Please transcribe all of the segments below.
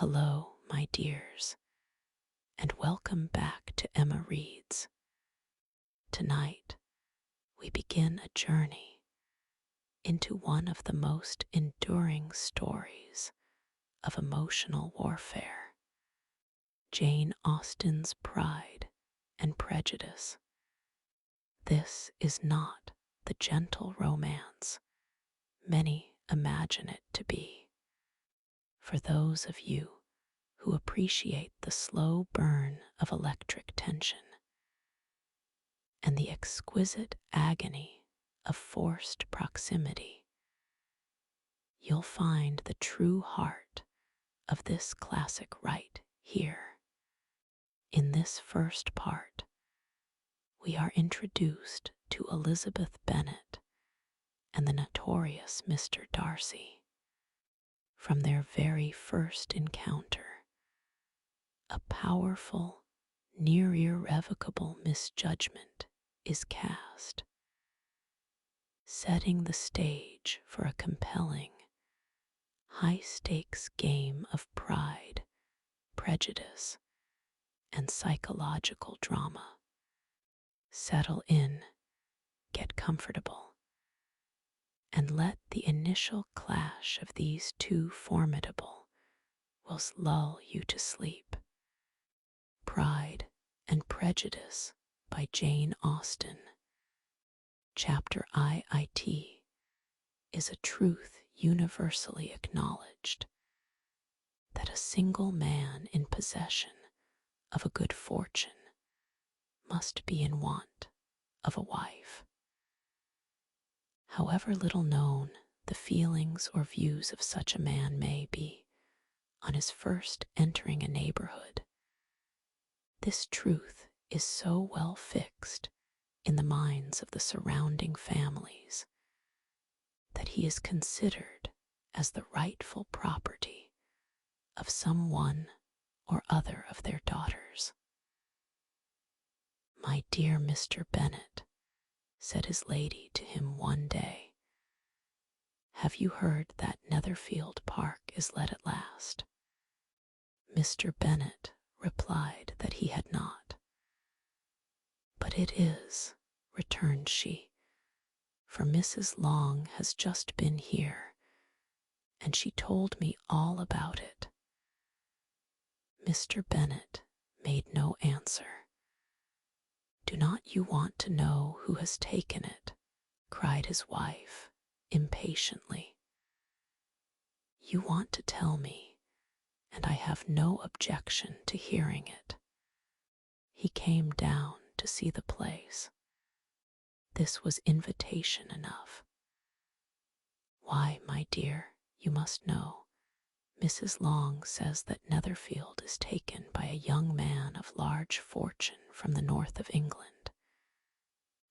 Hello, my dears, and welcome back to Emma Reads. Tonight, we begin a journey into one of the most enduring stories of emotional warfare, Jane Austen's Pride and Prejudice. This is not the gentle romance many imagine it to be. For those of you who appreciate the slow burn of electric tension and the exquisite agony of forced proximity, you'll find the true heart of this classic right here. In this first part, we are introduced to Elizabeth Bennet and the notorious Mr. Darcy. From their very first encounter, a powerful, near irrevocable misjudgment is cast, setting the stage for a compelling, high-stakes game of pride, prejudice, and psychological drama. Settle in, get comfortable, and let the initial clash of these two formidable wills lull you to sleep. Pride and Prejudice by Jane Austen. Chapter IIT is a truth universally acknowledged, that a single man in possession of a good fortune must be in want of a wife. However little known the feelings or views of such a man may be on his first entering a neighborhood, this truth is so well fixed in the minds of the surrounding families that he is considered as the rightful property of some one or other of their daughters. "My dear Mr. Bennet," said his lady to him one day, "have you heard that Netherfield Park is let at last?" Mr. Bennet replied that he had not. "But it is," returned she, "for Mrs. Long has just been here, and she told me all about it." Mr. Bennet made no answer. "Do not you want to know who has taken it?" cried his wife impatiently. "You want to tell me, and I have no objection to hearing it. He came down to see the place." This was invitation enough. "Why, my dear, you must know, Mrs. Long says that Netherfield is taken by a young man of large fortune from the north of England,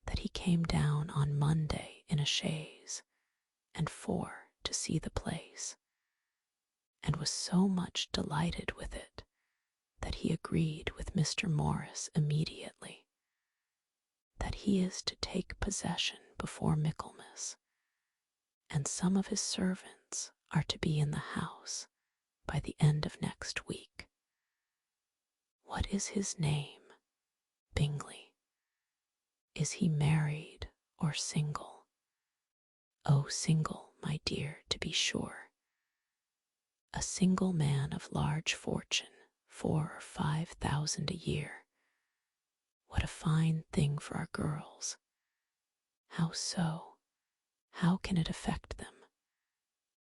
that he came down on Monday in a chaise and four to see the place, and was so much delighted with it that he agreed with Mr. Morris immediately, that he is to take possession before Michaelmas, and some of his servants are to be in the house by the end of next week. What is his name? Bingley. Is he married or single? Oh, single, my dear, to be sure. A single man of large fortune, 4,000 or 5,000 a year. What a fine thing for our girls. How so? How can it affect them?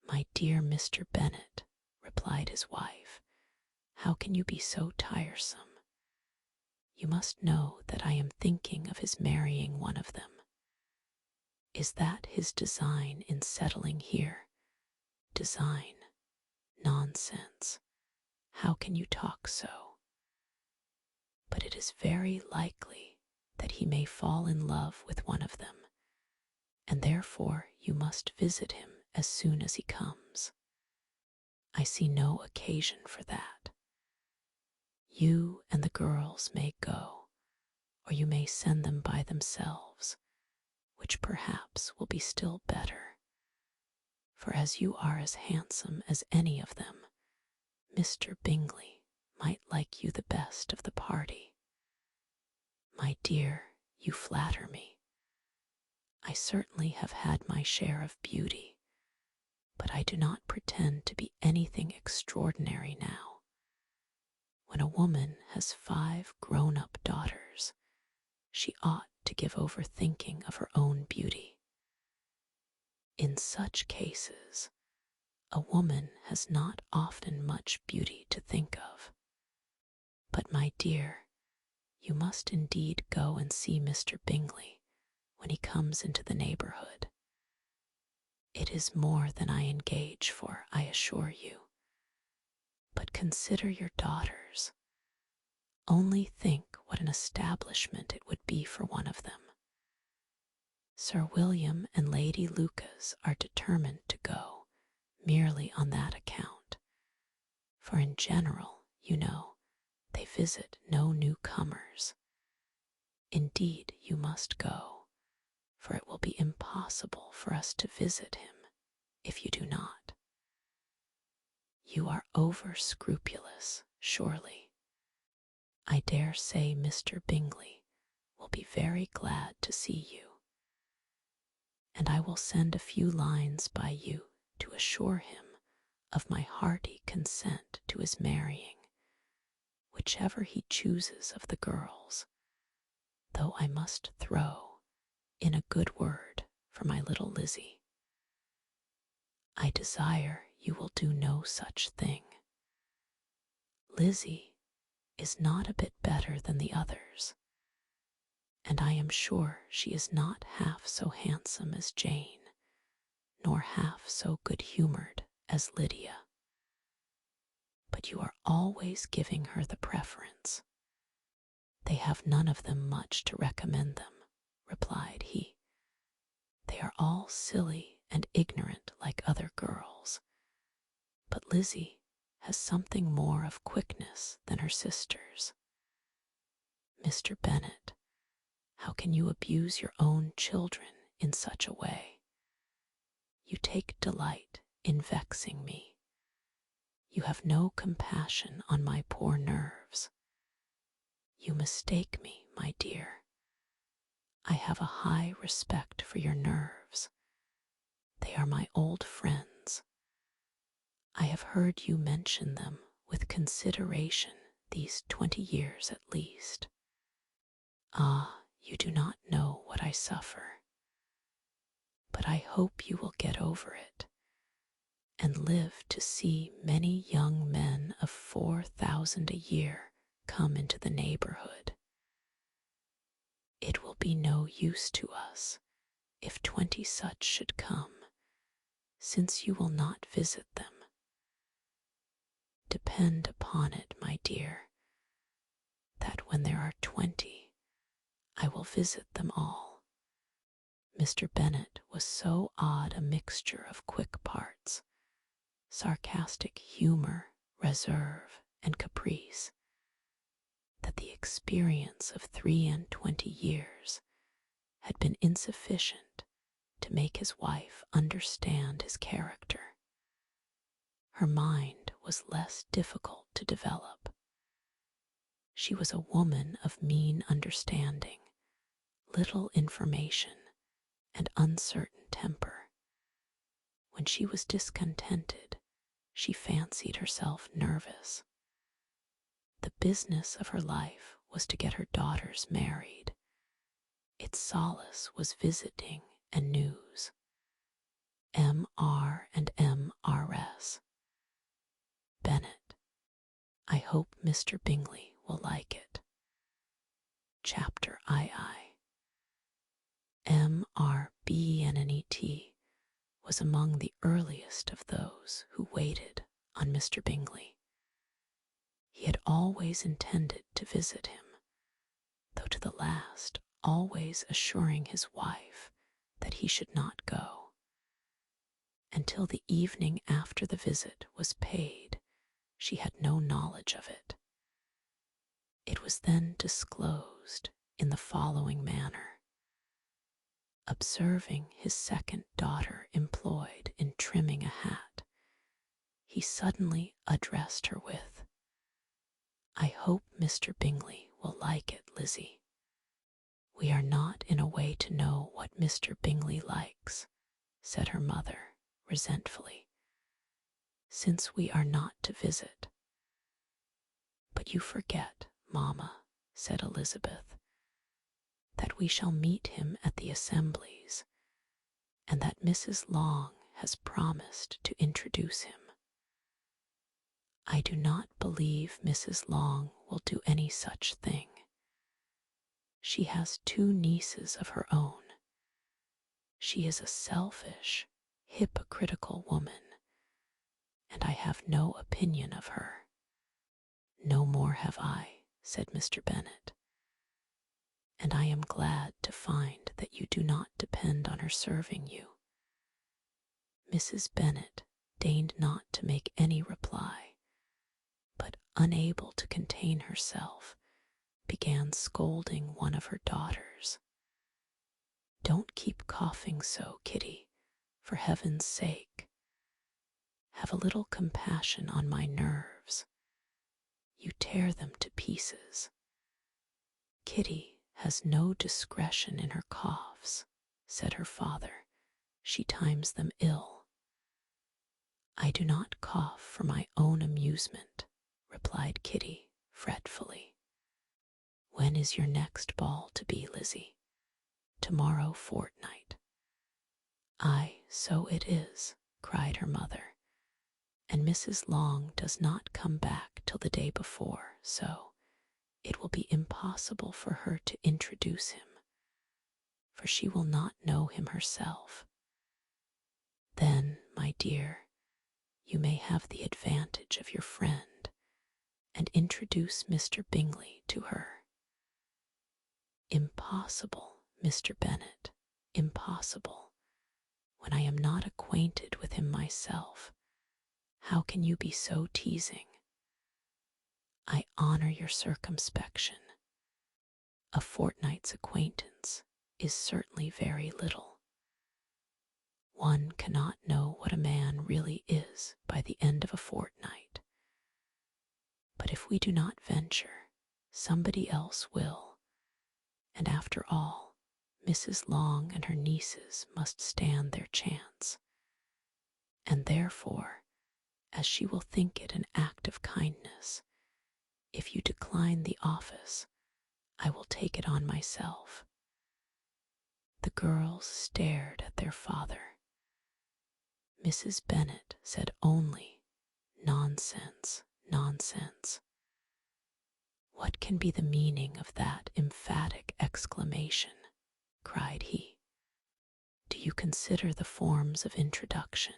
My dear Mr. Bennet, replied his wife, how can you be so tiresome? You must know that I am thinking of his marrying one of them. Is that his design in settling here? Design? Nonsense. How can you talk so? But it is very likely that he may fall in love with one of them, and therefore you must visit him as soon as he comes. I see no occasion for that. You and the girls may go, or you may send them by themselves, which perhaps will be still better, for as you are as handsome as any of them, Mr. Bingley might like you the best of the party. My dear, you flatter me. I certainly have had my share of beauty, but I do not pretend to be anything extraordinary now. When a woman has 5 grown-up daughters, she ought to give over thinking of her own beauty. In such cases, a woman has not often much beauty to think of. But, my dear, you must indeed go and see Mr. Bingley when he comes into the neighborhood. It is more than I engage for, I assure you. But consider your daughters. Only think what an establishment it would be for one of them. Sir William and Lady Lucas are determined to go merely on that account, for in general, you know, they visit no newcomers. Indeed, you must go, for it will be impossible for us to visit him if you do not. You are over-scrupulous, surely. I dare say Mr. Bingley will be very glad to see you, and I will send a few lines by you to assure him of my hearty consent to his marrying whichever he chooses of the girls, though I must throw in a good word for my little Lizzie. I desire you will do no such thing. Lizzie is not a bit better than the others, and I am sure she is not half so handsome as Jane, nor half so good-humored as Lydia. But you are always giving her the preference. They have none of them much to recommend them, replied he. They are all silly and ignorant like other girls, but Lizzie has something more of quickness than her sisters. Mr. Bennet, how can you abuse your own children in such a way? You take delight in vexing me. You have no compassion on my poor nerves. You mistake me, my dear. I have a high respect for your nerves. They are my old friends. I have heard you mention them with consideration these 20 years at least. Ah, you do not know what I suffer. But I hope you will get over it, and live to see many young men of 4,000 a year come into the neighborhood. It will be no use to us if 20 such should come, since you will not visit them. Depend upon it, my dear, that when there are 20, I will visit them all. Mr. Bennet was so odd a mixture of quick parts, sarcastic humor, reserve, and caprice, that the experience of 23 years had been insufficient to make his wife understand his character. Her mind was less difficult to develop. She was a woman of mean understanding, little information, and uncertain temper. When she was discontented, she fancied herself nervous. The business of her life was to get her daughters married. Its solace was visiting and news. M.R. and M.R.S. Bennet. I hope Mr. Bingley will like it. Chapter II. M.R.B.N.N.E.T. was among the earliest of those who waited on Mr. Bingley. He had always intended to visit him, though to the last always assuring his wife that he should not go. Until the evening after the visit was paid, she had no knowledge of it. It was then disclosed in the following manner. Observing his second daughter employed in trimming a hat, he suddenly addressed her with. "I hope Mr. Bingley will like it, Lizzie." "We are not in a way to know what Mr. Bingley likes," said her mother resentfully, "since we are not to visit." "But you forget, mamma," said Elizabeth, "that we shall meet him at the assemblies, and that Mrs. Long has promised to introduce him." "I do not believe Mrs. Long will do any such thing. She has 2 nieces of her own. She is a selfish, hypocritical woman, and I have no opinion of her." "No more have I," said Mr. Bennet, "and I am glad to find that you do not depend on her serving you." Mrs. Bennet deigned not to make any reply, but, unable to contain herself, began scolding one of her daughters. "Don't keep coughing so, Kitty, for heaven's sake. Have a little compassion on my nerves. You tear them to pieces." "Kitty has no discretion in her coughs," said her father. "She times them ill." "I do not cough for my own amusement," replied Kitty fretfully. "When is your next ball to be, Lizzie?" "Tomorrow fortnight." "Aye, so it is," cried her mother, "and Mrs. Long does not come back till the day before, so it will be impossible for her to introduce him, for she will not know him herself. Then, my dear, you may have the advantage of your friend, and introduce Mr. Bingley to her." "Impossible, Mr. Bennet, impossible. When I am not acquainted with him myself, how can you be so teasing?" "I honor your circumspection. A fortnight's acquaintance is certainly very little. One cannot know what a man really is by the end of a fortnight. But if we do not venture, somebody else will, and after all, Mrs. Long and her nieces must stand their chance. And therefore, as she will think it an act of kindness, if you decline the office, I will take it on myself." The girls stared at their father. Mrs. Bennet said only, "Nonsense, nonsense." "What can be the meaning of that emphatic exclamation?" cried he. "Do you consider the forms of introduction,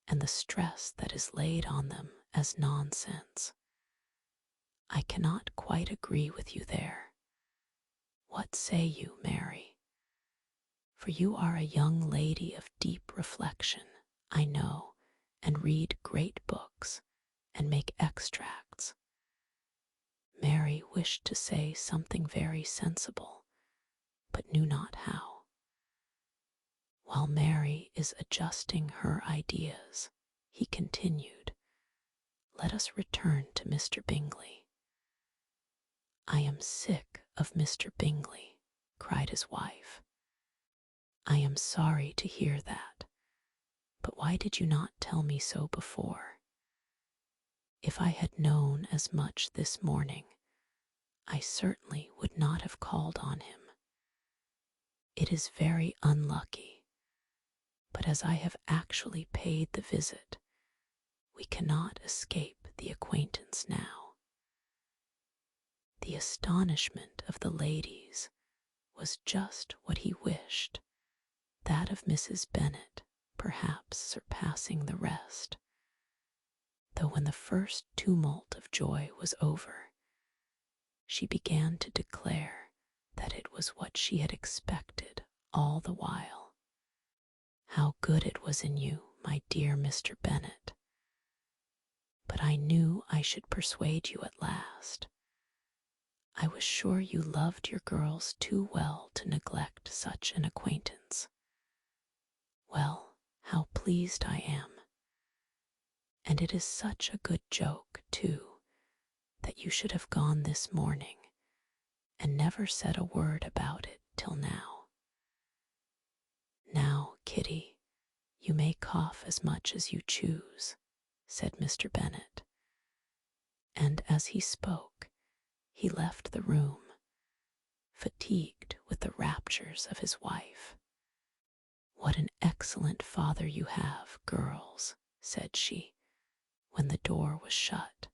and the stress that is laid on them, as nonsense? I cannot quite agree with you there. What say you, Mary? For you are a young lady of deep reflection, I know, and read great books, and make extracts." Mary wished to say something very sensible, but knew not how. While Mary is adjusting her ideas, he continued, "Let us return to Mr. Bingley." "I am sick of Mr. Bingley," cried his wife. "I am sorry to hear that, but why did you not tell me so before? If I had known as much this morning, I certainly would not have called on him. It is very unlucky, but as I have actually paid the visit, we cannot escape the acquaintance now." The astonishment of the ladies was just what he wished, that of Mrs. Bennet perhaps surpassing the rest, though when the first tumult of joy was over, she began to declare that it was what she had expected all the while. "How good it was in you, my dear Mr. Bennet! But I knew I should persuade you at last. I was sure you loved your girls too well to neglect such an acquaintance. Well, how pleased I am. And it is such a good joke, too, that you should have gone this morning and never said a word about it till now. Now, Kitty, you may cough as much as you choose, said Mr. Bennet, and as he spoke, he left the room, fatigued with the raptures of his wife. What an excellent father you have, girls, said she, when the door was shut.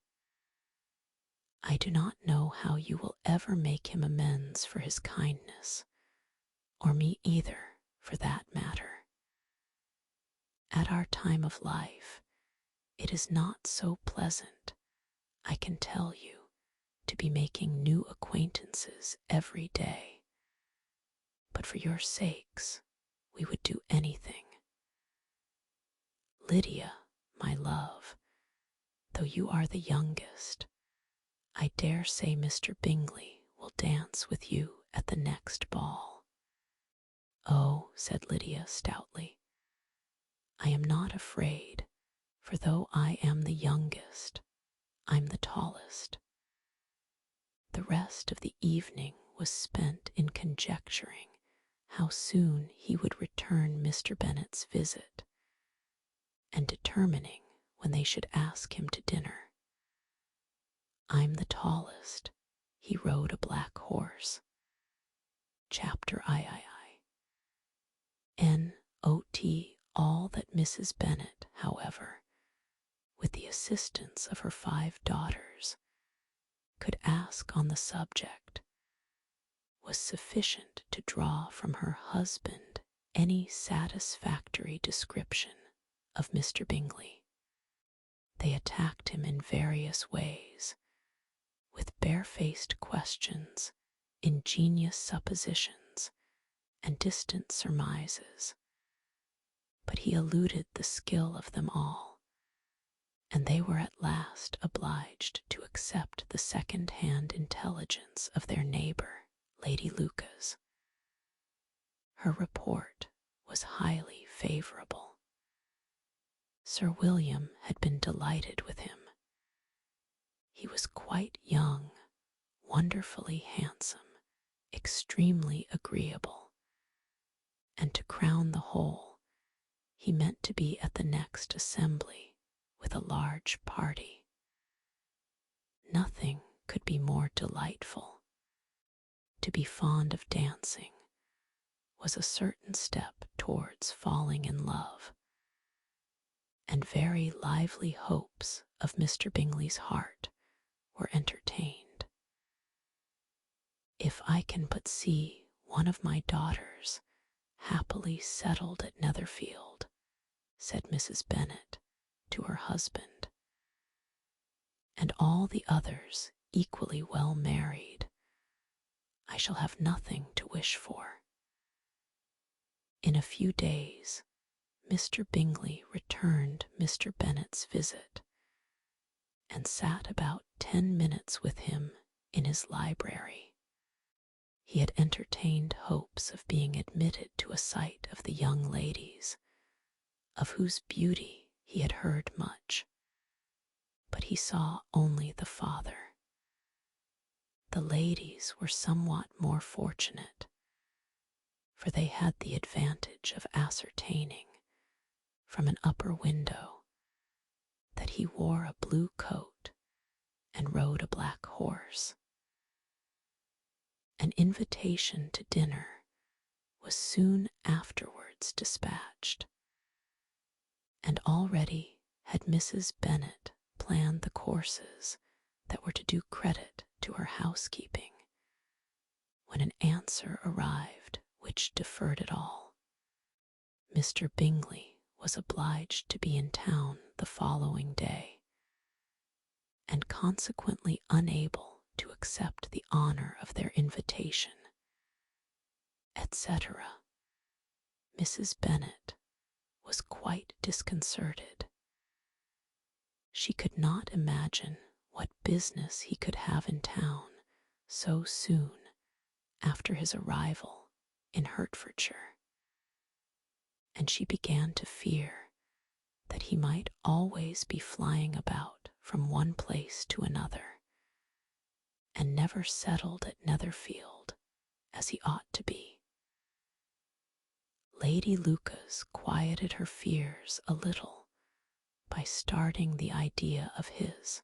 I do not know how you will ever make him amends for his kindness, or me either, for that matter. At our time of life, it is not so pleasant, I can tell you, to be making new acquaintances every day. But for your sakes, we would do anything. Lydia, my love, though you are the youngest, I dare say Mr. Bingley will dance with you at the next ball. Oh, said Lydia stoutly, I am not afraid, for though I am the youngest, I'm the tallest. The rest of the evening was spent in conjecturing how soon he would return Mr. Bennet's visit, and determining when they should ask him to dinner. I'm the tallest. He rode a black horse. Chapter III. N.O.T. All that Mrs. Bennet, however, with the assistance of her 5 daughters, could ask on the subject, was sufficient to draw from her husband any satisfactory description of Mr. Bingley. They attacked him in various ways, with barefaced questions, ingenious suppositions, and distant surmises, but he eluded the skill of them all, and they were at last obliged to accept the second-hand intelligence of their neighbour, Lady Lucas. Her report was highly favourable. Sir William had been delighted with him. He was quite young, wonderfully handsome, extremely agreeable, and to crown the whole, he meant to be at the next assembly with a large party. Nothing could be more delightful. To be fond of dancing was a certain step towards falling in love, and very lively hopes of Mr. Bingley's heart were entertained. If I can but see one of my daughters happily settled at Netherfield, said Mrs. Bennet to her husband, and all the others equally well married, I shall have nothing to wish for. In a few days, Mr. Bingley returned Mr. Bennet's visit, and sat about 10 minutes with him in his library. He had entertained hopes of being admitted to a sight of the young ladies, of whose beauty he had heard much, but he saw only the father. The ladies were somewhat more fortunate, for they had the advantage of ascertaining, from an upper window, that he wore a blue coat and rode a black horse. An invitation to dinner was soon afterwards dispatched, and already had Mrs. Bennet planned the courses that were to do credit to her housekeeping, when an answer arrived which deferred it all. Mr. Bingley was obliged to be in town the following day, and consequently unable to accept the honour of their invitation, etc. Mrs. Bennet was quite disconcerted. She could not imagine what business he could have in town so soon after his arrival in Hertfordshire, and she began to fear that he might always be flying about from one place to another, and never settled at Netherfield as he ought to be. Lady Lucas quieted her fears a little by starting the idea of his,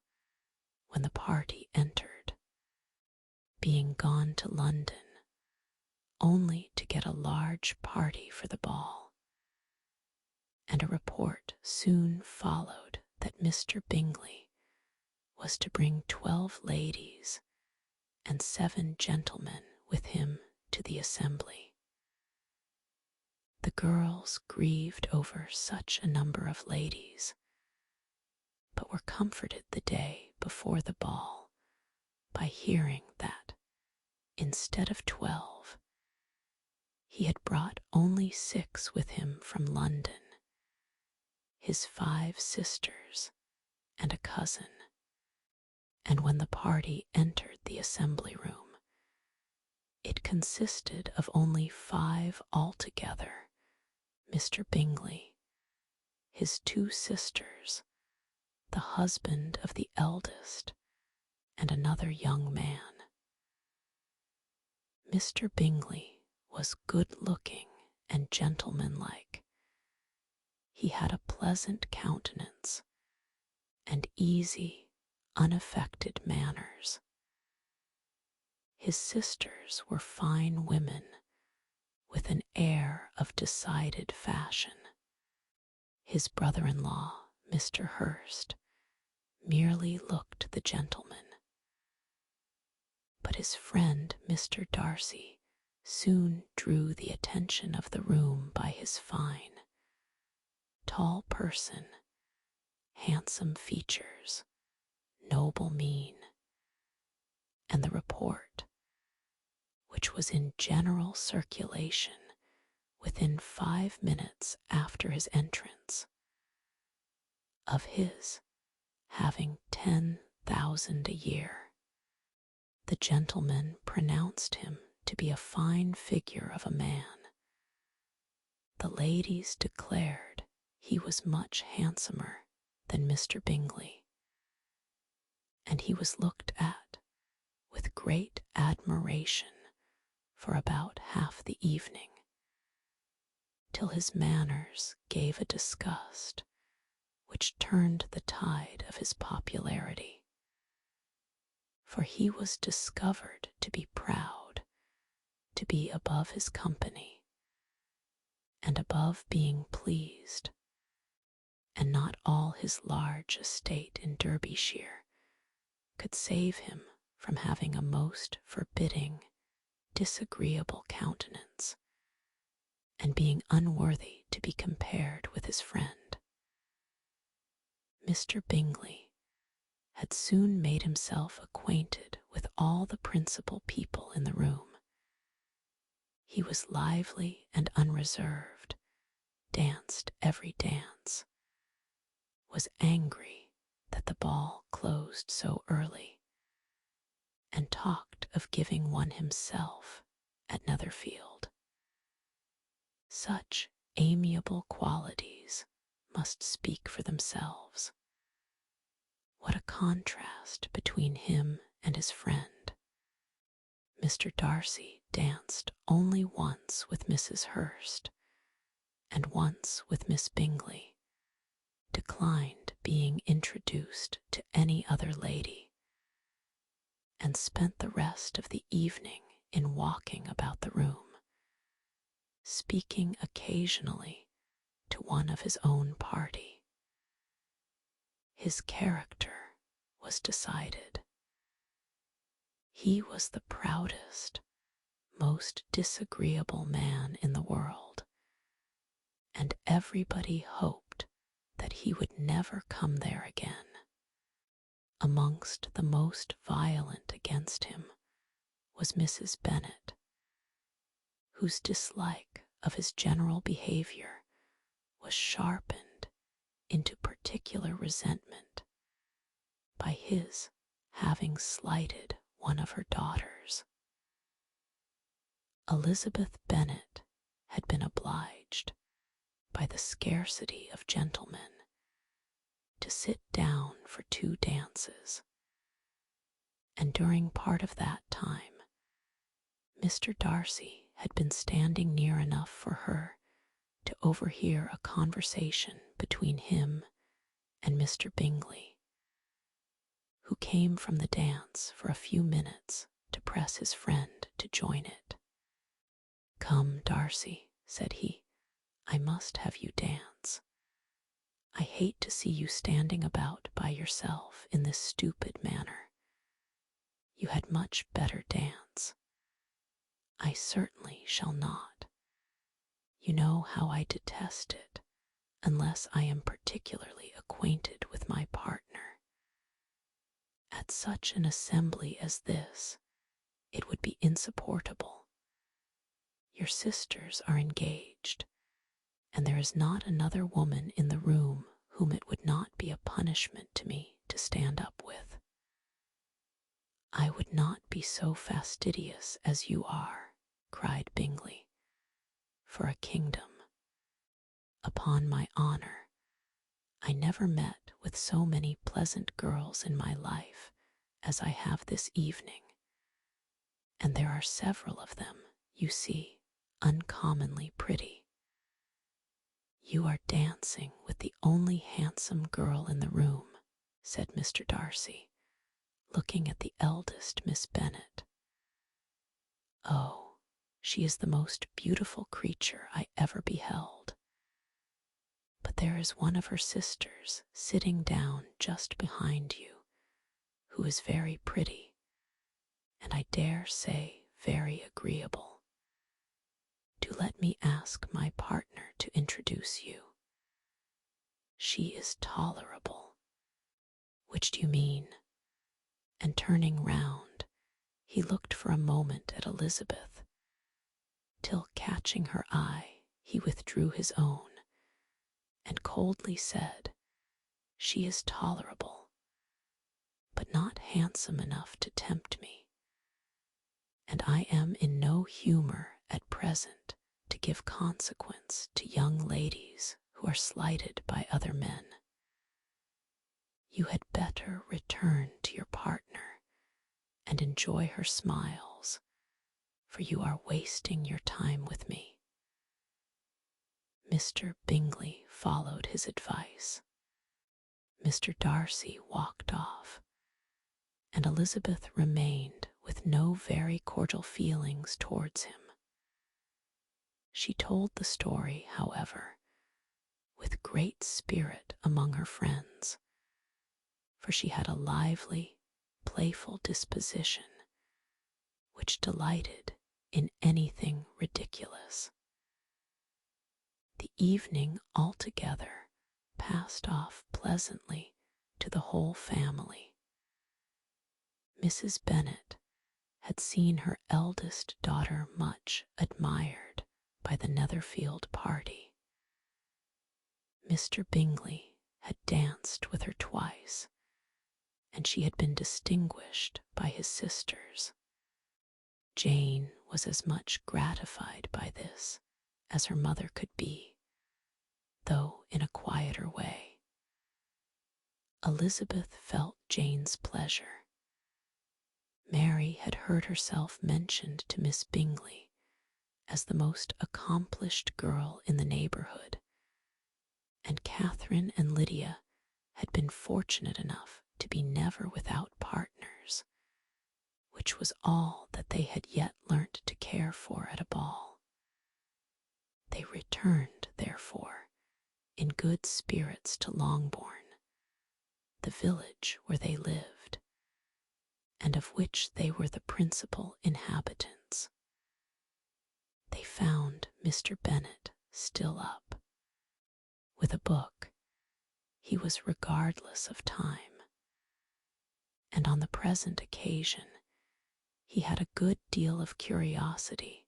when the party entered, being gone to London only to get a large party for the ball, and a report soon followed that Mr. Bingley was to bring 12 ladies and 7 gentlemen with him to the assembly. The girls grieved over such a number of ladies, but were comforted the day before the ball by hearing that, instead of 12, he had brought only 6 with him from London, his 5 sisters and a cousin. And when the party entered the assembly room, it consisted of only 5 altogether: Mr. Bingley, his 2 sisters, the husband of the eldest, and another young man. Mr. Bingley was good-looking and gentlemanlike. He had a pleasant countenance and easy, unaffected manners. His sisters were fine women with an air of decided fashion. His brother-in-law, Mr. Hurst, merely looked the gentleman. But his friend, Mr. Darcy, soon drew the attention of the room by his fine, tall person, handsome features, noble mien, and the report, which was in general circulation within 5 minutes after his entrance, of his having 10,000 a year. The gentleman pronounced him to be a fine figure of a man. The ladies declared he was much handsomer than Mr. Bingley, and he was looked at with great admiration for about half the evening, till his manners gave a disgust which turned the tide of his popularity. For he was discovered to be proud, to be above his company, and above being pleased, and not all his large estate in Derbyshire could save him from having a most forbidding, disagreeable countenance, and being unworthy to be compared with his friend. Mr. Bingley had soon made himself acquainted with all the principal people in the room. He was lively and unreserved, danced every dance, was angry that the ball closed so early, and talked of giving one himself at Netherfield. Such amiable qualities must speak for themselves. What a contrast between him and his friend! Mr. Darcy danced only once with Mrs. Hurst, and once with Miss Bingley, declined being introduced to any other lady, and spent the rest of the evening in walking about the room, speaking occasionally to one of his own party. His character was decided. He was the proudest, most disagreeable man in the world, and everybody hoped that he would never come there again. Amongst the most violent against him was Mrs. Bennet, whose dislike of his general behavior was sharpened into particular resentment by his having slighted one of her daughters. Elizabeth Bennet had been obliged, by the scarcity of gentlemen to sit down for 2 dances. And during part of that time, Mr. Darcy had been standing near enough for her to overhear a conversation between him and Mr. Bingley, who came from the dance for a few minutes to press his friend to join it. "Come, Darcy," said he, "I must have you dance. I hate to see you standing about by yourself in this stupid manner. You had much better dance." "I certainly shall not. You know how I detest it, unless I am particularly acquainted with my partner. At such an assembly as this, it would be insupportable. Your sisters are engaged, and there is not another woman in the room whom it would not be a punishment to me to stand up with." "I would not be so fastidious as you are," cried Bingley, "for a kingdom. Upon my honor, I never met with so many pleasant girls in my life as I have this evening, and there are several of them, you see, uncommonly pretty. You are dancing with the only handsome girl in the room," said Mr. Darcy, looking at the eldest Miss Bennet. "Oh, she is the most beautiful creature I ever beheld. But there is one of her sisters sitting down just behind you, who is very pretty, and I dare say very agreeable. Do let me ask my partner to introduce you. She is tolerable." "Which do you mean?" And turning round, he looked for a moment at Elizabeth, till catching her eye, he withdrew his own, and coldly said, "She is tolerable, but not handsome enough to tempt me, and I am in no humor at present to give consequence to young ladies who are slighted by other men. You had better return to your partner and enjoy her smiles, for you are wasting your time with me." Mr. Bingley followed his advice. Mr. Darcy walked off, and Elizabeth remained with no very cordial feelings towards him. She told the story, however, with great spirit among her friends, for she had a lively, playful disposition which delighted in anything ridiculous. The evening altogether passed off pleasantly to the whole family. Mrs. Bennet had seen her eldest daughter much admired by the Netherfield party. Mr. Bingley had danced with her twice, and she had been distinguished by his sisters. Jane was as much gratified by this as her mother could be, though in a quieter way. Elizabeth felt Jane's pleasure. Mary had heard herself mentioned to Miss Bingley as the most accomplished girl in the neighborhood, and Catherine and Lydia had been fortunate enough to be never without partners, which was all that they had yet learnt to care for at a ball. They returned, therefore, in good spirits to Longbourn, the village where they lived, and of which they were the principal inhabitants. They found Mr. Bennet still up. With a book, he was regardless of time, and on the present occasion he had a good deal of curiosity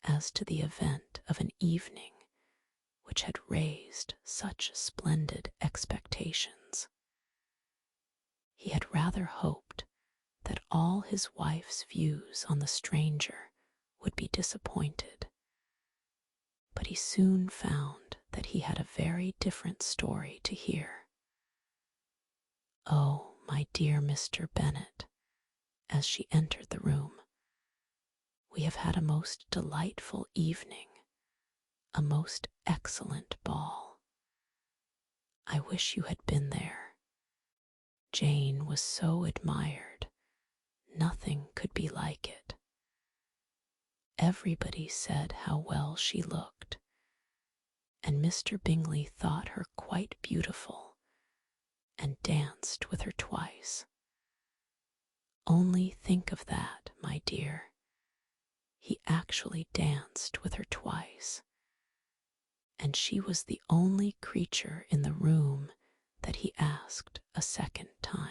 as to the event of an evening which had raised such splendid expectations. He had rather hoped that all his wife's views on the stranger would be disappointed, but he soon found that he had a very different story to hear. Oh, my dear Mr. Bennet, as she entered the room, we have had a most delightful evening, a most excellent ball. I wish you had been there. Jane was so admired, nothing could be like it. Everybody said how well she looked, and Mr. Bingley thought her quite beautiful, and danced with her twice. Only think of that, my dear. He actually danced with her twice, and she was the only creature in the room that he asked a second time.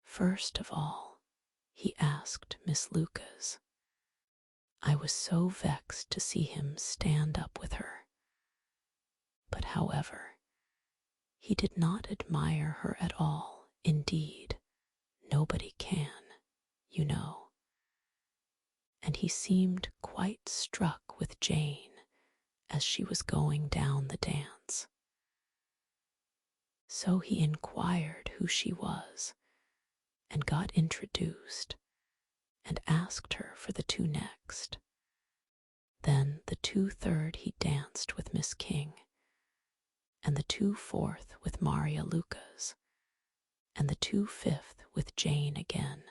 First of all, he asked Miss Lucas. I was so vexed to see him stand up with her. But however, he did not admire her at all. Indeed, nobody can, you know. And he seemed quite struck with Jane as she was going down the dance. So he inquired who she was, and got introduced, and asked her for the two next. Then the 2/3 he danced with Miss King, and the 2/4 with Maria Lucas, and the 2/5 with Jane again,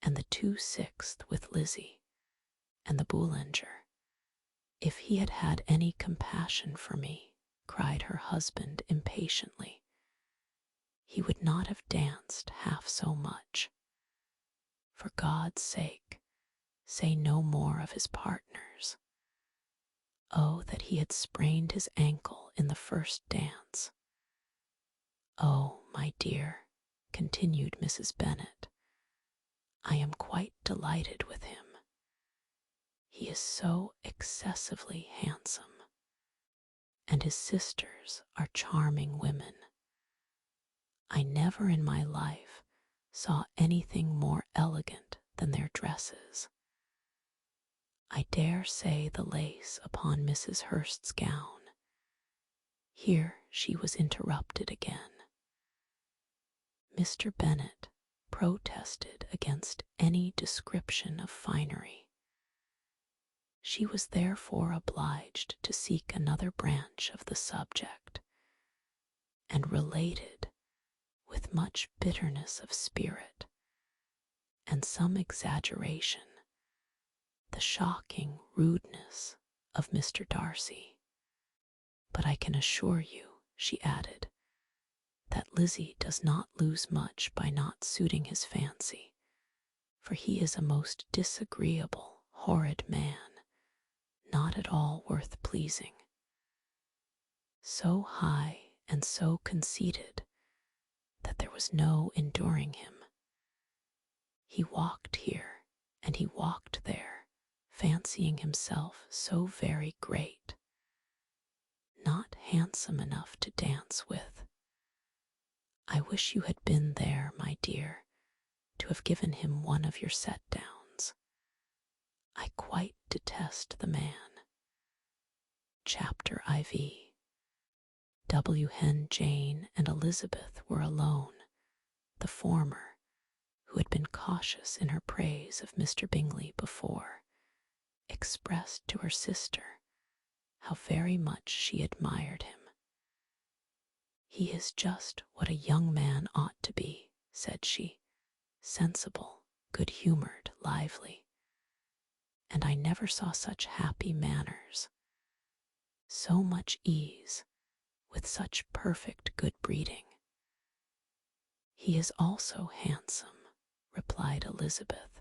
and the 2/6 with Lizzie, and the Boulanger. If he had had any compassion for me, cried her husband impatiently, he would not have danced half so much. For God's sake, say no more of his partners. Oh, that he had sprained his ankle in the first dance. Oh, my dear, continued Mrs. Bennet, I am quite delighted with him. He is so excessively handsome, and his sisters are charming women. I never in my life saw anything more elegant than their dresses. I dare say the lace upon Mrs. Hurst's gown. Here she was interrupted again. Mr. Bennet protested against any description of finery. She was therefore obliged to seek another branch of the subject, and related, with much bitterness of spirit, and some exaggeration, the shocking rudeness of Mr. Darcy. But I can assure you, she added, that Lizzie does not lose much by not suiting his fancy, for he is a most disagreeable, horrid man, not at all worth pleasing. So high and so conceited that there was no enduring him. He walked here and he walked there, fancying himself so very great, not handsome enough to dance with. I wish you had been there, my dear, to have given him one of your set-downs. I quite detest the man. Chapter IV. Hen, Jane, and Elizabeth were alone. The former, who had been cautious in her praise of Mr. Bingley before, expressed to her sister how very much she admired him. He is just what a young man ought to be, said she, sensible, good-humoured, lively. And I never saw such happy manners, so much ease, with such perfect good breeding. He is also handsome, replied Elizabeth,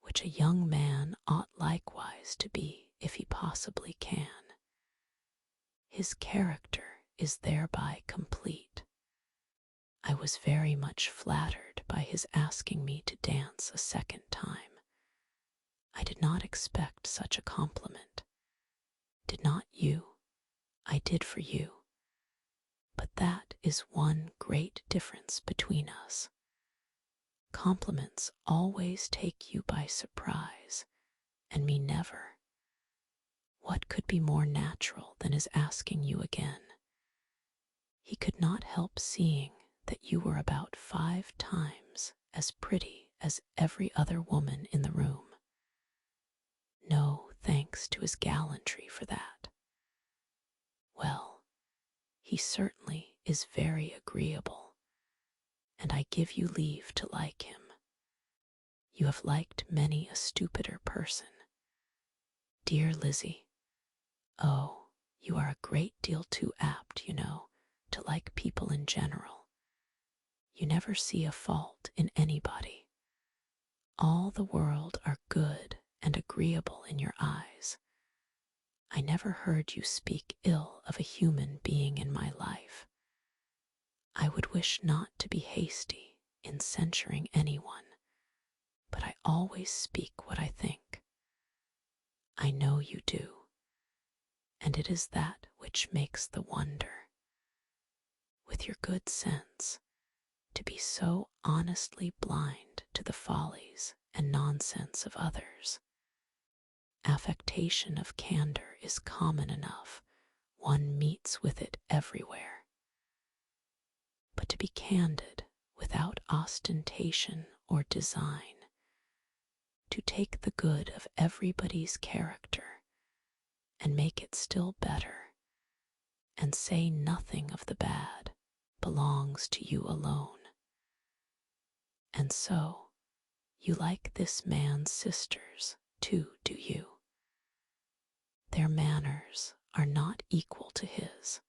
which a young man ought likewise to be if he possibly can. His character is thereby complete. I was very much flattered by his asking me to dance a second time. I did not expect such a compliment. Did not you? I did for you. But that is one great difference between us. Compliments always take you by surprise, and me never. What could be more natural than his asking you again? He could not help seeing that you were about 5 times as pretty as every other woman in the room. No thanks to his gallantry for that. Well, he certainly is very agreeable, and I give you leave to like him. You have liked many a stupider person. Dear Lizzie, oh, you are a great deal too apt, you know, to like people in general. You never see a fault in anybody. All the world are good and agreeable in your eyes. I never heard you speak ill of a human being in my life. I would wish not to be hasty in censuring anyone, but I always speak what I think. I know you do, and it is that which makes the wonder. With your good sense, to be so honestly blind to the follies and nonsense of others. Affectation of candor is common enough, one meets with it everywhere. But to be candid without ostentation or design, to take the good of everybody's character and make it still better, and say nothing of the bad, belongs to you alone. And so, you like this man's sisters, too, do you? Their manners are not equal to his.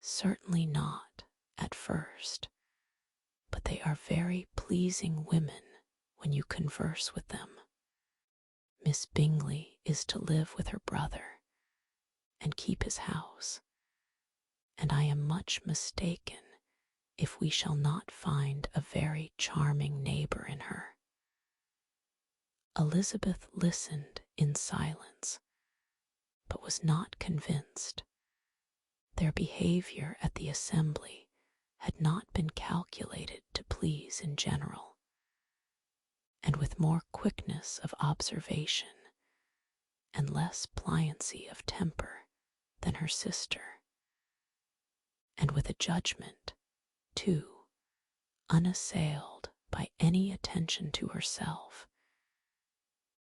Certainly not at first, but they are very pleasing women when you converse with them. Miss Bingley is to live with her brother and keep his house, and I am much mistaken if we shall not find a very charming neighbor in her. Elizabeth listened in silence, but was not convinced. Their behavior at the assembly had not been calculated to please in general, and with more quickness of observation and less pliancy of temper than her sister, and with a judgment, too, unassailed by any attention to herself,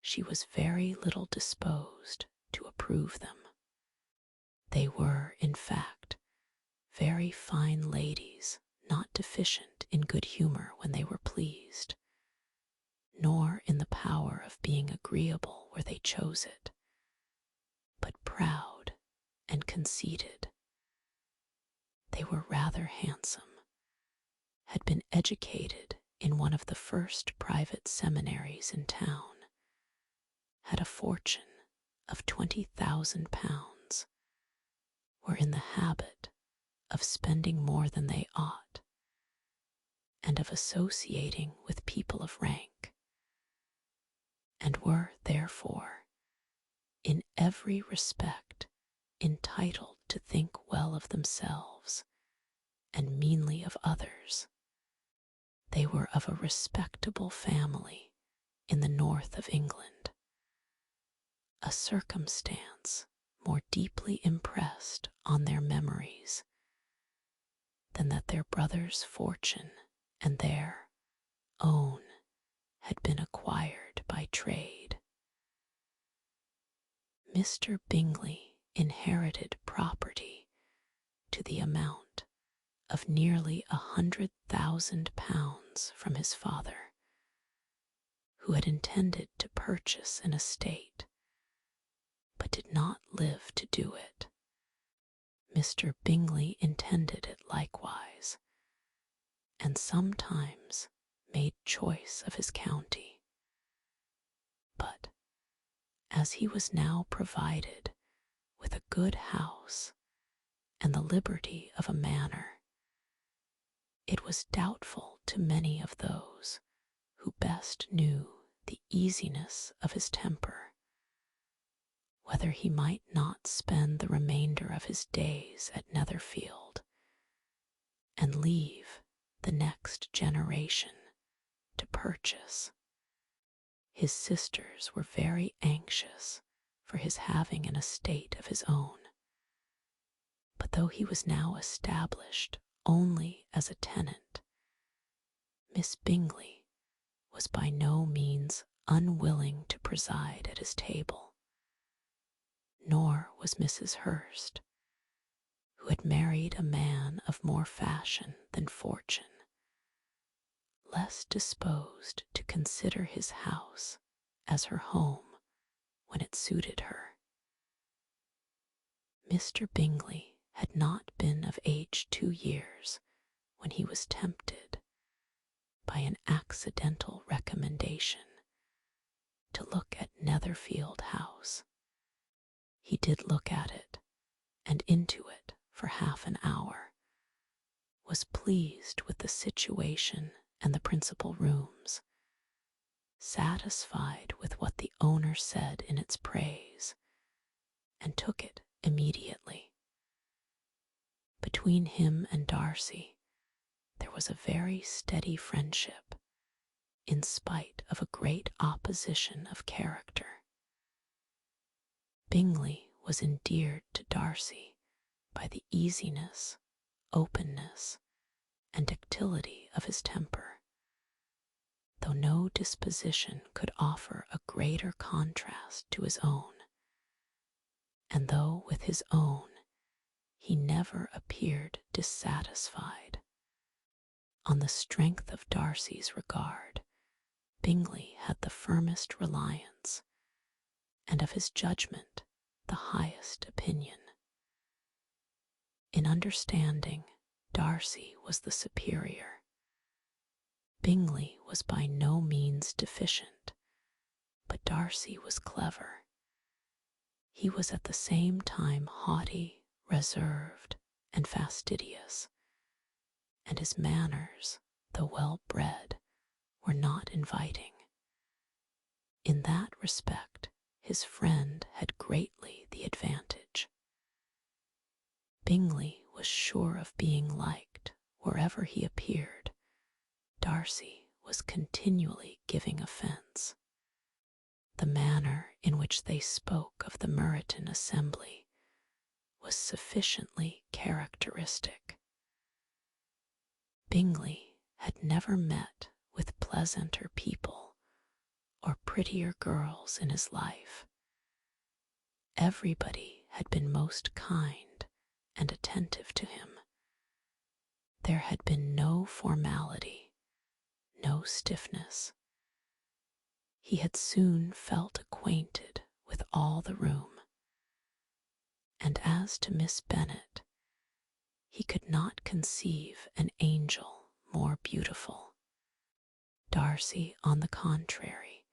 she was very little disposed to approve them. They were, in fact, very fine ladies, not deficient in good humor when they were pleased, nor in the power of being agreeable where they chose it, but proud and conceited. They were rather handsome, had been educated in one of the first private seminaries in town, had a fortune of 20,000 pounds, were in the habit of spending more than they ought, and of associating with people of rank, and were, therefore, in every respect entitled to think well of themselves and meanly of others. They were of a respectable family in the north of England, a circumstance more deeply impressed on their memories than that their brother's fortune and their own had been acquired by trade. Mr. Bingley inherited property to the amount of nearly 100,000 pounds from his father, who had intended to purchase an estate, but did not live to do it. Mr. Bingley intended it likewise, and sometimes made choice of his county. But as he was now provided with a good house and the liberty of a manor, it was doubtful to many of those who best knew the easiness of his temper whether he might not spend the remainder of his days at Netherfield and leave the next generation to purchase. His sisters were very anxious for his having an estate of his own, But though he was now established only as a tenant, Miss Bingley was by no means unwilling to preside at his table, nor was Mrs. Hurst, who had married a man of more fashion than fortune, less disposed to consider his house as her home when it suited her. Mr. Bingley had not been of age 2 years when he was tempted, by an accidental recommendation, to look at Netherfield House. He did look at it, and into it for half an hour, was pleased with the situation and the principal rooms, satisfied with what the owner said in its praise, and took it immediately. Between him and Darcy there was a very steady friendship, in spite of a great opposition of character. Bingley was endeared to Darcy by the easiness, openness, and ductility of his temper, though no disposition could offer a greater contrast to his own, and though with his own he never appeared dissatisfied. On the strength of Darcy's regard, Bingley had the firmest reliance, and of his judgment the highest opinion. In understanding, Darcy was the superior. Bingley was by no means deficient, but Darcy was clever. He was at the same time haughty, reserved, and fastidious, and his manners, though well bred, were not inviting. In that respect his friend had greatly the advantage. Bingley was sure of being liked wherever he appeared. Darcy was continually giving offence. The manner in which they spoke of the Meryton assembly was sufficiently characteristic. Bingley had never met with pleasanter people or prettier girls in his life. Everybody had been most kind and attentive to him. There had been no formality, no stiffness. He had soon felt acquainted with all the room, and as to Miss Bennet, he could not conceive an angel more beautiful. Darcy, on the contrary,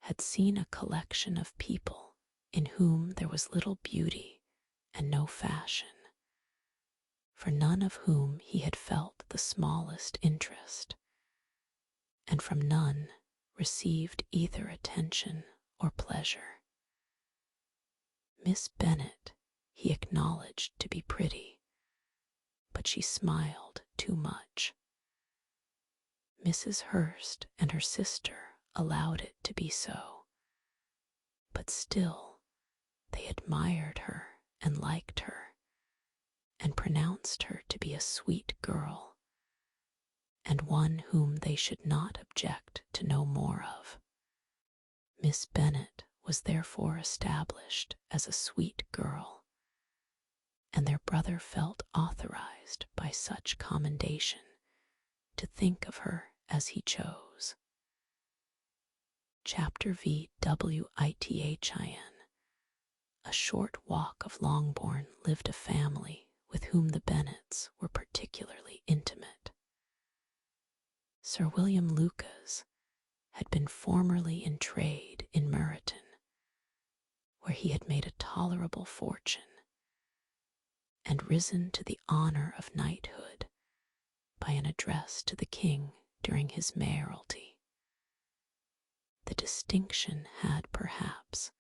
had seen a collection of people in whom there was little beauty and no fashion, for none of whom he had felt the smallest interest, and from none received either attention or pleasure. Miss Bennet he acknowledged to be pretty, but she smiled too much. Mrs. Hurst and her sister allowed it to be so, but still they admired her and liked her, and pronounced her to be a sweet girl, and one whom they should not object to know more of. Miss Bennet was therefore established as a sweet girl, and their brother felt authorized by such commendation to think of her as he chose. Chapter VWITHIN. A short walk of Longbourn lived a family with whom the Bennets were particularly intimate. Sir William Lucas had been formerly in trade in Meryton, where he had made a tolerable fortune, and risen to the honour of knighthood by an address to the king during his mayoralty. The distinction had perhaps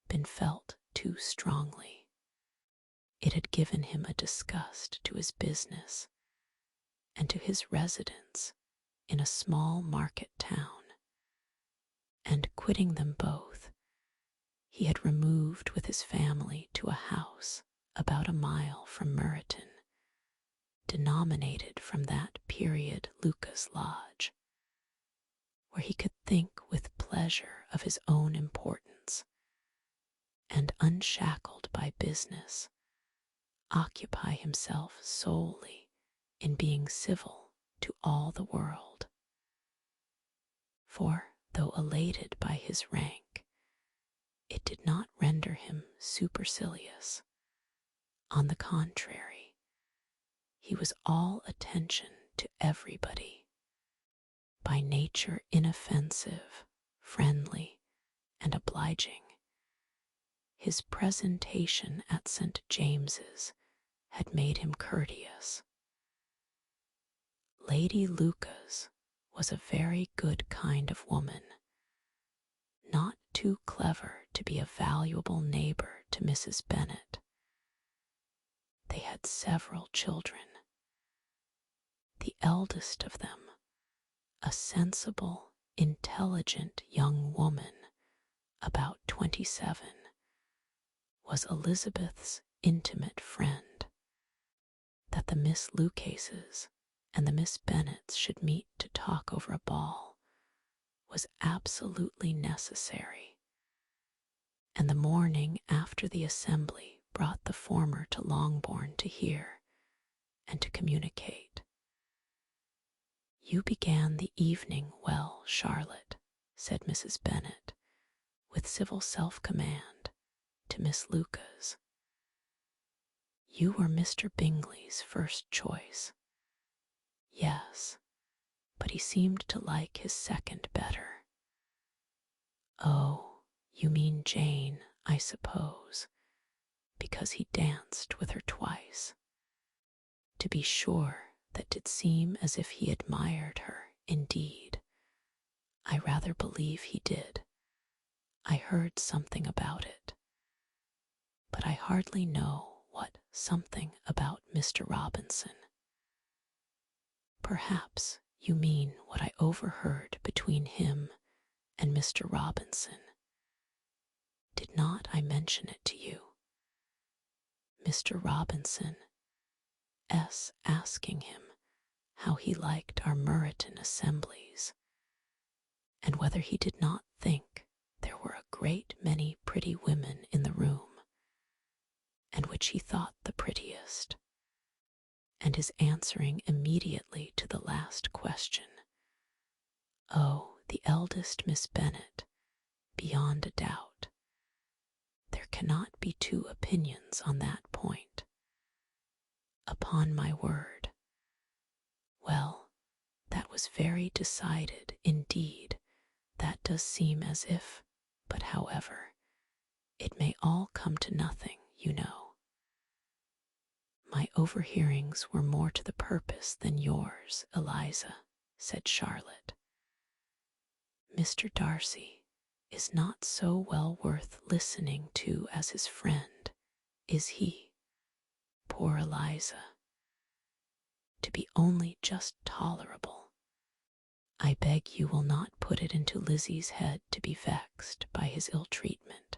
been felt too strongly. It had given him a disgust to his business and to his residence in a small market town, and quitting them both, he had removed with his family to a house about a mile from Meryton, denominated from that period Lucas Lodge, where he could think with pleasure of his own importance, and unshackled by business, occupy himself solely in being civil to all the world. For, though elated by his rank, it did not render him supercilious. On the contrary, he was all attention to everybody, by nature inoffensive, friendly, and obliging. His presentation at St. James's had made him courteous. Lady Lucas was a very good kind of woman, not too clever to be a valuable neighbor to Mrs. Bennet. They had several children. The eldest of them, a sensible, intelligent young woman, about 27, was Elizabeth's intimate friend. That the Miss Lucases and the Miss Bennets should meet to talk over a ball was absolutely necessary, and the morning after the assembly brought the former to Longbourn to hear and to communicate. "You began the evening well, Charlotte," said Mrs. Bennet, with civil self-command, to Miss Lucas. "You were Mr. Bingley's first choice." "Yes, but he seemed to like his second better." "Oh, you mean Jane, I suppose, because he danced with her twice." "To be sure, that did seem as if he admired her, indeed. I rather believe he did. I heard something about it. But I hardly know what something about Mr. Robinson." "Perhaps you mean what I overheard between him and Mr. Robinson. Did not I mention it to you? Mr. Robinson asking him how he liked our Meryton assemblies, and whether he did not think there were a great many pretty women in the room, and which he thought the prettiest, and his answering immediately to the last question, 'Oh, the eldest Miss Bennet, beyond a doubt. There cannot be two opinions on that point. Upon my word.' Well, that was very decided indeed. That does seem as if, but however, it may all come to nothing, you know." "My overhearings were more to the purpose than yours, Eliza," said Charlotte. "Mr. Darcy is not so well worth listening to as his friend, is he? Poor Eliza. To be only just tolerable. I beg you will not put it into Lizzie's head to be vexed by his ill treatment,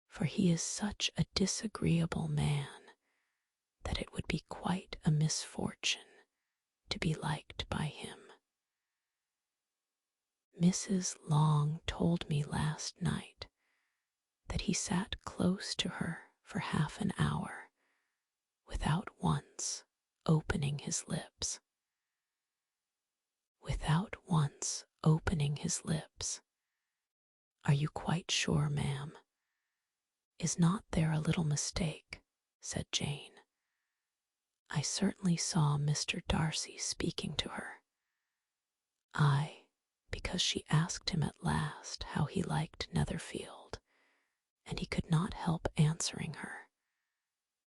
for he is such a disagreeable man that it would be quite a misfortune to be liked by him. Mrs. Long told me last night that he sat close to her for half an hour without once opening his lips. Without once opening his lips. Are you quite sure, ma'am? Is not there a little mistake?" said Jane. "I certainly saw Mr. Darcy speaking to her." "Aye, because she asked him at last how he liked Netherfield, and he could not help answering her,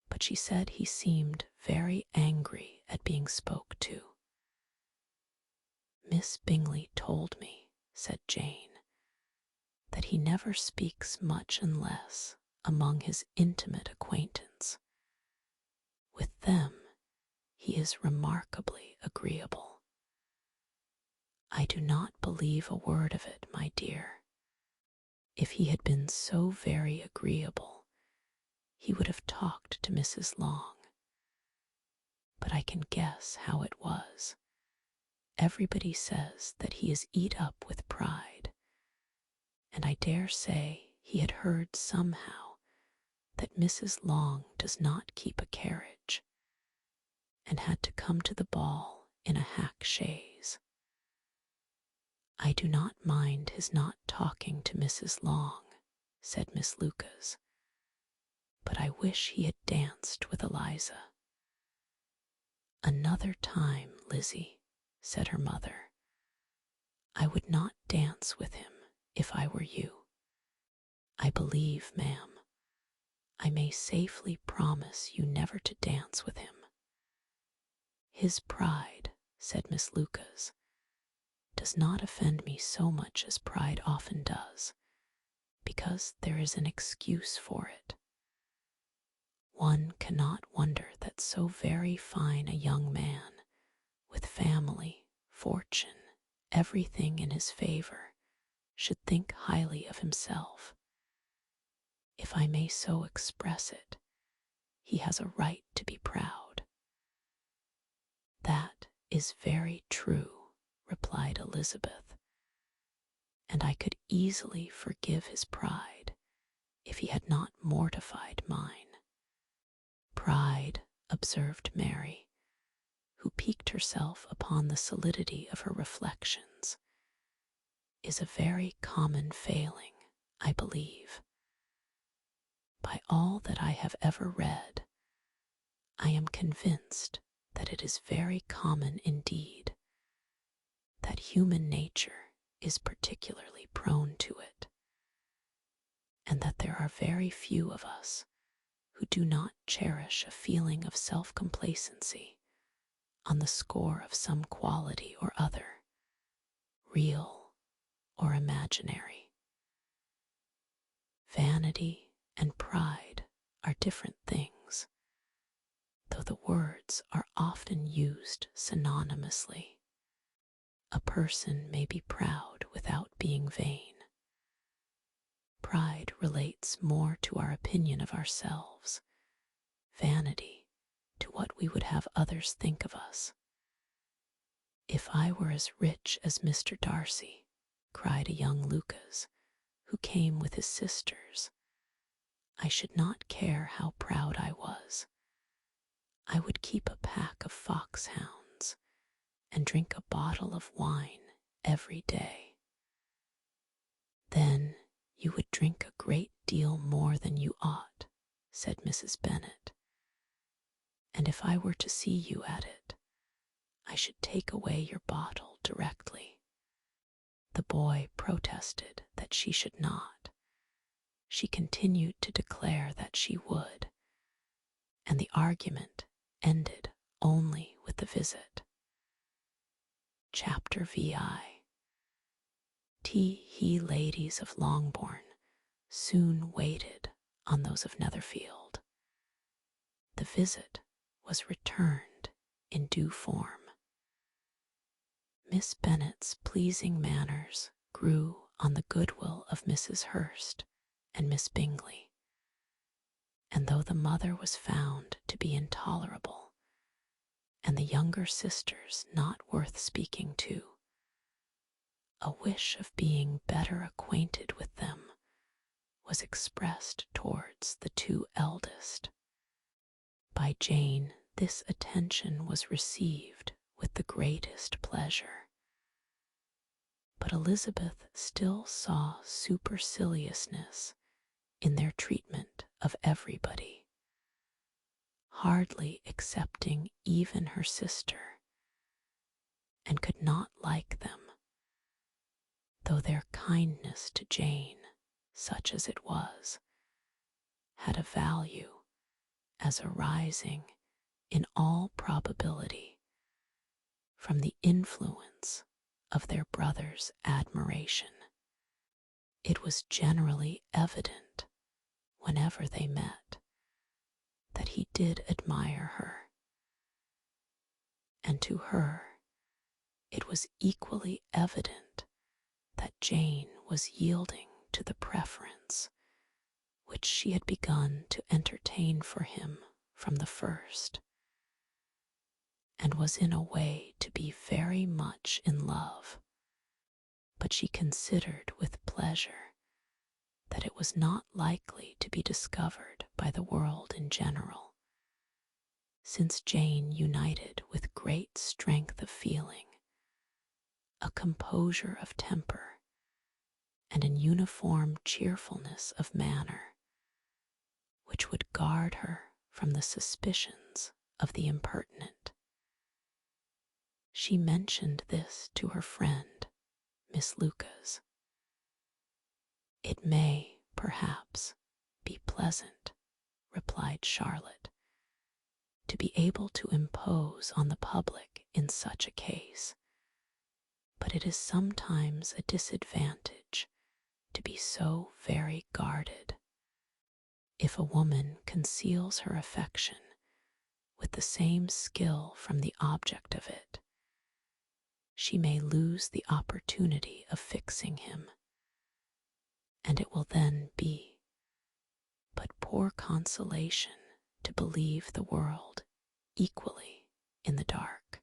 but she said he seemed very angry at being spoke to." "Miss Bingley told me," said Jane, "that he never speaks much unless among his intimate acquaintance. With them he is remarkably agreeable." "I do not believe a word of it, my dear. If he had been so very agreeable, he would have talked to Mrs. Long. But I can guess how it was. Everybody says that he is eat up with pride, and I dare say he had heard somehow that Mrs. Long does not keep a carriage, and had to come to the ball in a hack chaise. I do not mind his not talking to Mrs. Long, said Miss Lucas, but I wish he had danced with Eliza. Another time, Lizzie, said her mother. I would not dance with him if I were you. I believe, ma'am, I may safely promise you never to dance with him. His pride, said Miss Lucas, does not offend me so much as pride often does, because there is an excuse for it. One cannot wonder that so very fine a young man, with family, fortune, everything in his favor, should think highly of himself. If I may so express it, he has a right to be proud. That is very true, replied Elizabeth, and I could easily forgive his pride if he had not mortified mine. Pride, observed Mary, who piqued herself upon the solidity of her reflections, is a very common failing, I believe. By all that I have ever read, I am convinced that it is very common indeed, that human nature is particularly prone to it, and that there are very few of us who do not cherish a feeling of self-complacency on the score of some quality or other, real or imaginary. Vanity and pride are different things, though the words are often used synonymously. A person may be proud without being vain. Pride relates more to our opinion of ourselves, vanity to what we would have others think of us. If I were as rich as Mr. Darcy, cried a young Lucas, who came with his sisters, I should not care how proud I was. I would keep a pack of foxhounds and drink a bottle of wine every day. Then you would drink a great deal more than you ought, said Mrs. Bennet, and if I were to see you at it, I should take away your bottle directly. The boy protested that she should not. She continued to declare that she would, and the argument ended only with the visit. Chapter VI. He ladies of Longbourn soon waited on those of Netherfield. The visit was returned in due form. Miss Bennet's pleasing manners grew on the goodwill of Mrs. Hurst and Miss Bingley, and though the mother was found to be intolerable, and the younger sisters not worth speaking to, a wish of being better acquainted with them was expressed towards the two eldest. By Jane this attention was received with the greatest pleasure, but Elizabeth still saw superciliousness in their treatment of everybody, hardly excepting even her sister, and could not like them, though their kindness to Jane, such as it was, had a value as arising, in all probability, from the influence of their brother's admiration. It was generally evident, whenever they met, that he did admire her, and to her it was equally evident that Jane was yielding to the preference which she had begun to entertain for him from the first, and was in a way to be very much in love. But she considered with pleasure that it was not likely to be discovered by the world in general, since Jane united with great strength of feeling, a composure of temper, and an uniform cheerfulness of manner, which would guard her from the suspicions of the impertinent. She mentioned this to her friend, Miss Lucas. "It may, perhaps, be pleasant," replied Charlotte, "to be able to impose on the public in such a case, but it is sometimes a disadvantage to be so very guarded. If a woman conceals her affection with the same skill from the object of it, she may lose the opportunity of fixing him, and it will then be but poor consolation to believe the world equally in the dark.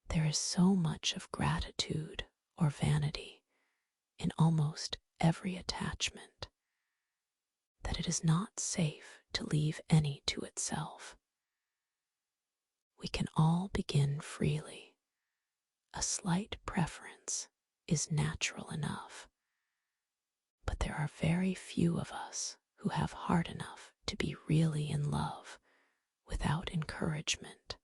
There is so much of gratitude or vanity in almost every attachment that it is not safe to leave any to itself. We can all begin freely. A slight preference is natural enough, but there are very few of us who have heart enough to be really in love without encouragement.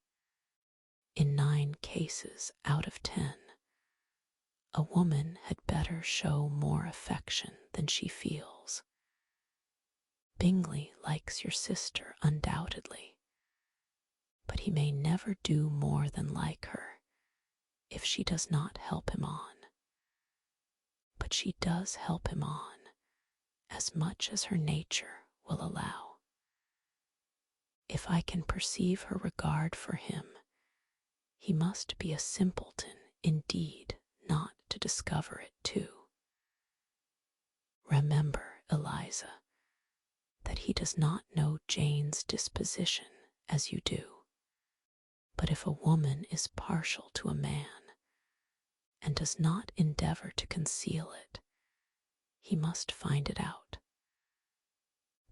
In 9 cases out of 10, a woman had better show more affection than she feels. Bingley likes your sister undoubtedly, but he may never do more than like her if she does not help him on. But she does help him on as much as her nature will allow. If I can perceive her regard for him, he must be a simpleton indeed not to discover it too. Remember, Eliza, that he does not know Jane's disposition as you do. But if a woman is partial to a man, and does not endeavor to conceal it, he must find it out.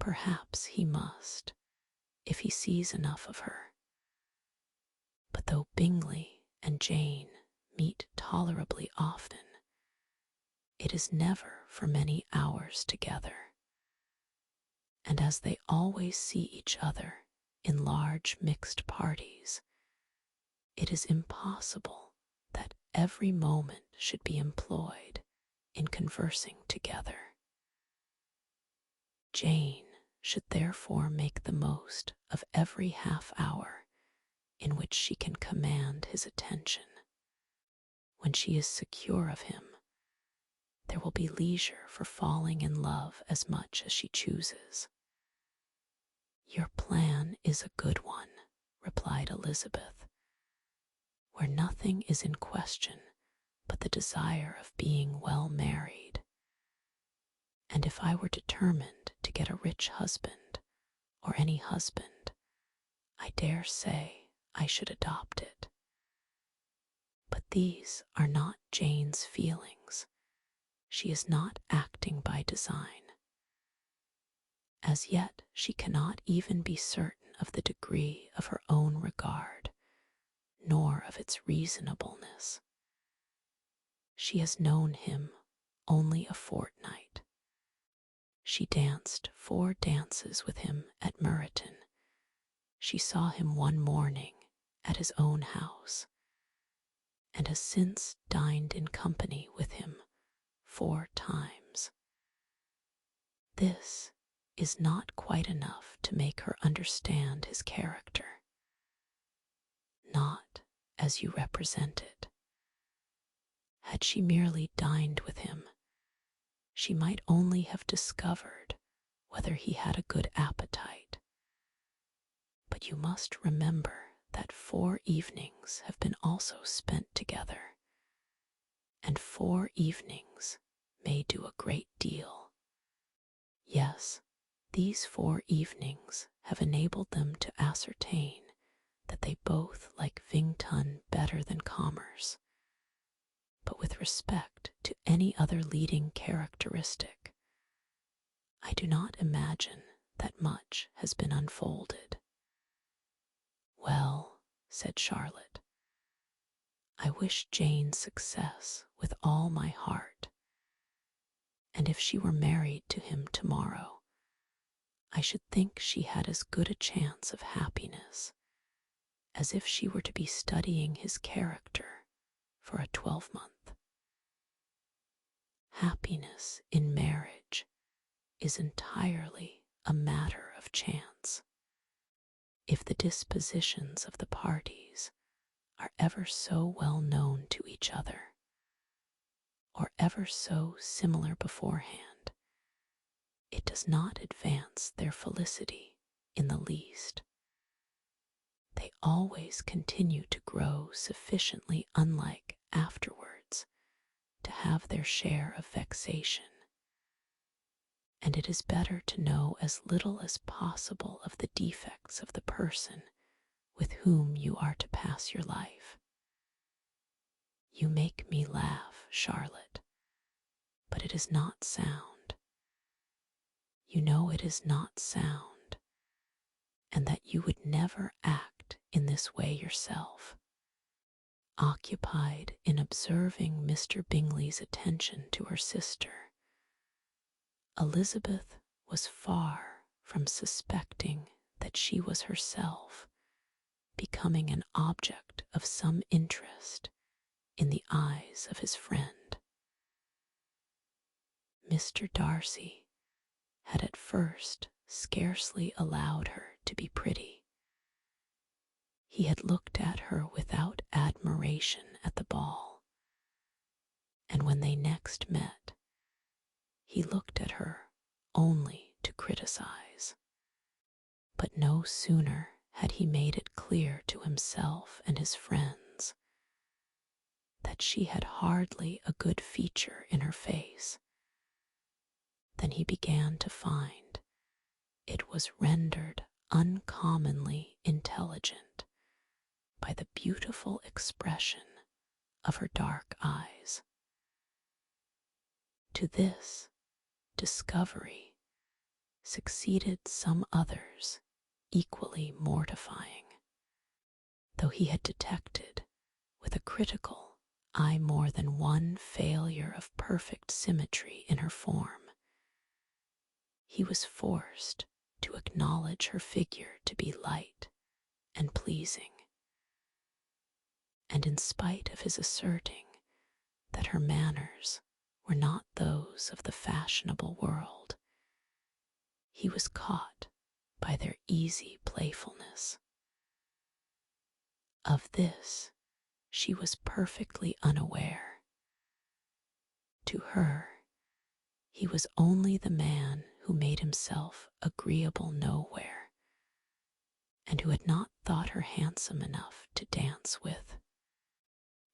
Perhaps he must, if he sees enough of her. But though Bingley and Jane meet tolerably often, it is never for many hours together, and as they always see each other in large mixed parties, it is impossible that every moment should be employed in conversing together. Jane should therefore make the most of every half-hour in which she can command his attention. When she is secure of him, there will be leisure for falling in love as much as she chooses. "Your plan is a good one," replied Elizabeth, "where nothing is in question but the desire of being well married. And if I were determined to get a rich husband, or any husband, I dare say I should adopt it. But these are not Jane's feelings. She is not acting by design. As yet she cannot even be certain of the degree of her own regard, nor of its reasonableness. She has known him only a fortnight. She danced 4 dances with him at Meryton. She saw him one morning at his own house, and has since dined in company with him 4 times. This is not quite enough to make her understand his character, not as you represent it. Had she merely dined with him, she might only have discovered whether he had a good appetite. But you must remember that 4 evenings have been also spent together, and 4 evenings may do a great deal. Yes, these 4 evenings have enabled them to ascertain that they both like Vington better than commerce, but with respect to any other leading characteristic, I do not imagine that much has been unfolded. Well, said Charlotte, I wish Jane success with all my heart, and if she were married to him tomorrow, I should think she had as good a chance of happiness as if she were to be studying his character for a 12-month. Happiness in marriage is entirely a matter of chance. If the dispositions of the parties are ever so well known to each other, or ever so similar beforehand, it does not advance their felicity in the least. They always continue to grow sufficiently unlike afterwards to have their share of vexation, and it is better to know as little as possible of the defects of the person with whom you are to pass your life. You make me laugh, Charlotte, but it is not sound. You know it is not sound, and that you would never act in this way yourself. Occupied in observing Mr. Bingley's attention to her sister, Elizabeth was far from suspecting that she was herself becoming an object of some interest in the eyes of his friend. Mr. Darcy had at first scarcely allowed her to be pretty. He had looked at her without admiration at the ball, and when they next met, he looked at her only to criticize. But no sooner had he made it clear to himself and his friends that she had hardly a good feature in her face than he began to find it was rendered uncommonly intelligent by the beautiful expression of her dark eyes. To this discovery succeeded some others equally mortifying, though he had detected with a critical eye more than one failure of perfect symmetry in her form. He was forced to acknowledge her figure to be light and pleasing, and in spite of his asserting that her manners were not those of the fashionable world, he was caught by their easy playfulness. Of this she was perfectly unaware. To her, he was only the man who made himself agreeable nowhere, and who had not thought her handsome enough to dance with.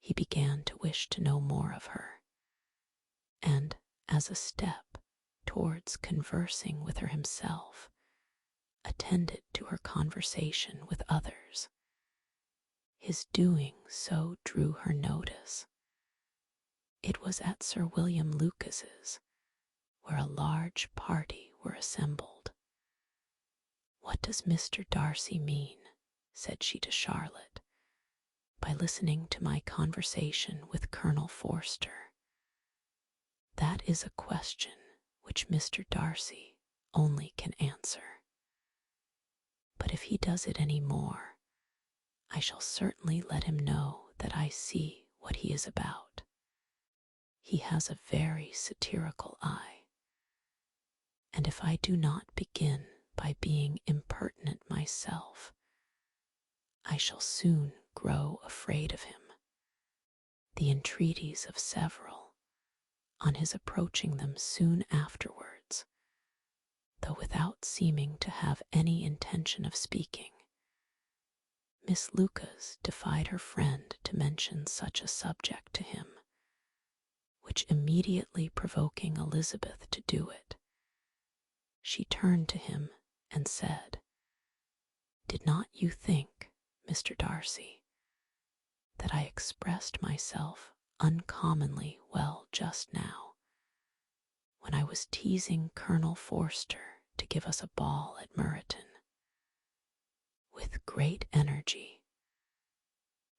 He began to wish to know more of her, and as a step towards conversing with her himself, attended to her conversation with others. His doing so drew her notice. It was at Sir William Lucas's, where a large party were assembled. What does Mr. Darcy mean, said she to Charlotte, by listening to my conversation with Colonel Forster? That is a question which Mr. Darcy only can answer. But if he does it any more, I shall certainly let him know that I see what he is about. He has a very satirical eye, and if I do not begin by being impertinent myself, I shall soon grow afraid of him. The entreaties of several, on his approaching them soon afterwards, though without seeming to have any intention of speaking, Miss Lucas defied her friend to mention such a subject to him, which immediately provoking Elizabeth to do it, she turned to him and said, "Did not you think, Mr. Darcy, that I expressed myself uncommonly well just now, when I was teasing Colonel Forster to give us a ball at Meryton? With great energy,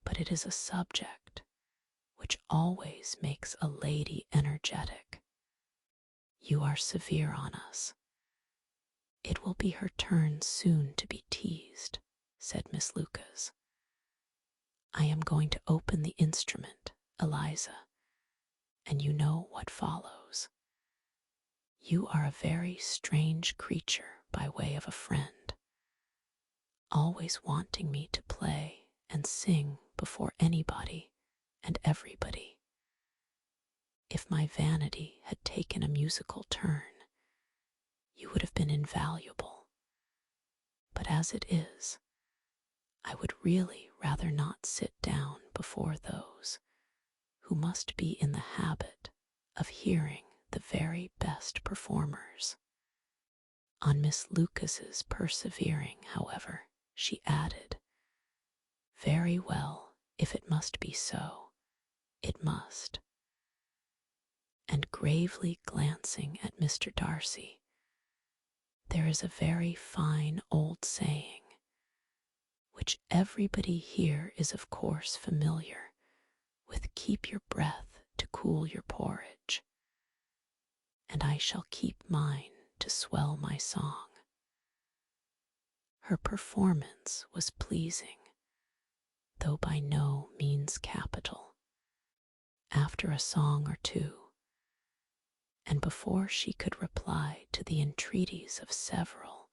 but it is a subject which always makes a lady energetic. You are severe on us. It will be her turn soon to be teased," said Miss Lucas. "I am going to open the instrument, Eliza, and you know what follows. You are a very strange creature by way of a friend, always wanting me to play and sing before anybody and everybody. If my vanity had taken a musical turn, you would have been invaluable. But as it is, I would really rather not sit down before those who must be in the habit of hearing the very best performers." On Miss Lucas's persevering, however, she added, "Very well, if it must be so, it must." And gravely glancing at Mr. Darcy, "There is a very fine old saying, which everybody here is of course familiar with, 'Keep your breath to cool your porridge,' and I shall keep mine to swell my song." Her performance was pleasing, though by no means capital. After a song or two, and before she could reply to the entreaties of several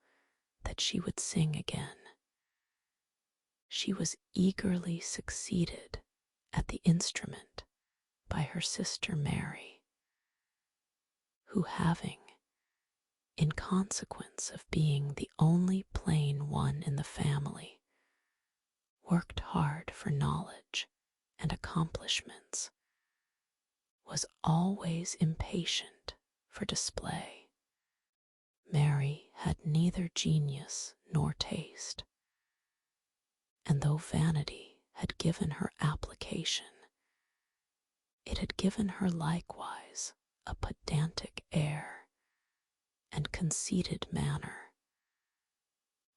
that she would sing again, she was eagerly succeeded at the instrument by her sister Mary, who, having, in consequence of being the only plain one in the family, worked hard for knowledge and accomplishments, was always impatient for display. Mary had neither genius nor taste, and though vanity had given her application, it had given her likewise a pedantic air and conceited manner,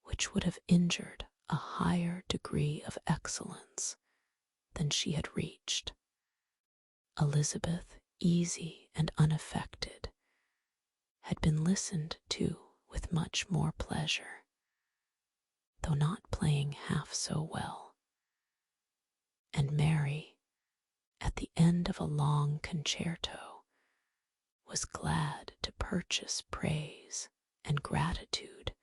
which would have injured a higher degree of excellence than she had reached. Elizabeth, easy and unaffected, had been listened to with much more pleasure, though not playing half so well, and Mary, at the end of a long concerto, was glad to purchase praise and gratitude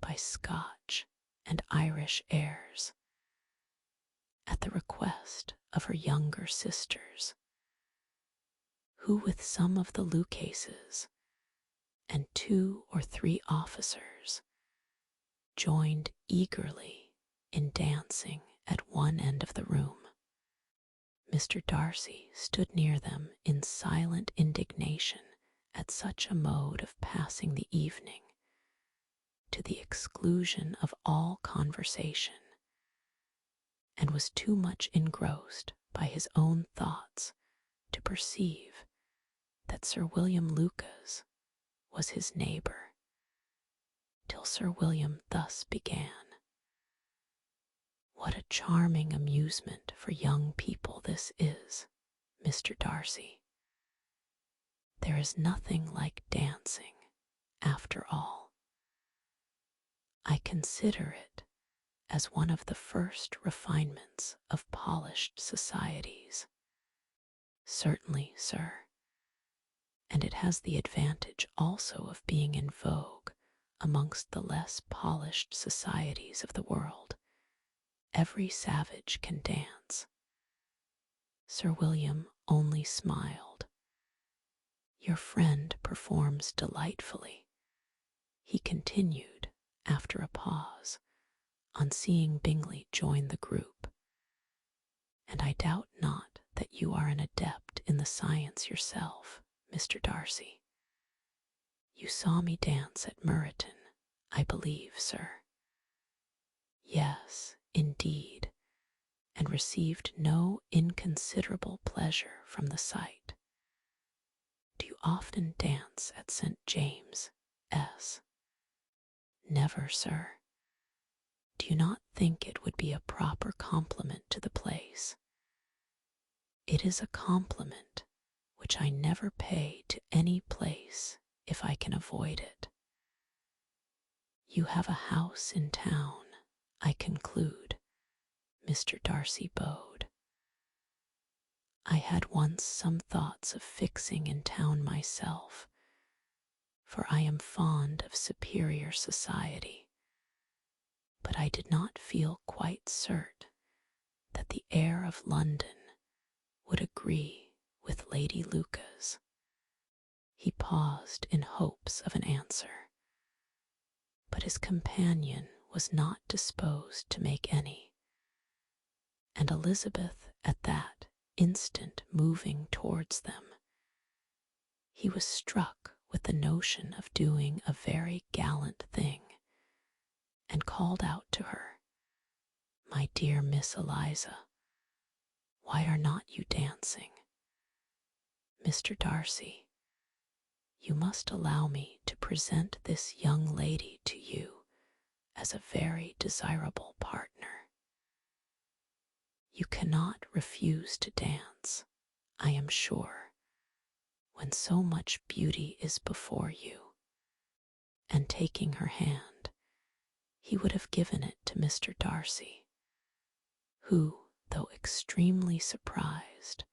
by Scotch and Irish airs, at the request of her younger sisters, who with some of the Lucases and 2 or 3 officers joined eagerly in dancing at one end of the room. Mr. Darcy stood near them in silent indignation at such a mode of passing the evening, to the exclusion of all conversation, and was too much engrossed by his own thoughts to perceive that Sir William Lucas was his neighbour, till Sir William thus began: "What a charming amusement for young people this is, Mr. Darcy. There is nothing like dancing, after all. I consider it as one of the first refinements of polished societies." "Certainly, sir, and it has the advantage also of being in vogue amongst the less polished societies of the world. Every savage can dance." Sir William only smiled. "Your friend performs delightfully," he continued after a pause, on seeing Bingley join the group, "and I doubt not that you are an adept in the science yourself, Mr. Darcy. You saw me dance at Meryton, I believe, sir. Yes, indeed, and received no inconsiderable pleasure from the sight. Do you often dance at St. James, S? Never, sir. Do you not think it would be a proper compliment to the place? It is a compliment which I never pay to any place if I can avoid it. You have a house in town, I conclude, Mr. Darcy bowed. I had once some thoughts of fixing in town myself, for I am fond of superior society, but I did not feel quite certain that the air of London would agree with Lady Luca's. He paused in hopes of an answer, but his companion was not disposed to make any, and Elizabeth at that instant moving towards them, he was struck with the notion of doing a very gallant thing, and called out to her, "My dear Miss Eliza, why are not you dancing? Mr. Darcy, you must allow me to present this young lady to you as a very desirable partner. You cannot refuse to dance, I am sure, when so much beauty is before you." And taking her hand, he would have given it to Mr. Darcy, who, though extremely surprised,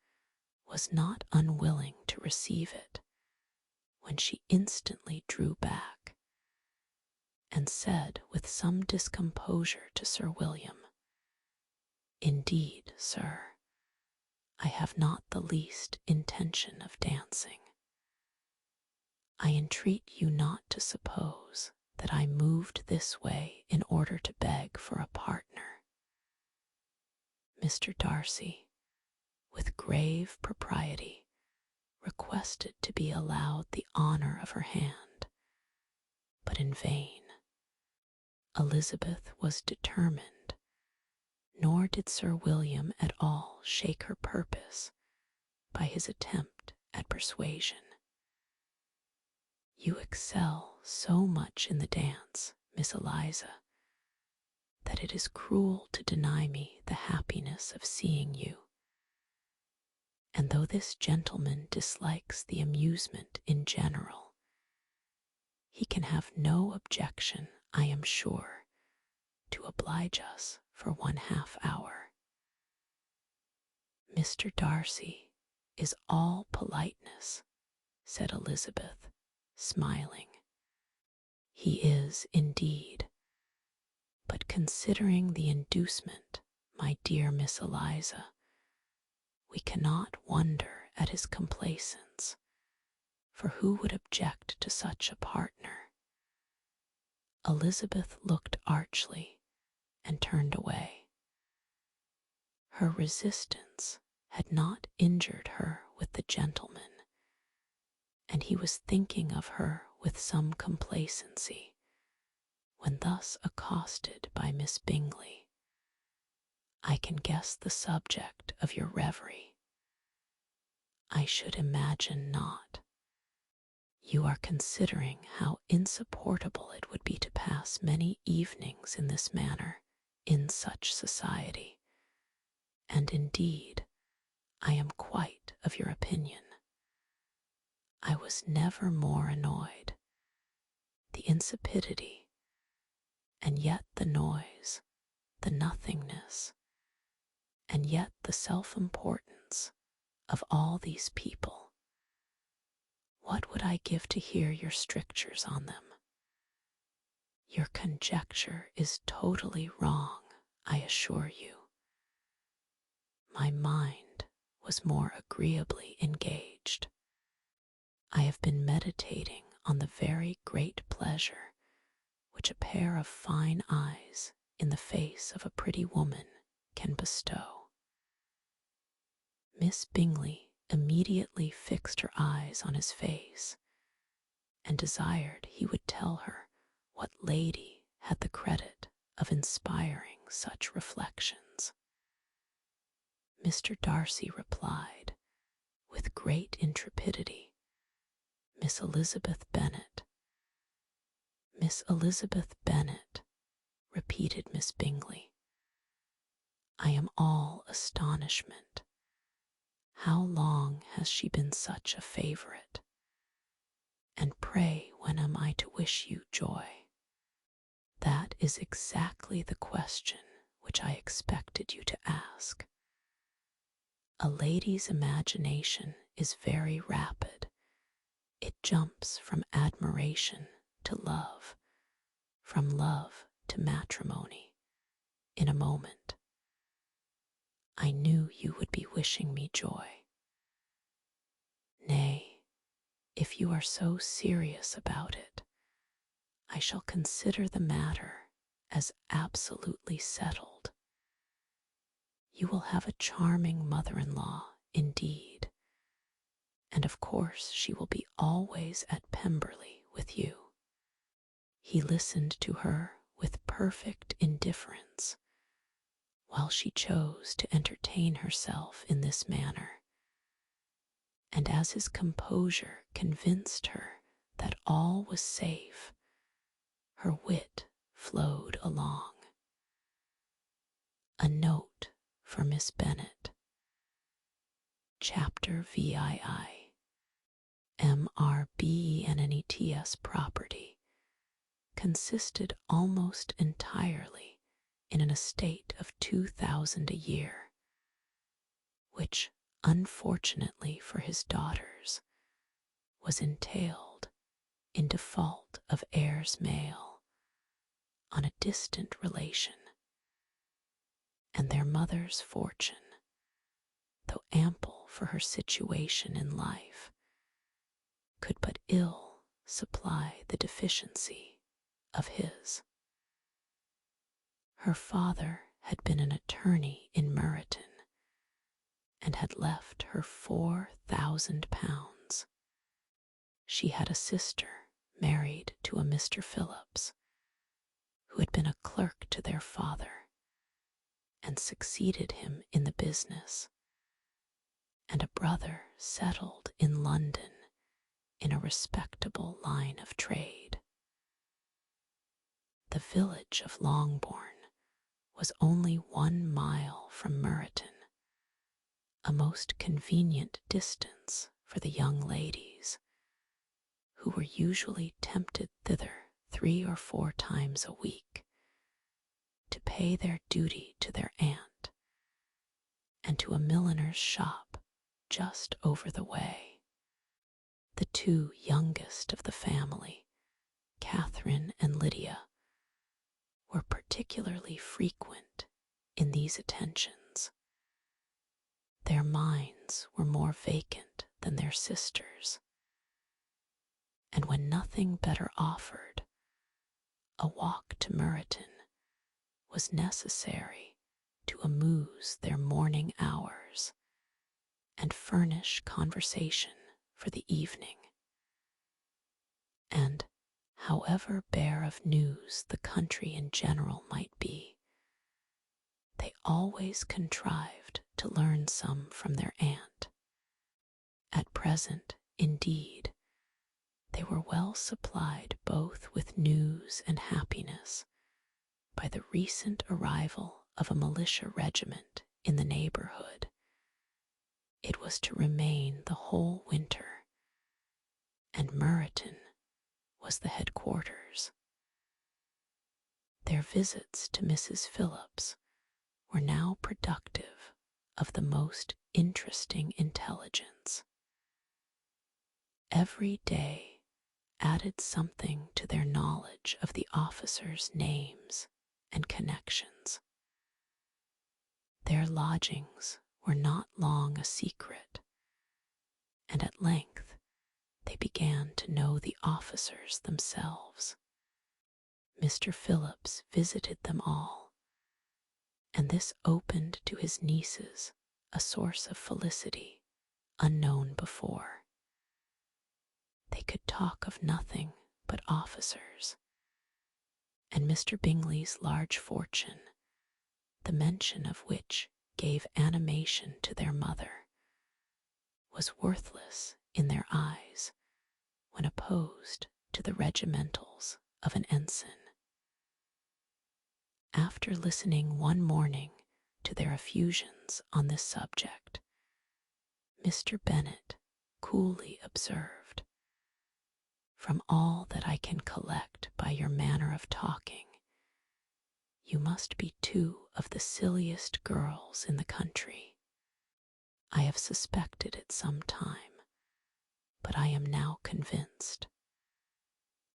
was not unwilling to receive it, when she instantly drew back, and said with some discomposure to Sir William, "Indeed, sir, I have not the least intention of dancing. I entreat you not to suppose that I moved this way in order to beg for a partner." Mr. Darcy, with grave propriety, requested to be allowed the honor of her hand, but in vain. Elizabeth was determined, nor did Sir William at all shake her purpose by his attempt at persuasion. "You excel so much in the dance, Miss Eliza, that it is cruel to deny me the happiness of seeing you. And though this gentleman dislikes the amusement in general, he can have no objection, I am sure, to oblige us for 1/2 hour. Mr. Darcy is all politeness," said Elizabeth, smiling. "He is indeed, but considering the inducement, my dear Miss Eliza, we cannot wonder at his complaisance, for who would object to such a partner?" Elizabeth looked archly and turned away. Her resistance had not injured her with the gentleman, and he was thinking of her with some complacency, when thus accosted by Miss Bingley. "I can guess the subject of your reverie." "I should imagine not. You are considering how insupportable it would be to pass many evenings in this manner, in such society, and indeed I am quite of your opinion. I was never more annoyed. The insipidity, and yet the noise, the nothingness, and yet the self-importance of all these people. What would I give to hear your strictures on them? Your conjecture is totally wrong, I assure you. My mind was more agreeably engaged. I have been meditating on the very great pleasure which a pair of fine eyes in the face of a pretty woman can bestow." Miss Bingley immediately fixed her eyes on his face, and desired he would tell her what lady had the credit of inspiring such reflections. Mr. Darcy replied, with great intrepidity, Miss Elizabeth Bennet. Miss Elizabeth Bennet, repeated Miss Bingley. I am all astonishment. How long has she been such a favourite? And pray, when am I to wish you joy? That is exactly the question which I expected you to ask. A lady's imagination is very rapid. It jumps from admiration to love, from love to matrimony, in a moment. I knew you would be wishing me joy. Nay, if you are so serious about it, I shall consider the matter as absolutely settled. You will have a charming mother-in-law indeed, and of course she will be always at Pemberley with you. He listened to her with perfect indifference, while she chose to entertain herself in this manner, and as his composure convinced her that all was safe, her wit flowed along. A note for Miss Bennet. Chapter VII. MRBENNETS property consisted almost entirely in an estate of 2,000 a year, which, unfortunately for his daughters, was entailed, in default of heirs male, on a distant relation, and their mother's fortune, though ample for her situation in life, could but ill supply the deficiency of his. Her father had been an attorney in Meryton, and had left her 4,000 pounds. She had a sister married to a Mr. Phillips, who had been a clerk to their father, and succeeded him in the business, and a brother settled in London in a respectable line of trade. The village of Longbourn was only 1 mile from Meryton, a most convenient distance for the young ladies, who were usually tempted thither 3 or 4 times a week, to pay their duty to their aunt, and to a milliner's shop just over the way. The 2 youngest of the family, Catherine and Lydia, were particularly frequent in these attentions. Their minds were more vacant than their sisters', and when nothing better offered, a walk to Meryton was necessary to amuse their morning hours and furnish conversation for the evening. And however bare of news the country in general might be, they always contrived to learn some from their aunt. At present, indeed, they were well supplied both with news and happiness by the recent arrival of a militia regiment in the neighbourhood. It was to remain the whole winter, and Meryton was the headquarters. Their visits to Mrs. Phillips were now productive of the most interesting intelligence. Every day added something to their knowledge of the officers' names and connections. Their lodgings were not long a secret, and at length they began to know the officers themselves. Mr. Phillips visited them all, and this opened to his nieces a source of felicity unknown before. They could talk of nothing but officers, and Mr. Bingley's large fortune, the mention of which gave animation to their mother, was worthless in their eyes when opposed to the regimentals of an ensign. After listening one morning to their effusions on this subject, Mr. Bennet coolly observed, "From all that I can collect by your manner of talking, you must be two of the silliest girls in the country. I have suspected it some time, but I am now convinced."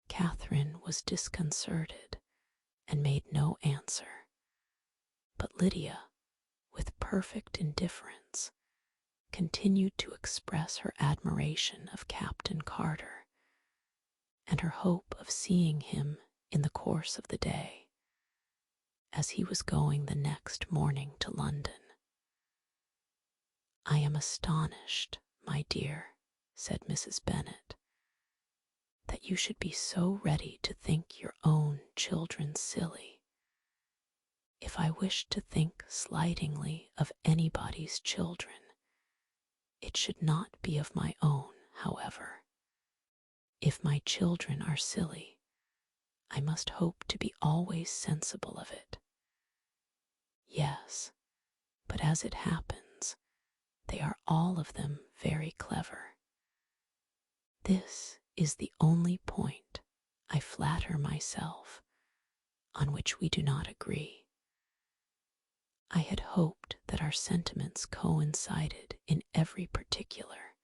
Catherine was disconcerted and made no answer, but Lydia, with perfect indifference, continued to express her admiration of Captain Carter and her hope of seeing him in the course of the day, as he was going the next morning to London. "I am astonished, my dear," said Mrs. Bennet, "that you should be so ready to think your own children silly. If I wished to think slightingly of anybody's children, it should not be of my own, however. If my children are silly, I must hope to be always sensible of it. Yes, but as it happens, they are all of them very clever. This is the only point, I flatter myself, on which we do not agree. I had hoped that our sentiments coincided in every particular,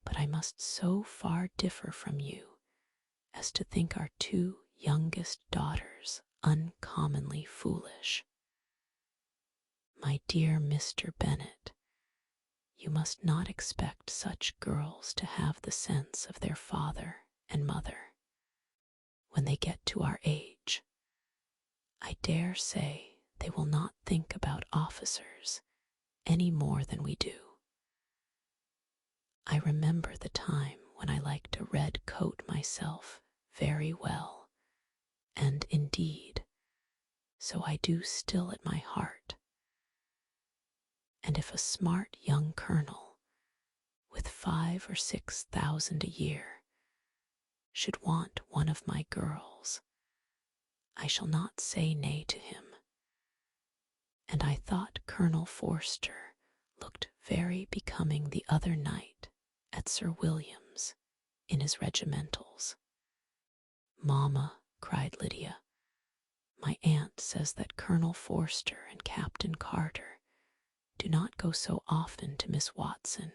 but I must so far differ from you as to think our two youngest daughters uncommonly foolish. My dear Mr. Bennet, you must not expect such girls to have the sense of their father and mother. When they get to our age, I dare say they will not think about officers any more than we do. I remember the time when I liked a red coat myself very well, and indeed, so I do still at my heart. And if a smart young colonel, with 5,000 or 6,000 a year, should want one of my girls, I shall not say nay to him. And I thought Colonel Forster looked very becoming the other night at Sir William's in his regimentals." "Mamma," cried Lydia, "my aunt says that Colonel Forster and Captain Carter do not go so often to Miss Watson's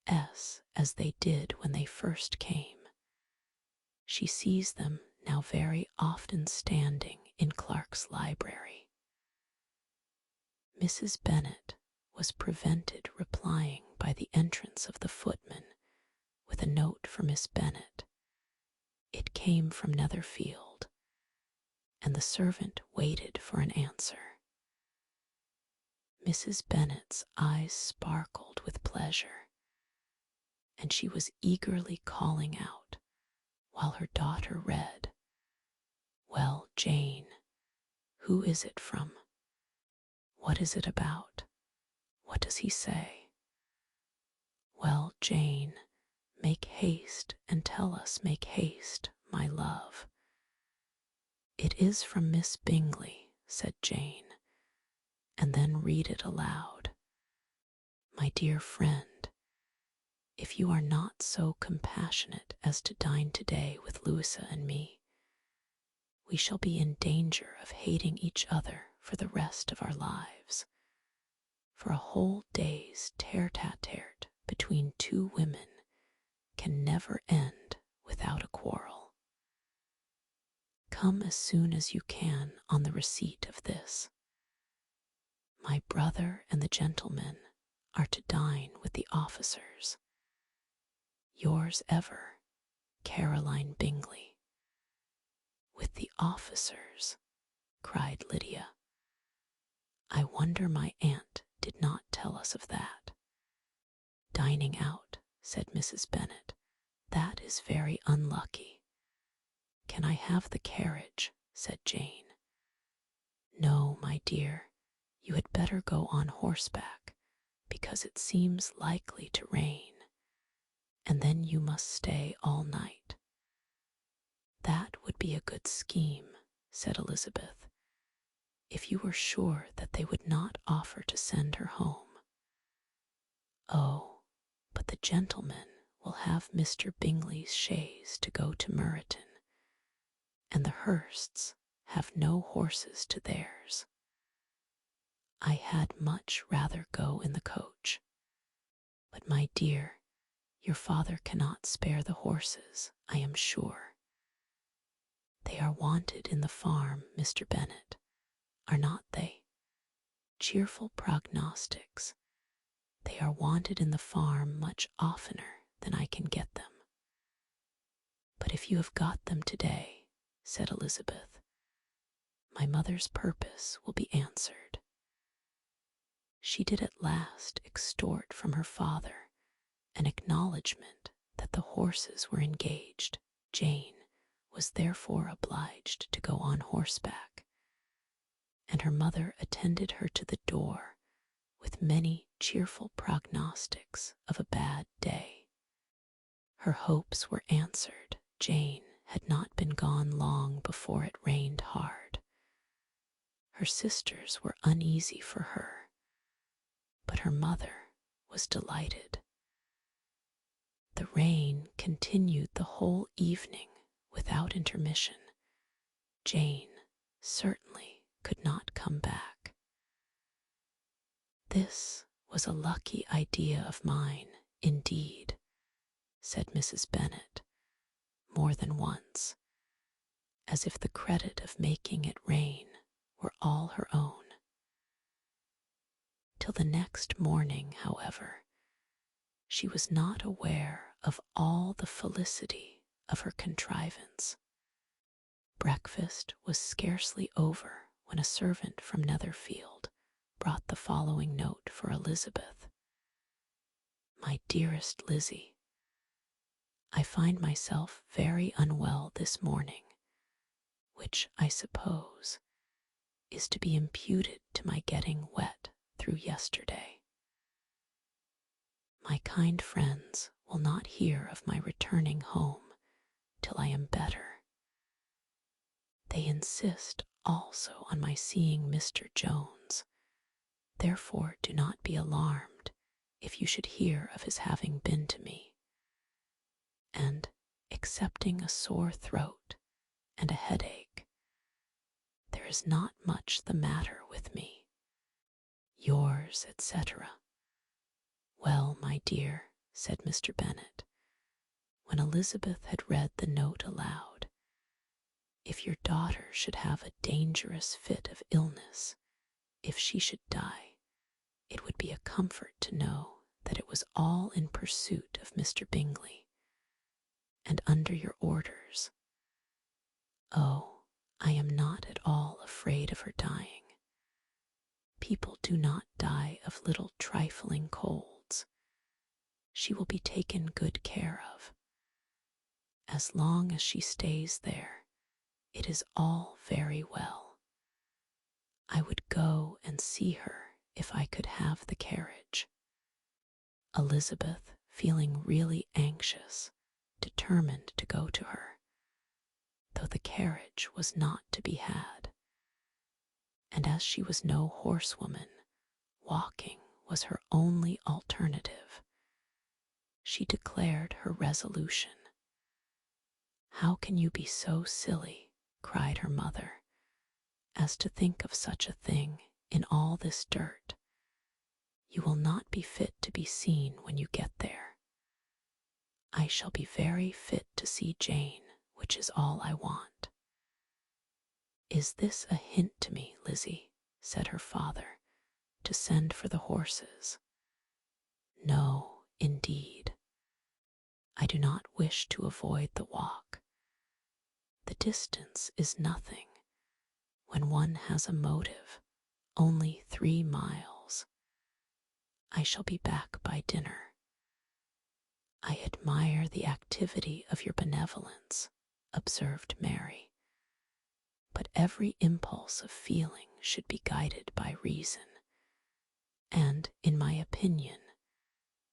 as they did when they first came. She sees them now very often standing in Clark's library." Mrs. Bennet was prevented replying by the entrance of the footman with a note for Miss Bennet. It came from Netherfield, and the servant waited for an answer. Mrs. Bennet's eyes sparkled with pleasure, and she was eagerly calling out, while her daughter read, "Well, Jane, who is it from? What is it about? What does he say? Well, Jane, make haste and tell us, make haste, my love." "It is from Miss Bingley," said Jane, and then read it aloud. "My dear friend, if you are not so compassionate as to dine today with Louisa and me, we shall be in danger of hating each other for the rest of our lives, for a whole day's tete-a-tete between two women can never end without a quarrel. Come as soon as you can on the receipt of this. My brother and the gentlemen are to dine with the officers. Yours ever, Caroline Bingley." "With the officers," cried Lydia. "I wonder my aunt did not tell us of that." "Dining out," said Mrs. Bennet. That is very unlucky. Can I have the carriage? Said Jane. No, my dear, you had better go on horseback, because it seems likely to rain, and then you must stay all night. That would be a good scheme, said Elizabeth, if you were sure that they would not offer to send her home. Oh, but the gentlemen will have Mr. Bingley's chaise to go to Meryton, and the Hursts have no horses to theirs. I had much rather go in the coach. But, my dear, your father cannot spare the horses, I am sure. They are wanted in the farm, Mr. Bennet, are not they? Cheerful prognostics. They are wanted in the farm much oftener than I can get them. But if you have got them today, said Elizabeth, my mother's purpose will be answered. She did at last extort from her father an acknowledgment that the horses were engaged. Jane was therefore obliged to go on horseback, and her mother attended her to the door with many cheerful prognostics of a bad day. Her hopes were answered. Jane had not been gone long before it rained hard. Her sisters were uneasy for her, but her mother was delighted. The rain continued the whole evening without intermission. Jane certainly could not come back. This was a lucky idea of mine, indeed, said Mrs. Bennet, more than once, as if the credit of making it rain were all her own. Till the next morning, however, she was not aware of all the felicity of her contrivance. Breakfast was scarcely over when a servant from Netherfield brought the following note for Elizabeth. My dearest Lizzie, I find myself very unwell this morning, which, I suppose, is to be imputed to my getting wet through yesterday. My kind friends will not hear of my returning home till I am better. They insist also on my seeing Mr. Jones. Therefore do not be alarmed if you should hear of his having been to me. And, excepting a sore throat and a headache, there is not much the matter with me. Yours, etc. Well, my dear, said Mr. Bennet, when Elizabeth had read the note aloud, if your daughter should have a dangerous fit of illness, if she should die, it would be a comfort to know that it was all in pursuit of Mr. Bingley, and under your orders. Oh, I am not at all afraid of her dying. People do not die of little trifling colds. She will be taken good care of. As long as she stays there, it is all very well. I would go and see her if I could have the carriage. Elizabeth, feeling really anxious, determined to go to her, though the carriage was not to be had. And as she was no horsewoman, walking was her only alternative. She declared her resolution. How can you be so silly, cried her mother, as to think of such a thing in all this dirt? You will not be fit to be seen when you get there. I shall be very fit to see Jane, which is all I want. Is this a hint to me, Lizzie, said her father, to send for the horses? No, indeed. I do not wish to avoid the walk. The distance is nothing when one has a motive, only 3 miles. I shall be back by dinner. I admire the activity of your benevolence, observed Mary, but every impulse of feeling should be guided by reason, and, in my opinion,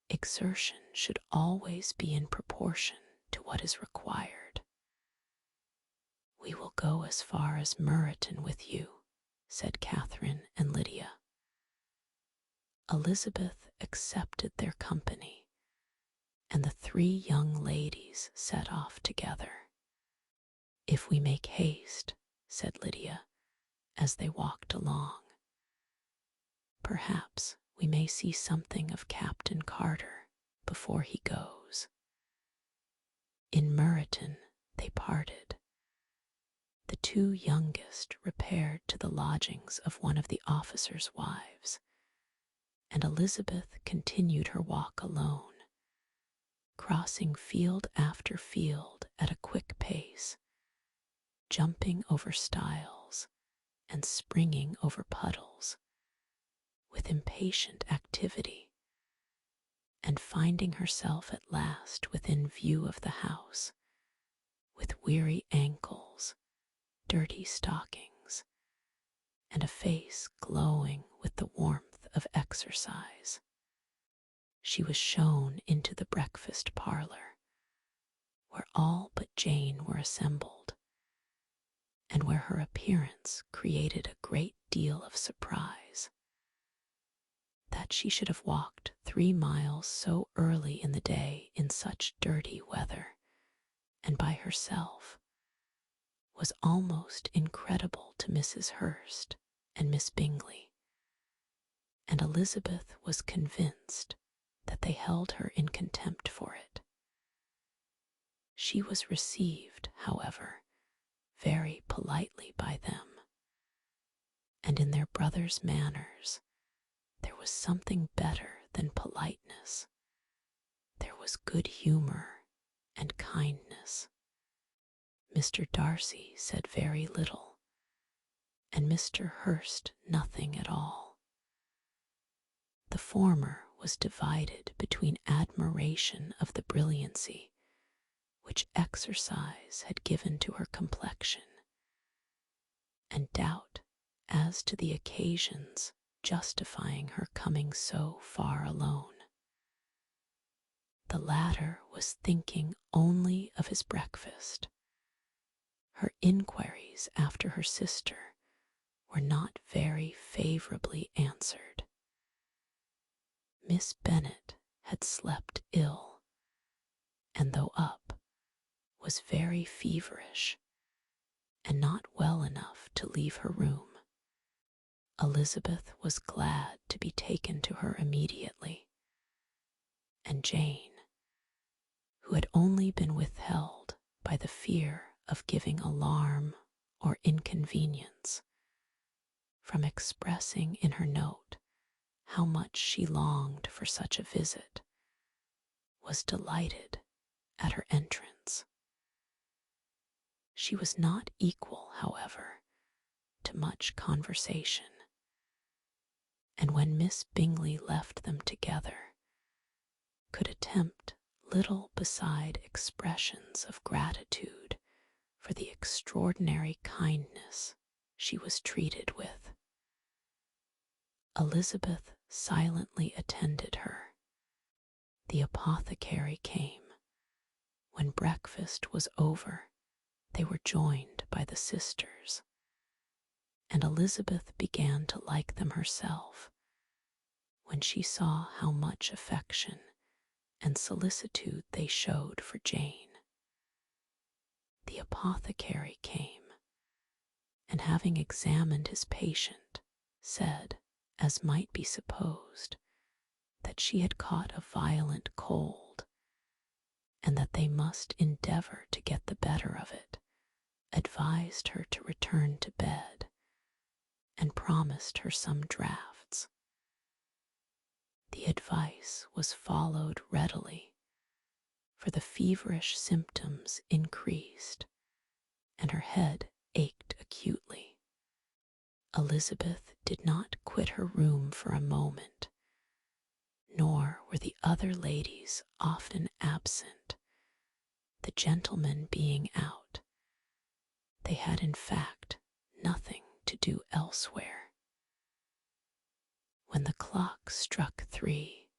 exertion should always be in proportion to what is required. We will go as far as Meryton with you, said Catherine and Lydia. Elizabeth accepted their company, and the 3 young ladies set off together. If we make haste, said Lydia, as they walked along, perhaps we may see something of Captain Carter before he goes. In Meryton they parted. The 2 youngest repaired to the lodgings of one of the officers' wives, and Elizabeth continued her walk alone, crossing field after field at a quick pace, jumping over stiles and springing over puddles with impatient activity, and finding herself at last within view of the house, with weary ankles, dirty stockings, and a face glowing with the warmth of exercise. She was shown into the breakfast parlour, where all but Jane were assembled, and where her appearance created a great deal of surprise. That she should have walked 3 miles so early in the day in such dirty weather, and by herself, was almost incredible to Mrs. Hurst and Miss Bingley, and Elizabeth was convinced that they held her in contempt for it. She was received, however, very politely by them, and in their brother's manners there was something better than politeness. There was good humour and kindness. Mr. Darcy said very little, and Mr. Hurst nothing at all. The former was divided between admiration of the brilliancy which exercise had given to her complexion, and doubt as to the occasions justifying her coming so far alone. The latter was thinking only of his breakfast. Her inquiries after her sister were not very favourably answered. Miss Bennet had slept ill, and though up, was very feverish, and not well enough to leave her room. Elizabeth was glad to be taken to her immediately, and Jane, who had only been withheld by the fear of giving alarm or inconvenience, from expressing in her note how much she longed for such a visit, was delighted at her entrance. She was not equal, however, to much conversation, and when Miss Bingley left them together, could attempt little beside expressions of gratitude for the extraordinary kindness she was treated with. Elizabeth silently attended her. The apothecary came. When breakfast was over, they were joined by the sisters, and Elizabeth began to like them herself when she saw how much affection and solicitude they showed for Jane. The apothecary came, and having examined his patient, said, as might be supposed, that she had caught a violent cold, and that they must endeavour to get the better of it, advised her to return to bed, and promised her some draughts. The advice was followed readily, for the feverish symptoms increased, and her head ached acutely. Elizabeth did not quit her room for a moment, nor were the other ladies often absent, the gentlemen being out. They had in fact nothing to do elsewhere. When the clock struck 3,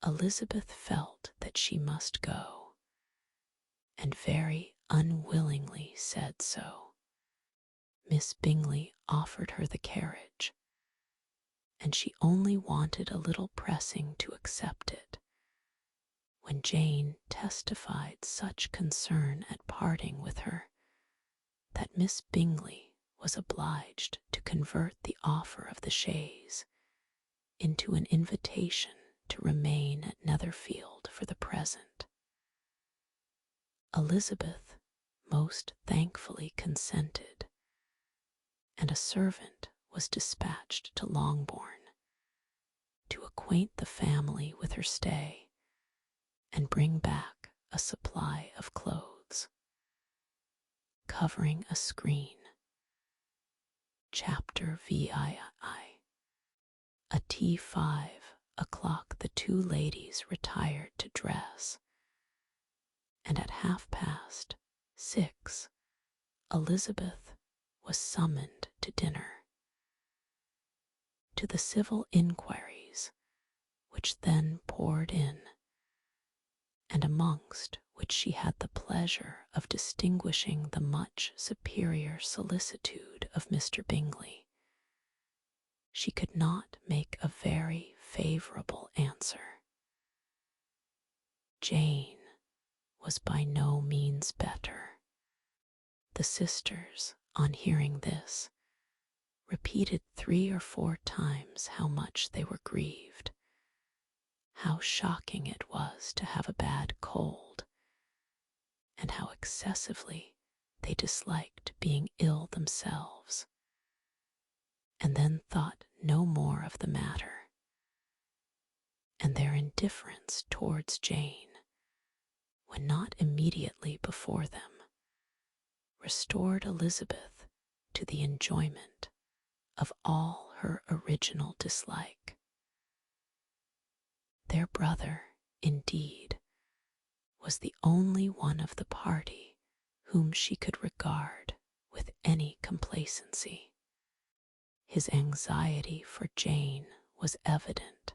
Elizabeth felt that she must go, and very unwillingly said so. Miss Bingley offered her the carriage, and she only wanted a little pressing to accept it, when Jane testified such concern at parting with her that Miss Bingley was obliged to convert the offer of the chaise into an invitation to remain at Netherfield for the present. Elizabeth most thankfully consented, and a servant was dispatched to Longbourn to acquaint the family with her stay and bring back a supply of clothes. Covering a screen. Chapter VII. At 5 o'clock the two ladies retired to dress, and at 6:30 Elizabeth was summoned to dinner. To the civil inquiries which then poured in, and amongst which she had the pleasure of distinguishing the much superior solicitude of Mr. Bingley, she could not make a very favourable answer. Jane was by no means better. The sisters, on hearing this, repeated 3 or 4 times how much they were grieved, how shocking it was to have a bad cold, and how excessively they disliked being ill themselves, and then thought no more of the matter, and their indifference towards Jane, when not immediately before them, restored Elizabeth to the enjoyment of all her original dislike. Their brother, indeed, was the only one of the party whom she could regard with any complacency. His anxiety for Jane was evident,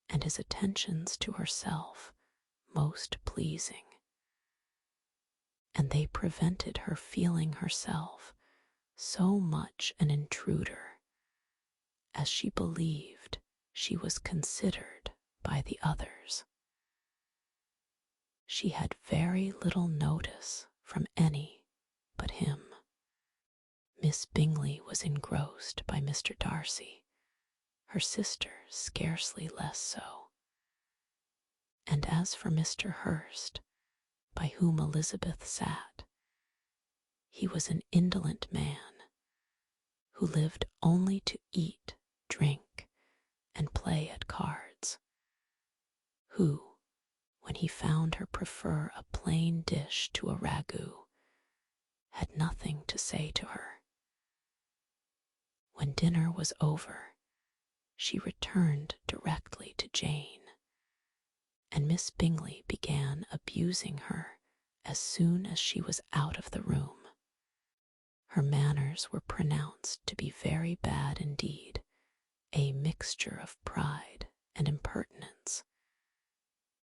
and his attentions to herself most pleasing, and they prevented her feeling herself so much an intruder, as she believed she was considered by the others. She had very little notice from any but him. Miss Bingley was engrossed by Mr. Darcy, her sister scarcely less so. And as for Mr. Hurst, by whom Elizabeth sat, he was an indolent man, who lived only to eat, drink, and play at cards, who, when he found her prefer a plain dish to a ragout, had nothing to say to her. When dinner was over, she returned directly to Jane, and Miss Bingley began abusing her as soon as she was out of the room. Her manners were pronounced to be very bad indeed, a mixture of pride and impertinence.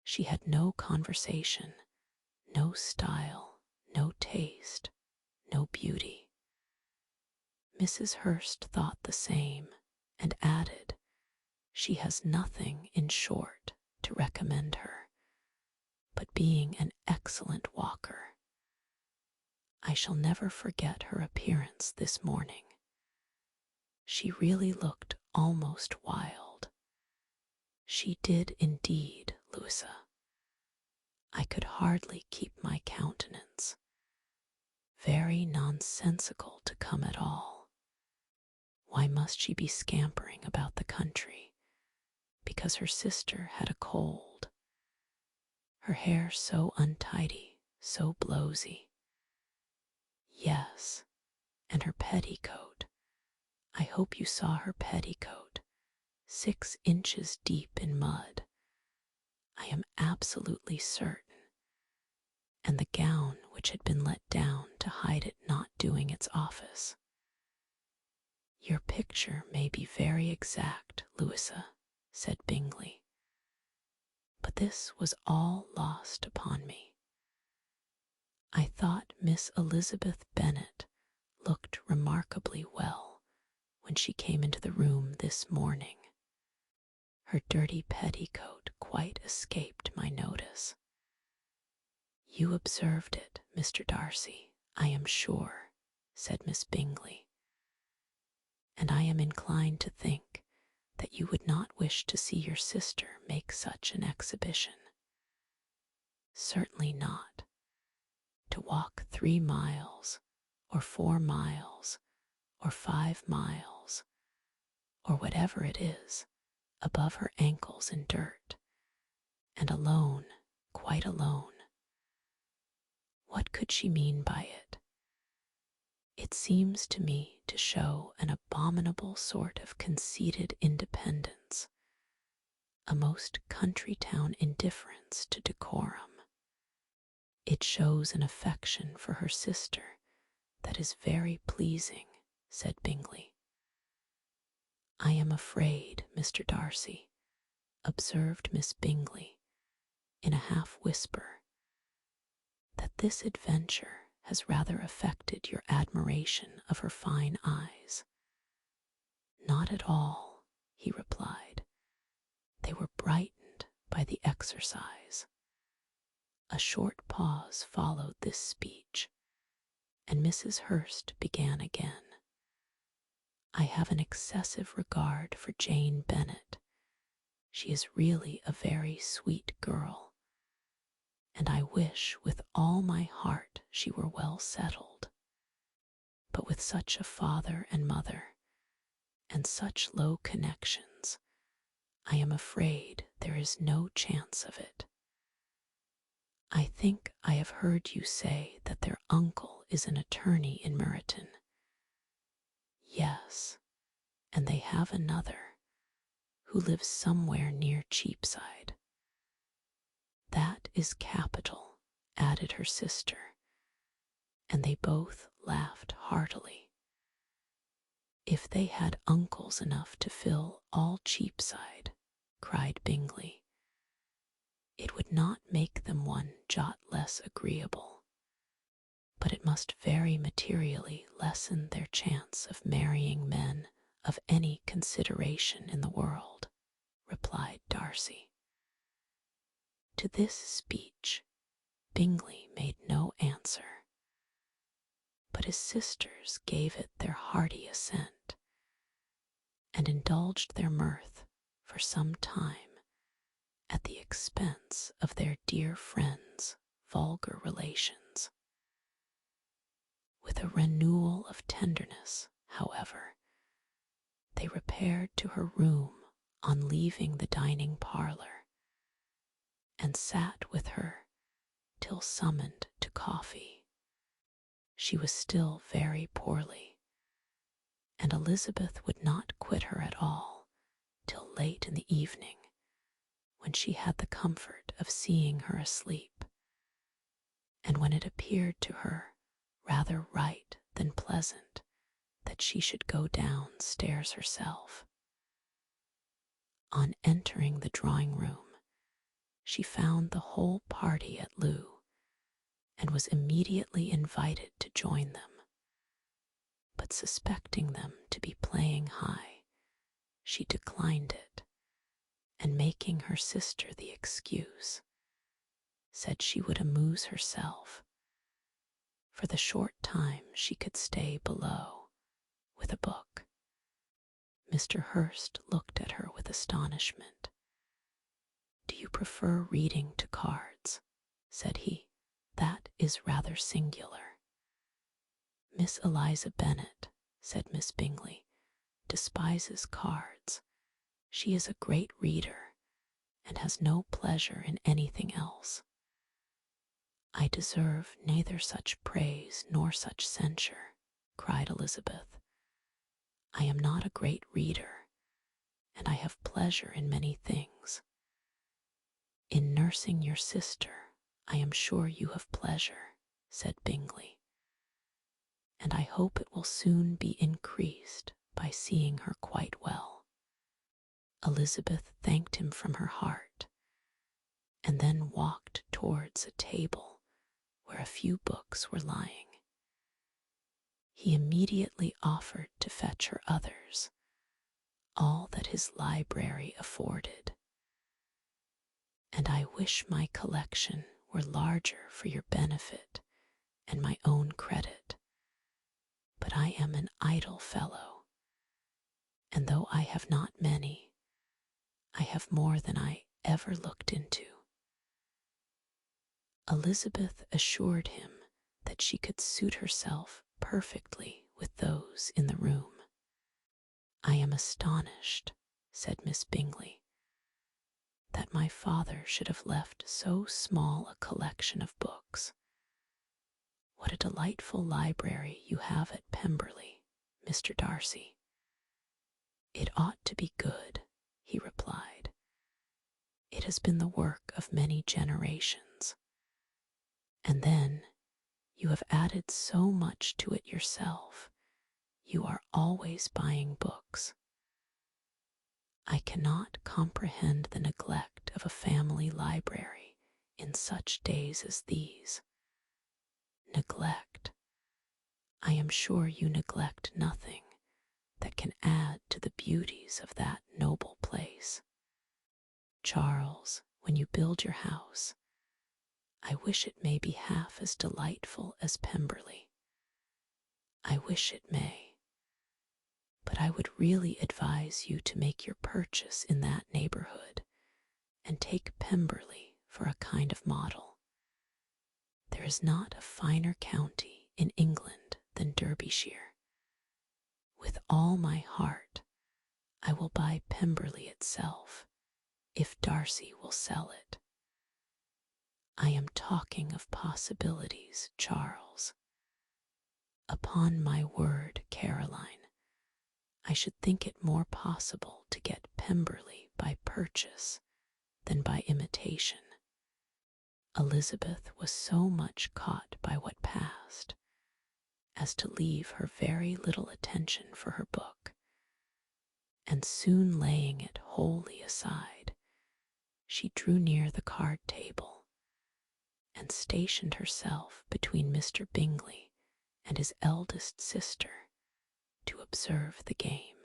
She had no conversation, no style, no taste, no beauty. Mrs. Hurst thought the same, and added, "She has nothing, in short, to recommend her, but being an excellent walker. I shall never forget her appearance this morning. She really looked almost wild. She did indeed, Louisa. I could hardly keep my countenance. Very nonsensical to come at all. Why must she be scampering about the country? Because her sister had a cold. Her hair so untidy, so blowsy. Yes, and her petticoat. I hope you saw her petticoat, 6 inches deep in mud. I am absolutely certain, and the gown which had been let down to hide it not doing its office. Your picture may be very exact, Louisa, said Bingley, but this was all lost upon me. I thought Miss Elizabeth Bennet looked remarkably well when she came into the room this morning. Her dirty petticoat quite escaped my notice. You observed it, Mr. Darcy, I am sure, said Miss Bingley, and I am inclined to think that you would not wish to see your sister make such an exhibition. Certainly not. To walk 3 miles, or 4 miles, or 5 miles, or whatever it is, above her ankles in dirt, and alone, quite alone. What could she mean by it? It seems to me to show an abominable sort of conceited independence, a most country town indifference to decorum. It shows an affection for her sister that is very pleasing, said Bingley. I am afraid, Mr. Darcy, observed Miss Bingley, in a half-whisper, that this adventure has rather affected your admiration of her fine eyes. Not at all, he replied. They were brightened by the exercise. A short pause followed this speech, and Mrs. Hurst began again. I have an excessive regard for Jane Bennet. She is really a very sweet girl, and I wish with all my heart she were well settled. But with such a father and mother, and such low connections, I am afraid there is no chance of it. I think I have heard you say that their uncle is an attorney in Meryton. Yes, and they have another, who lives somewhere near Cheapside. That is capital, added her sister, and they both laughed heartily. If they had uncles enough to fill all Cheapside, cried Bingley, it would not make them one jot less agreeable, but it must very materially lessen their chance of marrying men of any consideration in the world, replied Darcy. To this speech Bingley made no answer, but his sisters gave it their hearty assent, and indulged their mirth for some time at the expense of their dear friend's vulgar relations. With a renewal of tenderness, however, they repaired to her room on leaving the dining parlour, and sat with her till summoned to coffee. She was still very poorly, and Elizabeth would not quit her at all till late in the evening, when she had the comfort of seeing her asleep, and when it appeared to her rather right than pleasant that she should go downstairs herself. On entering the drawing-room, she found the whole party at loo, and was immediately invited to join them. But suspecting them to be playing high, she declined it, and making her sister the excuse, said she would amuse herself, for the short time she could stay below, with a book. Mr. Hurst looked at her with astonishment. Do you prefer reading to cards? Said he. That is rather singular. Miss Eliza Bennet, said Miss Bingley, despises cards. She is a great reader, and has no pleasure in anything else. I deserve neither such praise nor such censure, cried Elizabeth. I am not a great reader, and I have pleasure in many things. In nursing your sister, I am sure you have pleasure, said Bingley, and I hope it will soon be increased by seeing her quite well. Elizabeth thanked him from her heart, and then walked towards a table where a few books were lying. He immediately offered to fetch her others, all that his library afforded. And I wish my collection were larger for your benefit and my own credit, but I am an idle fellow, and though I have not many, I have more than I ever looked into. Elizabeth assured him that she could suit herself perfectly with those in the room. I am astonished, said Miss Bingley, that my father should have left so small a collection of books. What a delightful library you have at Pemberley, Mr. Darcy. It ought to be good, he replied. It has been the work of many generations. And then you have added so much to it yourself. You are always buying books. I cannot comprehend the neglect of a family library in such days as these. Neglect. I am sure you neglect nothing that can add to the beauties of that noble place. Charles, when you build your house, I wish it may be half as delightful as Pemberley. I wish it may. But I would really advise you to make your purchase in that neighborhood and take Pemberley for a kind of model. There is not a finer county in England than Derbyshire. With all my heart, I will buy Pemberley itself, if Darcy will sell it. I am talking of possibilities, Charles. Upon my word, Caroline, I should think it more possible to get Pemberley by purchase than by imitation. Elizabeth was so much caught by what passed as to leave her very little attention for her book, and soon laying it wholly aside, she drew near the card table and stationed herself between Mr. Bingley and his eldest sister to observe the game.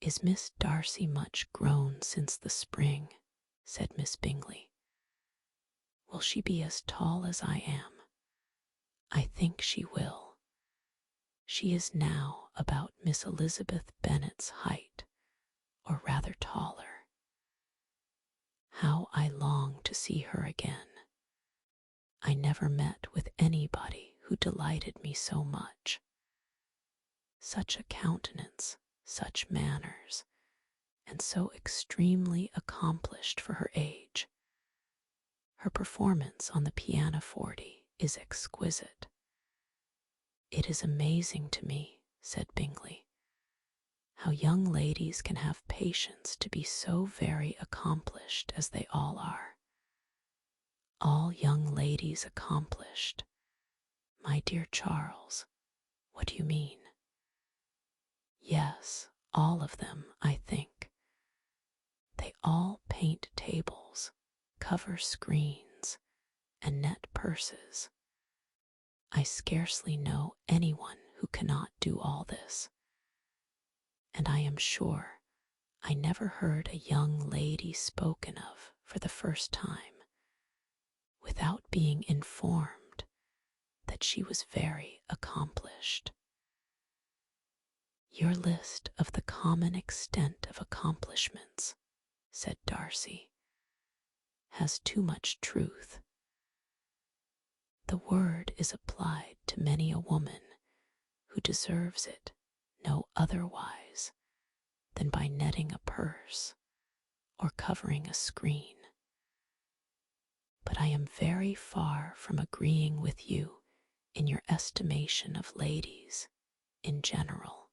Is Miss Darcy much grown since the spring? Said Miss Bingley. Will she be as tall as I am? I think she will. She is now about Miss Elizabeth Bennet's height, or rather taller. How I long to see her again. I never met with anybody who delighted me so much. Such a countenance, such manners, and so extremely accomplished for her age. Her performance on the pianoforte is exquisite. It is amazing to me, said Bingley, how young ladies can have patience to be so very accomplished as they all are. All young ladies accomplished. My dear Charles, what do you mean? Yes, all of them, I think. They all paint tables, cover screens, and net purses. I scarcely know anyone who cannot do all this. And I am sure I never heard a young lady spoken of for the first time without being informed that she was very accomplished. Your list of the common extent of accomplishments, said Darcy, has too much truth. The word is applied to many a woman who deserves it no otherwise than by netting a purse or covering a screen. But I am very far from agreeing with you in your estimation of ladies in general.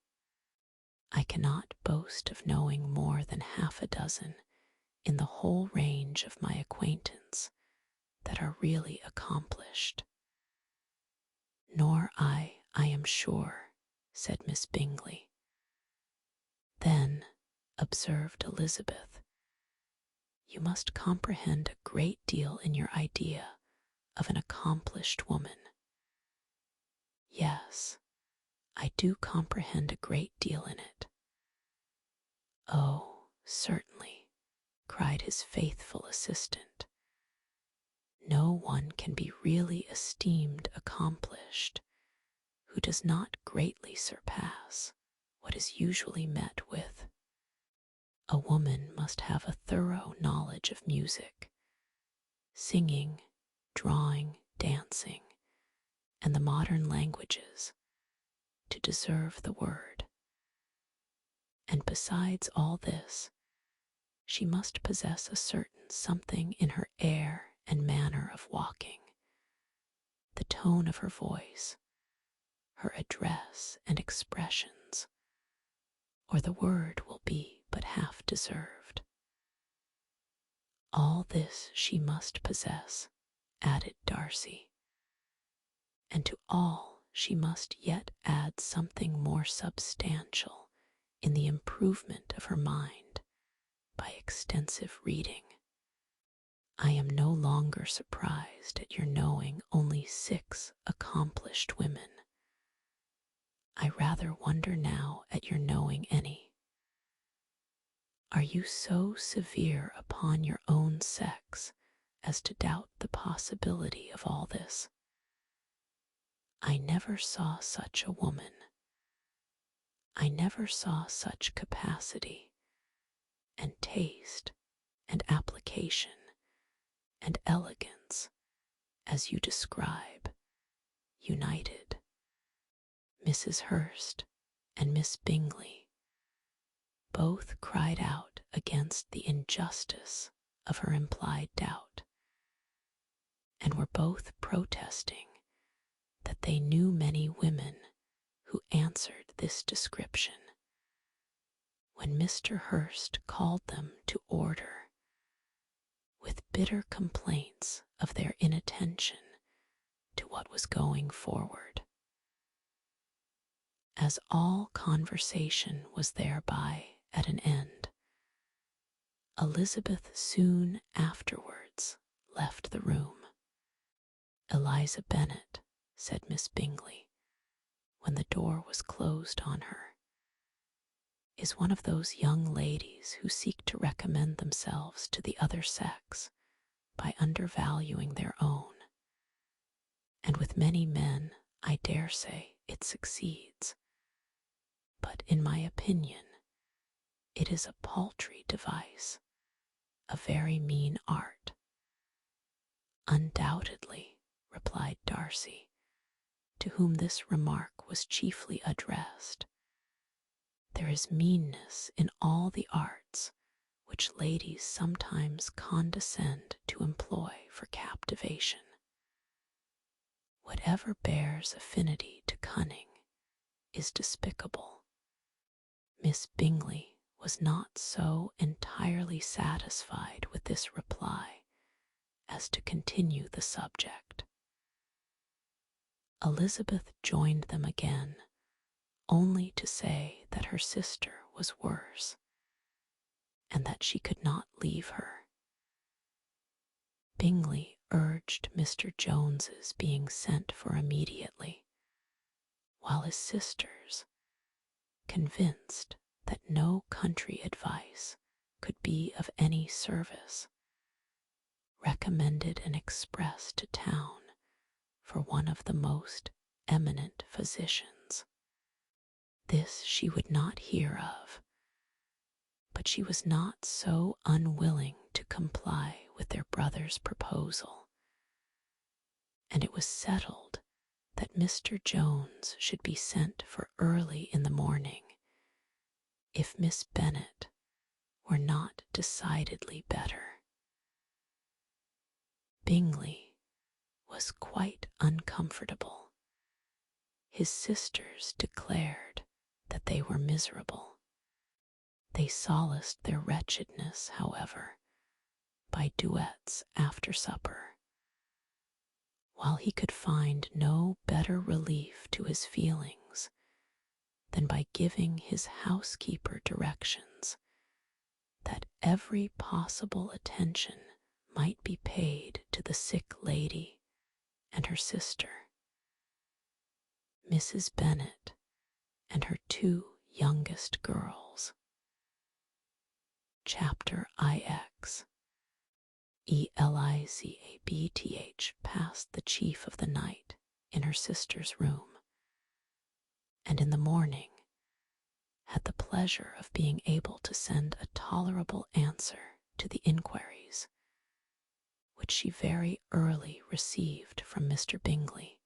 I cannot boast of knowing more than half a dozen in the whole range of my acquaintance that are really accomplished. Nor I am sure, said Miss Bingley. Then, observed Elizabeth, you must comprehend a great deal in your idea of an accomplished woman. Yes, I do comprehend a great deal in it. Oh, certainly, cried his faithful assistant. No one can be really esteemed accomplished who does not greatly surpass what is usually met with. A woman must have a thorough knowledge of music, singing, drawing, dancing, and the modern languages to deserve the word. And besides all this, she must possess a certain something in her air and manner of walking, the tone of her voice, her address and expressions, or the word will be but half deserved. All this she must possess, added Darcy, and to all she must yet add something more substantial in the improvement of her mind by extensive reading. I am no longer surprised at your knowing only 6 accomplished women. I rather wonder now at your knowing any. Are you so severe upon your own sex as to doubt the possibility of all this? I never saw such a woman. I never saw such capacity, and taste, and application, and elegance, as you describe, united. Mrs. Hurst and Miss Bingley both cried out against the injustice of her implied doubt, and were both protesting that they knew many women who answered this description, when Mr. Hurst called them to order, with bitter complaints of their inattention to what was going forward. As all conversation was thereby at an end, Elizabeth soon afterwards left the room. Eliza Bennet, said Miss Bingley, when the door was closed on her, is one of those young ladies who seek to recommend themselves to the other sex by undervaluing their own, and with many men I dare say it succeeds, but in my opinion it is a paltry device, a very mean art. Undoubtedly, replied Darcy, to whom this remark was chiefly addressed, there is meanness in all the arts which ladies sometimes condescend to employ for captivation. Whatever bears affinity to cunning is despicable. Miss Bingley was not so entirely satisfied with this reply as to continue the subject. Elizabeth joined them again, only to say that her sister was worse, and that she could not leave her. Bingley urged Mr. Jones's being sent for immediately, while his sisters, convinced that no country advice could be of any service, recommended an express to town for one of the most eminent physicians. This she would not hear of, but she was not so unwilling to comply with their brother's proposal, and it was settled that Mr. Jones should be sent for early in the morning if Miss Bennet were not decidedly better. Bingley was quite uncomfortable. His sisters declared that they were miserable. They solaced their wretchedness, however, by duets after supper, while he could find no better relief to his feelings than by giving his housekeeper directions that every possible attention might be paid to the sick lady and her sister, Mrs. Bennet, and her two youngest girls. Chapter IX. Elizabeth passed the chief of the night in her sister's room, and in the morning had the pleasure of being able to send a tolerable answer to the inquiries which she very early received from Mr. Bingley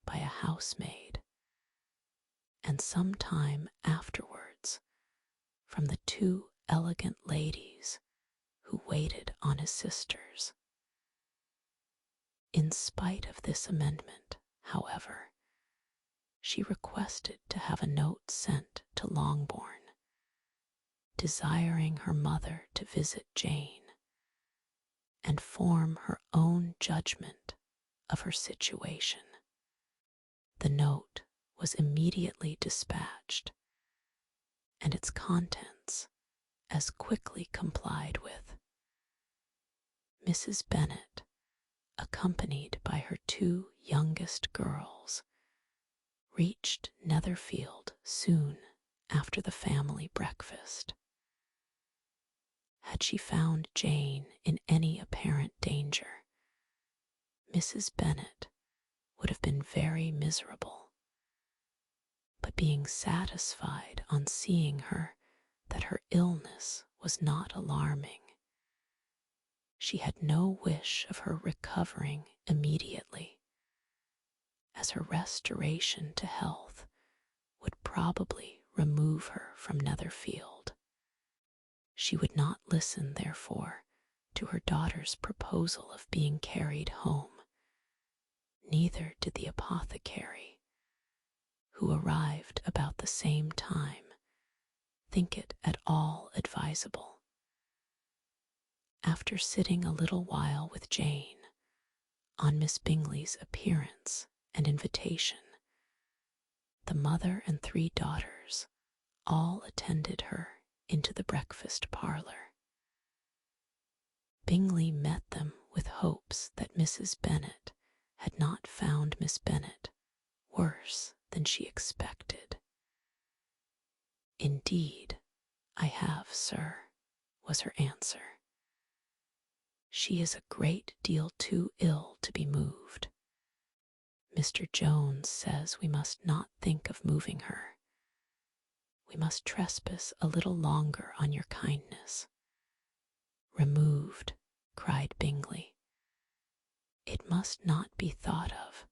by a housemaid, and some time afterwards from the two elegant ladies who waited on his sisters. In spite of this amendment, however, she requested to have a note sent to Longbourn, desiring her mother to visit Jane and form her own judgment of her situation. The note was immediately dispatched, and its contents as quickly complied with. Mrs. Bennet, accompanied by her two youngest girls, reached Netherfield soon after the family breakfast. Had she found Jane in any apparent danger, Mrs. Bennet would have been very miserable, but being satisfied on seeing her that her illness was not alarming, she had no wish of her recovering immediately, as her restoration to health would probably remove her from Netherfield. She would not listen, therefore, to her daughter's proposal of being carried home, neither did the apothecary, who arrived about the same time, think it at all advisable. After sitting a little while with Jane, on Miss Bingley's appearance and invitation, the mother and three daughters all attended her into the breakfast parlour. Bingley met them with hopes that Mrs. Bennet had not found Miss Bennet worse than she expected. "Indeed, I have, sir," was her answer. "She is a great deal too ill to be moved. Mr. Jones says we must not think of moving her. We must trespass a little longer on your kindness." "Removed," cried Bingley. "It must not be thought of.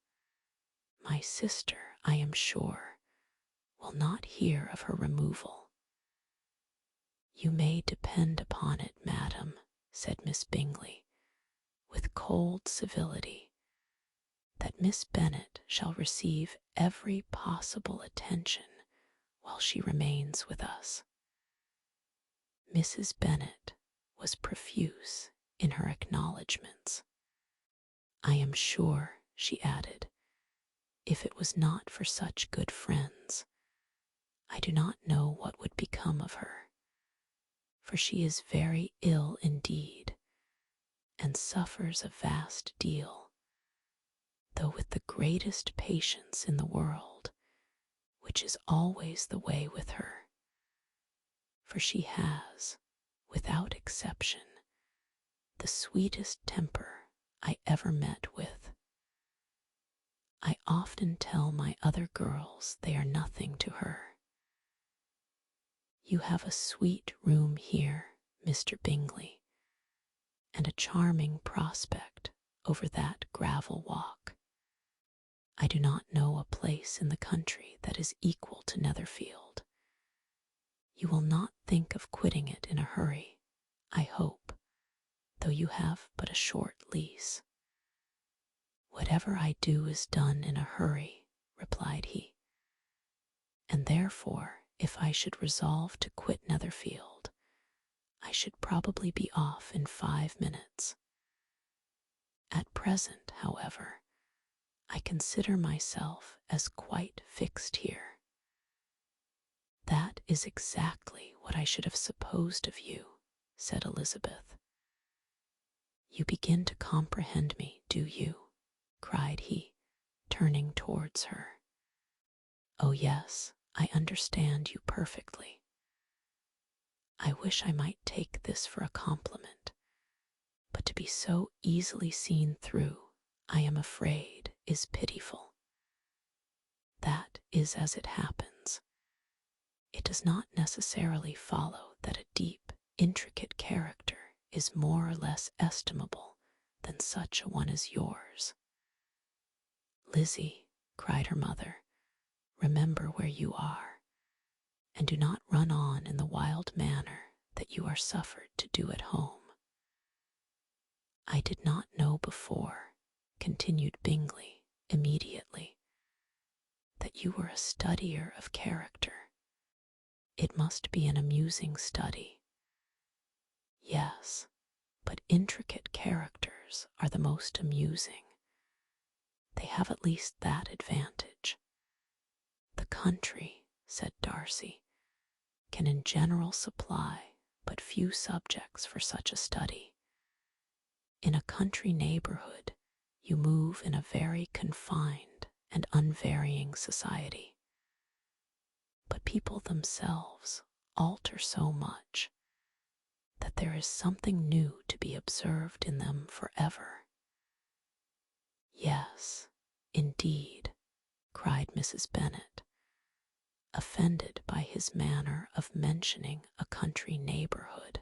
My sister, I am sure, will not hear of her removal." "You may depend upon it, madam," said Miss Bingley, with cold civility, "that Miss Bennet shall receive every possible attention while she remains with us." Mrs. Bennet was profuse in her acknowledgments. "I am sure," she added, "if it was not for such good friends, I do not know what would become of her, for she is very ill indeed, and suffers a vast deal, though with the greatest patience in the world, which is always the way with her, for she has, without exception, the sweetest temper I ever met with. I often tell my other girls they are nothing to her. You have a sweet room here, Mr. Bingley, and a charming prospect over that gravel walk. I do not know a place in the country that is equal to Netherfield. You will not think of quitting it in a hurry, I hope, though you have but a short lease." "Whatever I do is done in a hurry," replied he, "and therefore if I should resolve to quit Netherfield, I should probably be off in 5 minutes. At present, however, I consider myself as quite fixed here. That is exactly what I should have supposed of you, said Elizabeth. You begin to comprehend me, do you? Cried he, turning towards her. Oh yes, I understand you perfectly. I wish I might take this for a compliment, but to be so easily seen through, I am afraid, is pitiful. That is as it happens. It does not necessarily follow that a deep, intricate character is more or less estimable than such a one as yours. Lizzie, cried her mother, remember where you are, and do not run on in the wild manner that you are suffered to do at home. I did not know before, continued Bingley immediately, that you were a studier of character. It must be an amusing study. Yes, but intricate characters are the most amusing. They have at least that advantage. The country, said Darcy, can in general supply but few subjects for such a study. In a country neighborhood, you move in a very confined and unvarying society. But people themselves alter so much that there is something new to be observed in them forever. Yes, indeed, cried Mrs. Bennet, offended by his manner of mentioning a country neighborhood.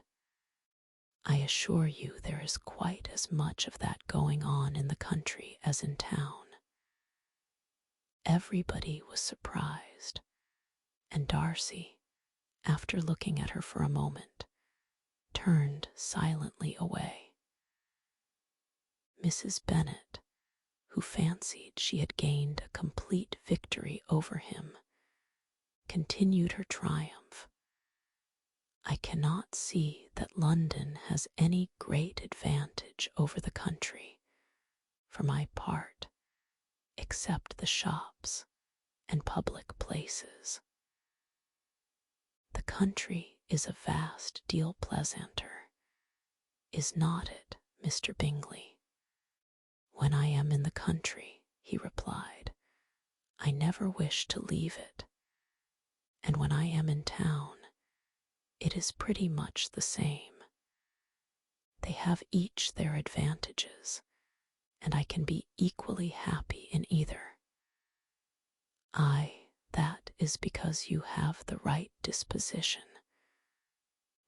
I assure you there is quite as much of that going on in the country as in town. Everybody was surprised, and Darcy, after looking at her for a moment, turned silently away. Mrs. Bennet, who fancied she had gained a complete victory over him, continued her triumph. I cannot see that London has any great advantage over the country, for my part, except the shops and public places. The country is a vast deal pleasanter, is not it, Mr. Bingley? When I am in the country, he replied, I never wish to leave it, and when I am in town, it is pretty much the same. They have each their advantages, and I can be equally happy in either. That is because you have the right disposition.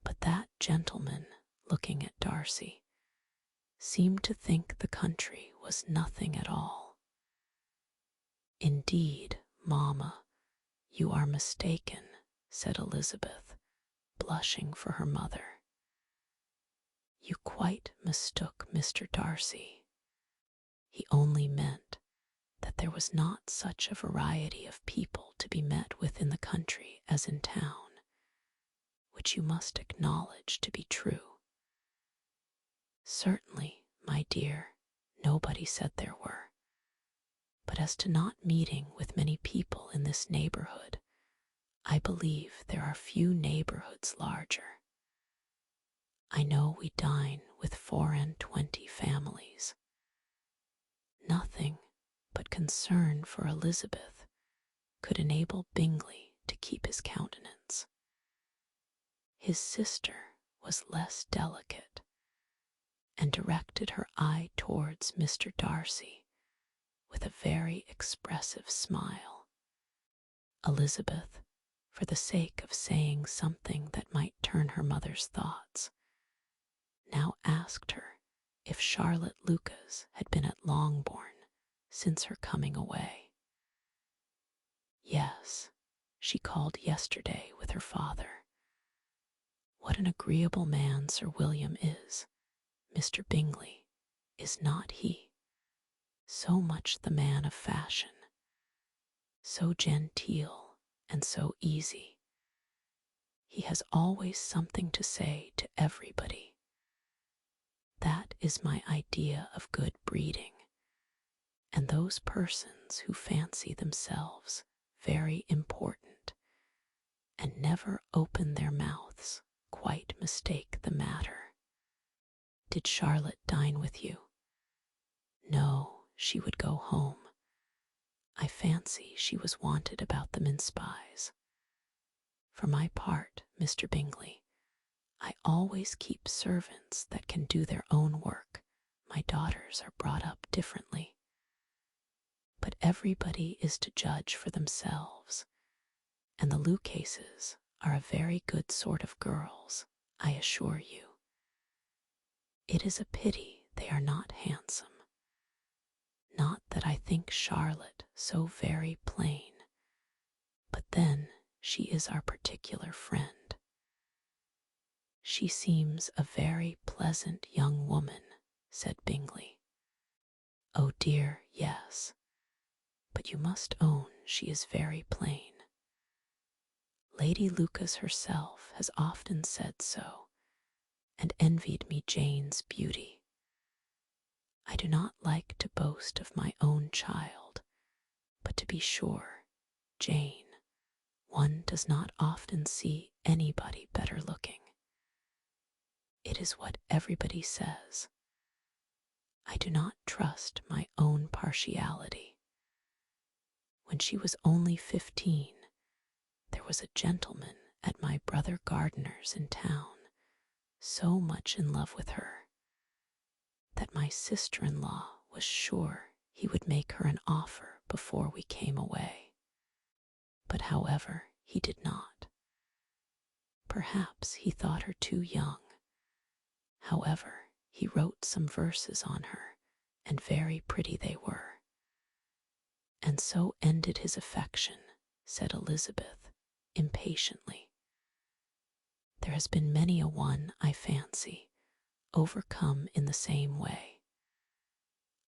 But that gentleman, looking at Darcy, seemed to think the country was nothing at all. Indeed, mamma, you are mistaken, said Elizabeth, blushing for her mother. You quite mistook Mr. Darcy. He only meant that there was not such a variety of people to be met with in the country as in town, which you must acknowledge to be true. Certainly, my dear, nobody said there were. But as to not meeting with many people in this neighborhood, I believe there are few neighborhoods larger. I know we dine with 24 families. Nothing but concern for Elizabeth could enable Bingley to keep his countenance. His sister was less delicate, and directed her eye towards Mr. Darcy with a very expressive smile. Elizabeth, for the sake of saying something that might turn her mother's thoughts, now asked her if Charlotte Lucas had been at Longbourn since her coming away. Yes, she called yesterday with her father. What an agreeable man Sir William is, Mr. Bingley, is not he? So much the man of fashion, so genteel and so easy, He has always something to say to everybody. That is my idea of good breeding, and those persons who fancy themselves very important and never open their mouths quite mistake the matter. Did Charlotte dine with you? No, she would go home. I fancy she was wanted about the mince-pies. For my part, Mr. Bingley, I always keep servants that can do their own work. My daughters are brought up differently. But everybody is to judge for themselves, and the Lucases are a very good sort of girls, I assure you. It is a pity they are not handsome. Not that I think Charlotte so very plain, but then she is our particular friend. She seems a very pleasant young woman, said Bingley. Oh dear, yes, but you must own she is very plain. Lady Lucas herself has often said so, and envied me Jane's beauty. I do not like to boast of my own child, but to be sure, Jane, one does not often see anybody better looking. It is what everybody says. I do not trust my own partiality. When she was only 15, there was a gentleman at my brother Gardiner's in town so much in love with her that my sister-in-law was sure he would make her an offer before we came away. But however, he did not. Perhaps he thought her too young. However, he wrote some verses on her, and very pretty they were. And so ended his affection, said Elizabeth, impatiently. There has been many a one, I fancy, overcome in the same way.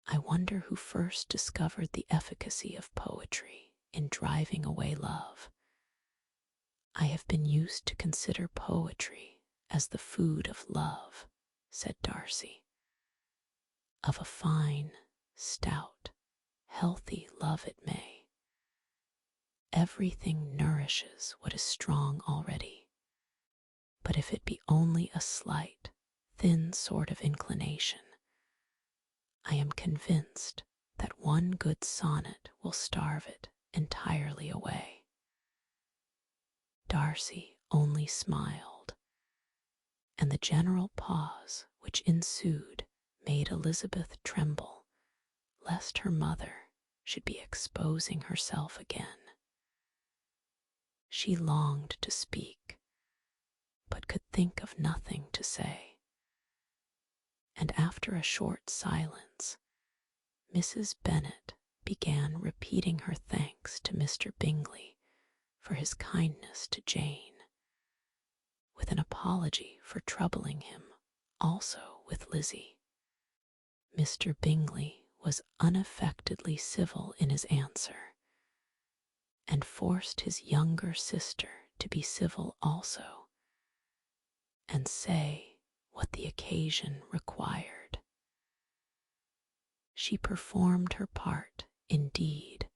I wonder who first discovered the efficacy of poetry in driving away love. I have been used to consider poetry as the food of love, said Darcy. Of a fine, stout, healthy love it may. Everything nourishes what is strong already. But if it be only a slight, thin sort of inclination, I am convinced that one good sonnet will starve it entirely away. Darcy only smiled, and the general pause which ensued made Elizabeth tremble lest her mother should be exposing herself again. She longed to speak, but could think of nothing to say. And after a short silence, Mrs. Bennet began repeating her thanks to Mr. Bingley for his kindness to Jane, with an apology for troubling him also with Lizzie. Mr. Bingley was unaffectedly civil in his answer, and forced his younger sister to be civil also, and say what the occasion required. She performed her part, indeed,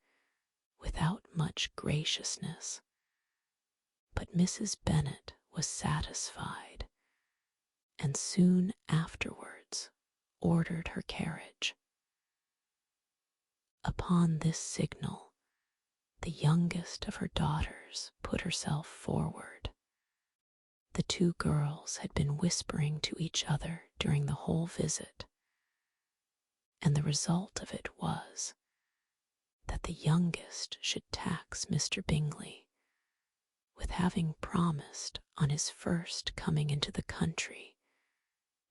without much graciousness, but Mrs. Bennet was satisfied, and soon afterwards ordered her carriage. Upon this signal, the youngest of her daughters put herself forward. The two girls had been whispering to each other during the whole visit, and the result of it was that the youngest should tax Mr. Bingley with having promised on his first coming into the country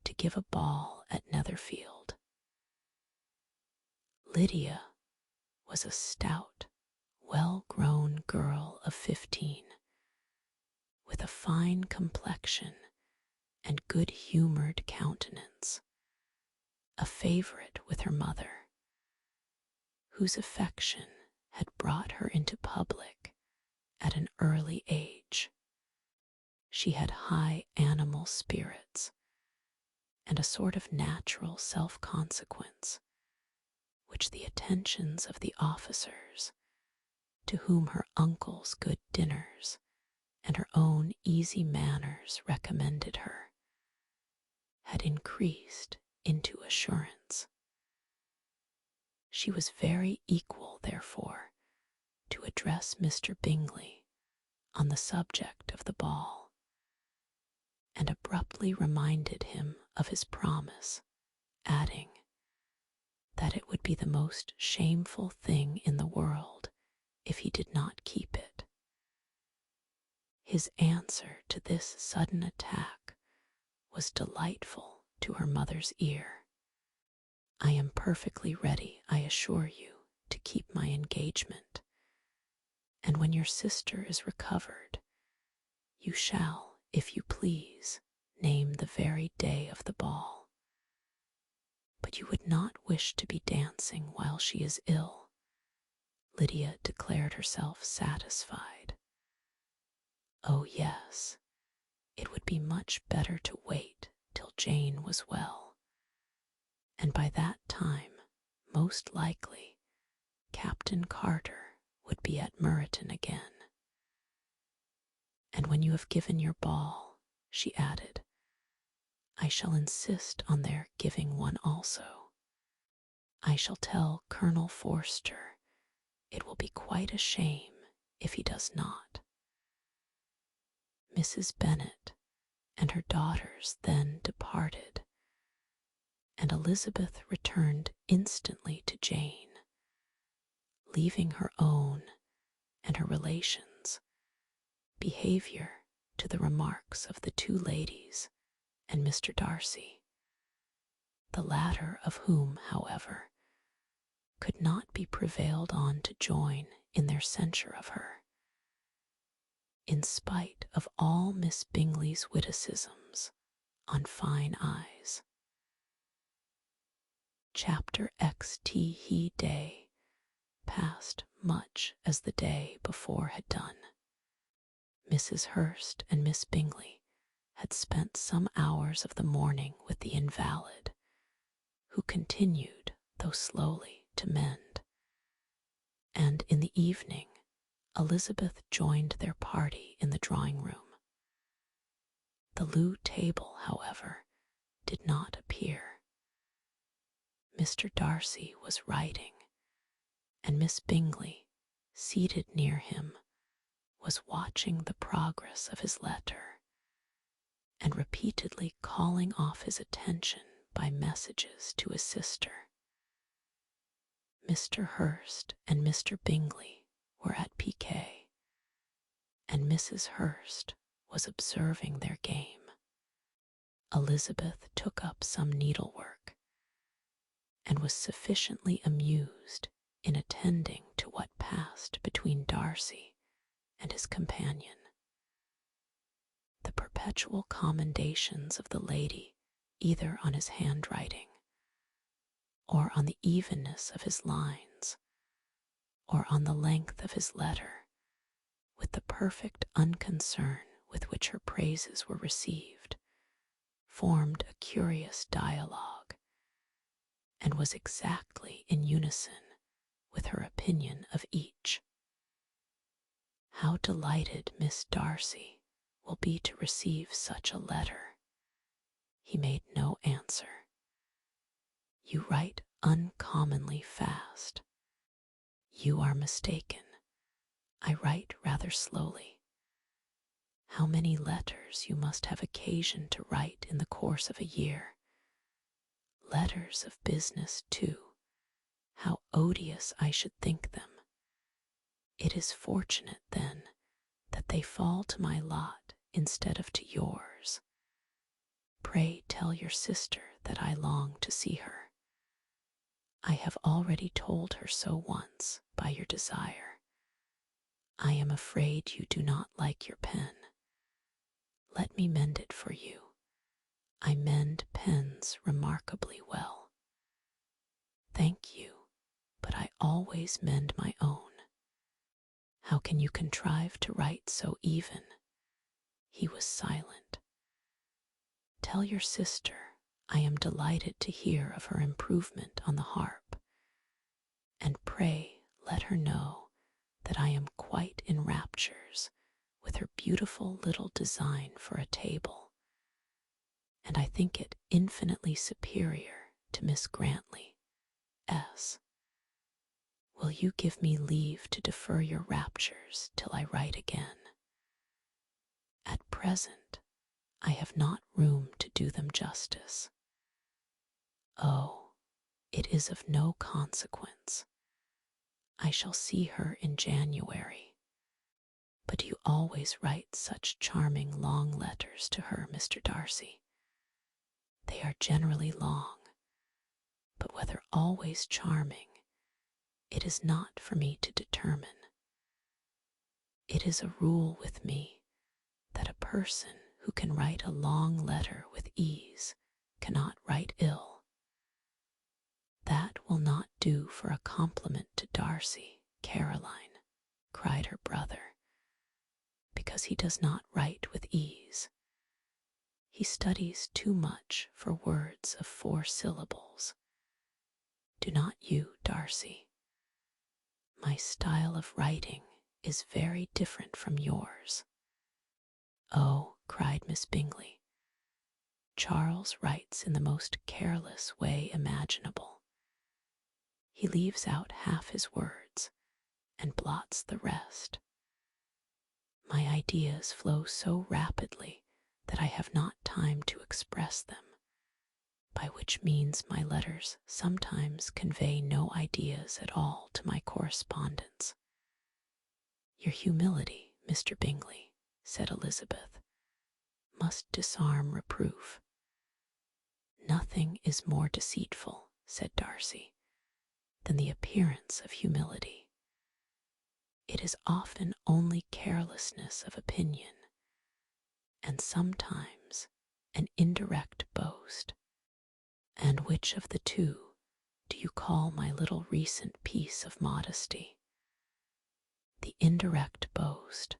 to give a ball at Netherfield. Lydia was a stout, well-grown girl of 15, with a fine complexion and good-humored countenance, a favorite with her mother, whose affection had brought her into public at an early age. She had high animal spirits and a sort of natural self-consequence, which the attentions of the officers, to whom her uncle's good dinners and her own easy manners recommended her, had increased into assurance. She was very equal, therefore, to address Mr. Bingley on the subject of the ball, and abruptly reminded him of his promise, adding that it would be the most shameful thing in the world if he did not keep it. His answer to this sudden attack was delightful to her mother's ear. "I am perfectly ready, I assure you, to keep my engagement, and when your sister is recovered, you shall, if you please, name the very day of the ball. But you would not wish to be dancing while she is ill." Lydia declared herself satisfied. Oh yes, it would be much better to wait till Jane was well, and by that time, most likely, Captain Carter would be at Meryton again. "And when you have given your ball," she added, "I shall insist on their giving one also. I shall tell Colonel Forster it will be quite a shame if he does not." Mrs. Bennet and her daughters then departed, and Elizabeth returned instantly to Jane, leaving her own and her relations' behavior to the remarks of the two ladies and Mr. Darcy, the latter of whom, however, could not be prevailed on to join in their censure of her, in spite of all Miss Bingley's witticisms on fine eyes. Chapter XT Day passed much as the day before had done. Mrs. Hurst and Miss Bingley had spent some hours of the morning with the invalid, who continued, though slowly, to mend, and in the evening Elizabeth joined their party in the drawing-room. The loo table, however, did not appear. Mr. Darcy was writing, and Miss Bingley, seated near him, was watching the progress of his letter, and repeatedly calling off his attention by messages to his sister. Mr. Hurst and Mr. Bingley were at piquet, and Mrs. Hurst was observing their game. Elizabeth took up some needlework, and was sufficiently amused in attending to what passed between Darcy and his companion. The perpetual commendations of the lady either on his handwriting, or on the evenness of his lines, or on the length of his letter, with the perfect unconcern with which her praises were received, formed a curious dialogue, and was exactly in unison with her opinion of each. "How delighted Miss Darcy will be to receive such a letter." He made no answer. "You write uncommonly fast." "You are mistaken. I write rather slowly." "How many letters you must have occasion to write in the course of a year." "Letters of business, too. How odious I should think them." "It is fortunate, then, that they fall to my lot instead of to yours. Pray tell your sister that I long to see her." "I have already told her so once by your desire. I am afraid you do not like your pen. Let me mend it for you. I mend pens remarkably well." "Thank you, but I always mend my own." "How can you contrive to write so even?" He was silent. "Tell your sister I am delighted to hear of her improvement on the harp, and pray let her know that I am quite in raptures with her beautiful little design for a table, and I think it infinitely superior to Miss Grantley. S. Will you give me leave to defer your raptures till I write again? At present I have not room to do them justice. Oh, it is of no consequence. I shall see her in January. But you always write such charming long letters to her, Mr. Darcy. They are generally long, but whether always charming, it is not for me to determine. It is a rule with me that a person who can write a long letter with ease cannot write ill. That will not do for a compliment to Darcy, Caroline, cried her brother, because he does not write with ease. He studies too much for words of 4 syllables. Do not you, Darcy? My style of writing is very different from yours. Oh, cried Miss Bingley, Charles writes in the most careless way imaginable. He leaves out half his words and blots the rest. My ideas flow so rapidly that I have not time to express them, by which means my letters sometimes convey no ideas at all to my correspondents. Your humility, Mr. Bingley, said Elizabeth, must disarm reproof. Nothing is more deceitful, said Darcy, than the appearance of humility. It is often only carelessness of opinion, and sometimes an indirect boast. And which of the two do you call my little recent piece of modesty? The indirect boast,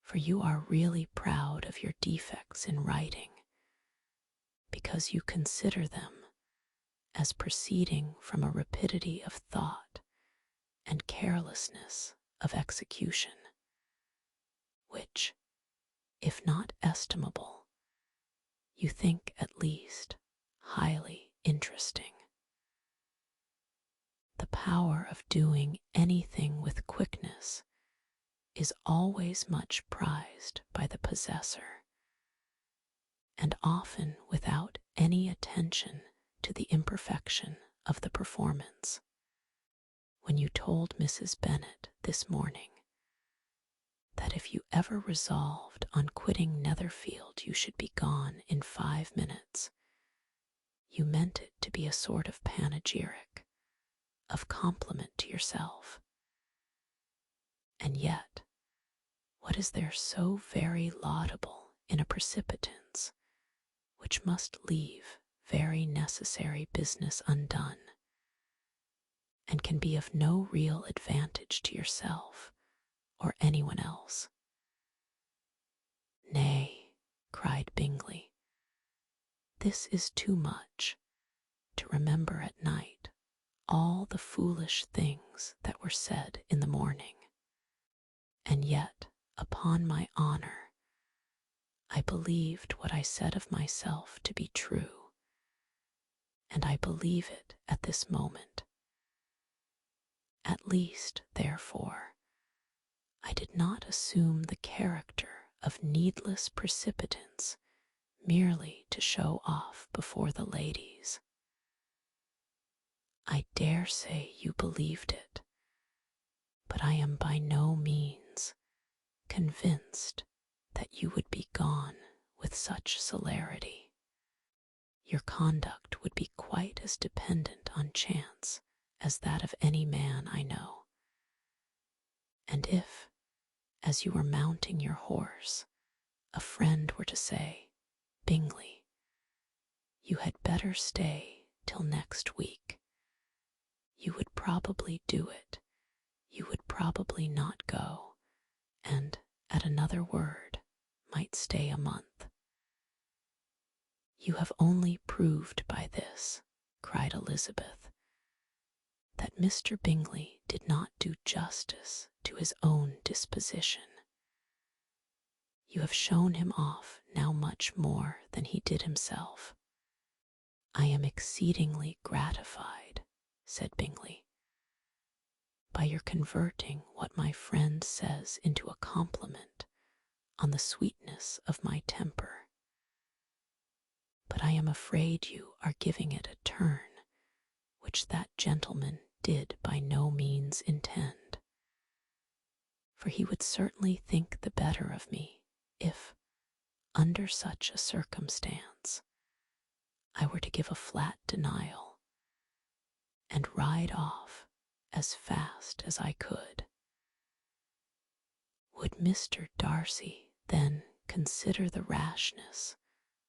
for you are really proud of your defects in writing, because you consider them as proceeding from a rapidity of thought and carelessness of execution, which, if not estimable, you think at least highly interesting. The power of doing anything with quickness is always much prized by the possessor, and often without any attention to the imperfection of the performance. When you told Mrs. Bennet this morning that if you ever resolved on quitting Netherfield you should be gone in 5 minutes, you meant it to be a sort of panegyric, of compliment to yourself. And yet, what is there so very laudable in a precipitance which must leave very necessary business undone, and can be of no real advantage to yourself or anyone else? Nay, cried Bingley, this is too much, to remember at night all the foolish things that were said in the morning. And yet, upon my honor, I believed what I said of myself to be true, and I believe it at this moment. At least, therefore, I did not assume the character of needless precipitance merely to show off before the ladies. I dare say you believed it, but I am by no means convinced that you would be gone with such celerity. Your conduct would be quite as dependent on chance as that of any man I know. And if, as you were mounting your horse, a friend were to say, Bingley, you had better stay till next week, you would probably do it. You would probably not go, and, at another word, might stay a month. You have only proved by this, cried Elizabeth, that Mr. Bingley did not do justice to his own disposition. You have shown him off now much more than he did himself. I am exceedingly gratified, said Bingley, by your converting what my friend says into a compliment on the sweetness of my temper. But I am afraid you are giving it a turn which that gentleman did by no means intend, for he would certainly think the better of me if, under such a circumstance, I were to give a flat denial and ride off as fast as I could. Would Mr. Darcy then consider the rashness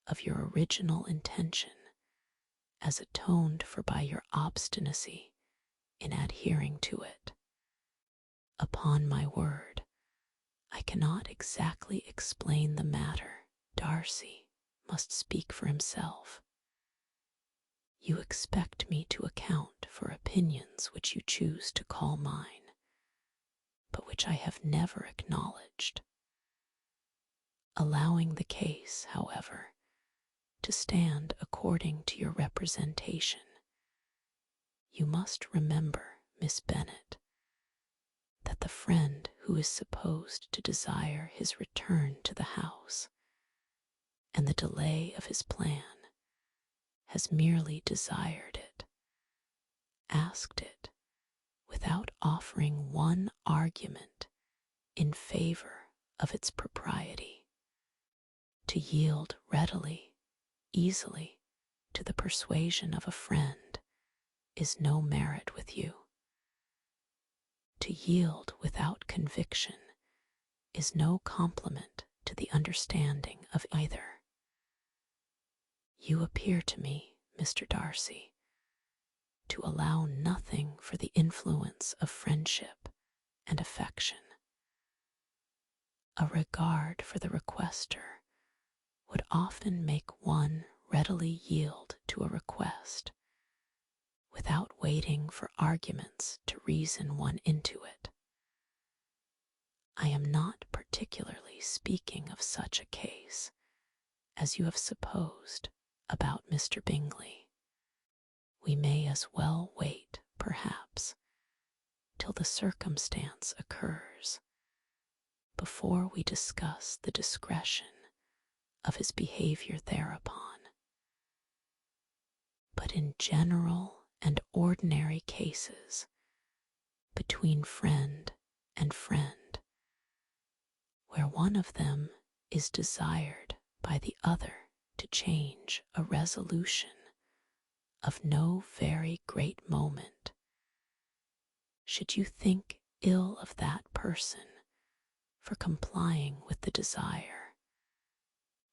of your original intention as atoned for by your obstinacy in adhering to it? Upon my word, I cannot exactly explain the matter. Darcy must speak for himself. You expect me to account for opinions which you choose to call mine, but which I have never acknowledged. Allowing the case, however, to stand according to your representation, you must remember, Miss Bennet, that the friend who is supposed to desire his return to the house and the delay of his plan has merely desired it, asked it, without offering one argument in favor of its propriety. To yield readily, easily, to the persuasion of a friend is no merit with you. To yield without conviction is no compliment to the understanding of either. You appear to me, Mr. Darcy, to allow nothing for the influence of friendship and affection. A regard for the requester would often make one readily yield to a request, without waiting for arguments to reason one into it. I am not particularly speaking of such a case as you have supposed about Mr. Bingley. We may as well wait, perhaps, till the circumstance occurs, before we discuss the discretion of his behavior thereupon. But in general and ordinary cases, between friend and friend, where one of them is desired by the other to change a resolution of no very great moment, should you think ill of that person for complying with the desire,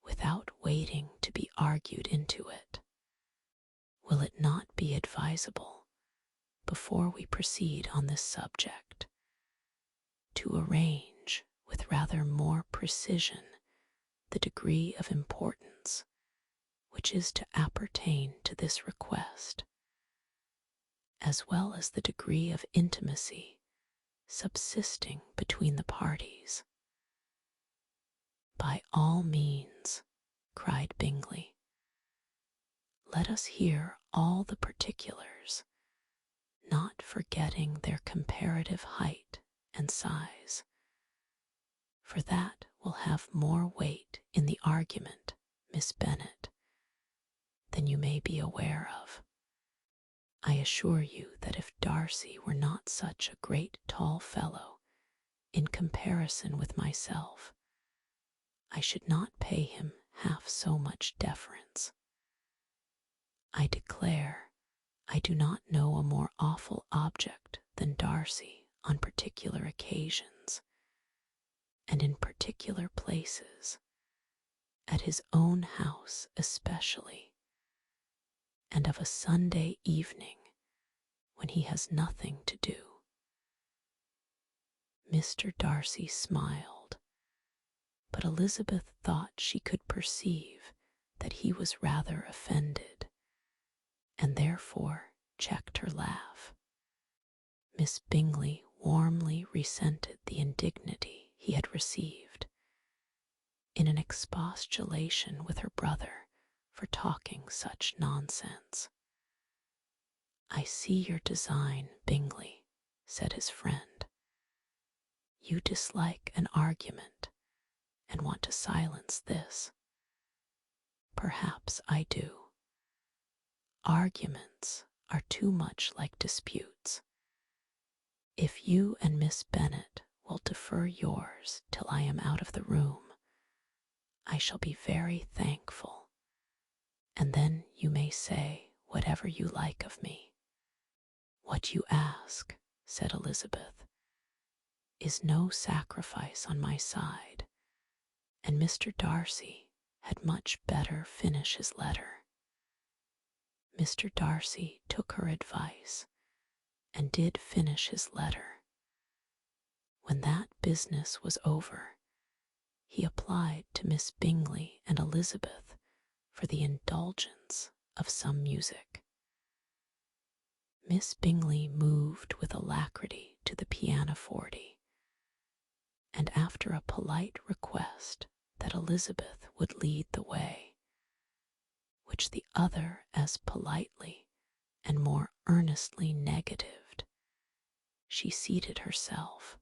without waiting to be argued into it, will it not be advisable, before we proceed on this subject, to arrange with rather more precision the degree of importance which is to appertain to this request, as well as the degree of intimacy subsisting between the parties? By all means, cried Bingley. Let us hear all the particulars, not forgetting their comparative height and size, for that will have more weight in the argument, Miss Bennet, than you may be aware of. I assure you that if Darcy were not such a great tall fellow in comparison with myself, I should not pay him half so much deference. I declare I do not know a more awful object than Darcy on particular occasions, and in particular places, at his own house especially, and of a Sunday evening when he has nothing to do. Mr. Darcy smiled, but Elizabeth thought she could perceive that he was rather offended, and therefore checked her laugh. Miss Bingley warmly resented the indignity he had received, in an expostulation with her brother for talking such nonsense. "I see your design, Bingley," said his friend. "You dislike an argument and want to silence this. Perhaps I do. Arguments are too much like disputes. If you and Miss Bennet will defer yours till I am out of the room, I shall be very thankful, and then you may say whatever you like of me." "What you ask," said Elizabeth, "is no sacrifice on my side, and Mr. Darcy had much better finish his letter." Mr. Darcy took her advice and did finish his letter. When that business was over, he applied to Miss Bingley and Elizabeth for the indulgence of some music. Miss Bingley moved with alacrity to the pianoforte, and after a polite request that Elizabeth would lead the way, which the other as politely and more earnestly negatived, she seated herself.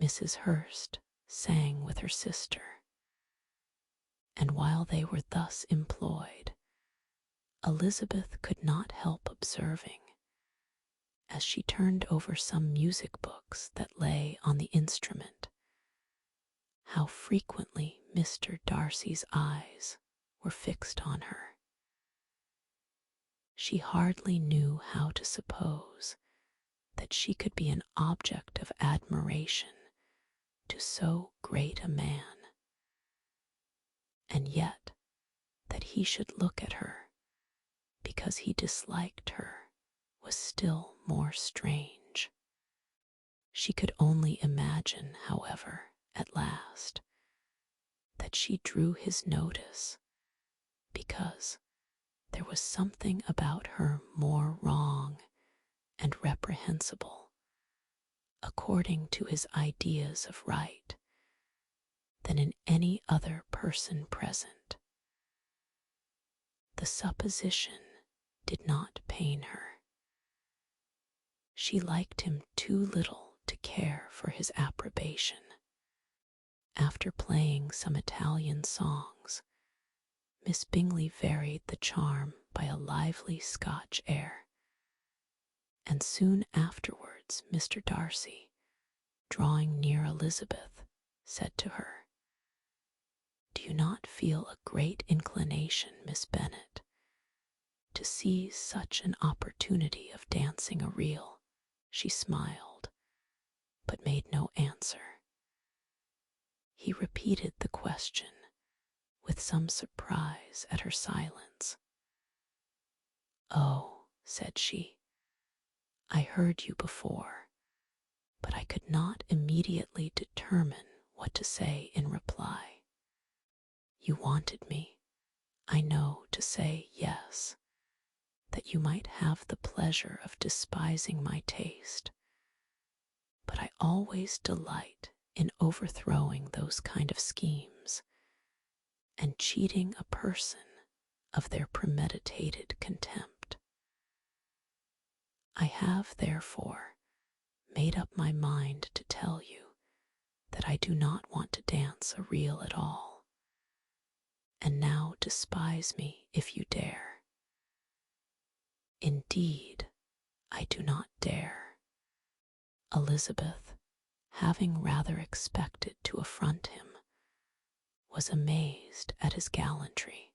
Mrs. Hurst sang with her sister, and while they were thus employed, Elizabeth could not help observing, as she turned over some music books that lay on the instrument, how frequently Mr. Darcy's eyes were fixed on her. She hardly knew how to suppose that she could be an object of admiration to so great a man, and yet that he should look at her because he disliked her was still more strange. She could only imagine, however, at last, that she drew his notice because there was something about her more wrong and reprehensible, according to his ideas of right, than in any other person present. The supposition did not pain her. She liked him too little to care for his approbation. After playing some Italian songs, Miss Bingley varied the charm by a lively Scotch air, and soon afterwards Mr. Darcy, drawing near Elizabeth, said to her, "Do you not feel a great inclination, Miss Bennet, to seize such an opportunity of dancing a reel?" She smiled, but made no answer. He repeated the question, with some surprise at her silence. "Oh," said she, "I heard you before, but I could not immediately determine what to say in reply. You wanted me, I know, to say yes, that you might have the pleasure of despising my taste, but I always delight in overthrowing those kind of schemes and cheating a person of their premeditated contempt. I have, therefore, made up my mind to tell you that I do not want to dance a reel at all, and now despise me if you dare." "Indeed, I do not dare." Elizabeth, having rather expected to affront him, was amazed at his gallantry,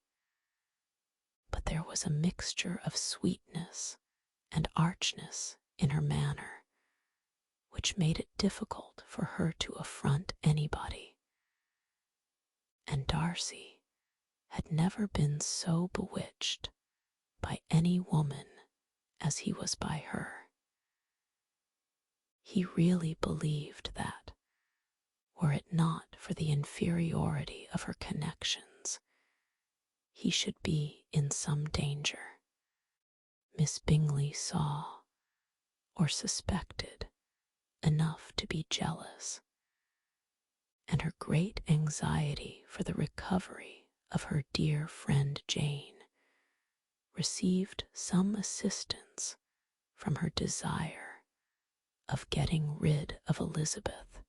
but there was a mixture of sweetness and archness in her manner which made it difficult for her to affront anybody, and Darcy had never been so bewitched by any woman as he was by her. He really believed that, Were it not for the inferiority of her connections, he should be in some danger. Miss Bingley saw, or suspected, enough to be jealous, and her great anxiety for the recovery of her dear friend Jane received some assistance from her desire of getting rid of Elizabeth.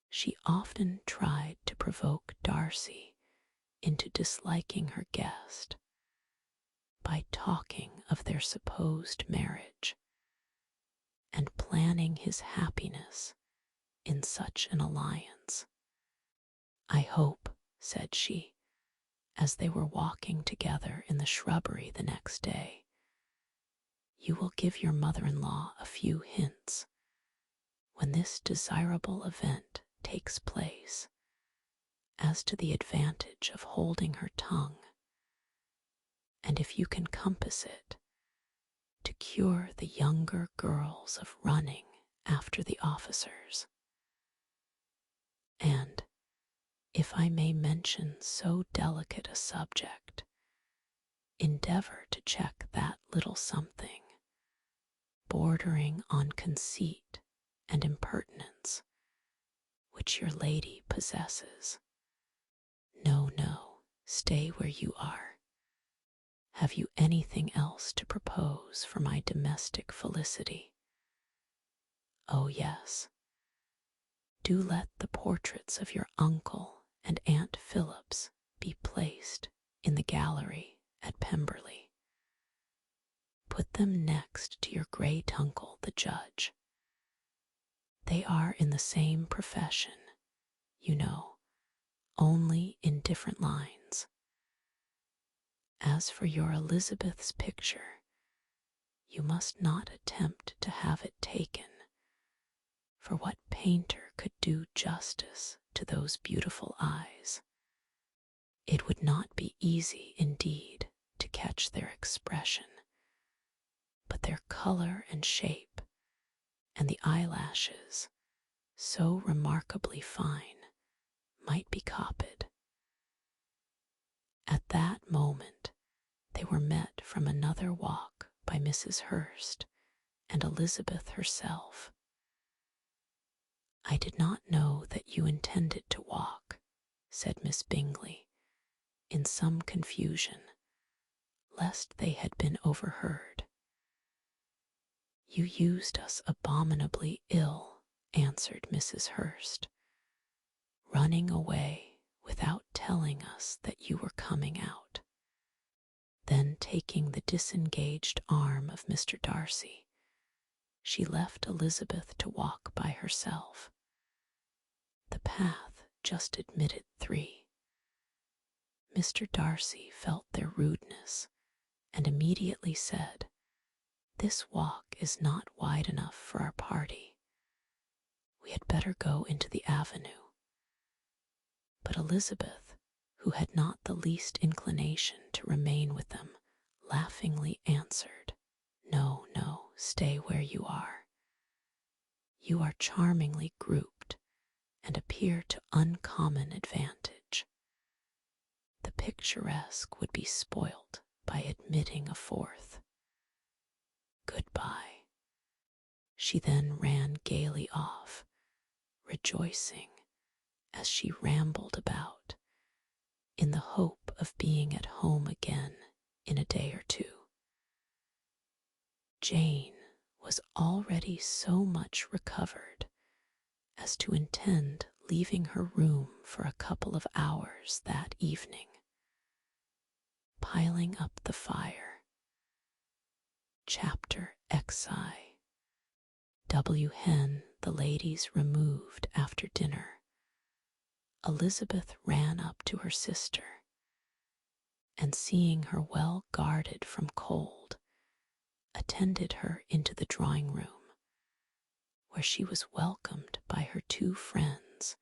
She often tried to provoke Darcy into disliking her guest by talking of their supposed marriage and planning his happiness in such an alliance. "I hope," said she, as they were walking together in the shrubbery the next day, "you will give your mother-in-law a few hints when this desirable event takes place as to the advantage of holding her tongue, and if you can compass it, to cure the younger girls of running after the officers. And, if I may mention so delicate a subject, endeavor to check that little something, bordering on conceit and impertinence, which your lady possesses. No, no, stay where you are. Have you anything else to propose for my domestic felicity? Oh, yes. Do let the portraits of your uncle and Aunt Phillips be placed in the gallery at Pemberley. Put them next to your great uncle, the judge. They are in the same profession, you know, only in different lines. As for your Elizabeth's picture, you must not attempt to have it taken, for what painter could do justice to those beautiful eyes? It would not be easy, indeed, to catch their expression, but their color and shape, and the eyelashes, so remarkably fine, might be copied. At that moment they were met from another walk by Mrs. Hurst and Elizabeth herself. "I did not know that you intended to walk," said Miss Bingley, in some confusion, lest they had been overheard. "You used us abominably ill," answered Mrs. Hurst, "running away without telling us that you were coming out." Then, taking the disengaged arm of Mr. Darcy, she left Elizabeth to walk by herself. The path just admitted 3. Mr. Darcy felt their rudeness, and immediately said, "This walk is not wide enough for our party. We had better go into the avenue." But Elizabeth, who had not the least inclination to remain with them, laughingly answered, "No, no, stay where you are. You are charmingly grouped, and appear to uncommon advantage. The picturesque would be spoilt by admitting a 4th. Goodbye." She then ran gaily off, rejoicing, as she rambled about, in the hope of being at home again in a day or 2. Jane was already so much recovered as to intend leaving her room for a couple of hours that evening. Piling up the fire. Chapter XI. W. Hen the ladies removed after dinner. Elizabeth ran up to her sister, and seeing her well guarded from cold, attended her into the drawing-room, where she was welcomed by her 2 friends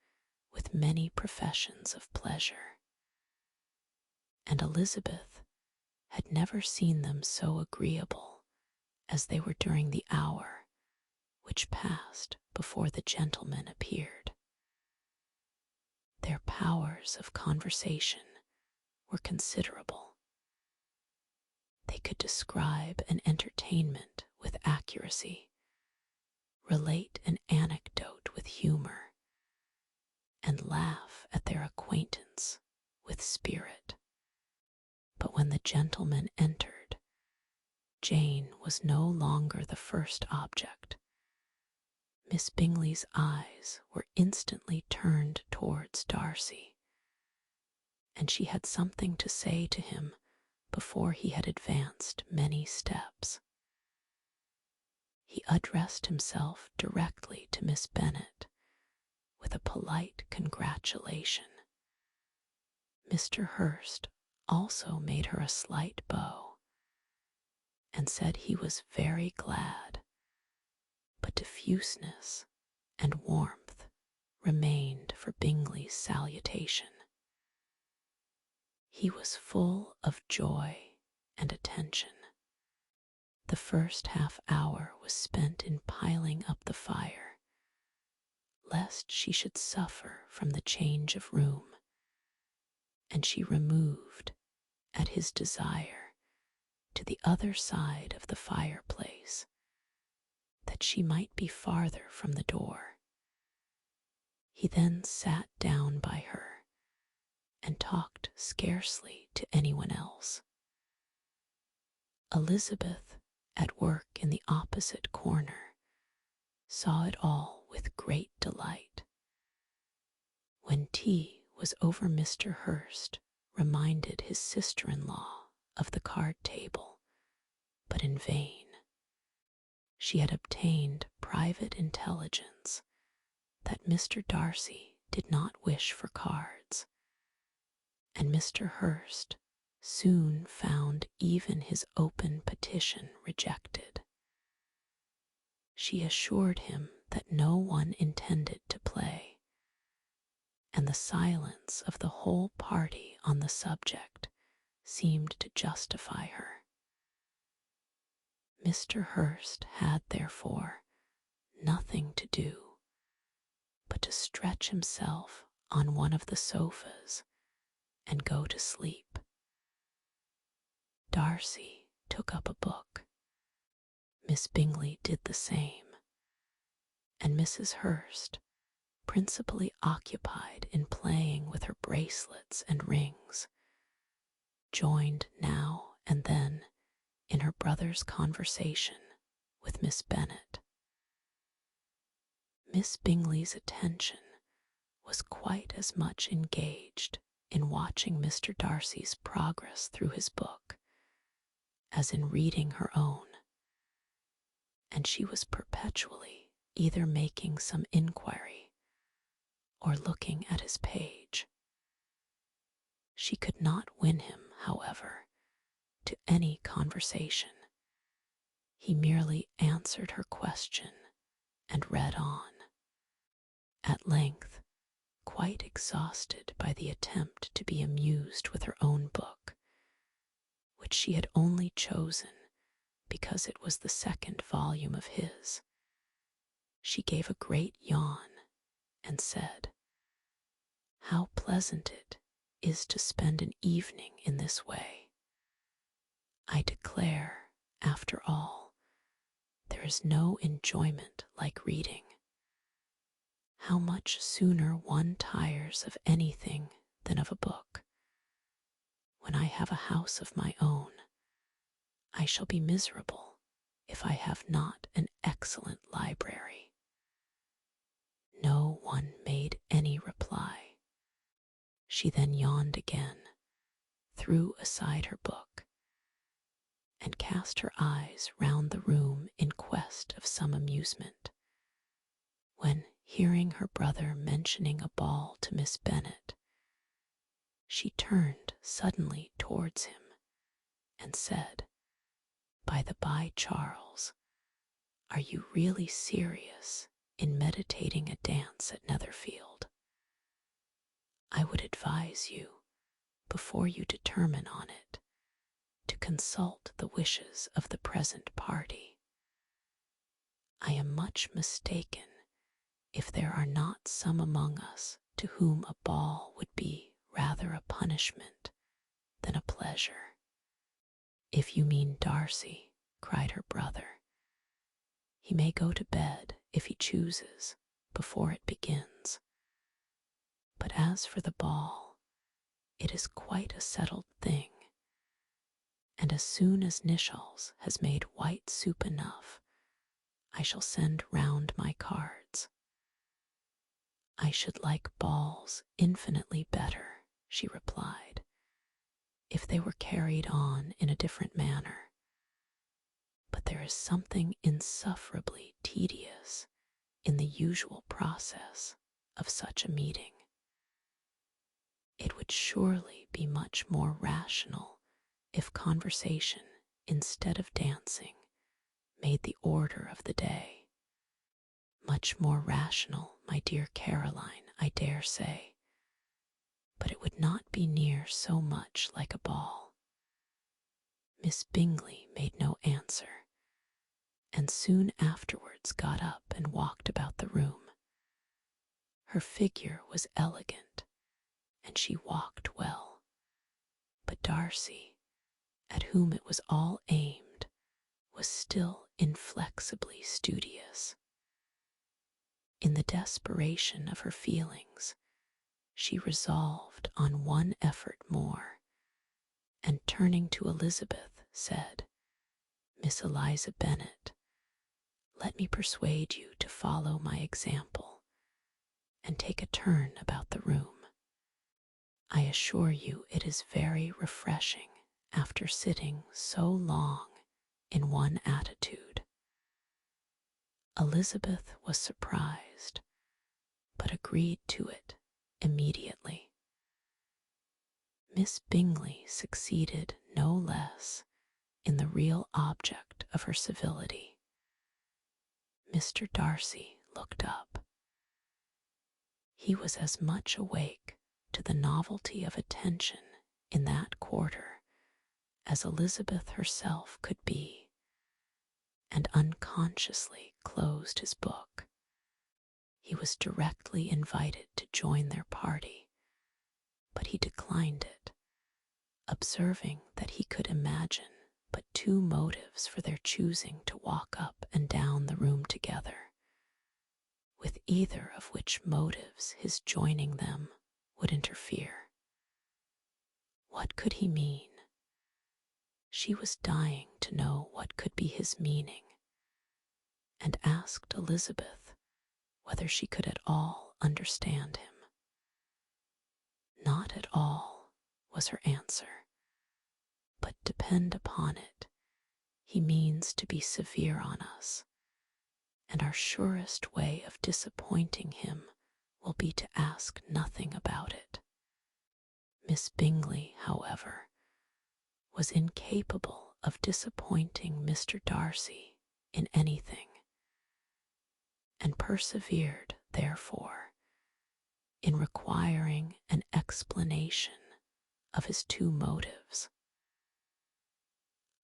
with many professions of pleasure. And Elizabeth had never seen them so agreeable as they were during the hour which passed before the gentlemen appeared. Their powers of conversation were considerable. They could describe an entertainment with accuracy, relate an anecdote with humor, and laugh at their acquaintance with spirit. But when the gentlemen entered, Jane was no longer the first object. Miss Bingley's eyes were instantly turned towards Darcy, and she had something to say to him before he had advanced many steps. He addressed himself directly to Miss Bennet with a polite congratulation. Mr. Hurst also made her a slight bow, and said he was very glad, but diffuseness and warmth remained for Bingley's salutation. He was full of joy and attention. The first half-hour was spent in piling up the fire, lest she should suffer from the change of room, and she removed, at his desire, to the other side of the fireplace, that she might be farther from the door. He then sat down by her, and talked scarcely to anyone else. Elizabeth, at work in the opposite corner, saw it all with great delight. When tea was over, Mr. Hurst reminded his sister-in-law of the card table, but in vain. She had obtained private intelligence that Mr. Darcy did not wish for cards, and Mr. Hurst soon found even his open petition rejected. She assured him that no one intended to play, and the silence of the whole party on the subject seemed to justify her. Mr. Hurst had, therefore, nothing to do but to stretch himself on one of the sofas and go to sleep. Darcy took up a book. Miss Bingley did the same, and Mrs. Hurst, principally occupied in playing with her bracelets and rings, joined now and then in her brother's conversation with Miss Bennet. Miss Bingley's attention was quite as much engaged in watching Mr. Darcy's progress through his book as in reading her own, and she was perpetually either making some inquiry or looking at his page. She could not win him, however, to any conversation. He merely answered her question and read on. At length, quite exhausted by the attempt to be amused with her own book, which she had only chosen because it was the second volume of his, she gave a great yawn and said, "How pleasant it is to spend an evening in this way. I declare, after all, there is no enjoyment like reading. How much sooner one tires of anything than of a book. When I have a house of my own, I shall be miserable if I have not an excellent library." No one made any reply. She then yawned again, threw aside her book, and cast her eyes round the room in quest of some amusement, when, hearing her brother mentioning a ball to Miss Bennet, she turned suddenly towards him and said, "By the by, Charles, are you really serious in meditating a dance at Netherfield? I would advise you, before you determine on it, to consult the wishes of the present party. I am much mistaken if there are not some among us to whom a ball would be rather a punishment than a pleasure. If you mean Darcy, cried her brother, he may go to bed, if he chooses, before it begins. But as for the ball, it is quite a settled thing, and as soon as Nishalls has made white soup enough, I shall send round my cards. I should like balls infinitely better, she replied, if they were carried on in a different manner. But there is something insufferably tedious in the usual process of such a meeting. It would surely be much more rational if conversation, instead of dancing, made the order of the day. Much more rational, my dear Caroline, I dare say, but it would not be near so much like a ball. Miss Bingley made no answer, and soon afterwards got up and walked about the room. Her figure was elegant, and she walked well, but Darcy, at whom it was all aimed, was still inflexibly studious. In the desperation of her feelings, she resolved on one effort more, and turning to Elizabeth, said, Miss Eliza Bennet, let me persuade you to follow my example, and take a turn about the room. I assure you it is very refreshing after sitting so long in one attitude. Elizabeth was surprised, but agreed to it immediately. Miss Bingley succeeded no less in the real object of her civility. Mr. Darcy looked up. He was as much awake to the novelty of attention in that quarter as Elizabeth herself could be, and unconsciously closed his book. He was directly invited to join their party, but he declined it, observing that he could imagine but two motives for their choosing to walk up and down the room together, with either of which motives his joining them would interfere. What could he mean? She was dying to know what could be his meaning, and asked Elizabeth whether she could at all understand him. Not at all, was her answer, but depend upon it, he means to be severe on us, and our surest way of disappointing him will be to ask nothing about it. Miss Bingley, however, was incapable of disappointing Mr. Darcy in anything, and persevered, therefore, in requiring an explanation of his two motives.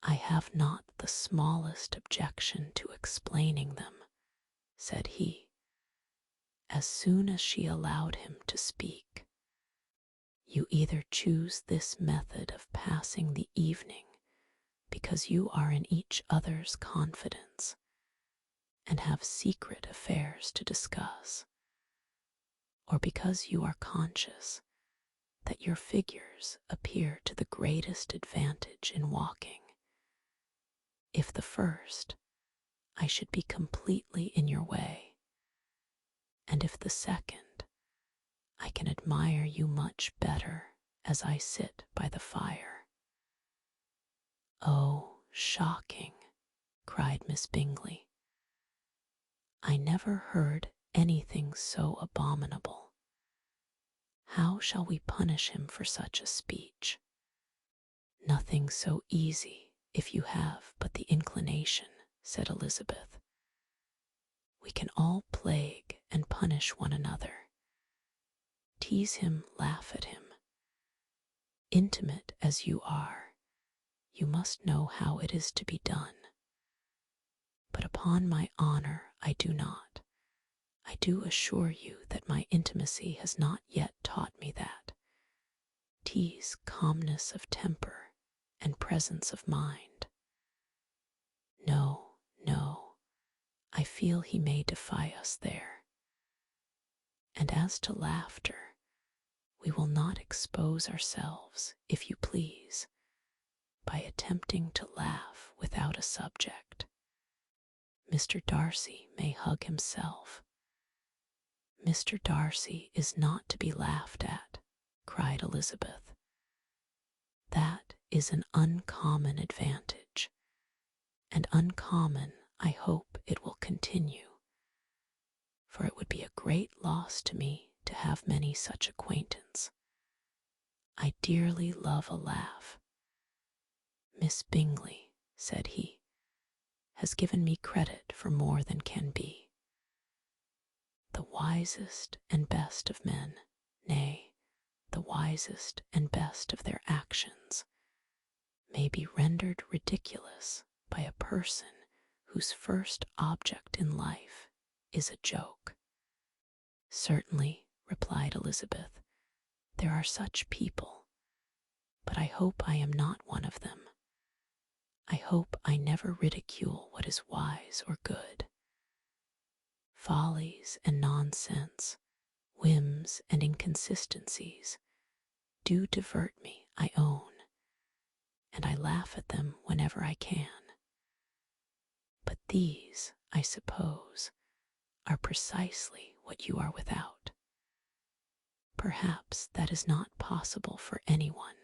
I have not the smallest objection to explaining them, said he, as soon as she allowed him to speak. You either choose this method of passing the evening because you are in each other's confidence and have secret affairs to discuss, or because you are conscious that your figures appear to the greatest advantage in walking. If the first, I should be completely in your way, and if the second, I can admire you much better as I sit by the fire. Oh, shocking, cried Miss Bingley. I never heard anything so abominable. How shall we punish him for such a speech? Nothing so easy if you have but the inclination, said Elizabeth. We can all plague and punish one another. Tease him, laugh at him. Intimate as you are, you must know how it is to be done. But upon my honor, I do not. I do assure you that my intimacy has not yet taught me that. 'Tis calmness of temper and presence of mind. No, no, I feel he may defy us there. And as to laughter, we will not expose ourselves, if you please, by attempting to laugh without a subject. Mr. Darcy may hug himself. Mr. Darcy is not to be laughed at, cried Elizabeth. That is an uncommon advantage, and uncommon I hope it will continue, for it would be a great loss to me to have many such acquaintance. I dearly love a laugh. Miss Bingley, said he, has given me credit for more than can be. The wisest and best of men, nay, the wisest and best of their actions, may be rendered ridiculous by a person whose first object in life is a joke. Certainly, replied Elizabeth, there are such people, but I hope I am not one of them. I hope I never ridicule what is wise or good. Follies and nonsense, whims and inconsistencies do divert me, I own, and I laugh at them whenever I can. But these, I suppose, are precisely what you are without. Perhaps that is not possible for anyone,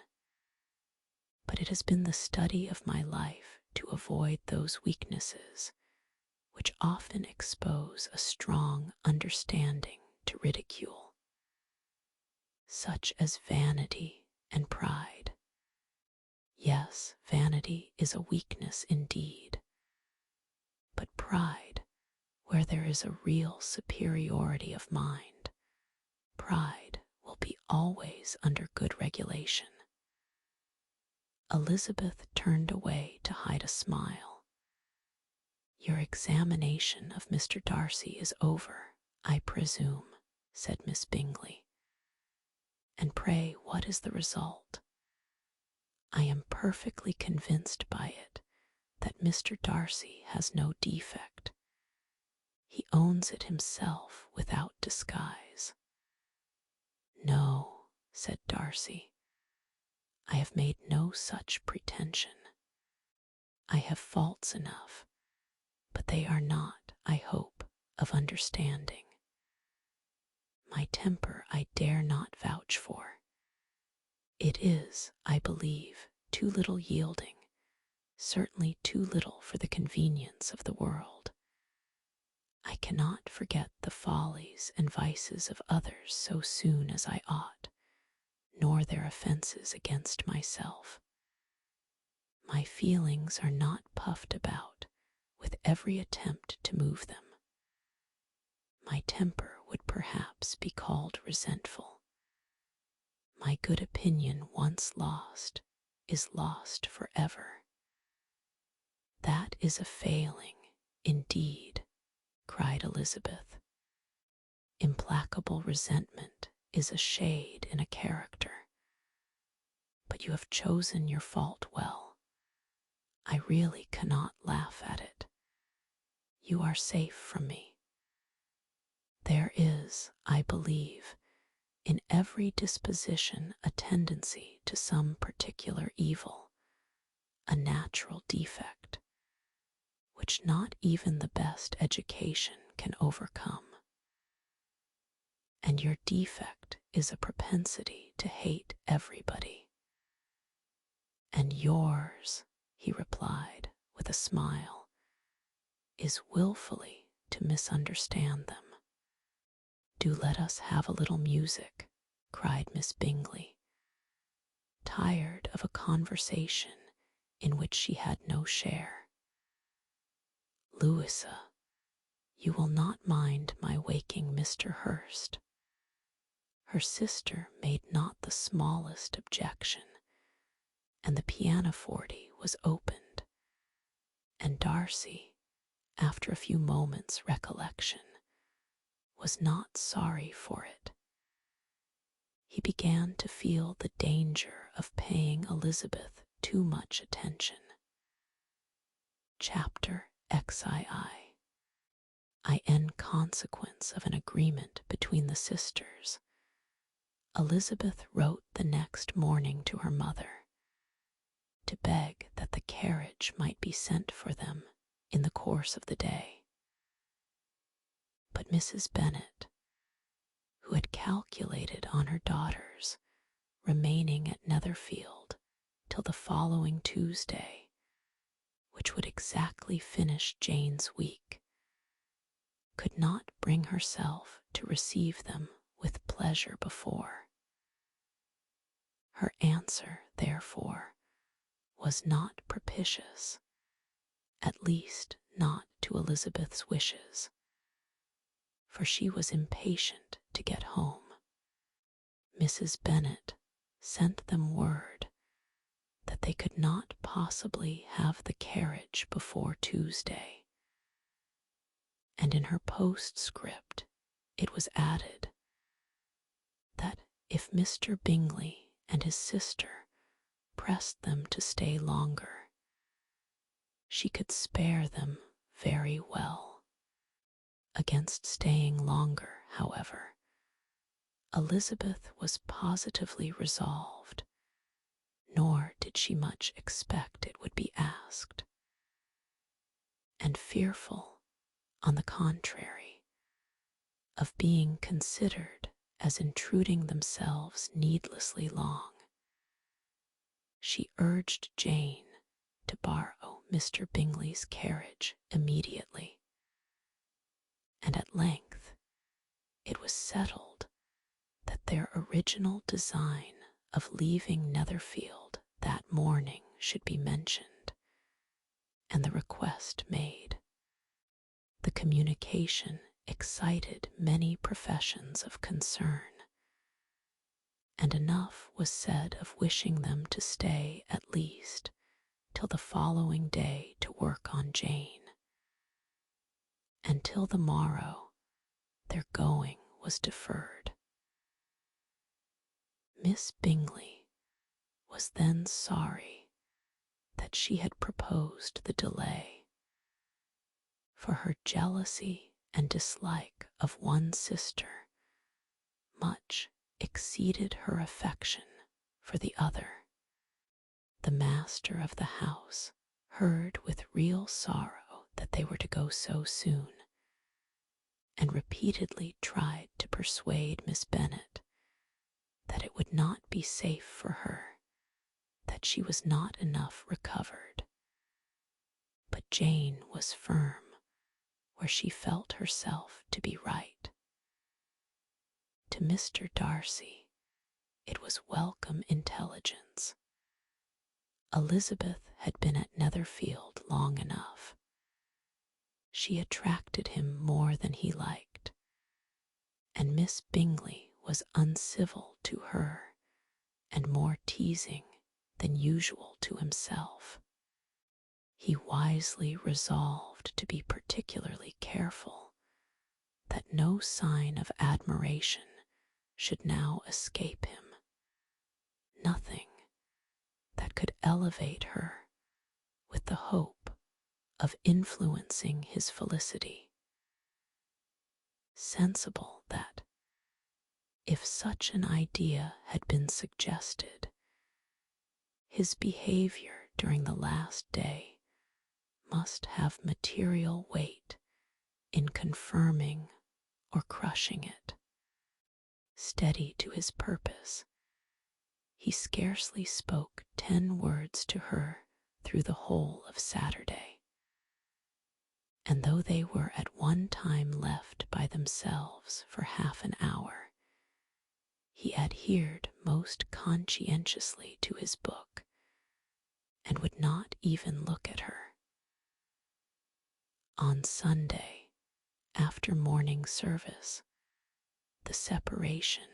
but it has been the study of my life to avoid those weaknesses which often expose a strong understanding to ridicule, such as vanity and pride. Yes, vanity is a weakness indeed, but pride, where there is a real superiority of mind, pride will be always under good regulation. Elizabeth turned away to hide a smile. Your examination of Mr. Darcy is over, I presume, said Miss Bingley. And pray, what is the result? I am perfectly convinced by it that Mr. Darcy has no defect. He owns it himself without disguise. No, said Darcy, I have made no such pretension. I have faults enough, but they are not, I hope, of understanding. My temper I dare not vouch for. It is, I believe, too little yielding, certainly too little for the convenience of the world. I cannot forget the follies and vices of others so soon as I ought, nor their offenses against myself. My feelings are not puffed about with every attempt to move them. My temper would perhaps be called resentful. My good opinion once lost is lost forever. That is a failing, indeed, cried Elizabeth. Implacable resentment is a shade in a character. But you have chosen your fault well. I really cannot laugh at it. You are safe from me. There is, I believe, in every disposition a tendency to some particular evil, a natural defect, which not even the best education can overcome. And your defect is a propensity to hate everybody. And yours, he replied with a smile, is willfully to misunderstand them. Do let us have a little music, cried Miss Bingley, tired of a conversation in which she had no share. Louisa, you will not mind my waking Mr. Hurst. Her sister made not the smallest objection, and the pianoforte was opened, and Darcy, after a few moments' recollection, was not sorry for it. He began to feel the danger of paying Elizabeth too much attention. Chapter XII. In consequence of an agreement between the sisters, Elizabeth wrote the next morning to her mother to beg that the carriage might be sent for them in the course of the day. But Mrs. Bennet, who had calculated on her daughters remaining at Netherfield till the following Tuesday, which would exactly finish Jane's week, could not bring herself to receive them with pleasure before. Her answer, therefore, was not propitious, at least not to Elizabeth's wishes, for she was impatient to get home. Mrs. Bennet sent them word that they could not possibly have the carriage before Tuesday, and in her postscript it was added that if Mr. Bingley and his sister pressed them to stay longer, she could spare them very well. Against staying longer, however, Elizabeth was positively resolved, nor did she much expect it would be asked, and fearful, on the contrary, of being considered as intruding themselves needlessly long, she urged Jane to borrow Mr. Bingley's carriage immediately, and at length it was settled that their original design of leaving Netherfield that morning should be mentioned, and the request made. The communication excited many professions of concern, and enough was said of wishing them to stay at least till the following day to work on Jane, and till the morrow their going was deferred. Miss Bingley was then sorry that she had proposed the delay, for her jealousy and dislike of one sister much exceeded her affection for the other. The master of the house heard with real sorrow that they were to go so soon, and repeatedly tried to persuade Miss Bennet that it would not be safe for her, that she was not enough recovered. But Jane was firm where she felt herself to be right. To Mr. Darcy it was welcome intelligence. Elizabeth had been at Netherfield long enough. She attracted him more than he liked, and Miss Bingley was uncivil to her and more teasing than usual to himself. He wisely resolved to be particularly careful that no sign of admiration should now escape him, nothing that could elevate her with the hope of influencing his felicity, sensible that if such an idea had been suggested, his behavior during the last day must have material weight in confirming or crushing it. Steady to his purpose, he scarcely spoke 10 words to her through the whole of Saturday, and though they were at one time left by themselves for half an hour, he adhered most conscientiously to his book, and would not even look at her. On Sunday, after morning service, the separation,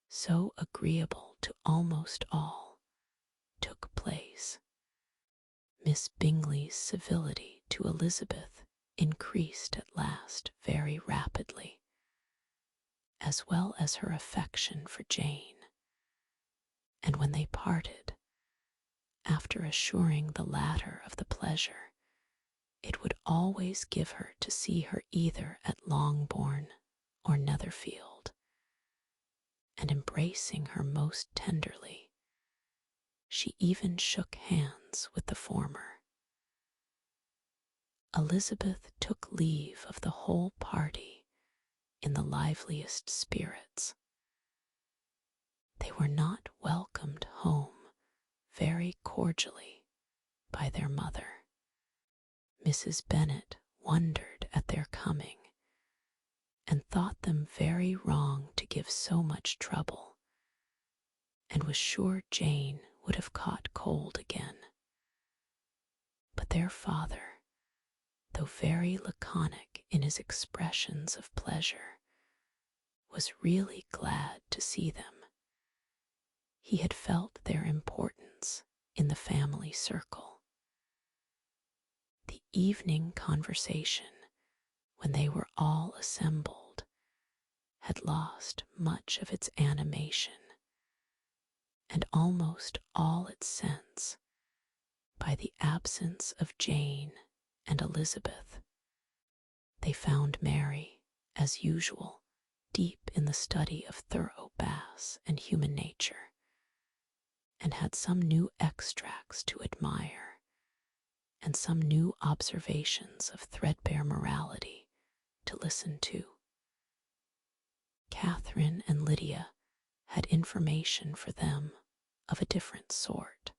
so agreeable to almost all, took place. Miss Bingley's civility to Elizabeth increased at last very rapidly, as well as her affection for Jane. And when they parted, after assuring the latter of the pleasure it would always give her to see her either at Longbourn or Netherfield, and embracing her most tenderly, she even shook hands with the former. Elizabeth took leave of the whole party in the liveliest spirits. They were not welcomed home very cordially by their mother. Mrs. Bennet wondered at their coming, and thought them very wrong to give so much trouble, and was sure Jane would have caught cold again. But their father, though very laconic in his expressions of pleasure, was really glad to see them. He had felt their importance in the family circle. The evening conversation, when they were all assembled, had lost much of its animation and almost all its sense by the absence of Jane and Elizabeth. They found Mary, as usual, deep in the study of thorough bass and human nature, and had some new extracts to admire, and some new observations of threadbare morality to listen to. Catherine and Lydia had information for them of a different sort.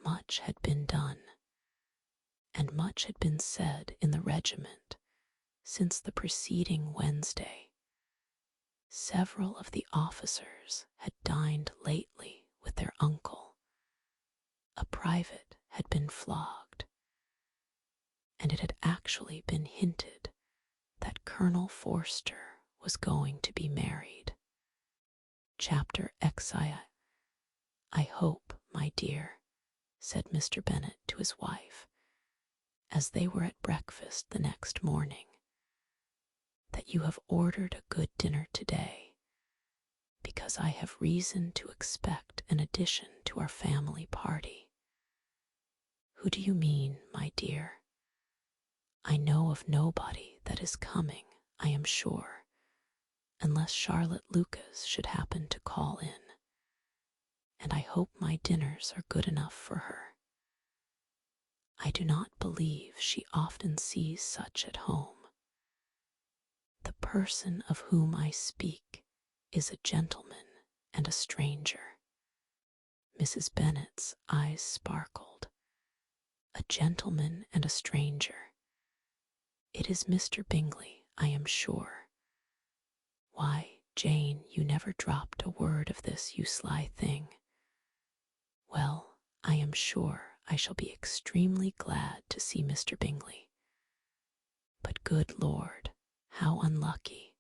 Much had been done, and much had been said in the regiment since the preceding Wednesday. Several of the officers had dined lately with their uncle. A private had been flogged, and it had actually been hinted that Colonel Forster was going to be married. Chapter XI. I hope, my dear, said Mr. Bennet to his wife, as they were at breakfast the next morning, that you have ordered a good dinner today, because I have reason to expect an addition to our family party. Who do you mean, my dear? I know of nobody that is coming, I am sure, unless Charlotte Lucas should happen to call in, and I hope my dinners are good enough for her. I do not believe she often sees such at home. The person of whom I speak is a gentleman and a stranger. Mrs. Bennet's eyes sparkled. A gentleman and a stranger. It is Mr. Bingley, I am sure. Why, Jane, you never dropped a word of this, you sly thing. Well, I am sure I shall be extremely glad to see Mr. Bingley. But good Lord, how unlucky.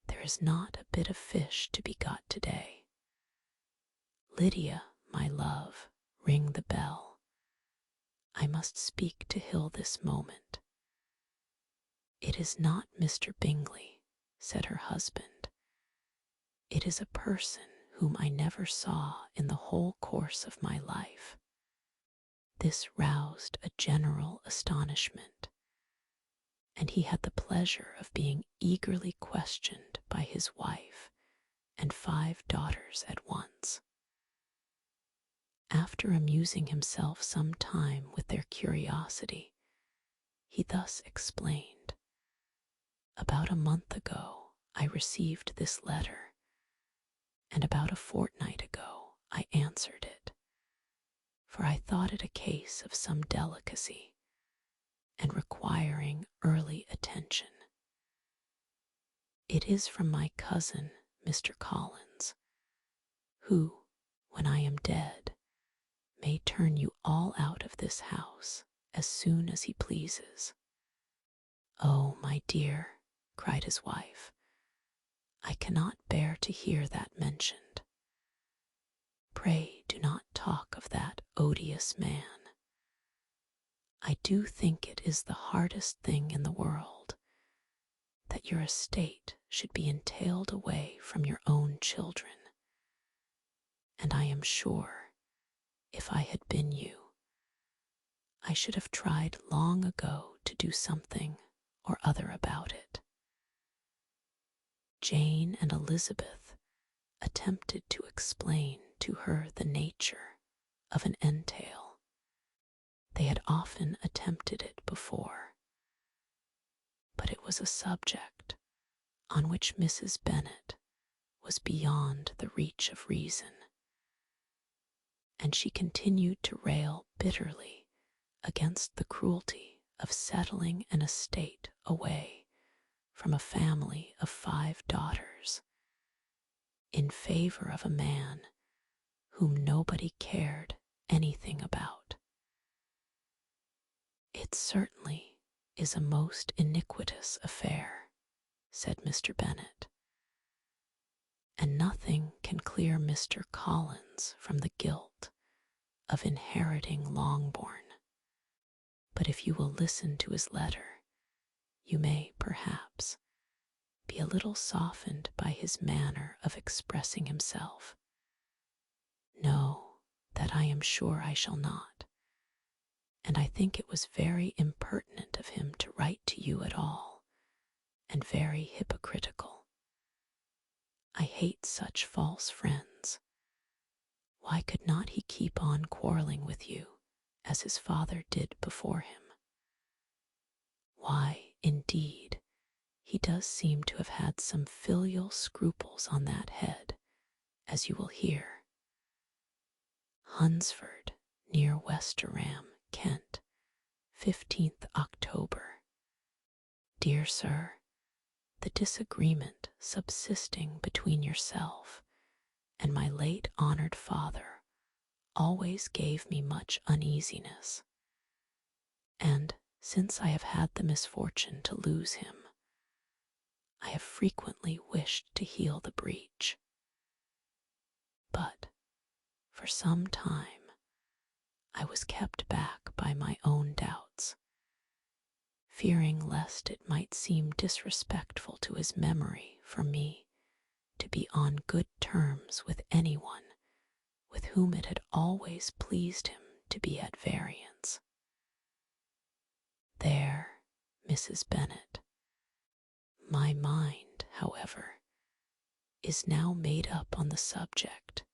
There is not a bit of fish to be got today. Lydia, my love, ring the bell. I must speak to Hill this moment. It is not Mr. Bingley, said her husband. It is a person whom I never saw in the whole course of my life. This roused a general astonishment, and he had the pleasure of being eagerly questioned by his wife and 5 daughters at once. After amusing himself some time with their curiosity, he thus explained. About a month ago I received this letter, and about a fortnight ago I answered it, for I thought it a case of some delicacy, and requiring early attention. It is from my cousin, Mr. Collins, who, when I am dead, may turn you all out of this house as soon as he pleases. Oh, my dear, cried his wife, I cannot bear to hear that mentioned. Pray do not talk of that odious man. I do think it is the hardest thing in the world that your estate should be entailed away from your own children, and I am sure, if I had been you, I should have tried long ago to do something or other about it. Jane and Elizabeth attempted to explain to her the nature of an entail. They had often attempted it before, but it was a subject on which Mrs. Bennet was beyond the reach of reason, and she continued to rail bitterly against the cruelty of settling an estate away from a family of 5 daughters in favor of a man whom nobody cared anything about. "It certainly is a most iniquitous affair," said Mr. Bennet, "and nothing can clear Mr. Collins from the guilt of inheriting Longbourn. But if you will listen to his letter, you may, perhaps, be a little softened by his manner of expressing himself." "No, that I am sure I shall not, and I think it was very impertinent of him to write to you at all, and very hypocritical. I hate such false friends. Why could not he keep on quarreling with you, as his father did before him? Why, indeed, he does seem to have had some filial scruples on that head, as you will hear. Hunsford, near Westerham, Kent, 15th October. Dear Sir, the disagreement subsisting between yourself and my late honored father always gave me much uneasiness, and since I have had the misfortune to lose him, I have frequently wished to heal the breach. But for some time I was kept back by my own doubts, fearing lest it might seem disrespectful to his memory for me to be on good terms with anyone with whom it had always pleased him to be at variance. There, Mrs. Bennet, my mind, however, is now made up on the subject,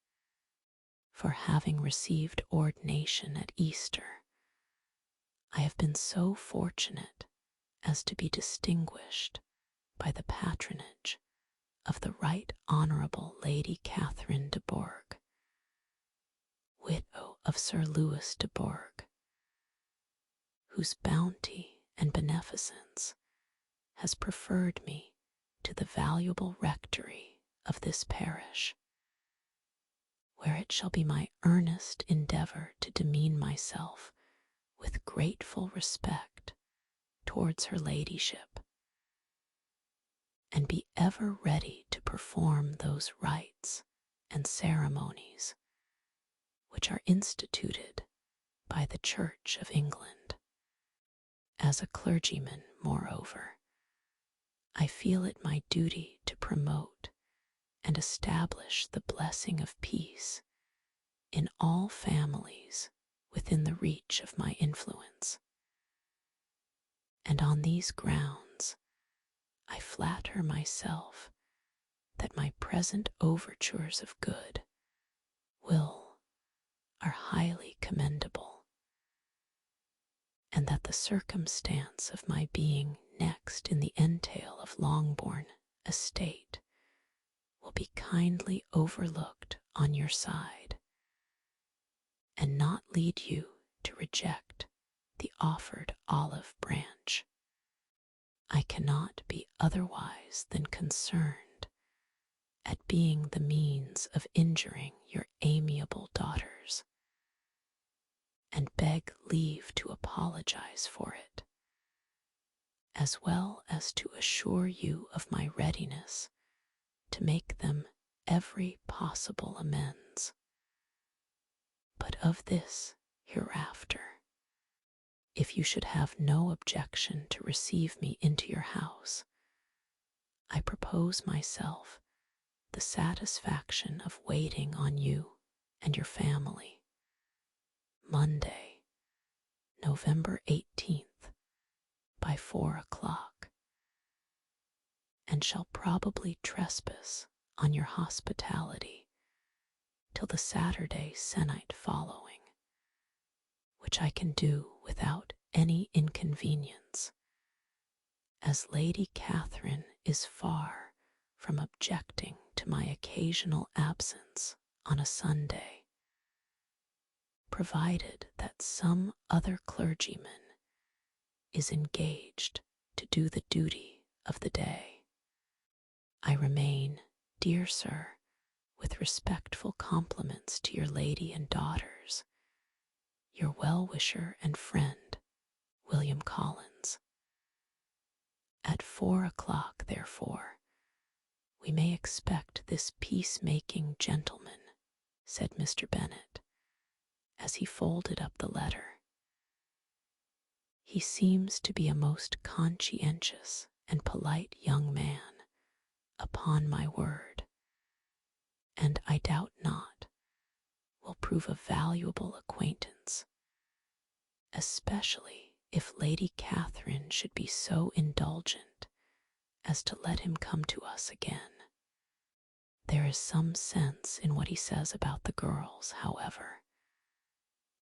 for having received ordination at Easter, I have been so fortunate as to be distinguished by the patronage of the Right Honourable Lady Catherine de Bourgh, widow of Sir Louis de Bourgh, whose bounty and beneficence has preferred me to the valuable rectory of this parish, where it shall be my earnest endeavour to demean myself with grateful respect towards her ladyship, and be ever ready to perform those rites and ceremonies which are instituted by the Church of England. As a clergyman, moreover, I feel it my duty to promote and establish the blessing of peace in all families within the reach of my influence. And on these grounds, I flatter myself that my present overtures of good are highly commendable, and that the circumstance of my being next in the entail of Longbourn estate will be kindly overlooked on your side, and not lead you to reject the offered olive branch. I cannot be otherwise than concerned at being the means of injuring your amiable daughters, and beg leave to apologize for it, as well as to assure you of my readiness to make them every possible amends. But of this hereafter. If you should have no objection to receive me into your house, I propose myself the satisfaction of waiting on you and your family. Monday, November 18th, by 4 o'clock, and shall probably trespass on your hospitality till the Saturday sennight following, which I can do without any inconvenience, as Lady Catherine is far from objecting to my occasional absence on a Sunday, provided that some other clergyman is engaged to do the duty of the day. I remain, dear sir, with respectful compliments to your lady and daughters, your well-wisher and friend, William Collins. At 4 o'clock, therefore, we may expect this peacemaking gentleman, said Mr. Bennet, as he folded up the letter. He seems to be a most conscientious and polite young man, upon my word, and I doubt not will prove a valuable acquaintance, especially if Lady Catherine should be so indulgent as to let him come to us again. There is some sense in what he says about the girls, however,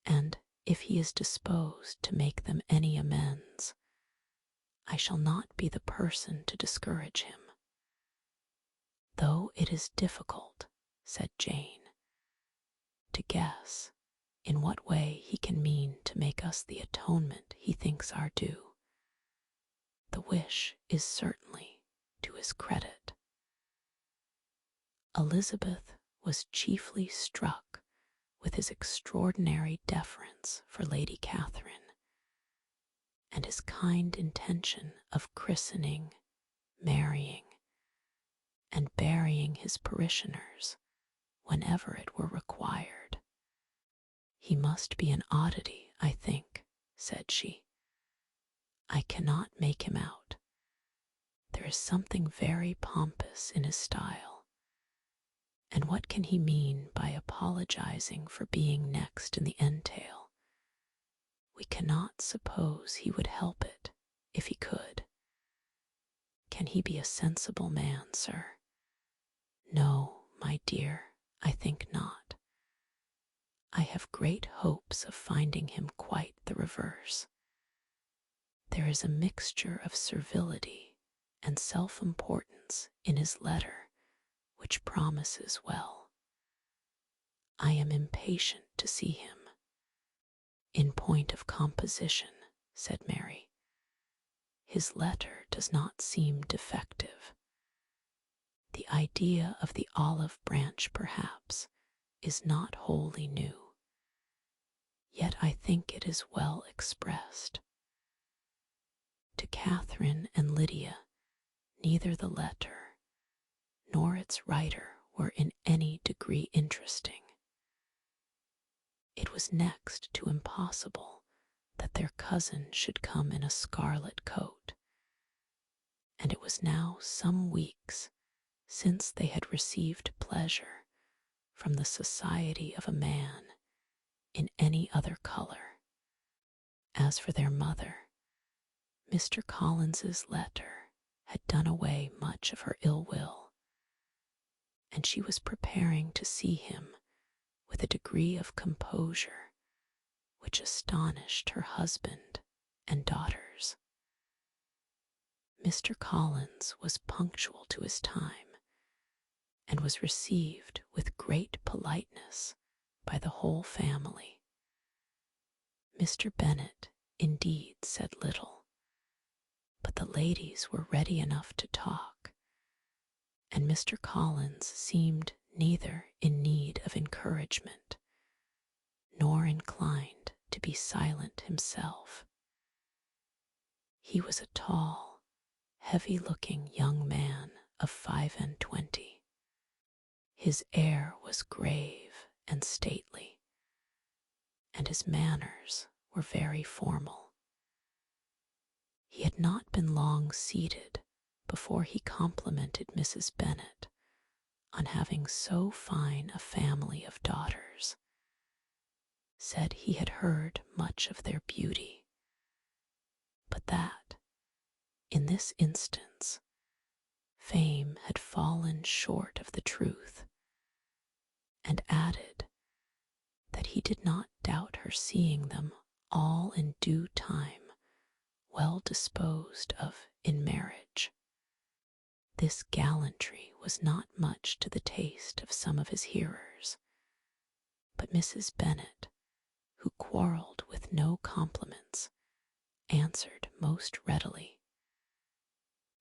and if he is disposed to make them any amends, I shall not be the person to discourage him. Though it is difficult, said Jane, to guess in what way he can mean to make us the atonement he thinks our due, the wish is certainly to his credit. Elizabeth was chiefly struck with his extraordinary deference for Lady Catherine, and his kind intention of christening, marrying, and burying his parishioners whenever it were required. He must be an oddity, I think, said she. I cannot make him out. There is something very pompous in his style. And what can he mean by apologizing for being next in the entail? We cannot suppose he would help it if he could. Can he be a sensible man, sir? No, my dear, I think not. I have great hopes of finding him quite the reverse. There is a mixture of servility and self-importance in his letter which promises well. I am impatient to see him. In point of composition, said Mary, his letter does not seem defective. The idea of the olive branch, perhaps, is not wholly new, yet I think it is well expressed. To Catherine and Lydia, neither the letter nor its writer were in any degree interesting. It was next to impossible that their cousin should come in a scarlet coat, and it was now some weeks since they had received pleasure from the society of a man in any other color. As for their mother, Mr. Collins's letter had done away much of her ill will, and she was preparing to see him with a degree of composure which astonished her husband and daughters. Mr. Collins was punctual to his time, and was received with great politeness by the whole family. Mr. Bennet, indeed, said little, but the ladies were ready enough to talk, and Mr. Collins seemed neither in need of encouragement nor inclined to be silent himself. He was a tall, heavy-looking young man of 25. His air was grave and stately, and his manners were very formal. He had not been long seated before he complimented Mrs. Bennet on having so fine a family of daughters, said he had heard much of their beauty, but that, in this instance, fame had fallen short of the truth, and added that he did not doubt her seeing them all in due time well disposed of in marriage. This gallantry was not much to the taste of some of his hearers, but Mrs. Bennet, who quarrelled with no compliments, answered most readily,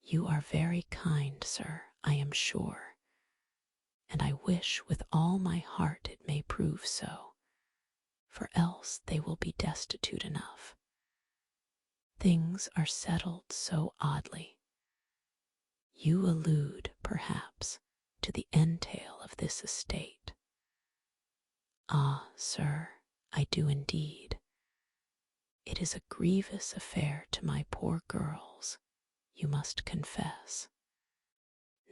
"You are very kind, sir, I am sure, and I wish with all my heart it may prove so, for else they will be destitute enough. Things are settled so oddly. You allude, perhaps, to the entail of this estate." "Ah, sir, I do indeed. It is a grievous affair to my poor girls, you must confess.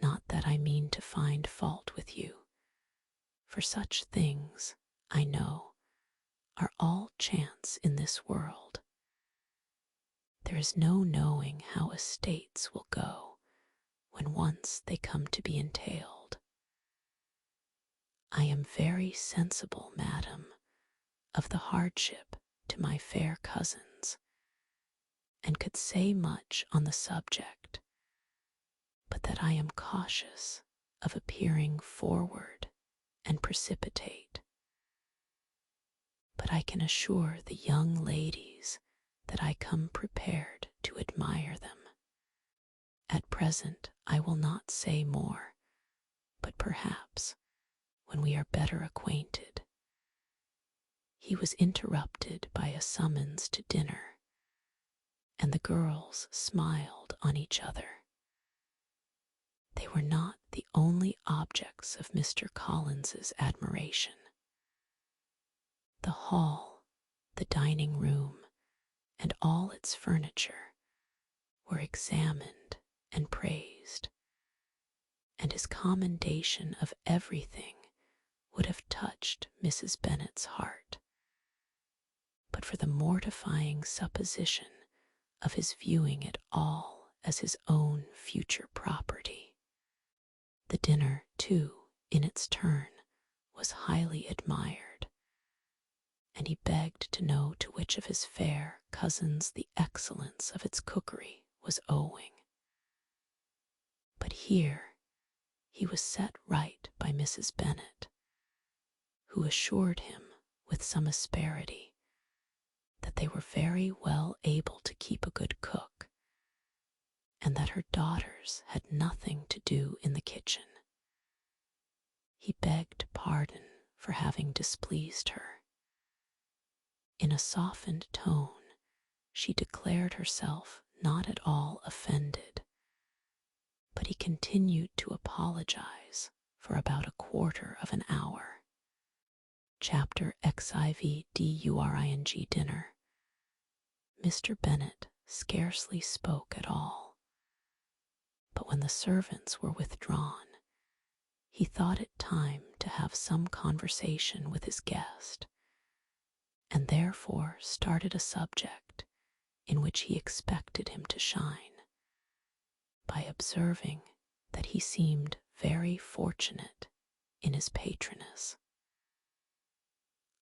Not that I mean to find fault with you, for such things, I know, are all chance in this world. There is no knowing how estates will go when once they come to be entailed. I am very sensible, madam, of the hardship to my fair cousins, and could say much on the subject, but that I am cautious of appearing forward and precipitate. But I can assure the young ladies that I come prepared to admire them. At present I will not say more, but perhaps when we are better acquainted." He was interrupted by a summons to dinner, and the girls smiled on each other. They were not the only objects of Mr. Collins's admiration. The hall, the dining room, and all its furniture were examined and praised, and his commendation of everything would have touched Mrs. Bennet's heart, but for the mortifying supposition of his viewing it all as his own future property. The dinner, too, in its turn, was highly admired, and he begged to know to which of his fair cousins the excellence of its cookery was owing. But here he was set right by Mrs. Bennet, who assured him with some asperity that they were very well able to keep a good cook, and that her daughters had nothing to do in the kitchen. He begged pardon for having displeased her. In a softened tone, she declared herself not at all offended, but he continued to apologize for about a quarter of an hour. Chapter XIV Dinner. Mr. Bennet scarcely spoke at all, but when the servants were withdrawn, he thought it time to have some conversation with his guest, and therefore started a subject in which he expected him to shine, by observing that he seemed very fortunate in his patroness.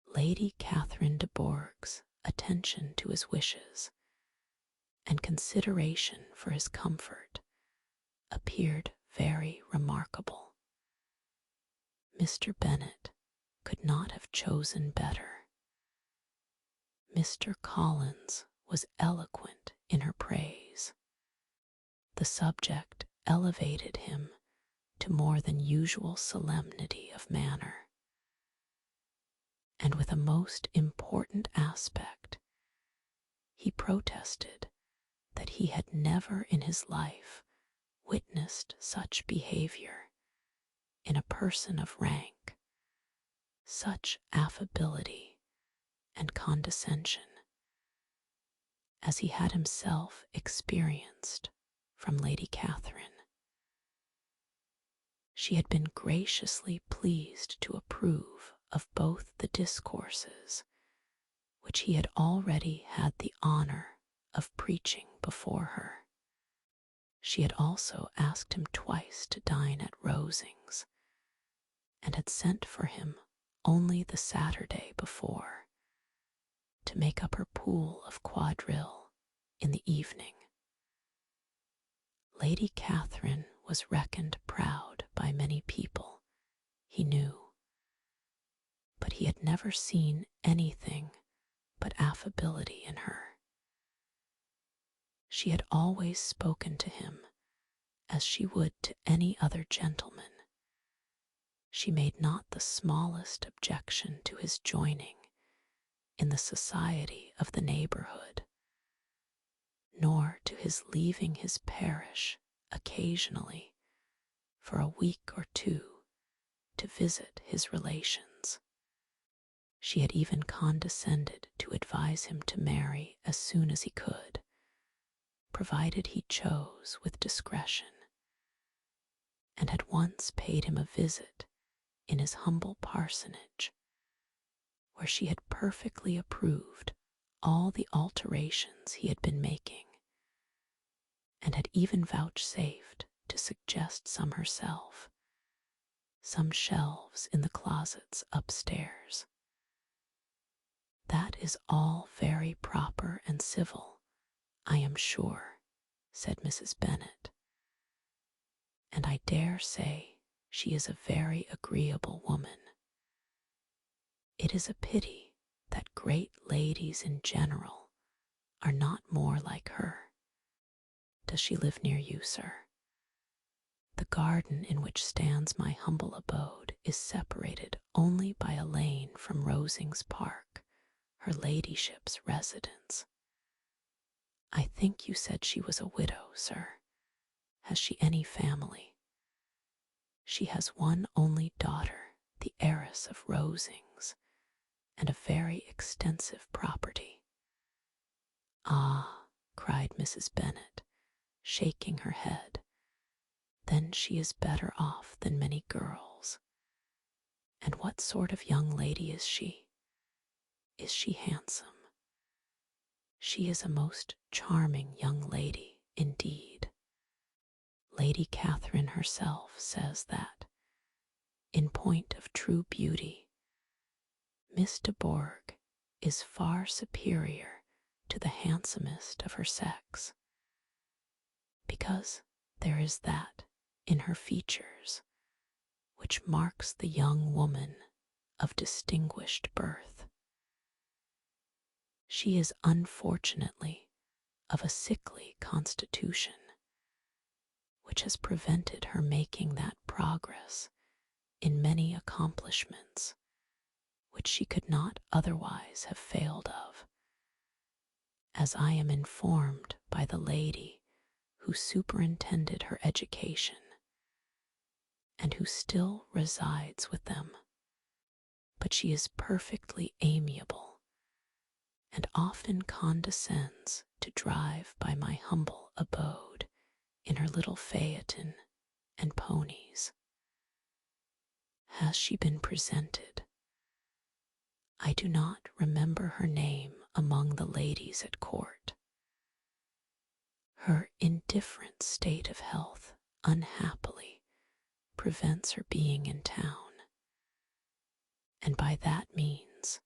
Lady Catherine de Bourgh's attention to his wishes and consideration for his comfort appeared very remarkable. Mr. Bennet could not have chosen better. Mr. Collins was eloquent in her praise. The subject elevated him to more than usual solemnity of manner, and with a most important aspect he protested that he had never in his life witnessed such behavior in a person of rank, such affability and condescension as he had himself experienced from Lady Catherine. She had been graciously pleased to approve of both the discourses which he had already had the honour of preaching before her. She had also asked him twice to dine at Rosings, and had sent for him only the Saturday before to make up her pool of quadrille in the evening. Lady Catherine was reckoned proud by many people, he knew, but he had never seen anything but affability in her. She had always spoken to him as she would to any other gentleman. She made not the smallest objection to his joining in the society of the neighbourhood, nor to his leaving his parish occasionally for a week or two to visit his relations. She had even condescended to advise him to marry as soon as he could, provided he chose with discretion, and had once paid him a visit in his humble parsonage, where she had perfectly approved all the alterations he had been making, and had even vouchsafed to suggest some herself, some shelves in the closets upstairs. "That is all very proper and civil, I am sure," said Mrs. Bennet, "and I dare say she is a very agreeable woman. It is a pity that great ladies in general are not more like her. Does she live near you, sir? The garden in which stands my humble abode is separated only by a lane from Rosings Park, her ladyship's residence. I think you said she was a widow, sir. Has she any family?" "She has one only daughter, the heiress of Rosings, and a very extensive property." "Ah," cried Mrs. Bennet, shaking her head, "then she is better off than many girls. And what sort of young lady is she? Is she handsome?" "She is a most charming young lady indeed. Lady Catherine herself says that, in point of true beauty, Miss de Bourgh is far superior to the handsomest of her sex, because there is that in her features which marks the young woman of distinguished birth. She is unfortunately of a sickly constitution, which has prevented her making that progress in many accomplishments which she could not otherwise have failed of, as I am informed by the lady who superintended her education, and who still resides with them. But she is perfectly amiable, and often condescends to drive by my humble abode in her little phaeton and ponies. Has she been presented? I do not remember her name among the ladies at court. Her indifferent state of health unhappily prevents her being in town, and by that means,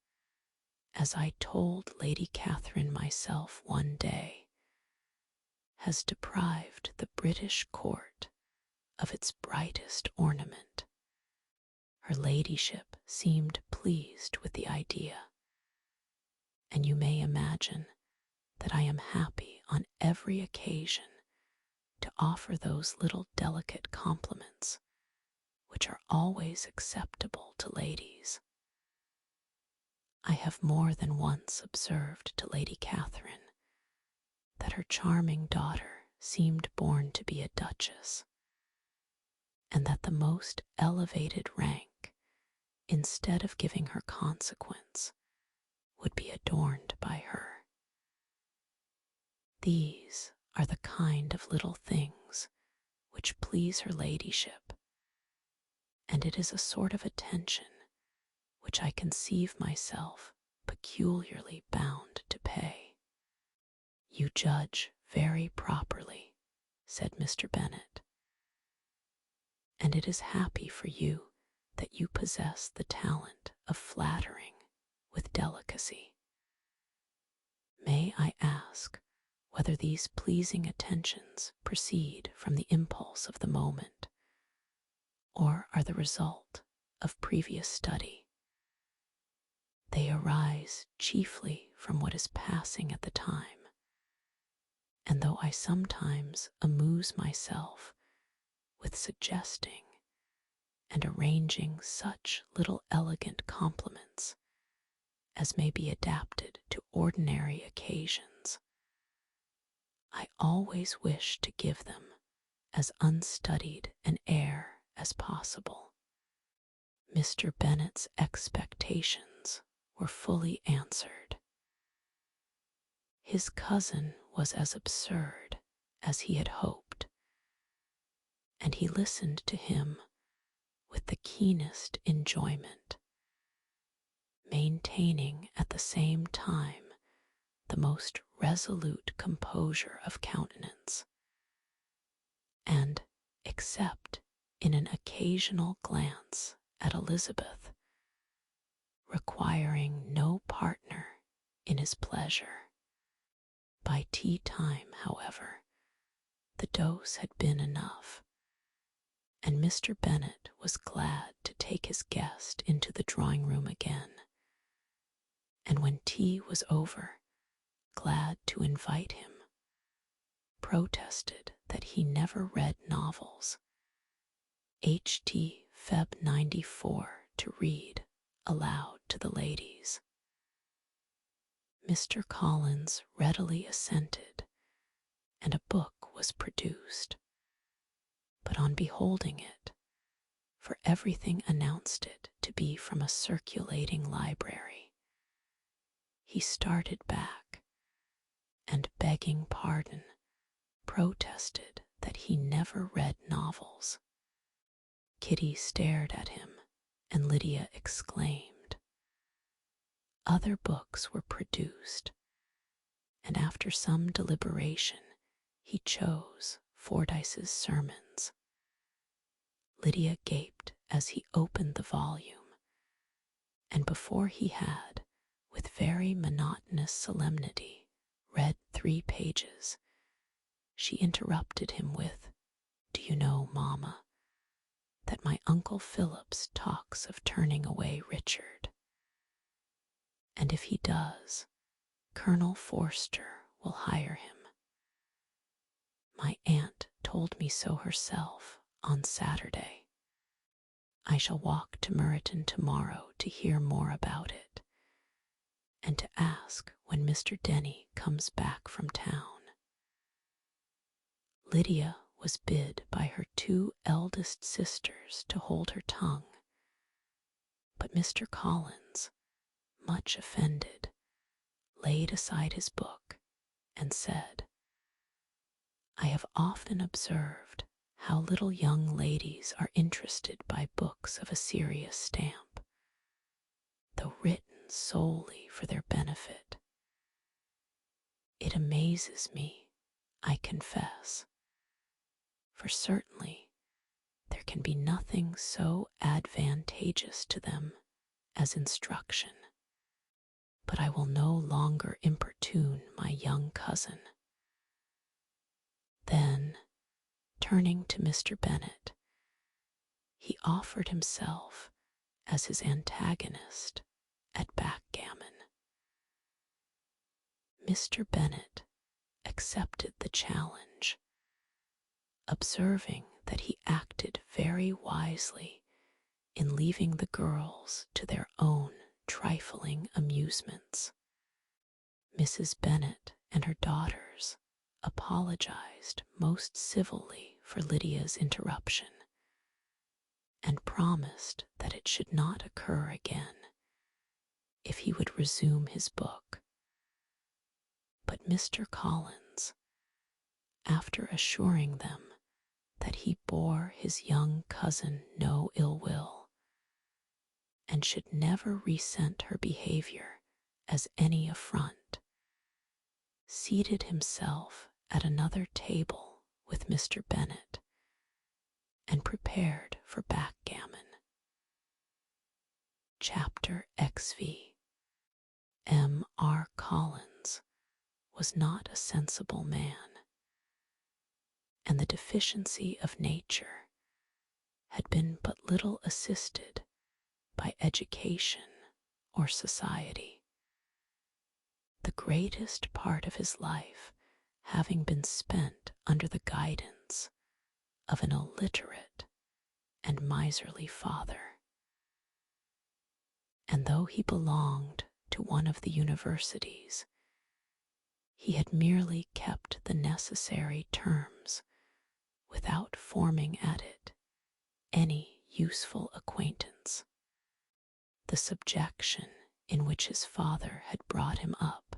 as I told Lady Catherine myself one day, has deprived the British court of its brightest ornament. Her ladyship seemed pleased with the idea, and you may imagine that I am happy on every occasion to offer those little delicate compliments which are always acceptable to ladies. I have more than once observed to Lady Catherine that her charming daughter seemed born to be a duchess, and that the most elevated rank, instead of giving her consequence, would be adorned by her. These are the kind of little things which please her ladyship, and it is a sort of attention which I conceive myself peculiarly bound to pay." "You judge very properly," said Mr. Bennet, "and it is happy for you that you possess the talent of flattering with delicacy. May I ask whether these pleasing attentions proceed from the impulse of the moment, or are the result of previous study?" "They arise chiefly from what is passing at the time, and though I sometimes amuse myself with suggesting and arranging such little elegant compliments as may be adapted to ordinary occasions, I always wish to give them as unstudied an air as possible." Mr. Bennet's expectations were fully answered. His cousin was as absurd as he had hoped, and he listened to him with the keenest enjoyment, maintaining at the same time the most resolute composure of countenance, and, except in an occasional glance at Elizabeth, requiring no partner in his pleasure. By tea time, however, the dose had been enough, and Mr. Bennet was glad to take his guest into the drawing-room again, and when tea was over, glad to invite him, protested that he never read novels. H.T. Feb. 94 to read aloud to the ladies. Mr. Collins readily assented, and a book was produced. But on beholding it, for everything announced it to be from a circulating library, he started back, and begging pardon, protested that he never read novels. Kitty stared at him, and Lydia exclaimed. Other books were produced, and after some deliberation he chose Fordyce's Sermons. Lydia gaped as he opened the volume, and before he had, with very monotonous solemnity, read 3 pages, she interrupted him with, "Do you know, mamma, that my Uncle Phillips talks of turning away Richard? And if he does, Colonel Forster will hire him. My aunt told me so herself on Saturday. I shall walk to Meryton tomorrow to hear more about it, and to ask when Mr. Denny comes back from town." Lydia was bid by her 2 eldest sisters to hold her tongue, but Mr. Collins, much offended, laid aside his book and said, "I have often observed how little young ladies are interested by books of a serious stamp, though written solely for their benefit. It amazes me, I confess, for certainly there can be nothing so advantageous to them as instruction. But I will no longer importune my young cousin." Then, turning to Mr. Bennet, he offered himself as his antagonist at backgammon. Mr. Bennet accepted the challenge, observing that he acted very wisely in leaving the girls to their own trifling amusements. Mrs. Bennet and her daughters apologized most civilly for Lydia's interruption, and promised that it should not occur again if he would resume his book. But Mr. Collins, after assuring them that he bore his young cousin no ill will, and should never resent her behavior as any affront, seated himself at another table with Mr. Bennet, and prepared for backgammon. Chapter XV. M.R. Collins was not a sensible man, and the deficiency of nature had been but little assisted by education or society, the greatest part of his life having been spent under the guidance of an illiterate and miserly father. And though he belonged to one of the universities, he had merely kept the necessary terms without forming at it any useful acquaintance. The subjection in which his father had brought him up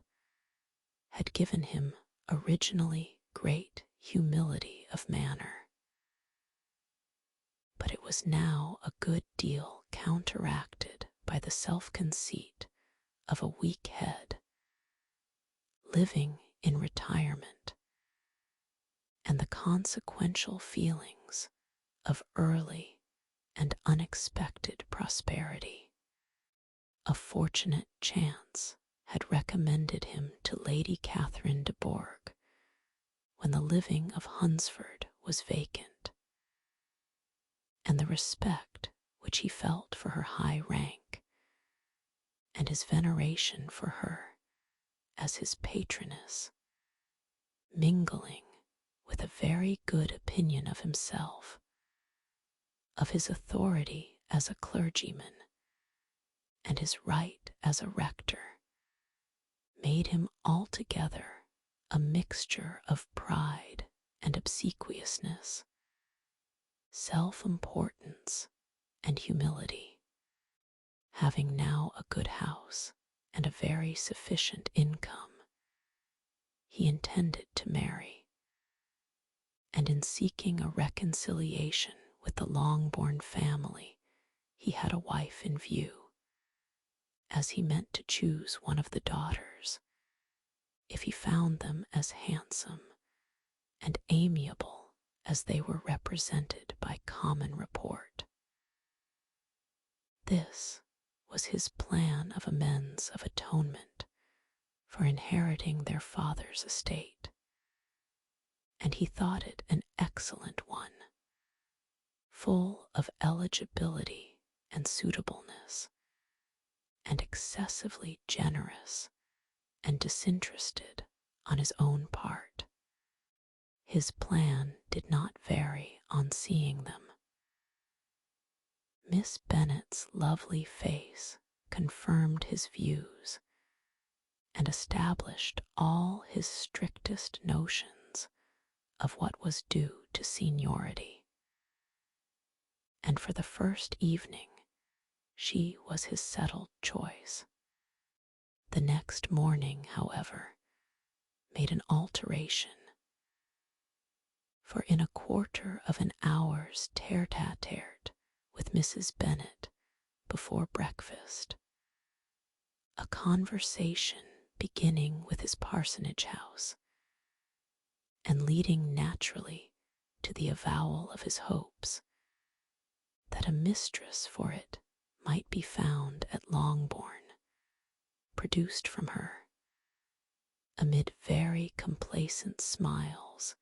had given him originally great humility of manner, but it was now a good deal counteracted by the self-conceit of a weak head, living in retirement, and the consequential feelings of early and unexpected prosperity. A fortunate chance had recommended him to Lady Catherine de Bourgh when the living of Hunsford was vacant, and the respect which he felt for her high rank, and his veneration for her as his patroness, mingling with a very good opinion of himself, of his authority as a clergyman, and his right as a rector, made him altogether a mixture of pride and obsequiousness, self-importance and humility. Having now a good house and a very sufficient income, he intended to marry, and in seeking a reconciliation with the Longbourn family, he had a wife in view, as he meant to choose one of the daughters, if he found them as handsome and amiable as they were represented by common report. This was his plan of amends of atonement for inheriting their father's estate, and he thought it an excellent one, full of eligibility and suitableness, and excessively generous and disinterested on his own part. His plan did not vary on seeing them. Miss Bennet's lovely face confirmed his views and established all his strictest notions of what was due to seniority. And for the first evening, she was his settled choice. The next morning, however, made an alteration, for in a quarter of an hour's tete-a-tete with Mrs. Bennet before breakfast, a conversation beginning with his parsonage house, and leading naturally to the avowal of his hopes that a mistress for it might be found at Longbourn, produced from her, amid very complacent smiles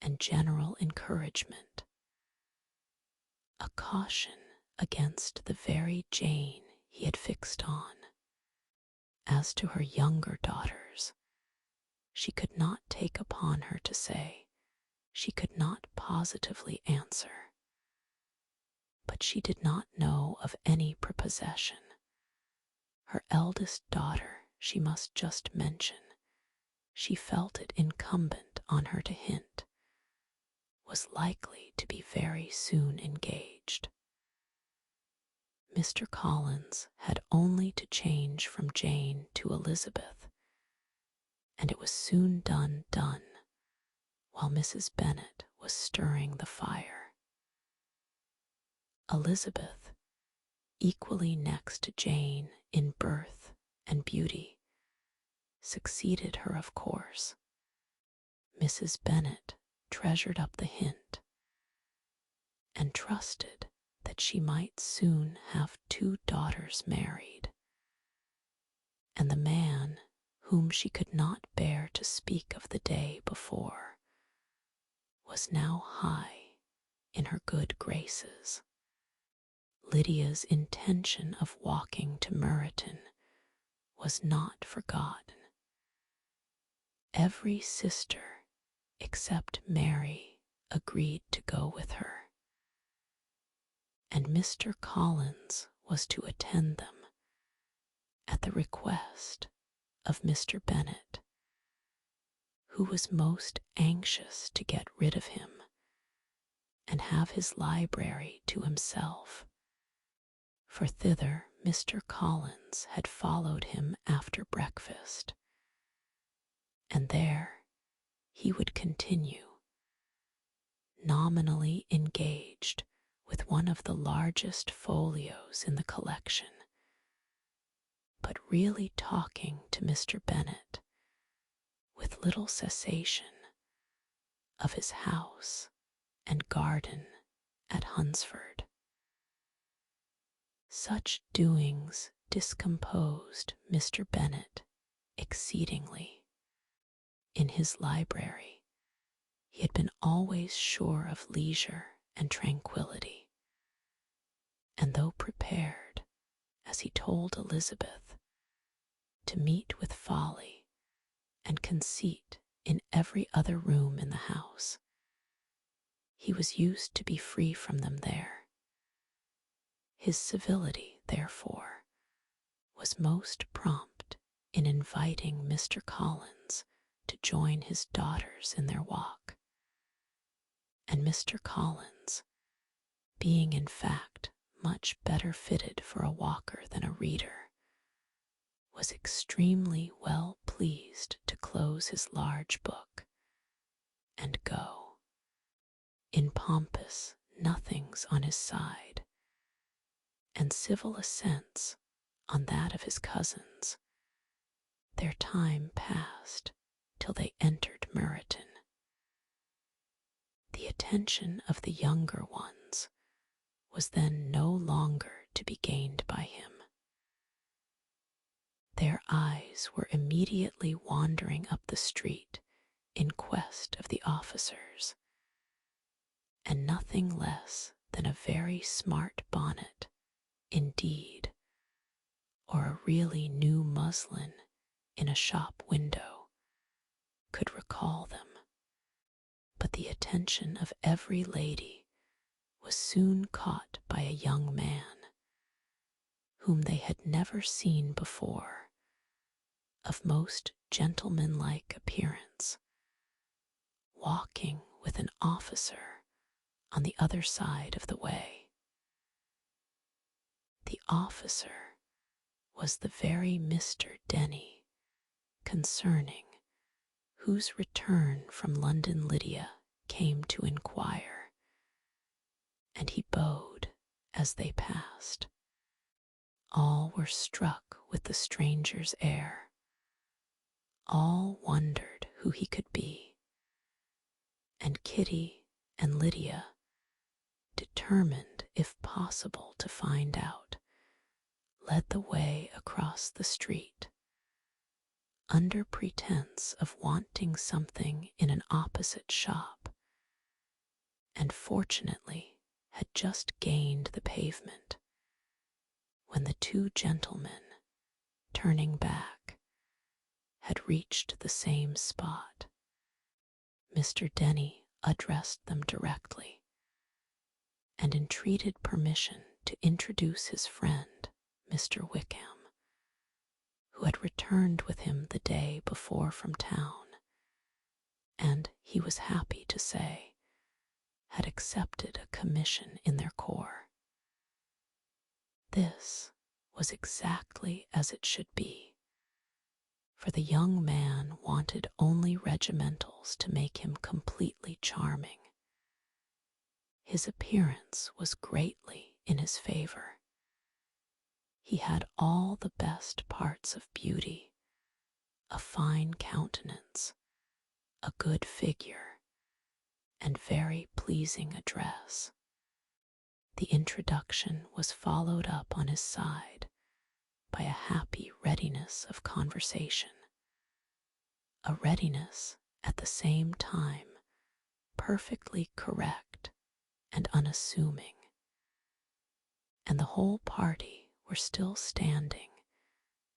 and general encouragement, a caution against the very Jane he had fixed on. As to her younger daughters, she could not take upon her to say, she could not positively answer, but she did not know of any prepossession. Her eldest daughter she must just mention, she felt it incumbent on her to hint, was likely to be very soon engaged. Mr. Collins had only to change from Jane to Elizabeth, and it was soon done, while while Mrs. Bennet was stirring the fire. Elizabeth, equally next to Jane in birth and beauty, succeeded her of course. Mrs. Bennet treasured up the hint, and trusted that she might soon have 2 daughters married, and the man whom she could not bear to speak of the day before was now high in her good graces. Lydia's intention of walking to Meryton was not forgotten. Every sister except Mary agreed to go with her, and Mr. Collins was to attend them at the request of Mr. Bennet, who was most anxious to get rid of him and have his library to himself, for thither Mr. Collins had followed him after breakfast, and there he would continue, nominally engaged with one of the largest folios in the collection, but really talking to Mr. Bennet with little cessation of his house and garden at Hunsford. Such doings discomposed Mr. Bennet exceedingly. In his library he had been always sure of leisure and tranquillity, and though prepared, as he told Elizabeth, to meet with folly and conceit in every other room in the house, he was used to be free from them there. His civility, therefore, was most prompt in inviting Mr. Collins to join his daughters in their walk, and Mr. Collins, being in fact much better fitted for a walker than a reader, was extremely well pleased to close his large book and go. In pompous nothings on his side, and civil assents on that of his cousins, their time passed till they entered Meryton. The attention of the younger ones was then no longer to be gained by him. Their eyes were immediately wandering up the street in quest of the officers, and nothing less than a very smart bonnet, indeed, or a really new muslin in a shop window, could recall them. But the attention of every lady was soon caught by a young man, whom they had never seen before, of most gentlemanlike appearance, walking with an officer on the other side of the way. The officer was the very Mr. Denny concerning whose return from London Lydia came to inquire, and he bowed as they passed. All were struck with the stranger's air. All wondered who he could be, and Kitty and Lydia, determined if possible to find out, led the way across the street, under pretense of wanting something in an opposite shop, and fortunately had just gained the pavement, when the 2 gentlemen, turning back, had reached the same spot. Mr. Denny addressed them directly, and entreated permission to introduce his friend, Mr. Wickham, who had returned with him the day before from town, and, he was happy to say, had accepted a commission in their corps. This was exactly as it should be, for the young man wanted only regimentals to make him completely charming. His appearance was greatly in his favor. He had all the best parts of beauty, a fine countenance, a good figure, and very pleasing address. The introduction was followed up on his side by a happy readiness of conversation, a readiness at the same time perfectly correct and unassuming, and the whole party were still standing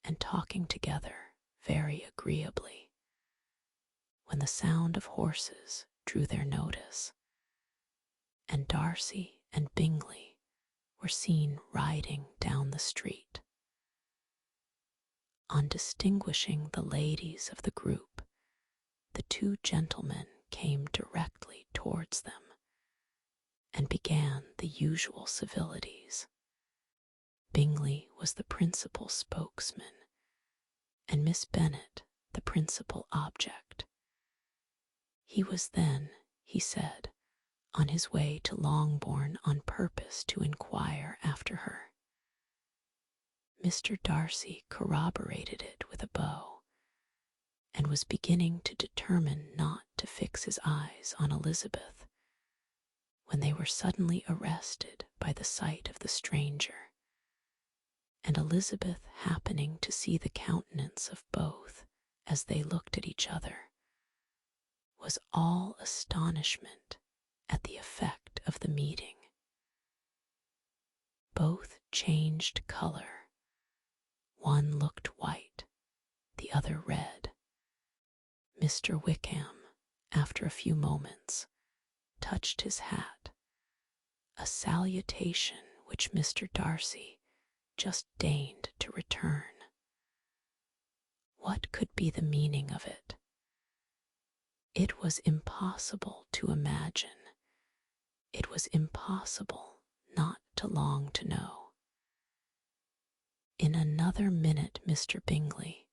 and talking together very agreeably when the sound of horses drew their notice, and Darcy and Bingley were seen riding down the street. On distinguishing the ladies of the group, the two gentlemen came directly towards them and began the usual civilities. Bingley was the principal spokesman, and Miss Bennet the principal object. He was then, he said, on his way to Longbourn on purpose to inquire after her. Mr. Darcy corroborated it with a bow, and was beginning to determine not to fix his eyes on Elizabeth, when they were suddenly arrested by the sight of the stranger, and Elizabeth happening to see the countenance of both as they looked at each other, was all astonishment at the effect of the meeting. Both changed color. One looked white, the other red. Mr. Wickham, after a few moments, touched his hat, a salutation which Mr. Darcy just deigned to return. What could be the meaning of it? It was impossible to imagine. It was impossible not to long to know. In another minute Mr. Bingley,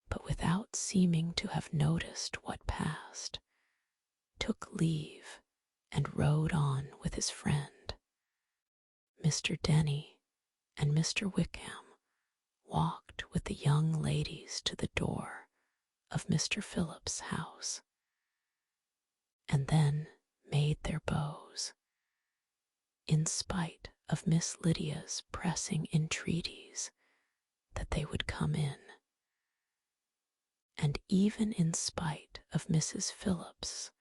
but without seeming to have noticed what passed, took leave and rode on with his friend. Mr. Denny and Mr. Wickham walked with the young ladies to the door of Mr. Phillips's house, and then made their bows, in spite of Miss Lydia's pressing entreaties that they would come in, and even in spite of Mrs. Phillips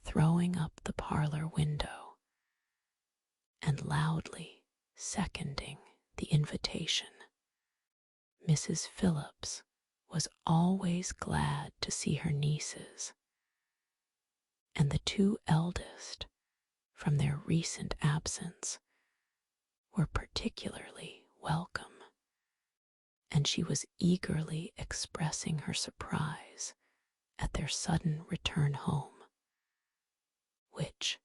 throwing up the parlor window and loudly seconding the invitation. Mrs. Phillips was always glad to see her nieces, and the two eldest, from their recent absence, were particularly welcome, and she was eagerly expressing her surprise at their sudden return home, which,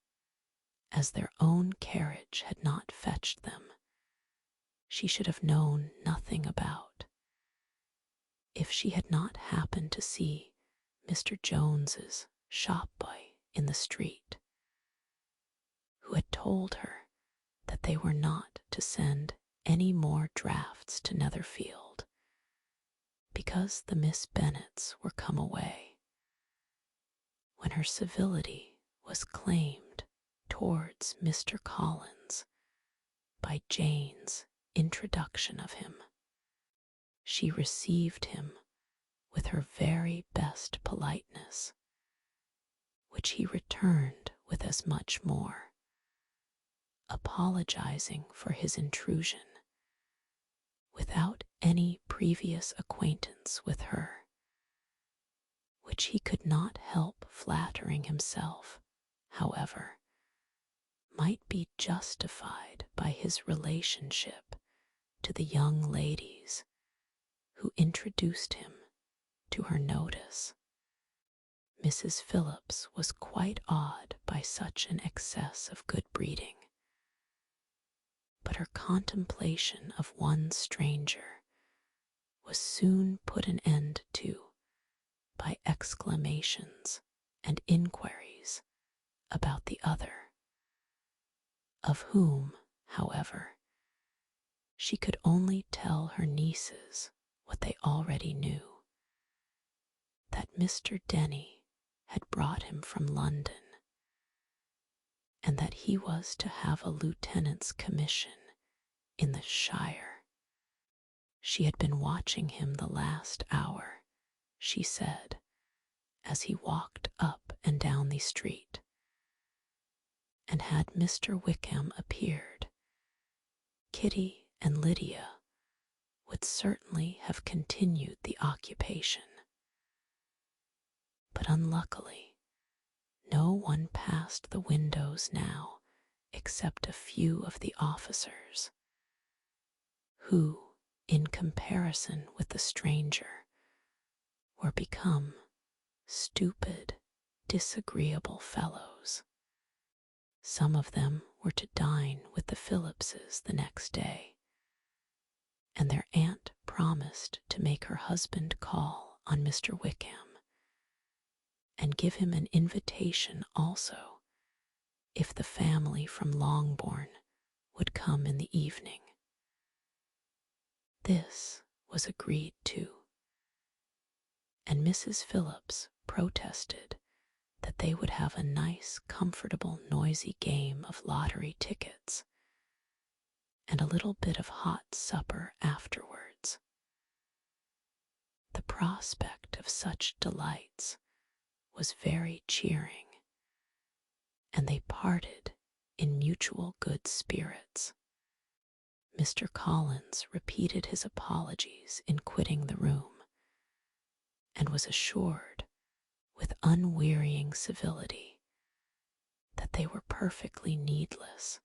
as their own carriage had not fetched them, she should have known nothing about, if she had not happened to see Mr. Jones's shop boy in the street, who had told her that they were not to send any more drafts to Netherfield, because the Miss Bennets were come away, when her civility was claimed towards Mr. Collins by Jane's introduction of him. She received him with her very best politeness, which he returned with as much more, apologizing for his intrusion, without any previous acquaintance with her, which he could not help flattering himself, however, might be justified by his relationship to the young ladies who introduced him to her notice. Mrs. Phillips was quite awed by such an excess of good breeding, but her contemplation of one stranger was soon put an end to by exclamations and inquiries about the other, of whom, however, she could only tell her nieces what they already knew, that Mr. Denny had brought him from London, and that he was to have a lieutenant's commission in the shire. She had been watching him the last hour, she said, as he walked up and down the street, and had Mr. Wickham appeared, Kitty and Lydia would certainly have continued the occupation. But unluckily, no one passed the windows now except a few of the officers, who, in comparison with the stranger, were become stupid, disagreeable fellows. Some of them were to dine with the Phillipses the next day, and their aunt promised to make her husband call on Mr. Wickham, and give him an invitation also, if the family from Longbourn would come in the evening. This was agreed to, and Mrs. Phillips protested that they would have a nice, comfortable, noisy game of lottery tickets, and a little bit of hot supper afterwards. The prospect of such delights was very cheering, and they parted in mutual good spirits. Mr. Collins repeated his apologies in quitting the room, and was assured, with unwearying civility, that they were perfectly needless.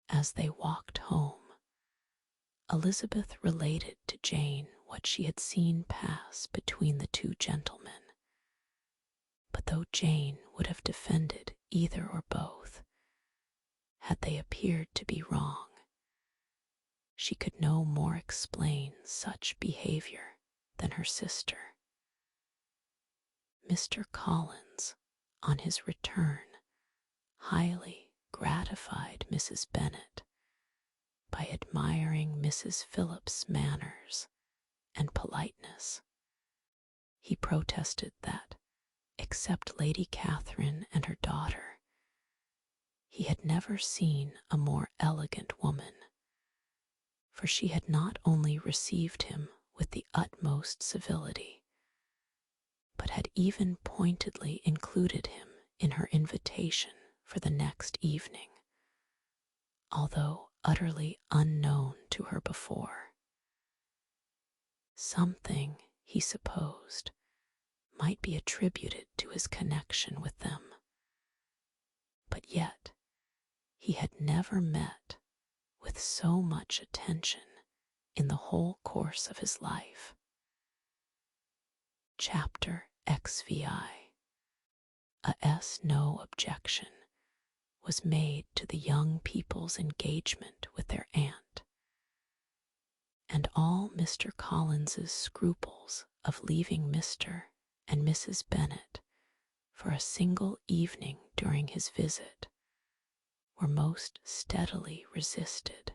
As they walked home, Elizabeth related to Jane what she had seen pass between the two gentlemen, but though Jane would have defended either or both, had they appeared to be wrong, she could no more explain such behavior than her sister. Mr. Collins, on his return, highly gratified Mrs. Bennet by admiring Mrs. Phillips's manners and politeness. He protested that, except Lady Catherine and her daughter, he had never seen a more elegant woman, for she had not only received him with the utmost civility, but had even pointedly included him in her invitation for the next evening, although utterly unknown to her before. Something, he supposed, might be attributed to his connection with them, but yet he had never met with so much attention in the whole course of his life. Chapter XVI. No objection was made to the young people's engagement with their aunt, and all Mr. Collins's scruples of leaving Mr. and Mrs. Bennet for a single evening during his visit were most steadily resisted.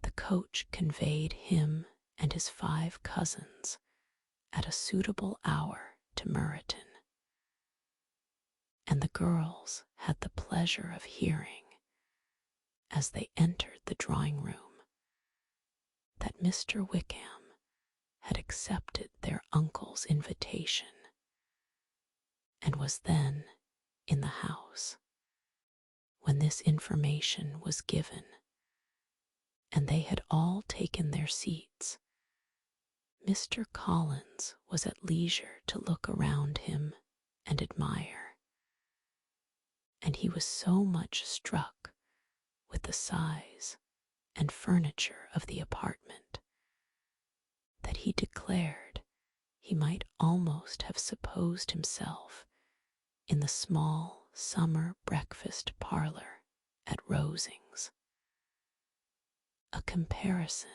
The coach conveyed him and his 5 cousins at a suitable hour to Meryton, and the girls had the pleasure of hearing, as they entered the drawing-room, that Mr. Wickham had accepted their uncle's invitation, and was then in the house. When this information was given, and they had all taken their seats, Mr. Collins was at leisure to look around him and admire, and he was so much struck with the size and furniture of the apartment that he declared he might almost have supposed himself in the small summer breakfast parlour at Rosings. A comparison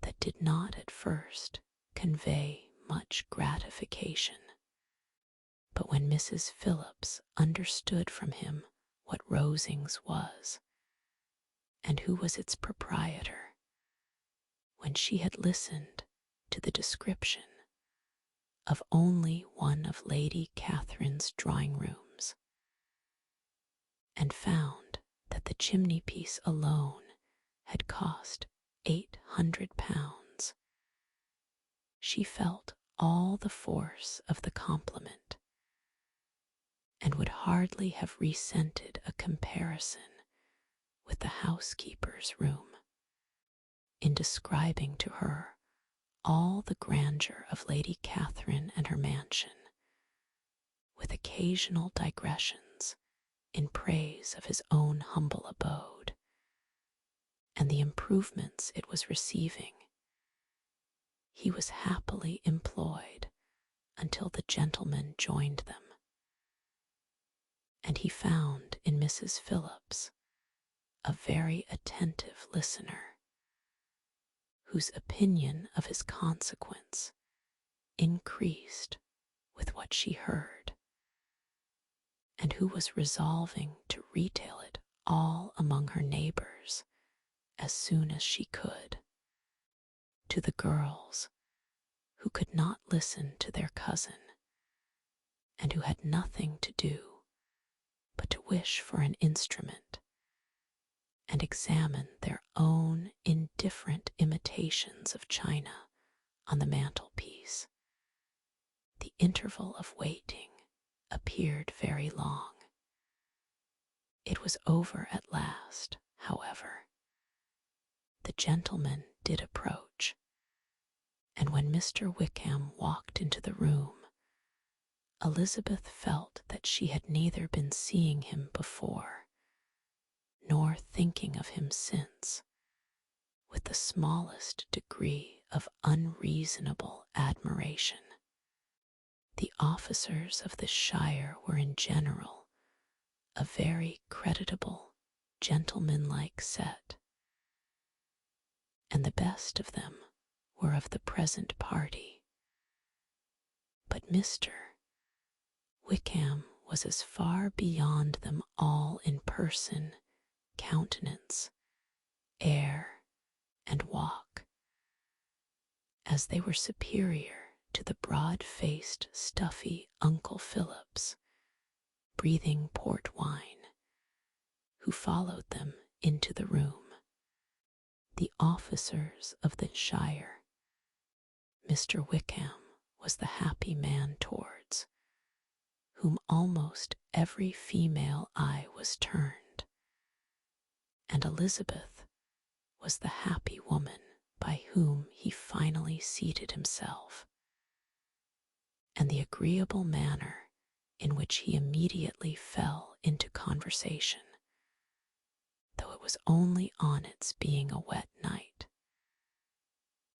that did not at first convey much gratification. But when Mrs. Phillips understood from him what Rosings was, and who was its proprietor, when she had listened to the description of only one of Lady Catherine's drawing rooms, and found that the chimney-piece alone had cost £800, she felt all the force of the compliment, and would hardly have resented a comparison with the housekeeper's room in describing to her all the grandeur of Lady Catherine and her mansion, with occasional digressions in praise of his own humble abode and the improvements it was receiving. He was happily employed until the gentlemen joined them, and he found in Mrs. Phillips a very attentive listener, whose opinion of his consequence increased with what she heard, and who was resolving to retail it all among her neighbors as soon as she could, to the girls who could not listen to their cousin, and who had nothing to do but to wish for an instrument and examine their own indifferent imitations of china on the mantelpiece. The interval of waiting appeared very long. It was over at last, however. The gentlemen did approach, and when Mr. Wickham walked into the room, Elizabeth felt that she had neither been seeing him before nor thinking of him since with the smallest degree of unreasonable admiration. The officers of the shire were in general a very creditable, gentlemanlike set, and the best of them were of the present party. But Mr. Wickham was as far beyond them all in person, countenance, air, and walk, as they were superior to the broad-faced, stuffy Uncle Phillips, breathing port wine, who followed them into the room. The officers of the shire, Mr. Wickham was the happy man towards whom almost every female eye was turned, and Elizabeth was the happy woman by whom he finally seated himself, and the agreeable manner in which he immediately fell into conversation, though it was only on its being a wet night,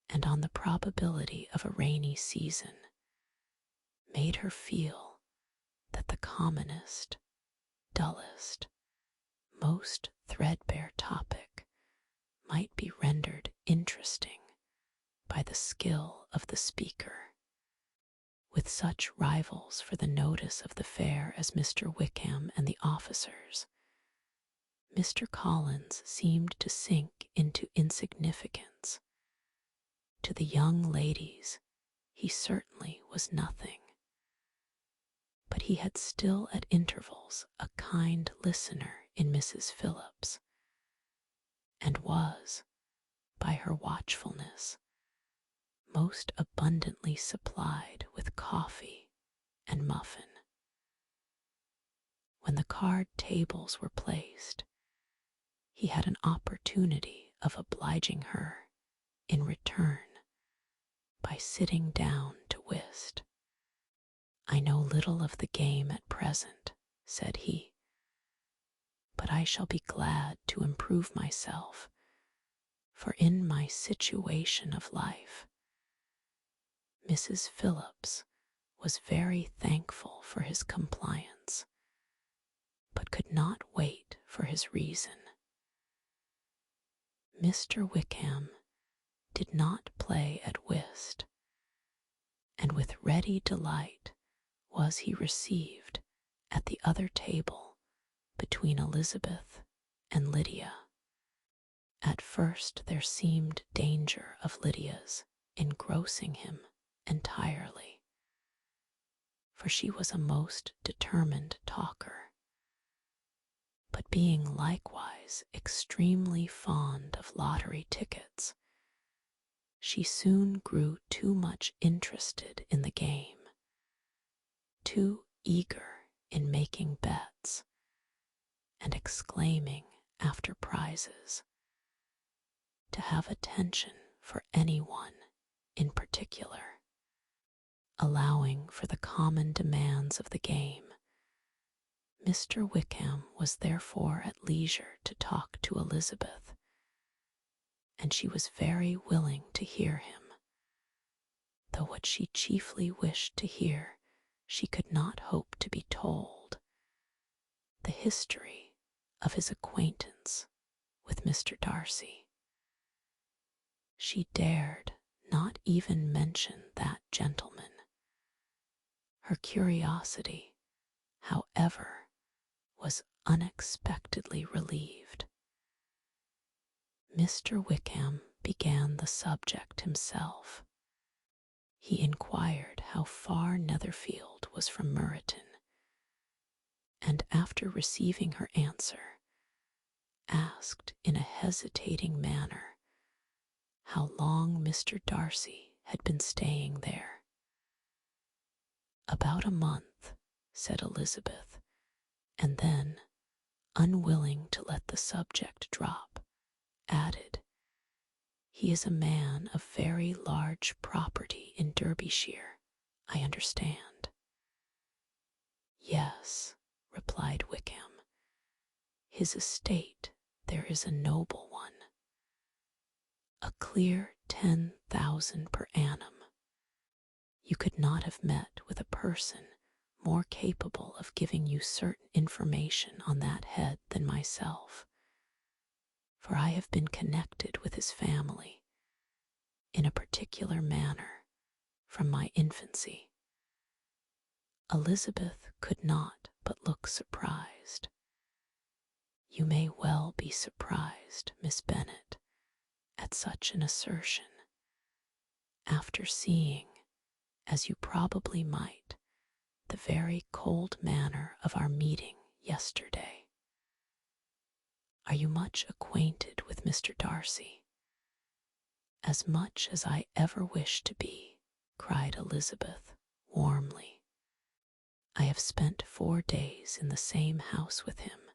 and on the probability of a rainy season, made her feel that the commonest, dullest, most threadbare topic might be rendered interesting by the skill of the speaker. With such rivals for the notice of the fair as Mr. Wickham and the officers, Mr. Collins seemed to sink into insignificance. To the young ladies he certainly was nothing, but he had still at intervals a kind listener in Mrs. Phillips, and was, by her watchfulness, most abundantly supplied with coffee and muffin. When the card tables were placed, he had an opportunity of obliging her in return by sitting down to whist. "I know little of the game at present," said he, "but I shall be glad to improve myself, for in my situation of life." Mrs. Phillips was very thankful for his compliance, but could not wait for his reason. Mr. Wickham did not play at whist, and with ready delight was he received at the other table between Elizabeth and Lydia. At first there seemed danger of Lydia's engrossing him entirely, for she was a most determined talker, but being likewise extremely fond of lottery tickets, she soon grew too much interested in the game, too eager in making bets, and exclaiming after prizes, to have attention for anyone in particular. Allowing for the common demands of the game, Mr. Wickham was therefore at leisure to talk to Elizabeth, and she was very willing to hear him, though what she chiefly wished to hear she could not hope to be told, the history of his acquaintance with Mr. Darcy. She dared not even mention that gentleman. Her curiosity, however, was unexpectedly relieved. Mr. Wickham began the subject himself. He inquired how far Netherfield was from Meryton, and after receiving her answer, asked in a hesitating manner how long Mr. Darcy had been staying there. "About a month," said Elizabeth, and then, unwilling to let the subject drop, added, "He is a man of very large property in Derbyshire, I understand." "Yes," replied Wickham, "his estate there is a noble one, a clear 10,000 per annum. You could not have met with a person more capable of giving you certain information on that head than myself, for I have been connected with his family in a particular manner from my infancy." Elizabeth could not but look surprised. "You may well be surprised, Miss Bennet, at such an assertion, after seeing, as you probably might, the very cold manner of our meeting yesterday. Are you much acquainted with Mr. Darcy?" "As much as I ever wish to be," cried Elizabeth warmly. "I have spent 4 days in the same house with him,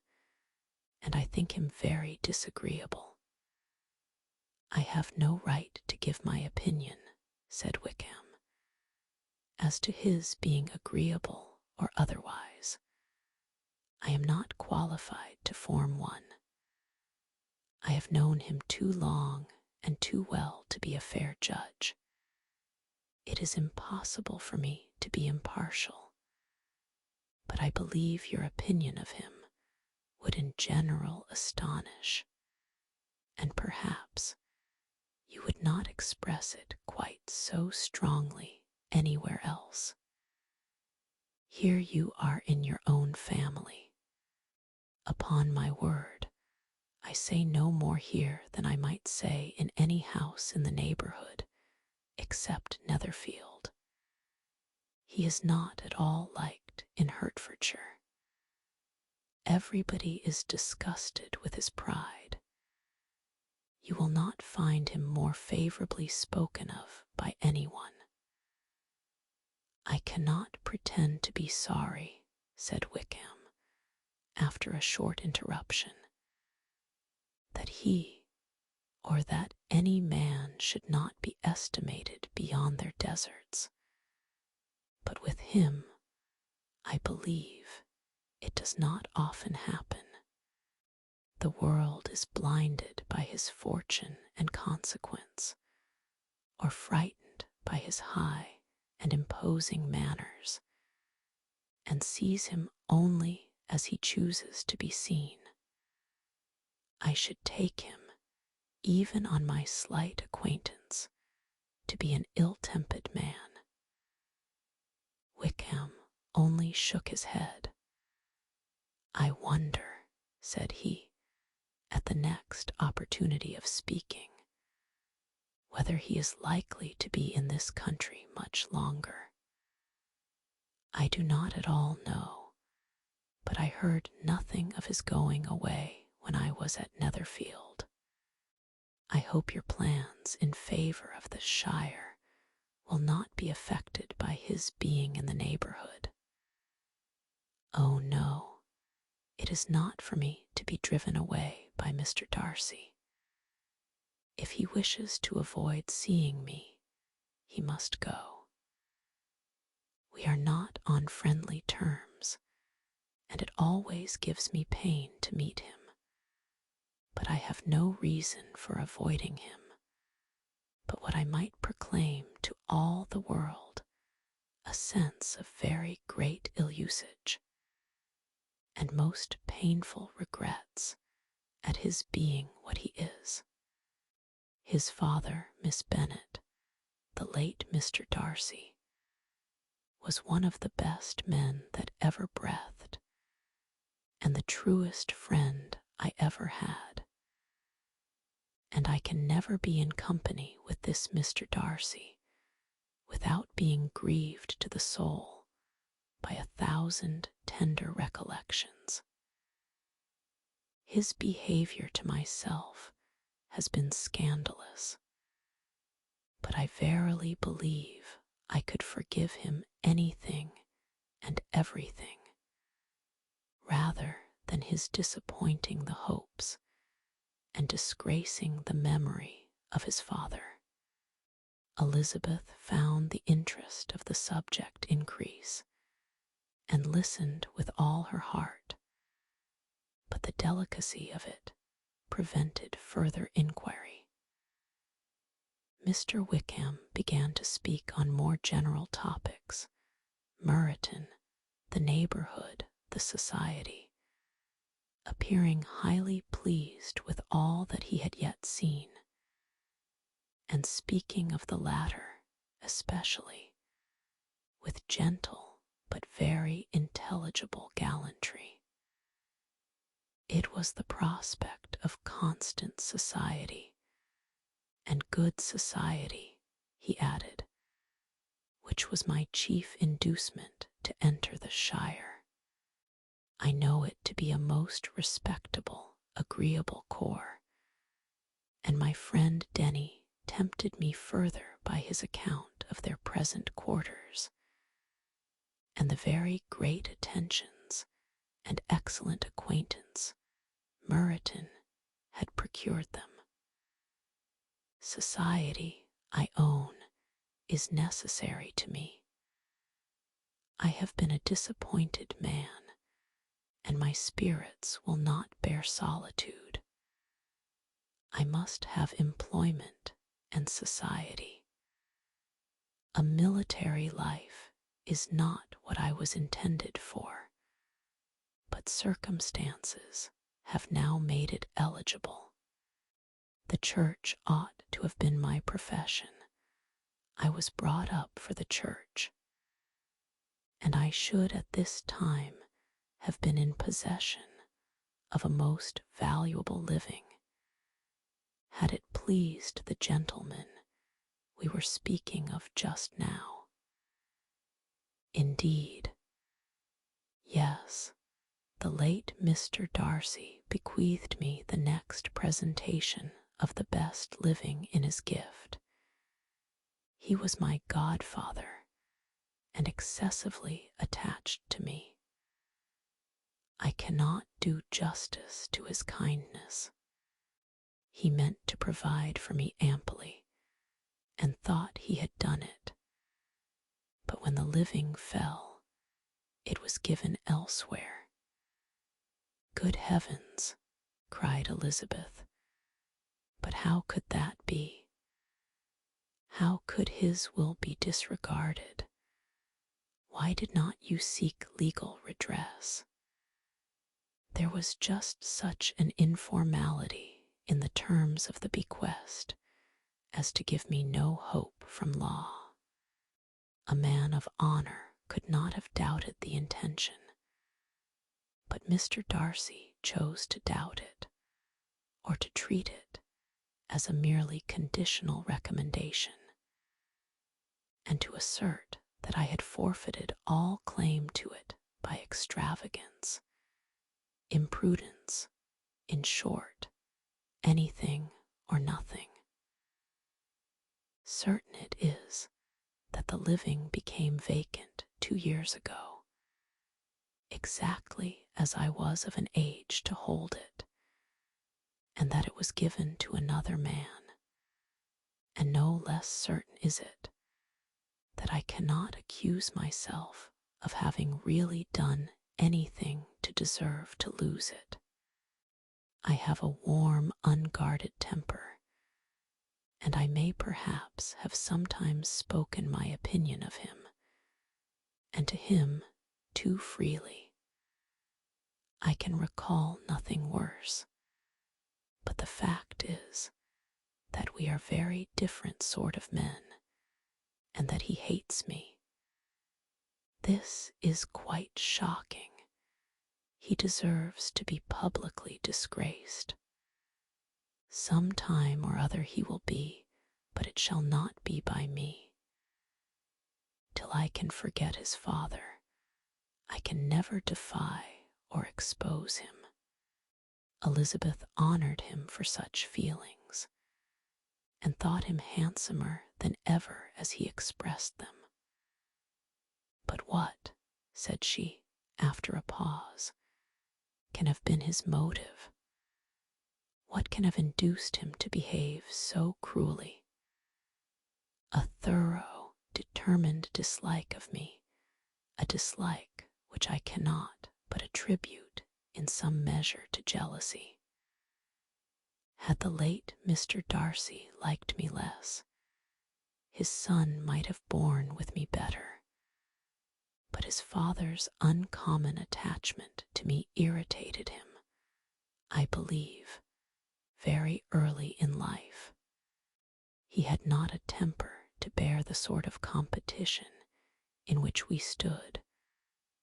and I think him very disagreeable." "I have no right to give my opinion," said Wickham, "as to his being agreeable or otherwise. I am not qualified to form one. I have known him too long and too well to be a fair judge. It is impossible for me to be impartial, but I believe your opinion of him would in general astonish, and perhaps you would not express it quite so strongly anywhere else. Here you are in your own family. Upon my word, I say no more here than I might say in any house in the neighborhood, except Netherfield. He is not at all liked in Hertfordshire. Everybody is disgusted with his pride. You will not find him more favorably spoken of by anyone." "I cannot pretend to be sorry," said Wickham, after a short interruption, "that he or that any man should not be estimated beyond their deserts. But with him, I believe, it does not often happen. The world is blinded by his fortune and consequence, or frightened by his high and imposing manners, and sees him only as he chooses to be seen. I should take him, even on my slight acquaintance, to be an ill-tempered man. Wickham only shook his head. "I wonder," said he, at the next opportunity of speaking, "whether he is likely to be in this country much longer. I do not at all know, but I heard nothing of his going away when I was at Netherfield. I hope your plans in favor of the shire will not be affected by his being in the neighborhood." "Oh, no, it is not for me to be driven away by Mr. Darcy. If he wishes to avoid seeing me, he must go. We are not on friendly terms, and it always gives me pain to meet him, but I have no reason for avoiding him but what I might proclaim to all the world a sense of very great ill-usage, and most painful regrets at his being what he is. His father, Miss Bennet, the late Mr. Darcy, was one of the best men that ever breathed, and the truest friend I ever had. And I can never be in company with this Mr. Darcy without being grieved to the soul by 1,000 tender recollections. His behavior to myself has been scandalous, but I verily believe I could forgive him anything and everything, rather than his disappointing the hopes and disgracing the memory of his father. Elizabeth found the interest of the subject increase, and listened with all her heart, but the delicacy of it prevented further inquiry. Mr. Wickham began to speak on more general topics: Meryton, the neighborhood, the society, appearing highly pleased with all that he had yet seen, and speaking of the latter especially with gentle but very intelligible gallantry. It was the prospect of constant society, and good society, he added, which was my chief inducement to enter the shire. I know it to be a most respectable, agreeable corps, and my friend Denny tempted me further by his account of their present quarters, and the very great attentions and excellent acquaintance Meryton had procured them. Society, I own, is necessary to me. I have been a disappointed man, and my spirits will not bear solitude. I must have employment and society. A military life is not what I was intended for, but circumstances have now made it eligible. The church ought to have been my profession. I was brought up for the church, and I should at this time have been in possession of a most valuable living, had it pleased the gentleman we were speaking of just now. Indeed, yes, the late Mr. Darcy bequeathed me the next presentation of the best living in his gift. He was my godfather, and excessively attached to me. I cannot do justice to his kindness. He meant to provide for me amply, and thought he had done it. But when the living fell, it was given elsewhere. "Good heavens," cried Elizabeth, "but how could that be? How could his will be disregarded? Why did not you seek legal redress?" There was just such an informality in the terms of the bequest as to give me no hope from law. A man of honor could not have doubted the intention, but Mr. Darcy chose to doubt it, or to treat it as a merely conditional recommendation, and to assert that I had forfeited all claim to it by extravagance, imprudence, in short, anything or nothing. Certain it is that the living became vacant 2 years ago, exactly as I was of an age to hold it, and that it was given to another man, and no less certain is it that I cannot accuse myself of having really done anything to deserve to lose it. I have a warm, unguarded temper, and I may perhaps have sometimes spoken my opinion of him, and to him too freely. I can recall nothing worse, but the fact is that we are very different sort of men, and that he hates me. This is quite shocking. He deserves to be publicly disgraced. Some time or other he will be, but it shall not be by me. Till I can forget his father, I can never defy or expose him. Elizabeth honored him for such feelings, and thought him handsomer than ever as he expressed them. But what, said she, after a pause, can have been his motive? What can have induced him to behave so cruelly? A thorough, determined dislike of me, a dislike which I cannot but attribute in some measure to jealousy. Had the late Mr. Darcy liked me less, his son might have borne with me better, but his father's uncommon attachment to me irritated him, I believe, very early in life. He had not a temper to bear the sort of competition in which we stood,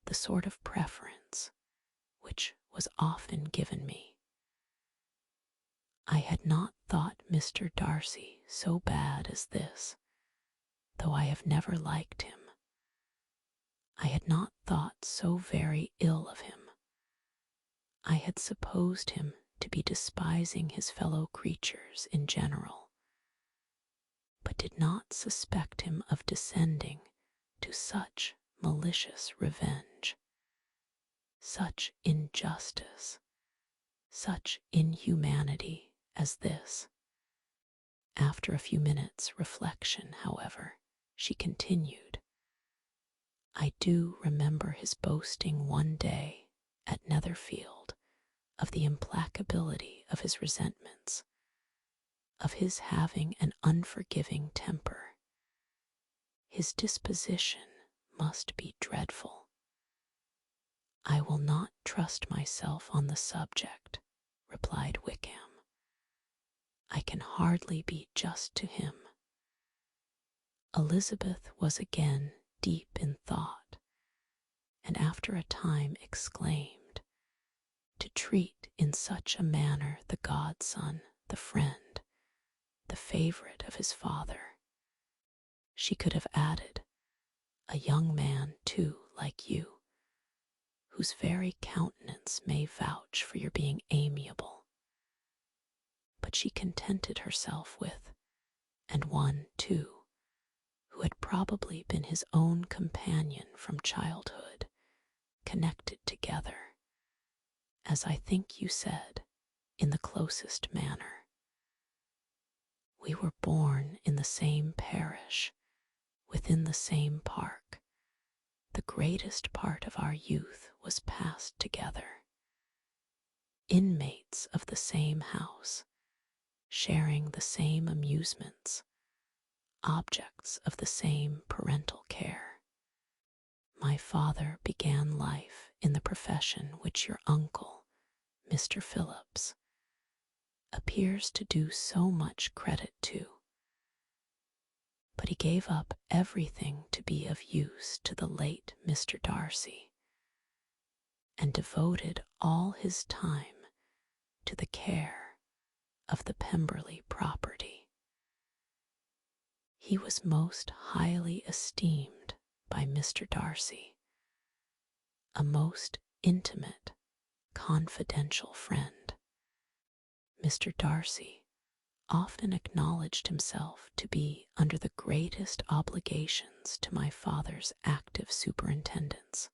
the sort of preference which was often given me. I had not thought Mr. Darcy so bad as this, though I have never liked him. I had not thought so very ill of him. I had supposed him to be despising his fellow creatures in general, but did not suspect him of descending to such malicious revenge, such injustice, such inhumanity as this. After a few minutes' reflection, however, she continued, I do remember his boasting one day at Netherfield of the implacability of his resentments, of his having an unforgiving temper. His disposition must be dreadful. I will not trust myself on the subject, replied Wickham. I can hardly be just to him. Elizabeth was again deep in thought, and after a time exclaimed, to treat in such a manner the godson, the friend, the favorite of his father. She could have added, a young man, too, like you, whose very countenance may vouch for your being amiable. But she contented herself with, and one, too, who had probably been his own companion from childhood, connected together, as I think you said, in the closest manner. We were born in the same parish, within the same park. The greatest part of our youth was passed together. Inmates of the same house, sharing the same amusements, objects of the same parental care. My father began life in the profession which your uncle, Mr. Phillips, appears to do so much credit to. but he gave up everything to be of use to the late Mr. Darcy, and devoted all his time to the care of the Pemberley property. He was most highly esteemed by Mr. Darcy, a most intimate, confidential friend. Mr. Darcy often acknowledged himself to be under the greatest obligations to my father's active superintendence,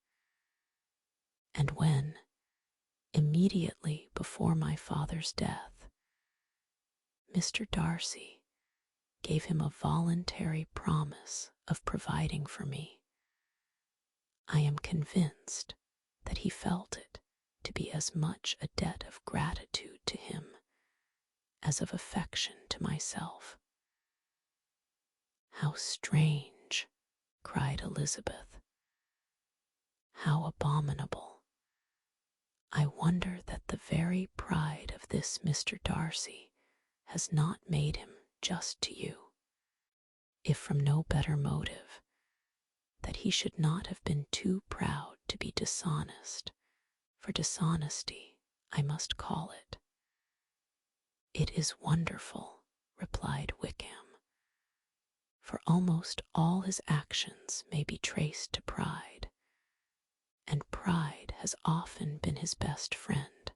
and when, immediately before my father's death, Mr. Darcy gave him a voluntary promise of providing for me, I am convinced that he felt it to be as much a debt of gratitude to him as of affection to myself. "How strange!" cried Elizabeth. "How abominable! I wonder that the very pride of this Mr. Darcy has not made him just to you, if from no better motive, that he should not have been too proud to be dishonest, for dishonesty I must call it." "It is wonderful," replied Wickham, "for almost all his actions may be traced to pride, and pride has often been his best friend.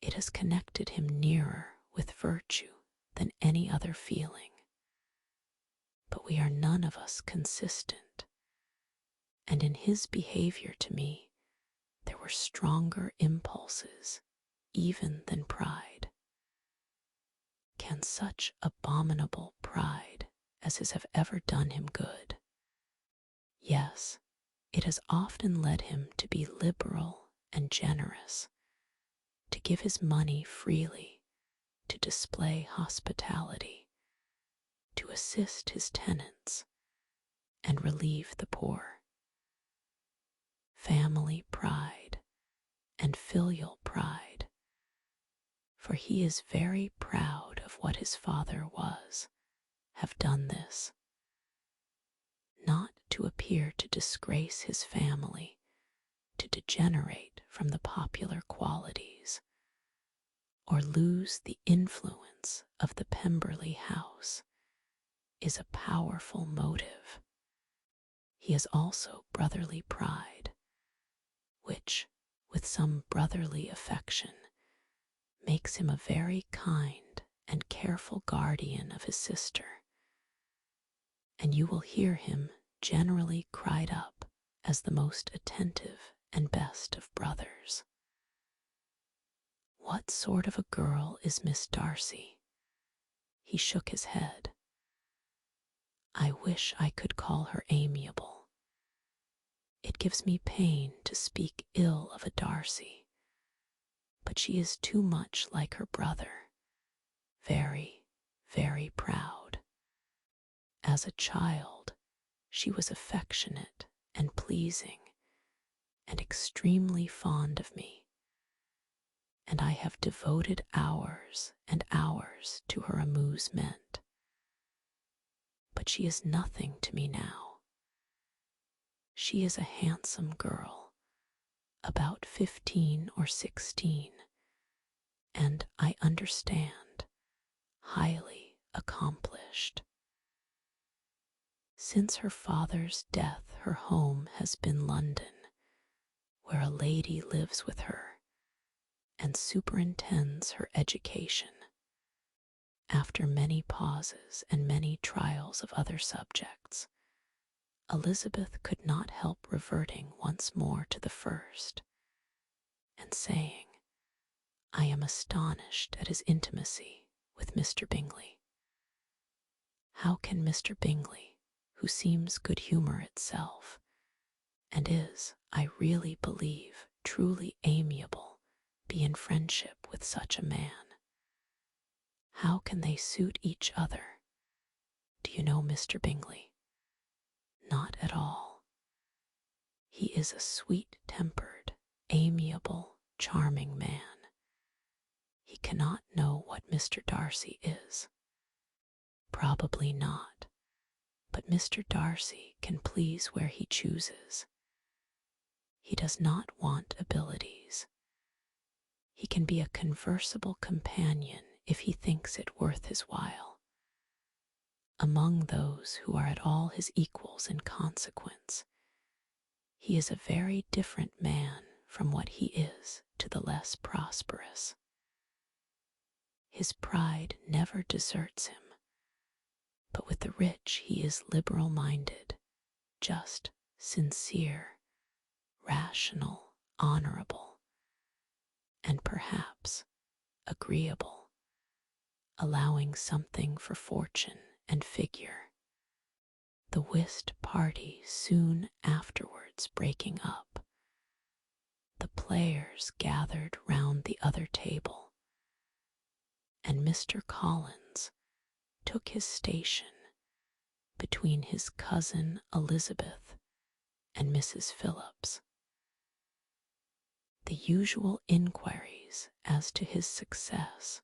It has connected him nearer with virtue than any other feeling. But we are none of us consistent, and in his behavior to me there were stronger impulses even than pride. Can such abominable pride as his have ever done him good? Yes, it has often led him to be liberal and generous, to give his money freely, to display hospitality, to assist his tenants, and relieve the poor. Family pride and filial pride, for he is very proud of what his father was, have done this, not to appear to disgrace his family, to degenerate from the popular qualities, or lose the influence of the Pemberley house, is a powerful motive. He has also brotherly pride, which, with some brotherly affection, makes him a very kind and careful guardian of his sister, and you will hear him generally cried up as the most attentive and best of brothers. What sort of a girl is Miss Darcy? He shook his head. I wish I could call her amiable. It gives me pain to speak ill of a Darcy, but she is too much like her brother, very, very proud. As a child, she was affectionate and pleasing, and extremely fond of me, and I have devoted hours and hours to her amusement. But she is nothing to me now. She is a handsome girl, about 15 or 16, and I understand, highly accomplished. Since her father's death, her home has been London, where a lady lives with her and superintends her education. After many pauses and many trials of other subjects, Elizabeth could not help reverting once more to the first, and saying, I am astonished at his intimacy with Mr. Bingley. How can Mr. Bingley, who seems good humour itself, and is, I really believe, truly amiable, be in friendship with such a man? How can they suit each other? Do you know Mr. Bingley? Not at all. He is a sweet-tempered, amiable, charming man. He cannot know what Mr. Darcy is. Probably not, But Mr. Darcy can please where he chooses. He does not want abilities. He can be a conversable companion if he thinks it worth his while. Among those who are at all his equals in consequence, he is a very different man from what he is to the less prosperous. His pride never deserts him, but with the rich he is liberal-minded, just, sincere, rational, honorable, and perhaps agreeable, allowing something for fortune and figure. The whist party soon afterwards breaking up, the players gathered round the other table, and Mr. Collins took his station between his cousin Elizabeth and Mrs. Phillips. The usual inquiries as to his success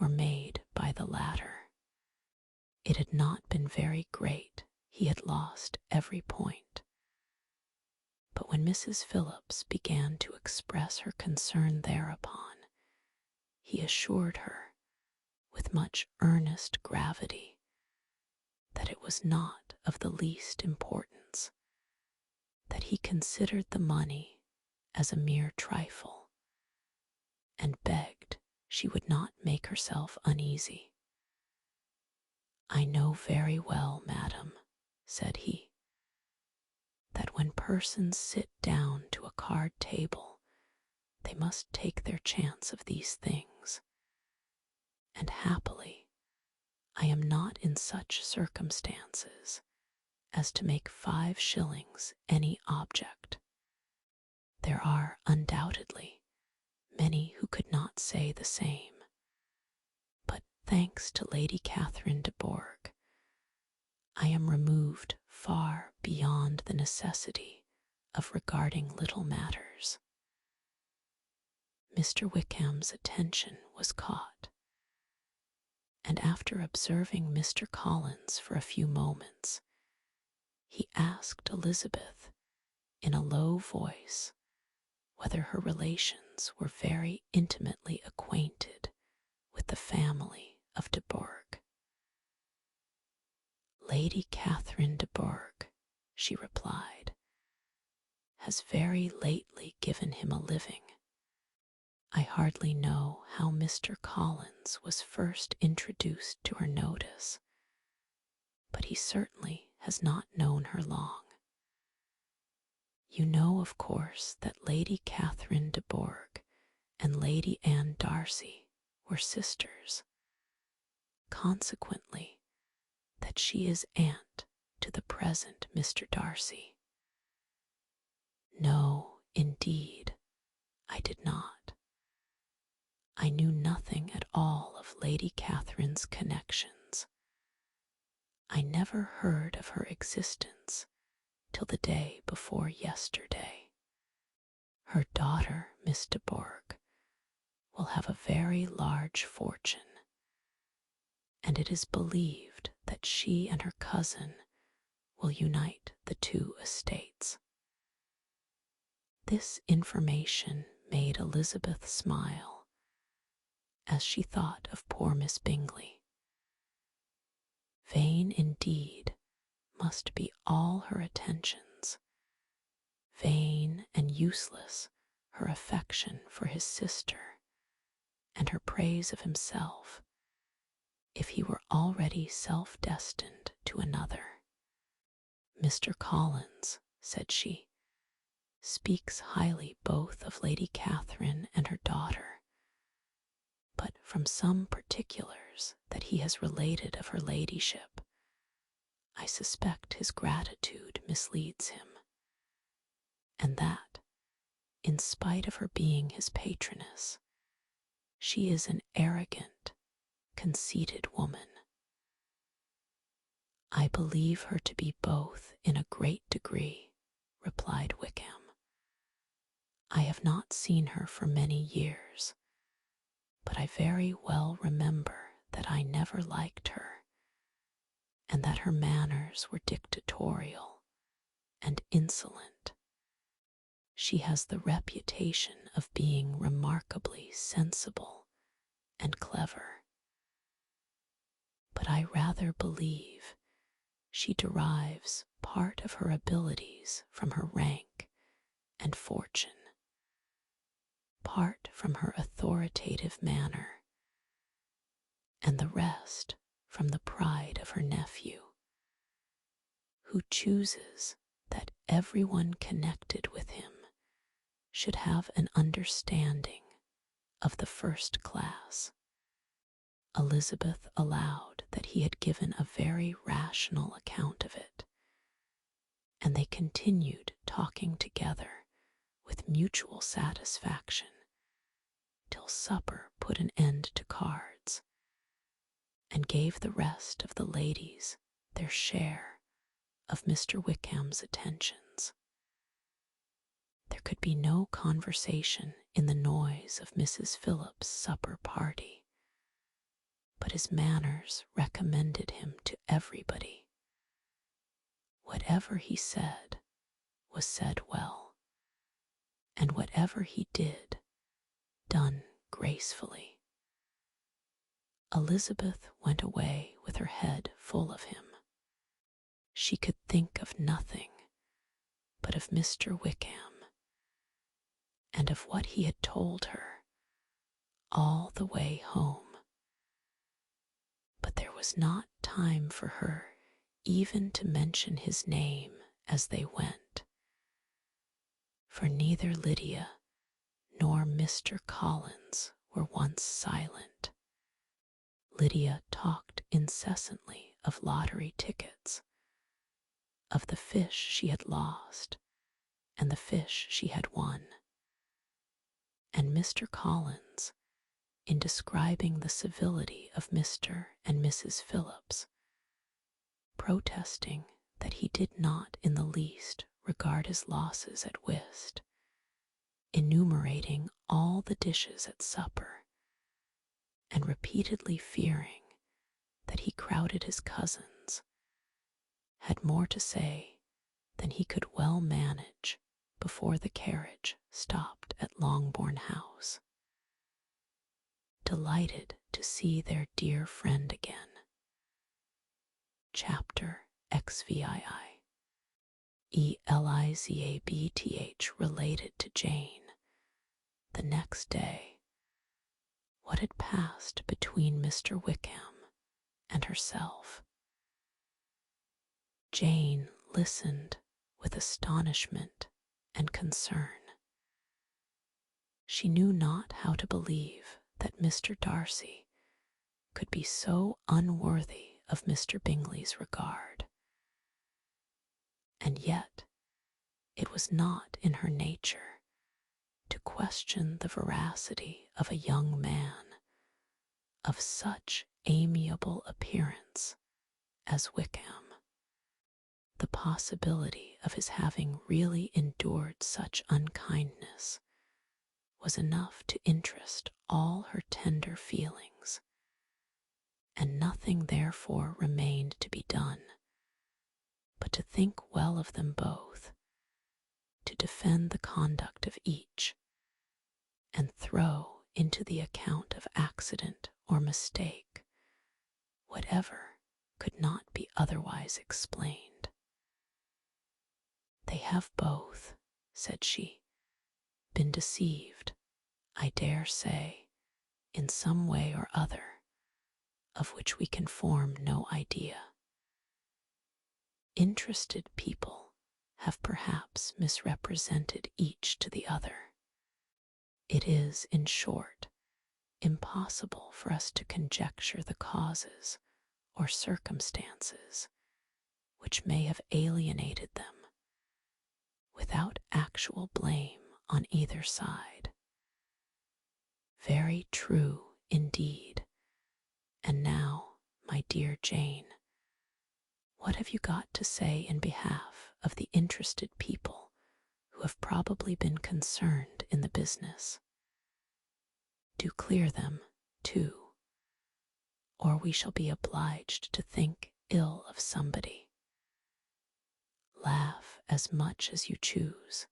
were made by the latter. It had not been very great, he had lost every point. But when Mrs. Phillips began to express her concern thereupon, he assured her, with much earnest gravity, that it was not of the least importance, that he considered the money as a mere trifle, and begged she would not make herself uneasy. "I know very well, madam," said he, "that when persons sit down to a card table, they must take their chance of these things, and happily I am not in such circumstances as to make 5 shillings any object. There are undoubtedly many who could not say the same, but thanks to Lady Catherine de Bourgh, I am removed far beyond the necessity of regarding little matters." Mr. Wickham's attention was caught, and after observing Mr. Collins for a few moments, he asked Elizabeth in a low voice whether her relations were very intimately acquainted with the family of de Bourgh. "Lady Catherine de Bourgh," she replied, "has very lately given him a living. I hardly know how Mr. Collins was first introduced to her notice, but he certainly has not known her long. You know, of course, that Lady Catherine de Bourgh and Lady Anne Darcy were sisters, consequently that she is aunt to the present Mr. Darcy." "No, indeed, I did not. I knew nothing at all of Lady Catherine's connections. I never heard of her existence till the day before yesterday. Her daughter, Miss de Bourgh, will have a very large fortune, and it is believed that she and her cousin will unite the 2 estates." This information made Elizabeth smile, as she thought of poor Miss Bingley. Vain indeed must be all her attentions, vain and useless her affection for his sister, and her praise of himself, if he were already self-destined to another. "Mr. Collins," said she, "speaks highly both of Lady Catherine and her daughter, but from some particulars that he has related of her ladyship, I suspect his gratitude misleads him, and that, in spite of her being his patroness, she is an arrogant, conceited woman. "I believe her to be both in a great degree," replied Wickham. "I have not seen her for many years, but I very well remember that I never liked her, and that her manners were dictatorial and insolent. She has the reputation of being remarkably sensible and clever, but I rather believe she derives part of her abilities from her rank and fortune, part from her authoritative manner, and the rest from the pride of her nephew, who chooses that everyone connected with him should have an understanding of the first class. Elizabeth allowed that he had given a very rational account of it, and they continued talking together with mutual satisfaction till supper put an end to cards and gave the rest of the ladies their share of Mr. Wickham's attentions. There could be no conversation in the noise of Mrs. Phillips's supper party, but his manners recommended him to everybody. Whatever he said was said well, and whatever he did, done gracefully. Elizabeth went away with her head full of him. She could think of nothing but of Mr. Wickham, and of what he had told her all the way home. But there was not time for her even to mention his name as they went, for neither Lydia nor Mr. Collins were once silent. Lydia talked incessantly of lottery tickets, of the fish she had lost and the fish she had won, and Mr. Collins, in describing the civility of Mr. and Mrs. Phillips, protesting that he did not in the least regard his losses at whist, enumerating all the dishes at supper, and repeatedly fearing that he crowded his cousins, had more to say than he could well manage before the carriage stopped at Longbourn House. Delighted to see their dear friend again. Chapter XVII. Elizabeth related to Jane, the next day, what had passed between Mr. Wickham and herself. Jane listened with astonishment and concern. She knew not how to believe that Mr. Darcy could be so unworthy of Mr. Bingley's regard. And yet it was not in her nature to question the veracity of a young man of such amiable appearance as Wickham. The possibility of his having really endured such unkindness was enough to interest all her tender feelings, and nothing therefore remained to be done but to think well of them both, to defend the conduct of each, and throw into the account of accident or mistake whatever could not be otherwise explained. They have both, said she, been deceived, I dare say, in some way or other, of which we can form no idea. Interested people have perhaps misrepresented each to the other. It is, in short, impossible for us to conjecture the causes or circumstances which may have alienated them, without actual blame on either side. Very true indeed. And now, my dear Jane, what have you got to say in behalf of the interested people who have probably been concerned in the business? Do clear them, too, or we shall be obliged to think ill of somebody. Laugh as much as you choose,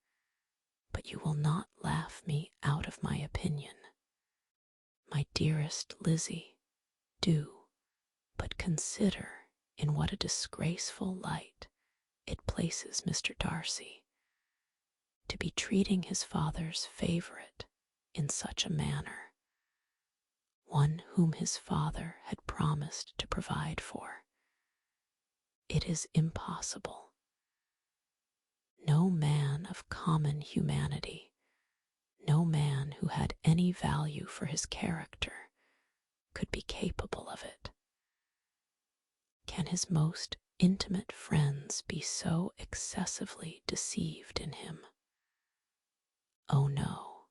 but you will not laugh me out of my opinion. My dearest Lizzie, do but consider in what a disgraceful light it places Mr. Darcy to be treating his father's favourite in such a manner, one whom his father had promised to provide for. It is impossible. No man of common humanity, no man who had any value for his character, could be capable of it. Can his most intimate friends be so excessively deceived in him? Oh no,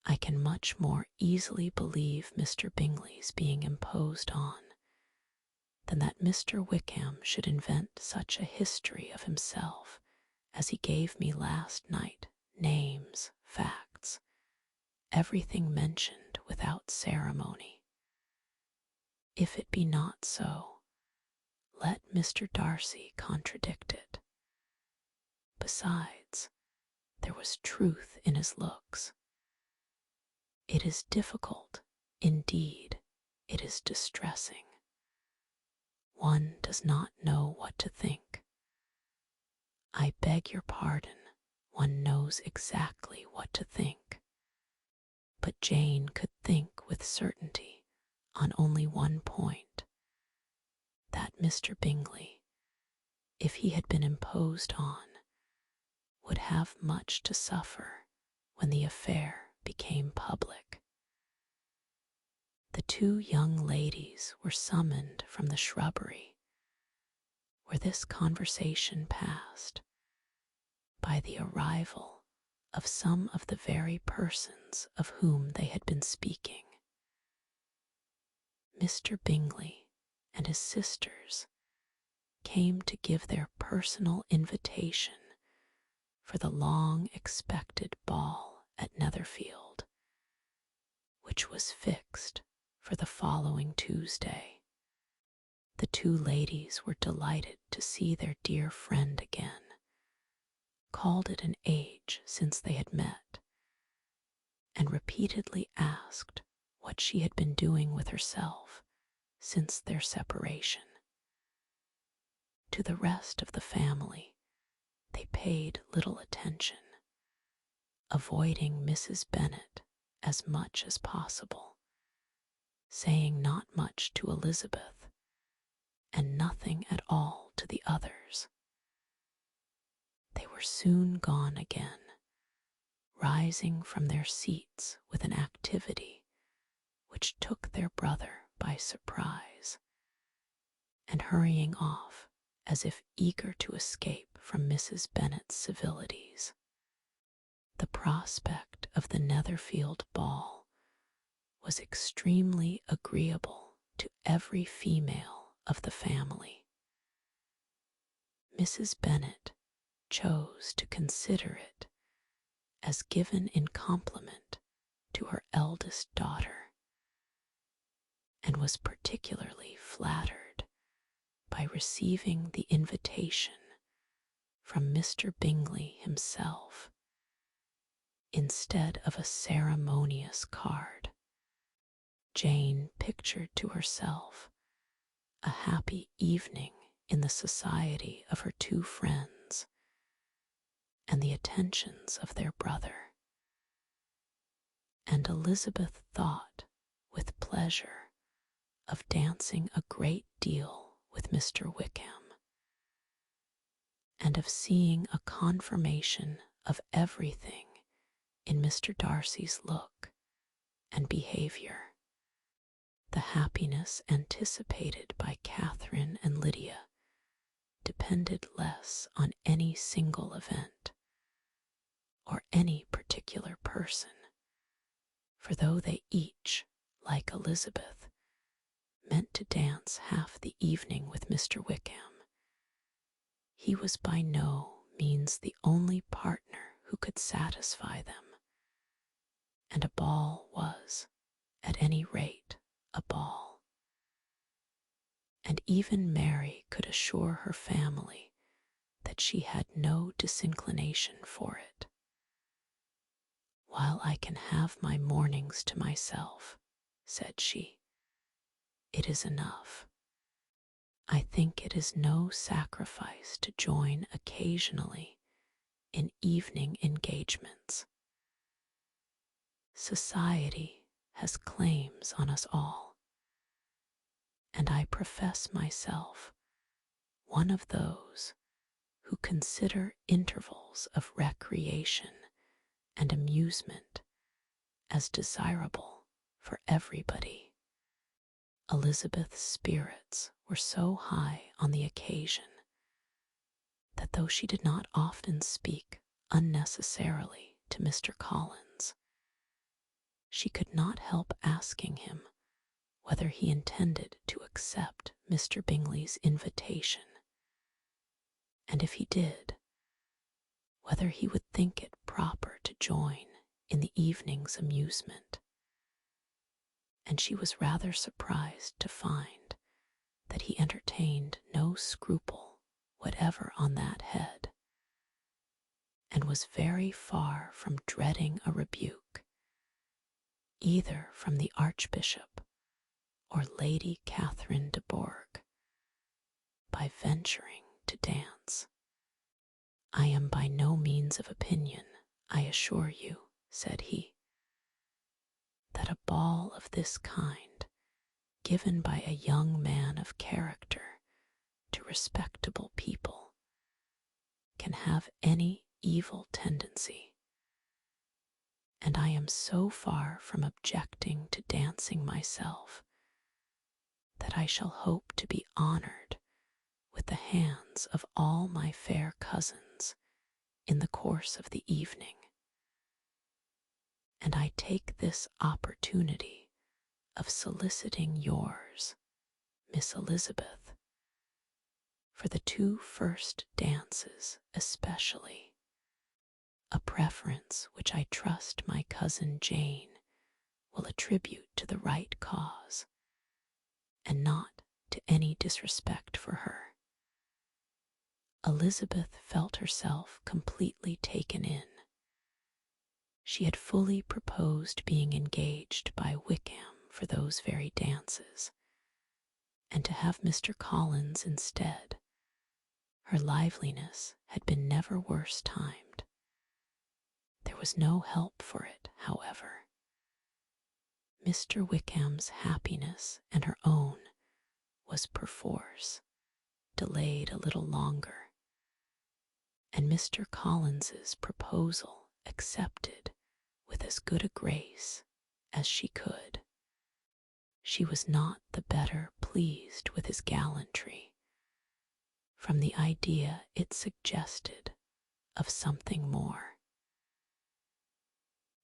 I can much more easily believe Mr. Bingley's being imposed on than that Mr. Wickham should invent such a history of himself as he gave me last night, names, facts, everything mentioned without ceremony. If it be not so, let Mr. Darcy contradict it. Besides, there was truth in his looks. It is difficult, indeed, it is distressing. One does not know what to think. I beg your pardon, one knows exactly what to think. But Jane could think with certainty on only one point, that Mr. Bingley, if he had been imposed on, would have much to suffer when the affair became public. The two young ladies were summoned from the shrubbery, where this conversation passed, by the arrival of some of the very persons of whom they had been speaking. Mr. Bingley and his sisters came to give their personal invitation for the long-expected ball at Netherfield, which was fixed for the following Tuesday. The two ladies were delighted to see their dear friend again, called it an age since they had met, and repeatedly asked what she had been doing with herself since their separation. To the rest of the family they paid little attention, avoiding Mrs. Bennet as much as possible, saying not much to Elizabeth, and nothing at all to the others. They were soon gone again, rising from their seats with an activity which took their brother by surprise, and hurrying off as if eager to escape from Mrs. Bennet's civilities. The prospect of the Netherfield ball was extremely agreeable to every female of the family. Mrs. Bennet chose to consider it as given in compliment to her eldest daughter, and was particularly flattered by receiving the invitation from Mr. Bingley himself, instead of a ceremonious card. Jane pictured to herself a happy evening in the society of her two friends and the attentions of their brother, and Elizabeth thought with pleasure of dancing a great deal with Mr. Wickham, and of seeing a confirmation of everything in Mr. Darcy's look and behaviour. The happiness anticipated by Catherine and Lydia depended less on any single event or any particular person, for though they each, like Elizabeth, meant to dance half the evening with Mr. Wickham, he was by no means the only partner who could satisfy them, and a ball was, at any rate, a ball. and even Mary could assure her family that she had no disinclination for it. "While I can have my mornings to myself," said she, "it is enough. I think it is no sacrifice to join occasionally in evening engagements. Society has claims on us all, and I profess myself one of those who consider intervals of recreation and amusement as desirable for everybody." Elizabeth's spirits were so high on the occasion that though she did not often speak unnecessarily to Mr. Collins, she could not help asking him whether he intended to accept Mr. Bingley's invitation, and if he did, whether he would think it proper to join in the evening's amusement. And she was rather surprised to find that he entertained no scruple whatever on that head, and was very far from dreading a rebuke, either from the Archbishop or Lady Catherine de Bourgh, by venturing to dance. "I am by no means of opinion, I assure you," said he, "that a ball of this kind, given by a young man of character to respectable people, can have any evil tendency, and I am so far from objecting to dancing myself that I shall hope to be honored with the hands of all my fair cousins in the course of the evening, and I take this opportunity of soliciting yours, Miss Elizabeth, for the 2 first dances especially, a preference which I trust my cousin Jane will attribute to the right cause, and not to any disrespect for her." Elizabeth felt herself completely taken in. She had fully proposed being engaged by Wickham for those very dances, and to have Mr. Collins instead. Her liveliness had been never worse timed. There was no help for it, however. Mr. Wickham's happiness and her own was perforce delayed a little longer, and Mr. Collins's proposal accepted with as good a grace as she could. She was not the better pleased with his gallantry, from the idea it suggested of something more.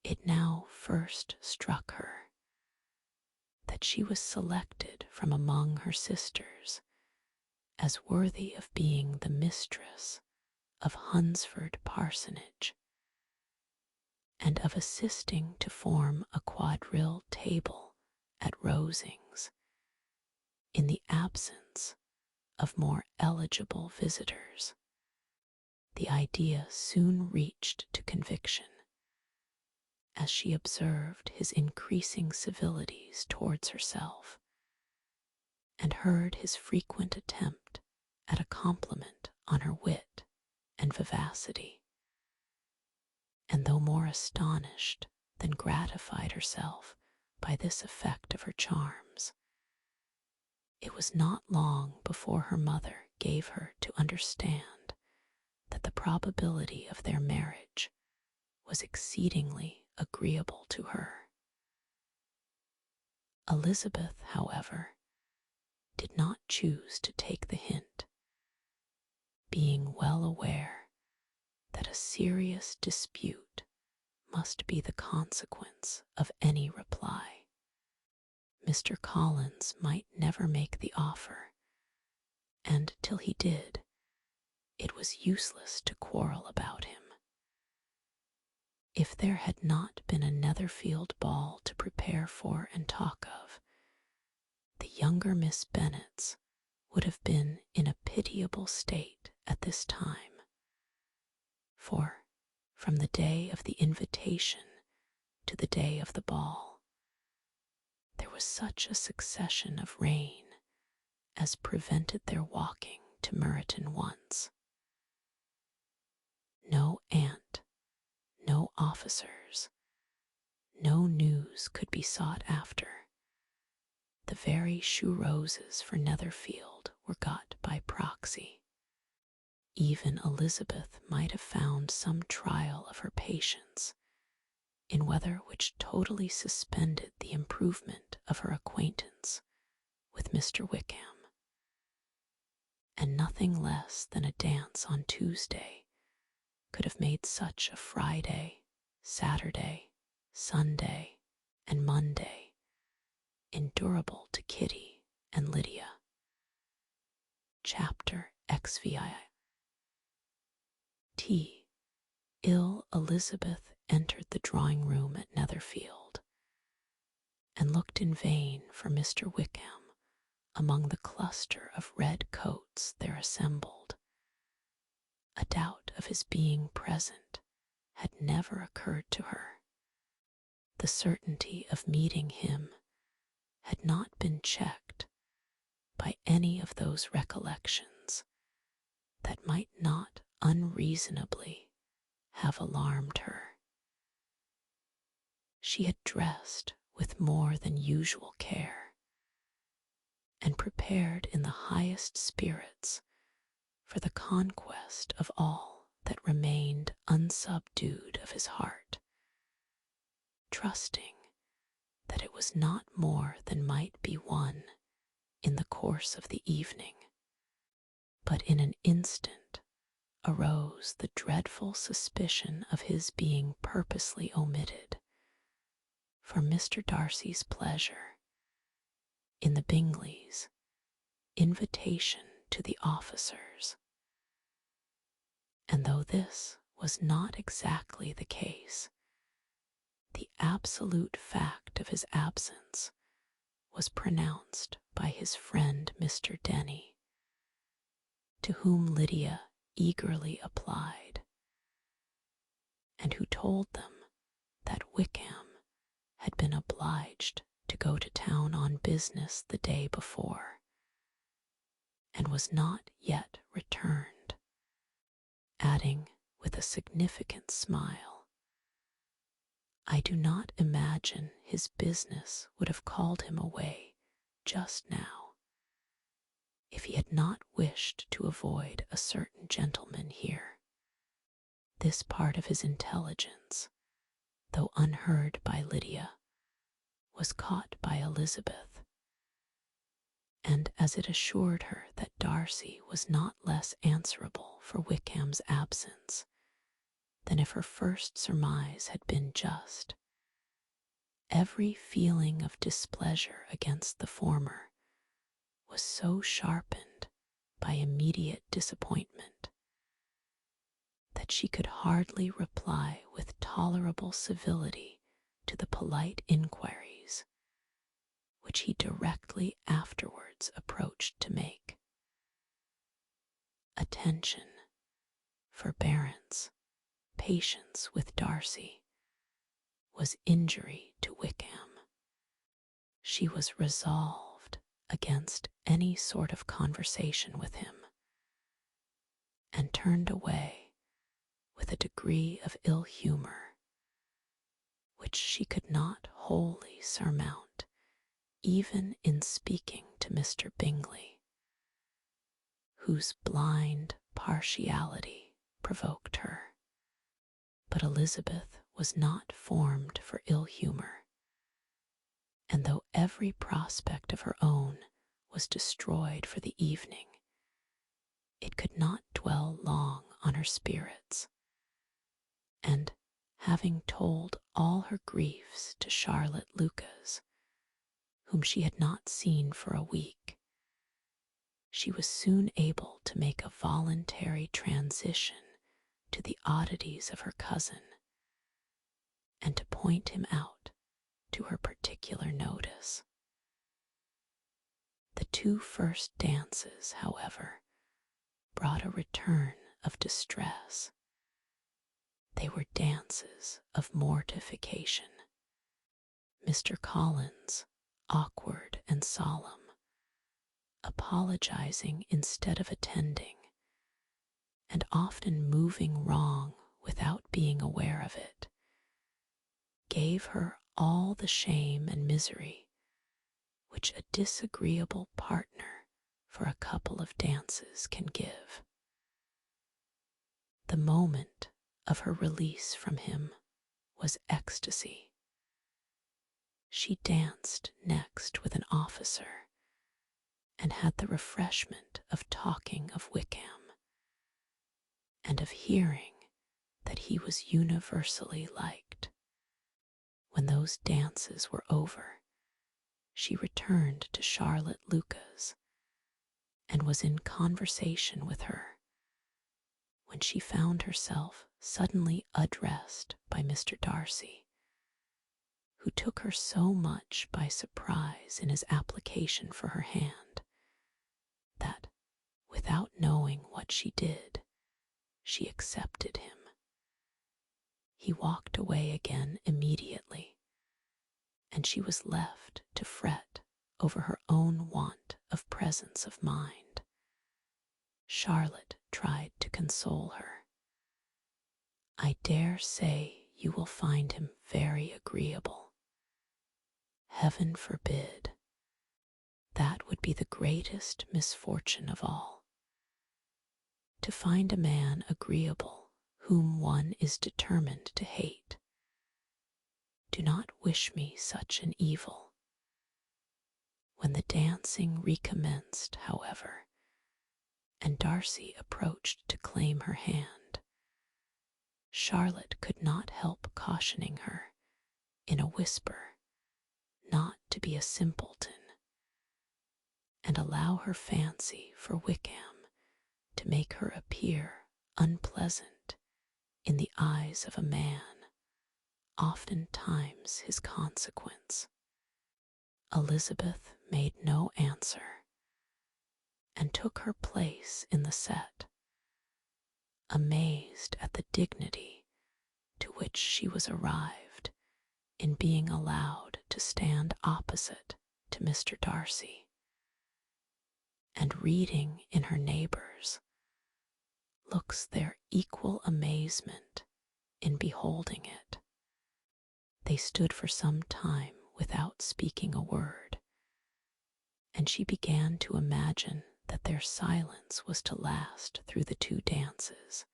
It now first struck her that she was selected from among her sisters as worthy of being the mistress of Hunsford Parsonage, and of assisting to form a quadrille table at Rosings, in the absence of more eligible visitors. The idea soon reached to conviction, as she observed his increasing civilities towards herself, and heard his frequent attempt at a compliment on her wit and vivacity, and though more astonished than gratified herself by this effect of her charms, it was not long before her mother gave her to understand that the probability of their marriage was exceedingly agreeable to her. Elizabeth, however, did not choose to take the hint, being well aware that a serious dispute must be the consequence of any reply. Mr. Collins might never make the offer, and till he did, it was useless to quarrel about him. If there had not been a Netherfield ball to prepare for and talk of, the younger Miss Bennets would have been in a pitiable state at this time, for from the day of the invitation to the day of the ball, there was such a succession of rain as prevented their walking to Meryton once. No aunt, no officers, no news could be sought after. The very shoe roses for Netherfield were got by proxy. Even Elizabeth might have found some trial of her patience in weather which totally suspended the improvement of her acquaintance with Mr. Wickham, and nothing less than a dance on Tuesday could have made such a Friday, Saturday, Sunday, and Monday endurable to Kitty and Lydia. Chapter XVI. Ill Elizabeth entered the drawing-room at Netherfield, and looked in vain for Mr. Wickham among the cluster of red coats there assembled. A doubt of his being present had never occurred to her. The certainty of meeting him had not been checked by any of those recollections that might not unreasonably have alarmed her. She had dressed with more than usual care, and prepared in the highest spirits for the conquest of all that remained unsubdued of his heart, trusting that it was not more than might be won in the course of the evening. But in an instant arose the dreadful suspicion of his being purposely omitted, for Mr. Darcy's pleasure, in the Bingleys' invitation to the officers. And though this was not exactly the case, the absolute fact of his absence was pronounced by his friend Mr. Denny, to whom Lydia eagerly applied, and who told them that Wickham had been obliged to go to town on business the day before, and was not yet returned, adding with a significant smile, "I do not imagine his business would have called him away just now, if he had not wished to avoid a certain gentleman here." This part of his intelligence, though unheard by Lydia, was caught by Elizabeth, and as it assured her that Darcy was not less answerable for Wickham's absence than if her first surmise had been just, every feeling of displeasure against the former was so sharpened by immediate disappointment that she could hardly reply with tolerable civility to the polite inquiries which he directly afterwards approached to make. Attention, forbearance, patience with Darcy was injury to Wickham. She was resolved against any sort of conversation with him, and turned away with a degree of ill humor which she could not wholly surmount even in speaking to Mr. Bingley, whose blind partiality provoked her. But Elizabeth was not formed for ill humor, and though every prospect of her own was destroyed for the evening, it could not dwell long on her spirits, and having told all her griefs to Charlotte Lucas, whom she had not seen for a week, she was soon able to make a voluntary transition to the oddities of her cousin, and to point him out to her particular notice. The 2 first dances, however, brought a return of distress. They were dances of mortification. Mr. Collins, awkward and solemn, apologizing instead of attending, and often moving wrong without being aware of it, gave her all the shame and misery which a disagreeable partner for a couple of dances can give. The moment of her release from him was ecstasy. She danced next with an officer, and had the refreshment of talking of Wickham, and of hearing that he was universally liked. When those dances were over, she returned to Charlotte Lucas, and was in conversation with her, when she found herself suddenly addressed by Mr. Darcy, who took her so much by surprise in his application for her hand, that, without knowing what she did, she accepted him. He walked away again immediately, and she was left to fret over her own want of presence of mind. Charlotte tried to console her. "I dare say you will find him very agreeable." "Heaven forbid. That would be the greatest misfortune of all. To find a man agreeable whom one is determined to hate. Do not wish me such an evil." When the dancing recommenced, however, and Darcy approached to claim her hand, Charlotte could not help cautioning her, in a whisper, not to be a simpleton, and allow her fancy for Wickham to make her appear unpleasant in the eyes of a man, oftentimes his consequence. Elizabeth made no answer, and took her place in the set, amazed at the dignity to which she was arrived in being allowed to stand opposite to Mr. Darcy, and reading in her neighbors looks their equal amazement in beholding it. They stood for some time without speaking a word, and she began to imagine that their silence was to last through the 2 dances,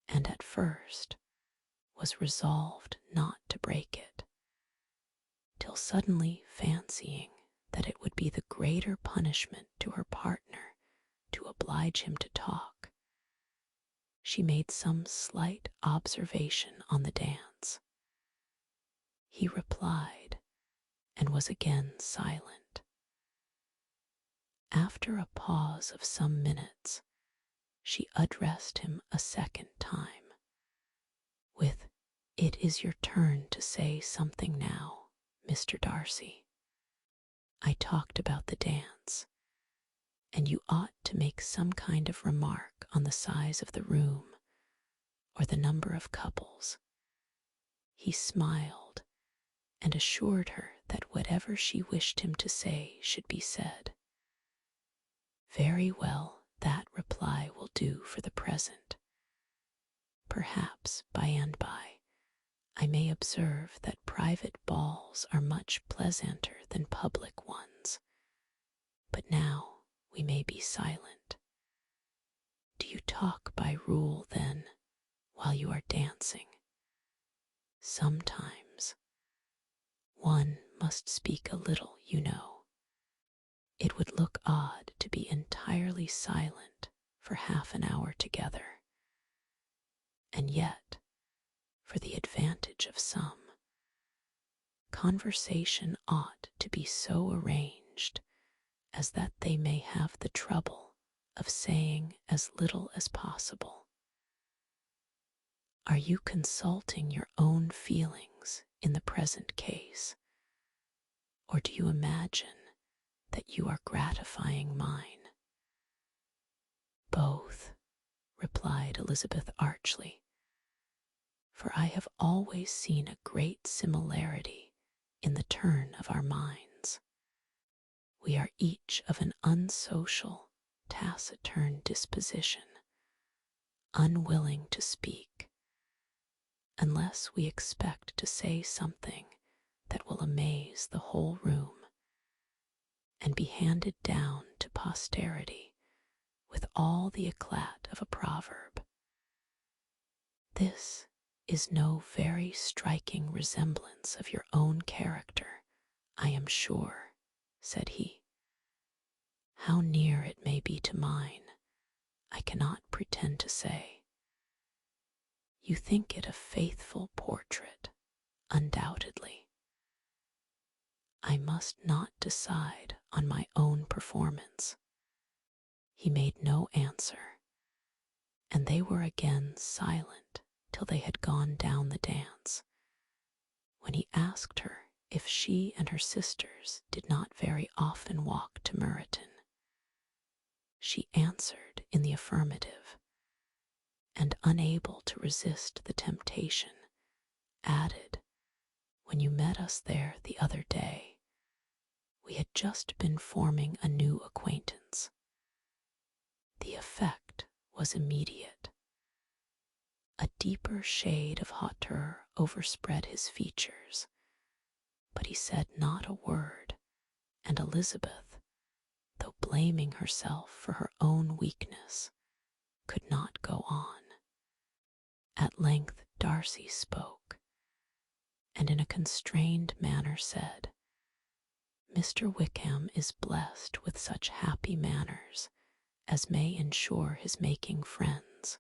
and at first was resolved not to break it, till suddenly fancying that it would be the greater punishment to her partner to oblige him to talk, she made some slight observation on the dance. He replied, and was again silent. After a pause of some minutes, she addressed him a second time, with, "It is your turn to say something now, Mr. Darcy. I talked about the dance, and you ought to make some kind of remark on the size of the room, or the number of couples." He smiled, and assured her that whatever she wished him to say should be said. "Very well, that reply will do for the present. Perhaps by and by I may observe that private balls are much pleasanter than public ones, but now we may be silent. Do you talk by rule, then, while you are dancing?" "Sometimes. One must speak a little, you know. It would look odd to be entirely silent for half an hour together. And yet, for the advantage of some, conversation ought to be so arranged as that they may have the trouble of saying as little as possible. Are you consulting your own feelings in the present case, or do you imagine that you are gratifying mine?" "Both," replied Elizabeth archly, "for I have always seen a great similarity in the turn of our minds. We are each of an unsocial, taciturn disposition, unwilling to speak, unless we expect to say something that will amaze the whole room, and be handed down to posterity with all the eclat of a proverb. This is no very striking resemblance of your own character, I am sure," said he. "How near it may be to mine, I cannot pretend to say. You think it a faithful portrait, undoubtedly. I must not decide on my own performance." He made no answer, and they were again silent till they had gone down the dance, when he asked her if she and her sisters did not very often walk to Meryton. She answered in the affirmative, and, unable to resist the temptation, added, "When you met us there the other day, we had just been forming a new acquaintance." The effect was immediate. A deeper shade of hauteur overspread his features, but he said not a word, and Elizabeth, though blaming herself for her own weakness, could not go on. At length Darcy spoke, and in a constrained manner said, "Mr. Wickham is blessed with such happy manners as may ensure his making friends.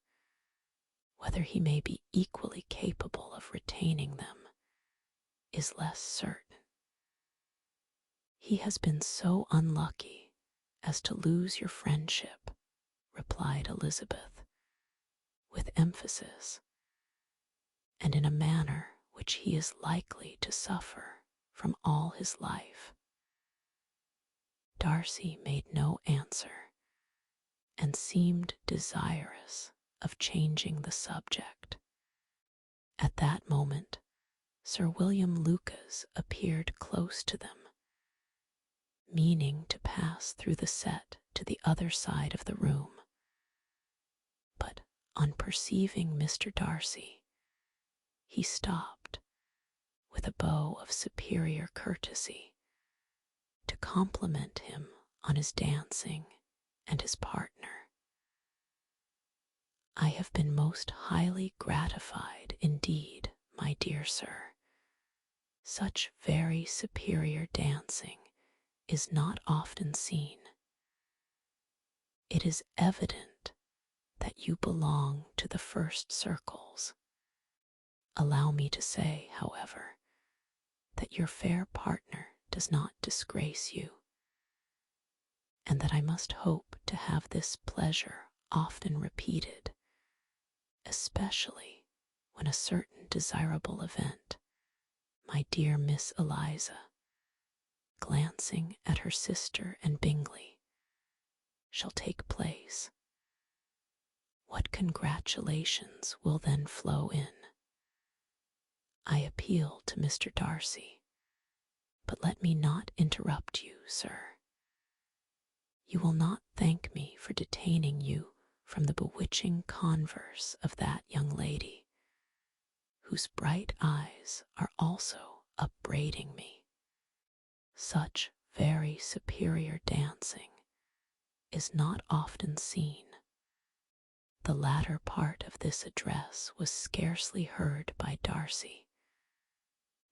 Whether he may be equally capable of retaining them is less certain." "He has been so unlucky as to lose your friendship," replied Elizabeth, with emphasis, "and in a manner which he is likely to suffer from all his life." Darcy made no answer, and seemed desirous of changing the subject. At that moment Sir William Lucas appeared close to them, meaning to pass through the set to the other side of the room, but on perceiving Mr. Darcy, he stopped, with a bow of superior courtesy, to compliment him on his dancing and his partner. "I have been most highly gratified indeed, my dear sir. Such very superior dancing is not often seen. It is evident that you belong to the first circles. Allow me to say, however, that your fair partner does not disgrace you, and that I must hope to have this pleasure often repeated, especially when a certain desirable event, my dear Miss Eliza," glancing at her sister and Bingley, "shall take place. What congratulations will then flow in! I appeal to Mr. Darcy, but let me not interrupt you, sir. You will not thank me for detaining you from the bewitching converse of that young lady, whose bright eyes are also upbraiding me. Such very superior dancing is not often seen." The latter part of this address was scarcely heard by Darcy,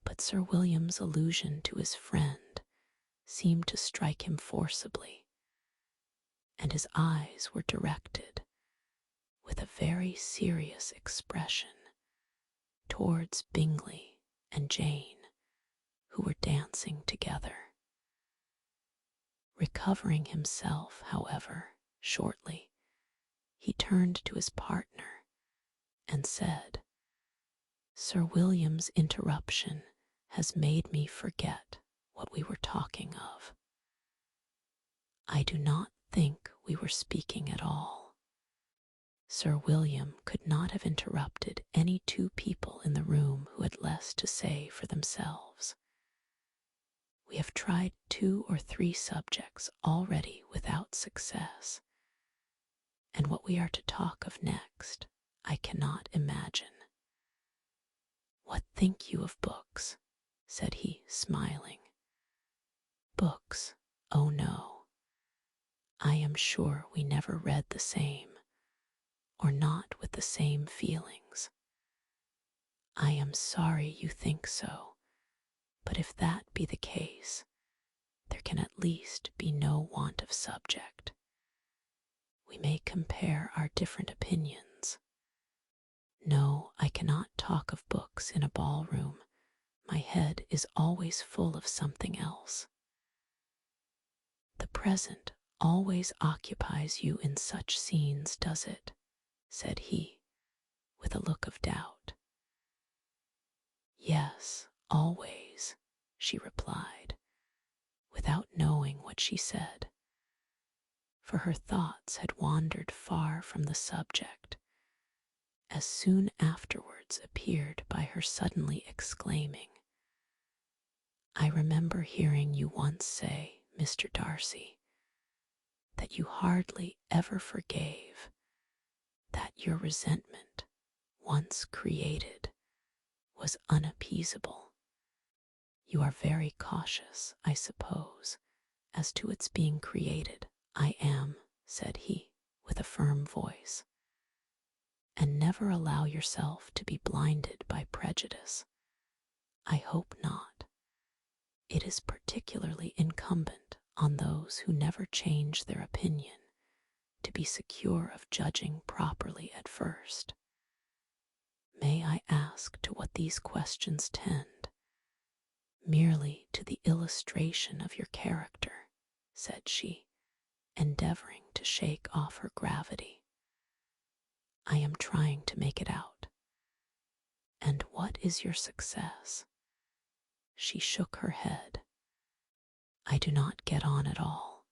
but Sir William's allusion to his friend seemed to strike him forcibly, and his eyes were directed, with a very serious expression, towards Bingley and Jane, who were dancing together. Recovering himself, however, shortly, he turned to his partner and said, "Sir William's interruption has made me forget what we were talking of. I do not think we were speaking at all. Sir William could not have interrupted any two people in the room who had less to say for themselves. We have tried 2 or 3 subjects already without success, and what we are to talk of next I cannot imagine. What think you of books? Said he, smiling. Books? Oh no. I am sure we never read the same, or not with the same feelings. I am sorry you think so, but if that be the case, there can at least be no want of subject. We may compare our different opinions. No, I cannot talk of books in a ballroom. My head is always full of something else. The present always occupies you in such scenes, does it? Said he, with a look of doubt. Yes, always, she replied, without knowing what she said, for her thoughts had wandered far from the subject, as soon afterwards appeared by her suddenly exclaiming, I remember hearing you once say, Mr. Darcy, that you hardly ever forgave, that your resentment, once created, was unappeasable. You are very cautious, I suppose, as to its being created. I am, said he, with a firm voice, and never allow yourself to be blinded by prejudice. I hope not. It is particularly incumbent on those who never change their opinion to be secure of judging properly at first. May I ask to what these questions tend? Merely to the illustration of your character, said she, endeavoring to shake off her gravity. I am trying to make it out. And what is your success? She shook her head. I do not get on at all.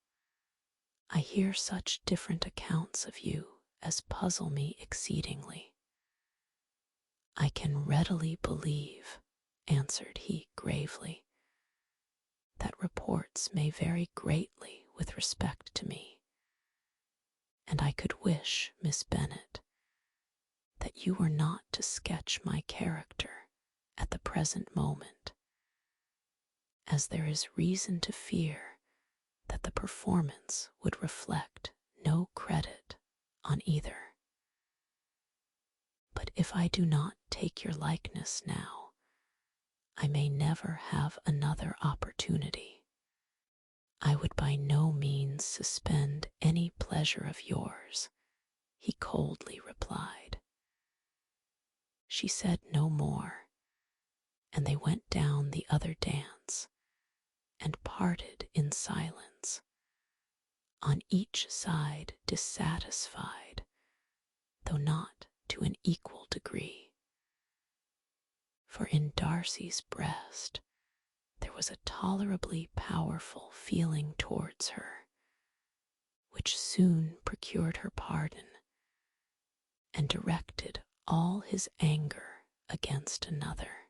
I hear such different accounts of you as puzzle me exceedingly. I can readily believe, answered he gravely, that reports may vary greatly with respect to me, and I could wish, Miss Bennet, that you were not to sketch my character at the present moment, as there is reason to fear that the performance would reflect no credit on either. But if I do not take your likeness now, I may never have another opportunity. I would by no means suspend any pleasure of yours, he coldly replied. She said no more, and they went down the other dance and parted in silence, on each side dissatisfied, though not to an equal degree. For in Darcy's breast there was a tolerably powerful feeling towards her, which soon procured her pardon, and directed all his anger against another.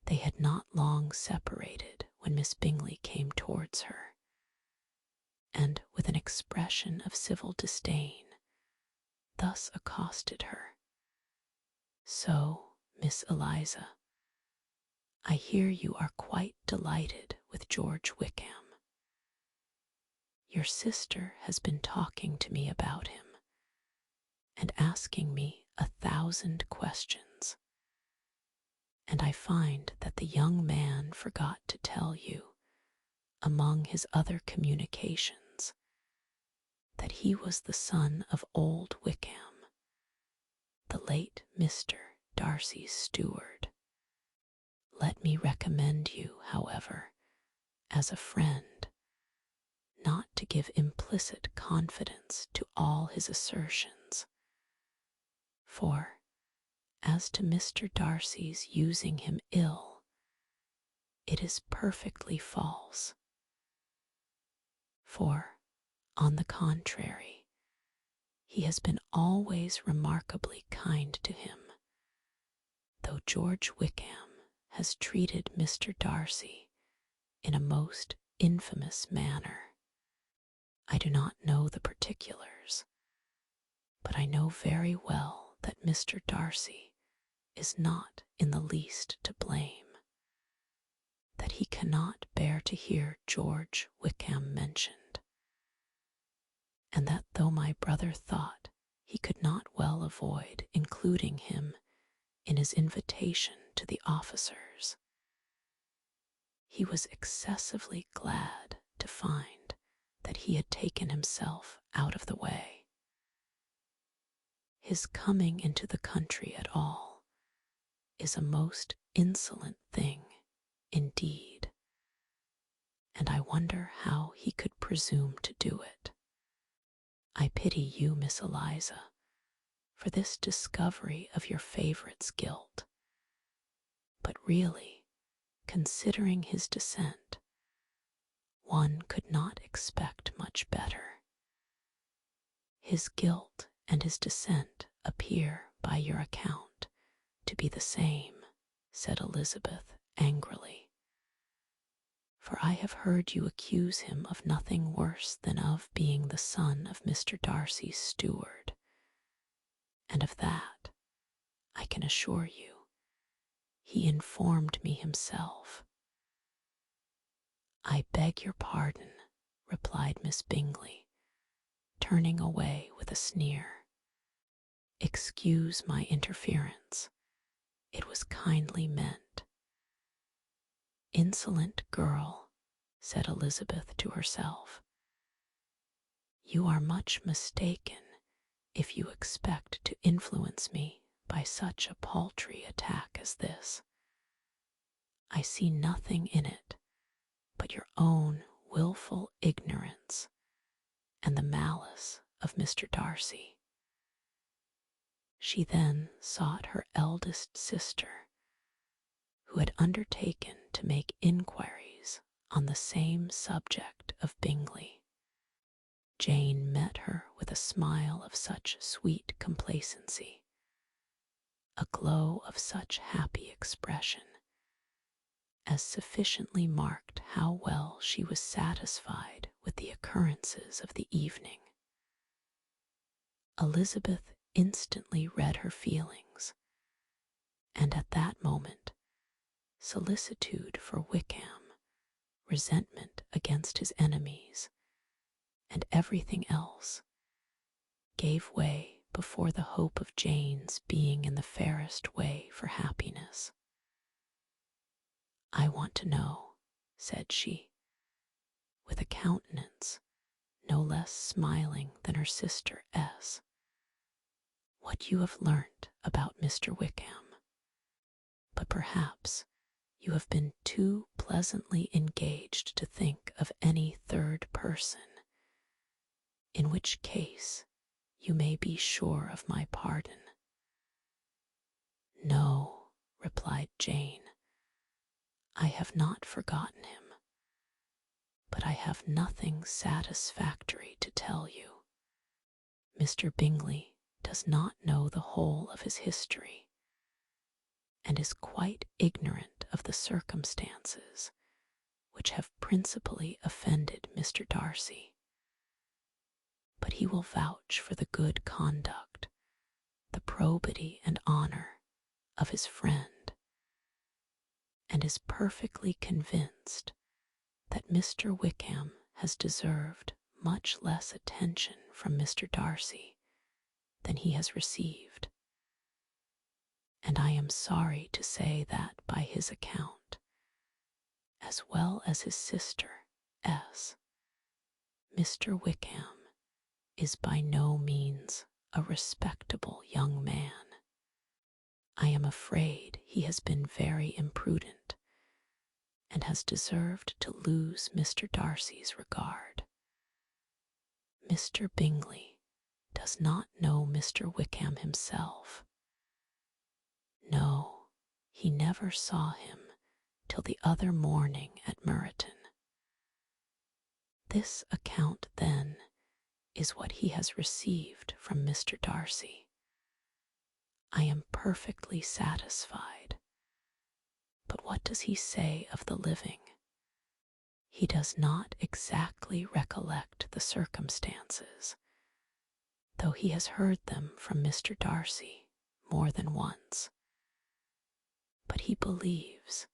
They had not long separated when Miss Bingley came towards her, and with an expression of civil disdain, thus accosted her. So, Miss Eliza, I hear you are quite delighted with George Wickham. Your sister has been talking to me about him, and asking me 1,000 questions, and I find that the young man forgot to tell you, among his other communications, that he was the son of old Wickham, the late Mr. Darcy's steward. Let me recommend you, however, as a friend, not to give implicit confidence to all his assertions, for, as to Mr. Darcy's using him ill, it is perfectly false. for, on the contrary, he has been always remarkably kind to him, though George Wickham has treated Mr. Darcy in a most infamous manner. I do not know the particulars, but I know very well that Mr. Darcy is not in the least to blame, that he cannot bear to hear George Wickham mentioned, and that though my brother thought he could not well avoid including him in his invitation to the officers, he was excessively glad to find that he had taken himself out of the way. His coming into the country at all is a most insolent thing indeed, and I wonder how he could presume to do it. I pity you, Miss Eliza, for this discovery of your favourite's guilt, but really, considering his descent, one could not expect much better. His guilt and his descent appear by your account to be the same, said Elizabeth angrily, for I have heard you accuse him of nothing worse than of being the son of Mr. Darcy's steward, and of that, I can assure you, he informed me himself. I beg your pardon, replied Miss Bingley, turning away with a sneer. Excuse my interference. It was kindly meant. Insolent girl, said Elizabeth to herself. You are much mistaken if you expect to influence me by such a paltry attack as this. I see nothing in it but your own wilful ignorance and the malice of Mr. Darcy. She then sought her eldest sister, who had undertaken to make inquiries on the same subject of Bingley. Jane met her with a smile of such sweet complacency, a glow of such happy expression, as sufficiently marked how well she was satisfied with the occurrences of the evening. Elizabeth instantly read her feelings, and at that moment solicitude for Wickham, resentment against his enemies, and everything else gave way before the hope of Jane's being in the fairest way for happiness. I want to know, said she, with a countenance no less smiling than her sister S., what you have learnt about Mr. Wickham, but perhaps you have been too pleasantly engaged to think of any third person, in which case you may be sure of my pardon. No, replied Jane, I have not forgotten him, but I have nothing satisfactory to tell you. Mr. Bingley does not know the whole of his history, and is quite ignorant of the circumstances which have principally offended Mr. Darcy. But he will vouch for the good conduct, the probity and honour of his friend, and is perfectly convinced that Mr. Wickham has deserved much less attention from Mr. Darcy than he has received, and I am sorry to say that by his account, as well as his sister S., Mr. Wickham is by no means a respectable young man. I am afraid he has been very imprudent, and has deserved to lose Mr. Darcy's regard. Mr. Bingley does not know Mr. Wickham himself. No, he never saw him till the other morning at Meryton. This account, then, is what he has received from Mr. Darcy. I am perfectly satisfied. But what does he say of the living? He does not exactly recollect the circumstances, though he has heard them from Mr. Darcy more than once. But he believes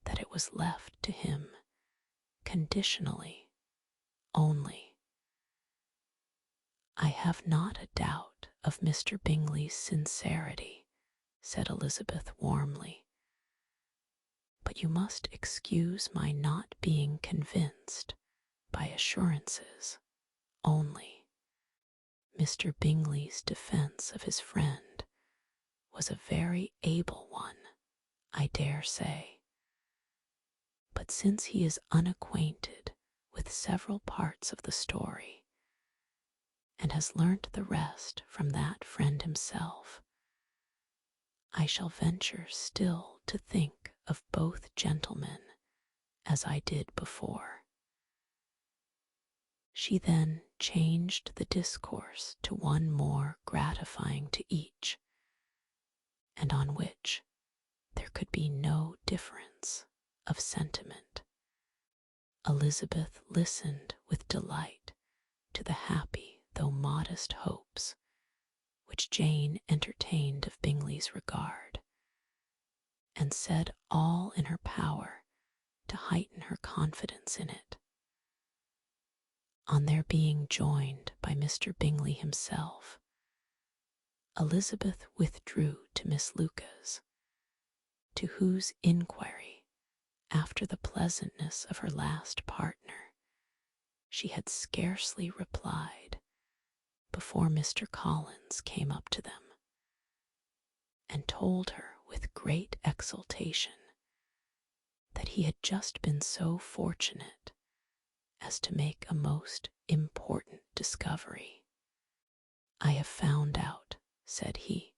that it was left to him conditionally only. I have not a doubt of Mr. Bingley's sincerity, said Elizabeth warmly, but you must excuse my not being convinced by assurances only. Mr. Bingley's defense of his friend was a very able one, I dare say, but since he is unacquainted with several parts of the story, and has learnt the rest from that friend himself, I shall venture still to think of both gentlemen as I did before. She then changed the discourse to one more gratifying to each, and on which there could be no difference of sentiment. Elizabeth listened with delight to the happy though modest hopes which Jane entertained of Bingley's regard, and said all in her power to heighten her confidence in it. On their being joined by Mr. Bingley himself, Elizabeth withdrew to Miss Luca's, to whose inquiry after the pleasantness of her last partner she had scarcely replied before Mr. Collins came up to them, and told her with great exultation that he had just been so fortunate as to make a most important discovery. I have found out, said he,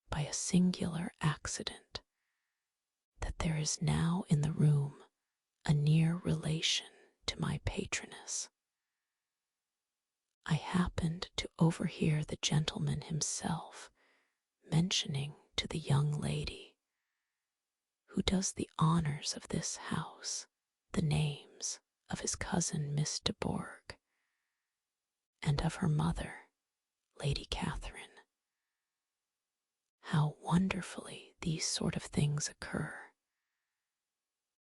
by a singular accident, that there is now in the room a near relation to my patroness. I happened to overhear the gentleman himself mentioning to the young lady who does the honours of this house the names of his cousin Miss de Bourgh, and of her mother, Lady Catherine. How wonderfully these sort of things occur!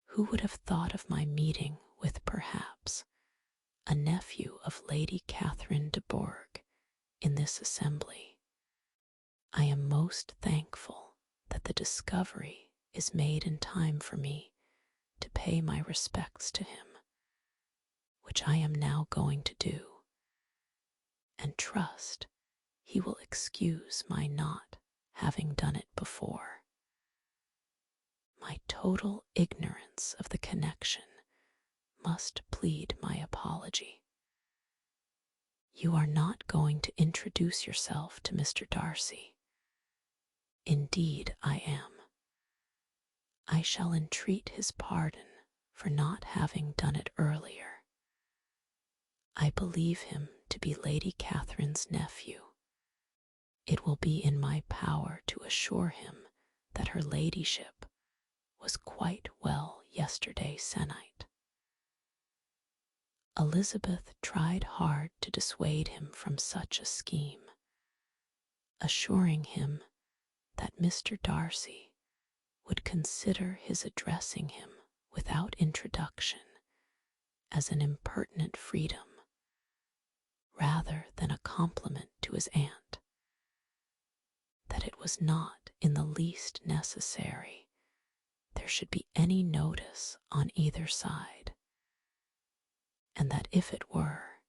Who would have thought of my meeting with, perhaps, a nephew of Lady Catherine de Bourgh in this assembly? I am most thankful that the discovery is made in time for me to pay my respects to him, which I am now going to do, and trust he will excuse my not having done it before. My total ignorance of the connection must plead my apology. You are not going to introduce yourself to Mr. Darcy. Indeed, I am. I shall entreat his pardon for not having done it earlier. I believe him to be Lady Catherine's nephew. It will be in my power to assure him that her ladyship was quite well yesterday se'nnight. Elizabeth tried hard to dissuade him from such a scheme, assuring him that Mr. Darcy would consider his addressing him without introduction as an impertinent freedom rather than a compliment to his aunt, that it was not in the least necessary there should be any notice on either side, and that if it were,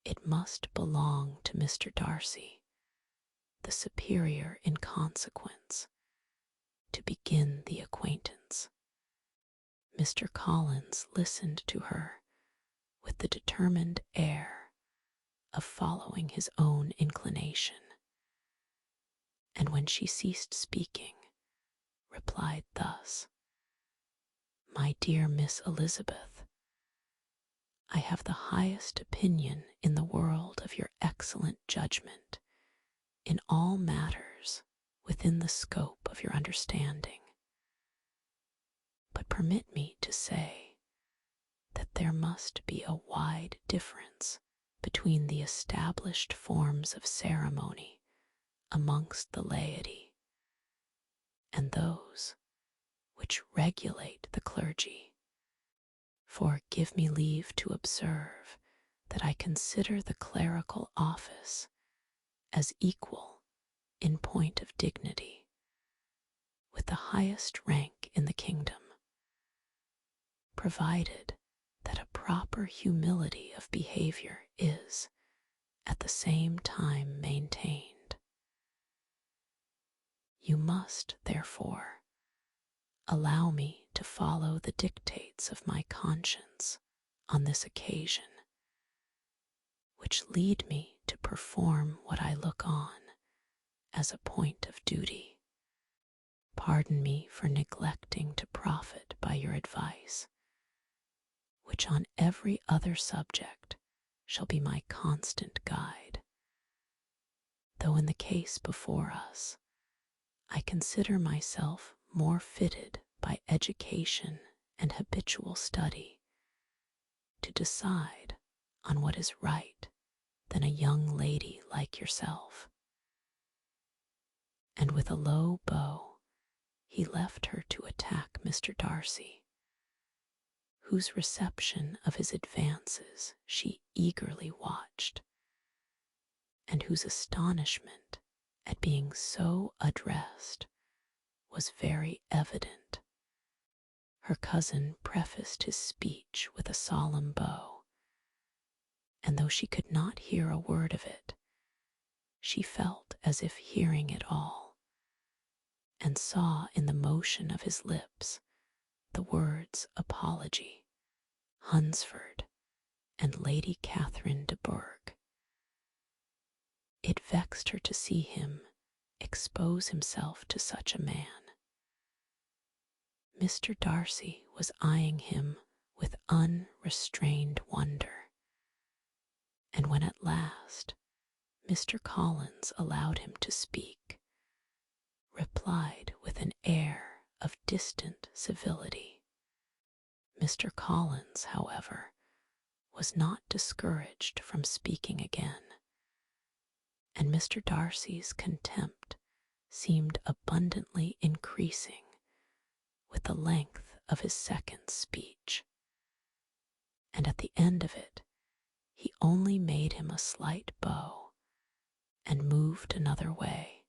it must belong to Mr. Darcy, the superior in consequence, to begin the acquaintance. Mr. Collins listened to her with the determined air of following his own inclination, and when she ceased speaking, replied thus: My dear Miss Elizabeth, I have the highest opinion in the world of your excellent judgment in all matters within the scope of your understanding. But permit me to say that there must be a wide difference between the established forms of ceremony amongst the laity and those which regulate the clergy. For give me leave to observe that I consider the clerical office as equal in point of dignity with the highest rank in the kingdom, provided that a proper humility of behavior is at the same time maintained. You must, therefore, allow me to follow the dictates of my conscience on this occasion, which lead me to perform what I look on as a point of duty. Pardon me for neglecting to profit by your advice, which on every other subject shall be my constant guide, though in the case before us I consider myself more fitted by education and habitual study to decide on what is right than a young lady like yourself. And with a low bow he left her to attack Mr. Darcy, whose reception of his advances she eagerly watched, and whose astonishment at being so addressed was very evident. Her cousin prefaced his speech with a solemn bow, and though she could not hear a word of it, she felt as if hearing it all, and saw in the motion of his lips the words apology, Hunsford, and Lady Catherine de Bourgh. It vexed her to see him expose himself to such a man. Mr. Darcy was eyeing him with unrestrained wonder, and when at last Mr. Collins allowed him to speak, replied with an air of distant civility. Mr. Collins, however, was not discouraged from speaking again, and Mr. Darcy's contempt seemed abundantly increasing with the length of his second speech, and at the end of it he only made him a slight bow and moved another way.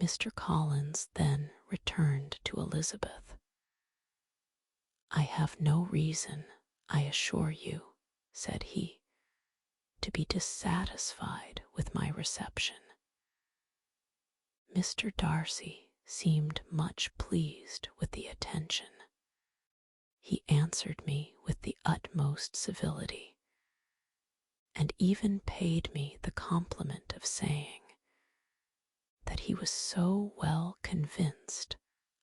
Mr. Collins then returned to Elizabeth. I have no reason, I assure you, said he, to be dissatisfied with my reception. Mr. Darcy seemed much pleased with the attention. He answered me with the utmost civility, and even paid me the compliment of saying that he was so well convinced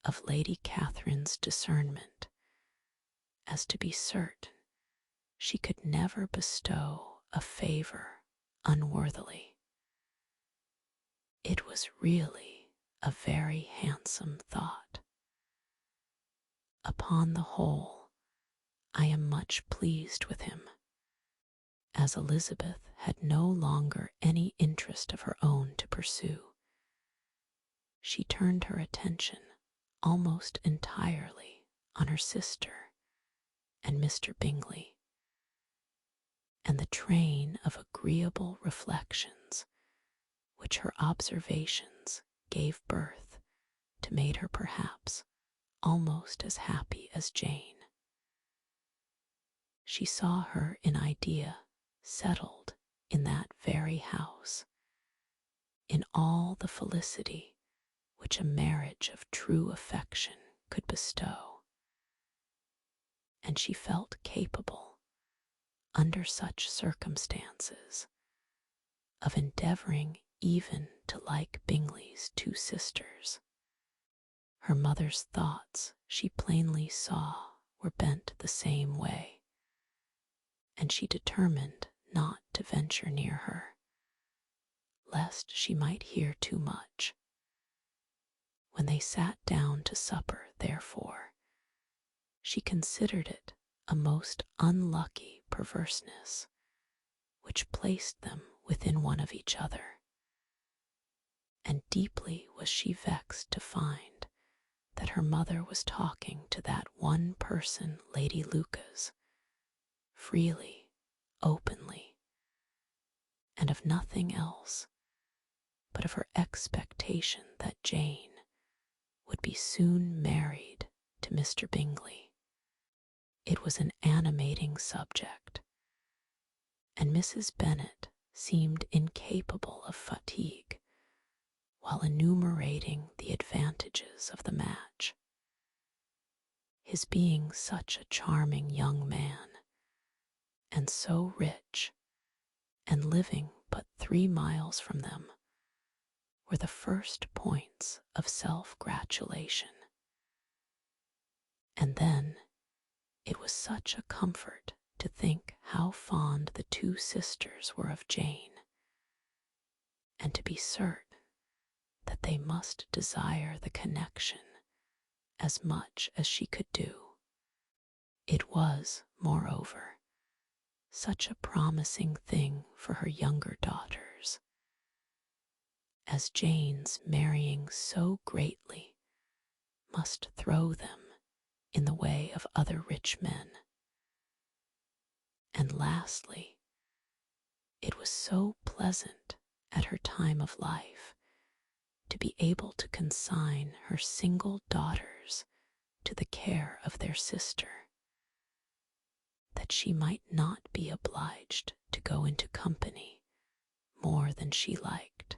of Lady Catherine's discernment as to be certain she could never bestow a favour unworthily. It was really a very handsome thought. Upon the whole, I am much pleased with him, as Elizabeth had no longer any interest of her own to pursue. She turned her attention almost entirely on her sister and Mr. Bingley, and the train of agreeable reflections which her observations gave birth to made her perhaps almost as happy as Jane. She saw her in idea settled in that very house, in all the felicity which a marriage of true affection could bestow, and she felt capable, under such circumstances, of endeavouring even to like Bingley's two sisters. Her mother's thoughts, she plainly saw, were bent the same way, and she determined not to venture near her, lest she might hear too much. When they sat down to supper, therefore, she considered it a most unlucky perverseness which placed them within one of each other, and deeply was she vexed to find that her mother was talking to that one person, Lady Lucas, freely, openly, and of nothing else but of her expectation that Jane would be soon married to Mr. Bingley. It was an animating subject, and Mrs. Bennet seemed incapable of fatigue while enumerating the advantages of the match. His being such a charming young man, and so rich, and living but 3 miles from them, were the first points of self-gratulation. And then it was such a comfort to think how fond the 2 sisters were of Jane, and to be certain that they must desire the connection as much as she could do. It was, moreover, such a promising thing for her younger daughters, as Jane's marrying so greatly must throw them in the way of other rich men. And lastly, it was so pleasant at her time of life to be able to consign her single daughters to the care of their sister, that she might not be obliged to go into company more than she liked.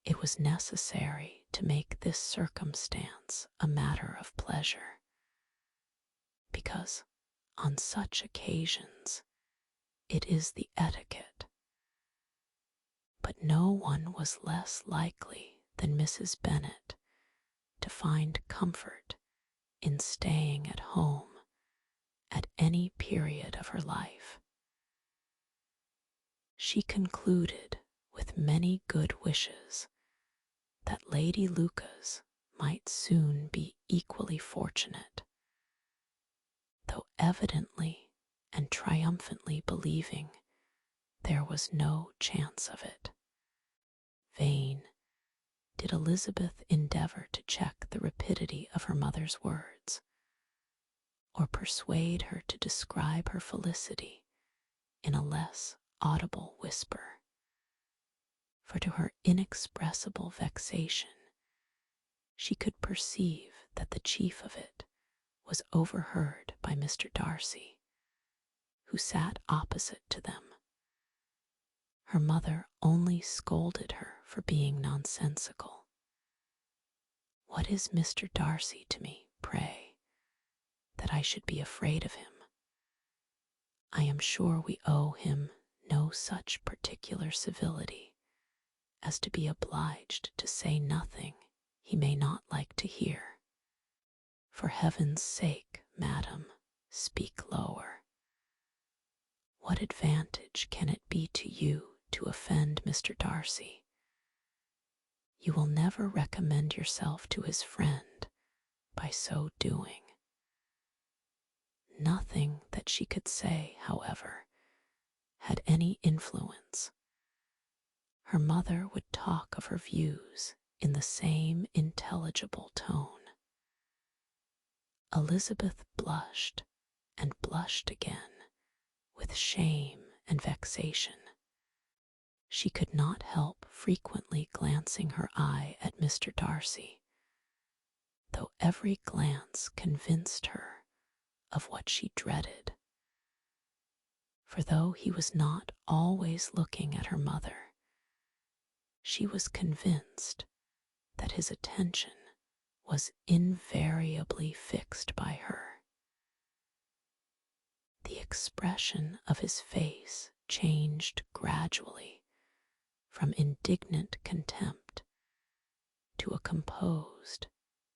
It was necessary to make this circumstance a matter of pleasure, because on such occasions it is the etiquette. But no one was less likely than Mrs. Bennet to find comfort in staying at home at any period of her life. She concluded with many good wishes that Lady Lucas might soon be equally fortunate, though evidently and triumphantly believing there was no chance of it. Vain did Elizabeth endeavor to check the rapidity of her mother's words, or persuade her to describe her felicity in a less audible whisper, for to her inexpressible vexation she could perceive that the chief of it was overheard by Mr. Darcy, who sat opposite to them. Her mother only scolded her for being nonsensical. "What is Mr. Darcy to me, pray, that I should be afraid of him? I am sure we owe him no such particular civility as to be obliged to say nothing he may not like to hear. For heaven's sake, madam, speak lower. What advantage can it be to you to offend Mr. Darcy? You will never recommend yourself to his friend by so doing." Nothing that she could say, however, had any influence. Her mother would talk of her views in the same intelligible tone. Elizabeth blushed and blushed again with shame and vexation. She could not help frequently glancing her eye at Mr. Darcy, though every glance convinced her of what she dreaded. For though he was not always looking at her mother, she was convinced that his attention was invariably fixed by her. The expression of his face changed gradually from indignant contempt to a composed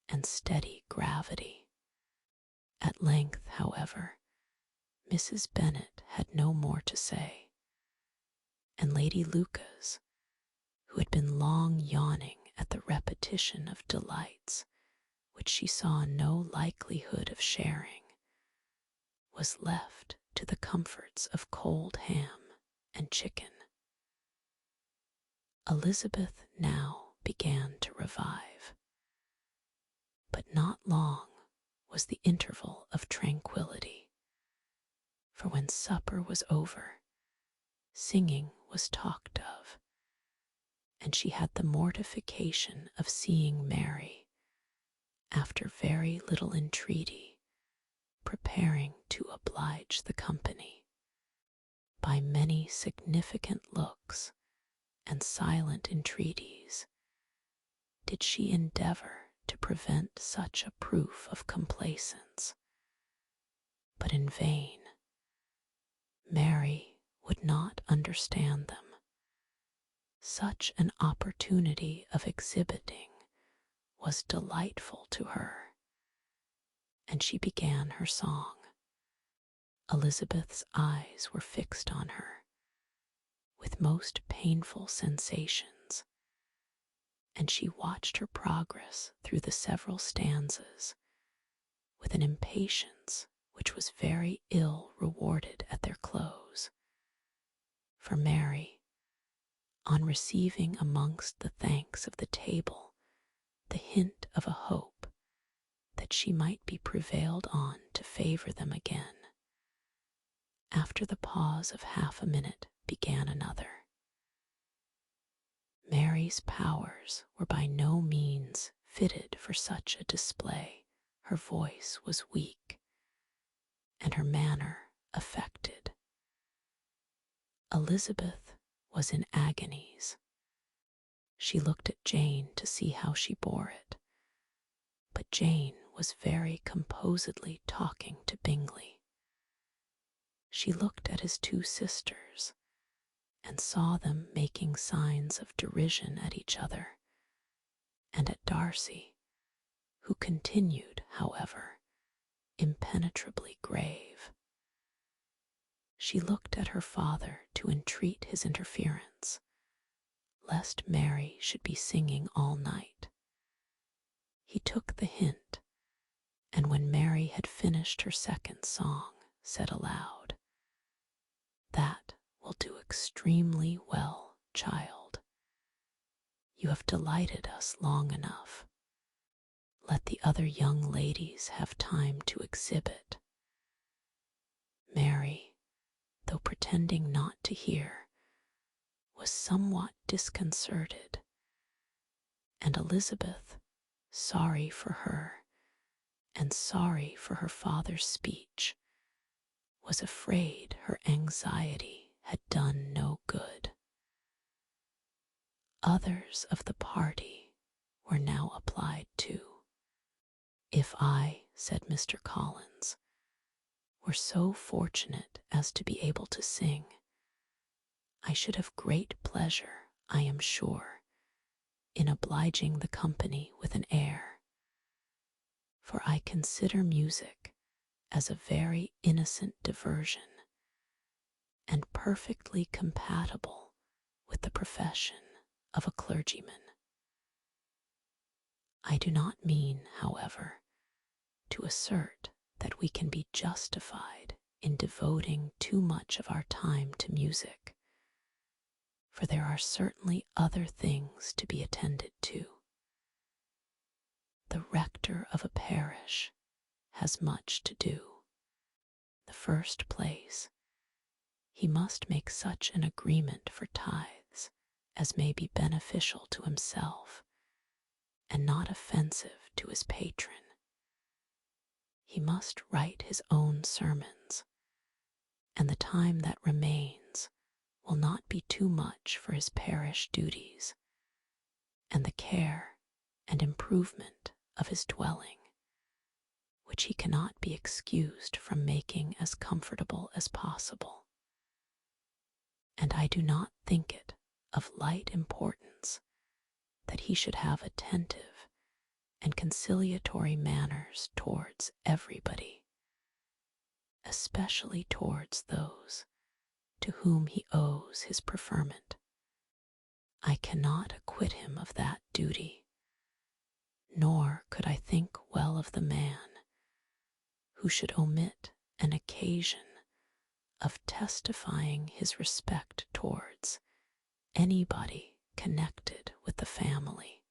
and steady gravity. At length, however, Mrs. Bennet had no more to say, and Lady Lucas, who had been long yawning at the repetition of delights which she saw no likelihood of sharing, was left to the comforts of cold ham and chicken. Elizabeth now began to revive, but not long was the interval of tranquillity, for when supper was over, singing was talked of, and she had the mortification of seeing Mary, after very little entreaty, preparing to oblige the company. By many significant looks and silent entreaties did she endeavor to prevent such a proof of complaisance, but in vain. Mary would not understand them. Such an opportunity of exhibiting was delightful to her, and she began her song. Elizabeth's eyes were fixed on her with most painful sensations, and she watched her progress through the several stanzas with an impatience which was very ill rewarded at their close. For Mary, on receiving amongst the thanks of the table the hint of a hope that she might be prevailed on to favour them again, after the pause of half a minute began another. Mary's powers were by no means fitted for such a display. Her voice was weak, and her manner affected. Elizabeth was in agonies. She looked at Jane to see how she bore it, but Jane was very composedly talking to Bingley. She looked at his two sisters, and saw them making signs of derision at each other, and at Darcy, who continued, however, impenetrably grave. She looked at her father to entreat his interference, lest Mary should be singing all night. He took the hint, and when Mary had finished her second song, said aloud, "That will do extremely well, child. You have delighted us long enough. Let the other young ladies have time to exhibit." Mary, though pretending not to hear, was somewhat disconcerted, and Elizabeth, sorry for her and sorry for her father's speech, was afraid her anxiety had done no good. Others of the party were now applied to. "If I," said Mr. Collins, "were so fortunate as to be able to sing, I should have great pleasure, I am sure, in obliging the company with an air, for I consider music as a very innocent diversion, and perfectly compatible with the profession of a clergyman. I do not mean, however, to assert that we can be justified in devoting too much of our time to music, for there are certainly other things to be attended to. The rector of a parish has much to do. The first place, he must make such an agreement for tithes as may be beneficial to himself and not offensive to his patron. He must write his own sermons, and the time that remains will not be too much for his parish duties and the care and improvement of his dwelling, which he cannot be excused from making as comfortable as possible. And I do not think it of light importance that he should have attentive and conciliatory manners towards everybody, especially towards those to whom he owes his preferment. I cannot acquit him of that duty, nor could I think well of the man who should omit an occasion of testifying his respect towards anybody connected with the family.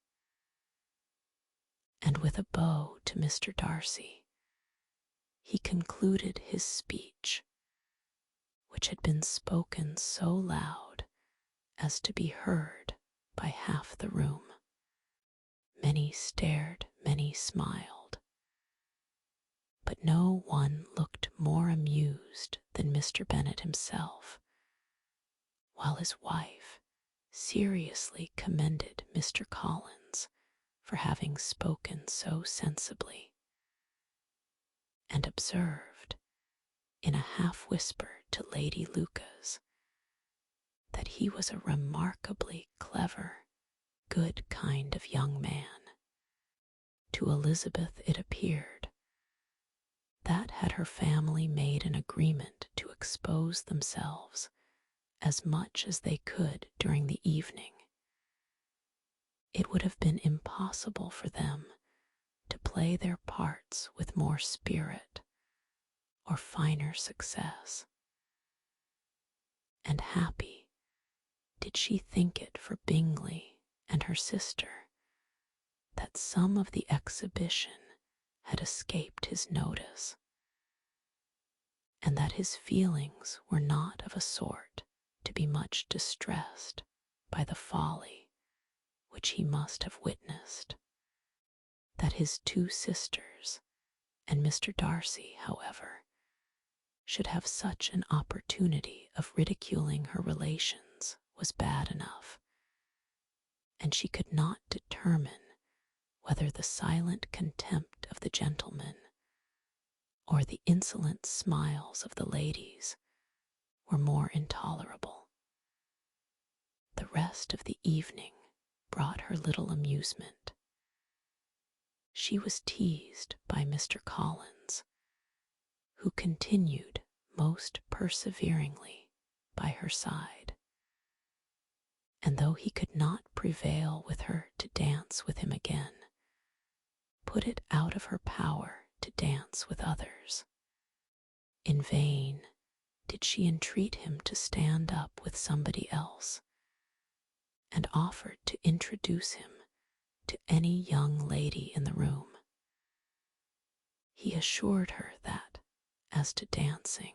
And with a bow to Mr. Darcy, he concluded his speech, which had been spoken so loud as to be heard by half the room. Many stared, many smiled, but no one looked more amused than Mr. Bennet himself, while his wife seriously commended Mr. Collins for having spoken so sensibly, and observed in a half-whisper to Lady Lucas that he was a remarkably clever, good kind of young man. To Elizabeth it appeared that had her family made an agreement to expose themselves as much as they could during the evening, it would have been impossible for them to play their parts with more spirit or finer success. And happy did she think it for Bingley and her sister that some of the exhibition had escaped his notice, and that his feelings were not of a sort to be much distressed by the folly which he must have witnessed. That his two sisters and Mr. Darcy, however, should have such an opportunity of ridiculing her relations was bad enough, and she could not determine whether the silent contempt of the gentlemen or the insolent smiles of the ladies were more intolerable. The rest of the evening brought her little amusement. She was teased by Mr. Collins, who continued most perseveringly by her side, and though he could not prevail with her to dance with him again, put it out of her power to dance with others. In vain did she entreat him to stand up with somebody else, and offered to introduce him to any young lady in the room. He assured her that, as to dancing,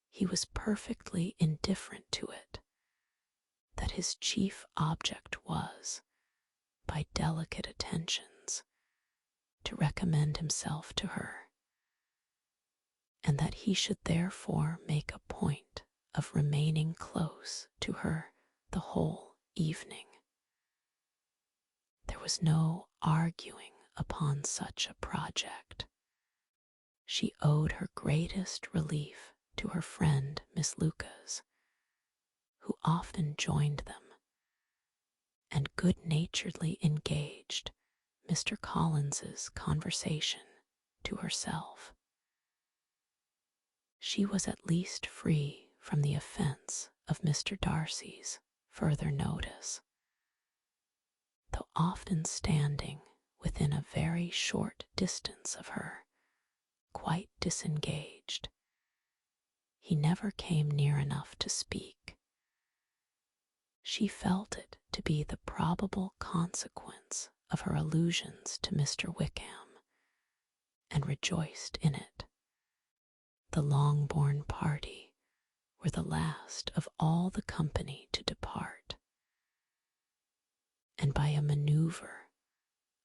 he was perfectly indifferent to it, that his chief object was, by delicate attentions, to recommend himself to her, and that he should therefore make a point of remaining close to her the whole evening. There was no arguing upon such a project. She owed her greatest relief to her friend Miss Lucas, who often joined them, and good-naturedly engaged Mr. Collins's conversation to herself. She was at least free from the offence of Mr. Darcy's further notice, though often standing within a very short distance of her, quite disengaged. He never came near enough to speak. She felt it to be the probable consequence of her allusions to Mr. Wickham, and rejoiced in it. The Longbourn party were the last of all the company to depart, and by a manoeuvre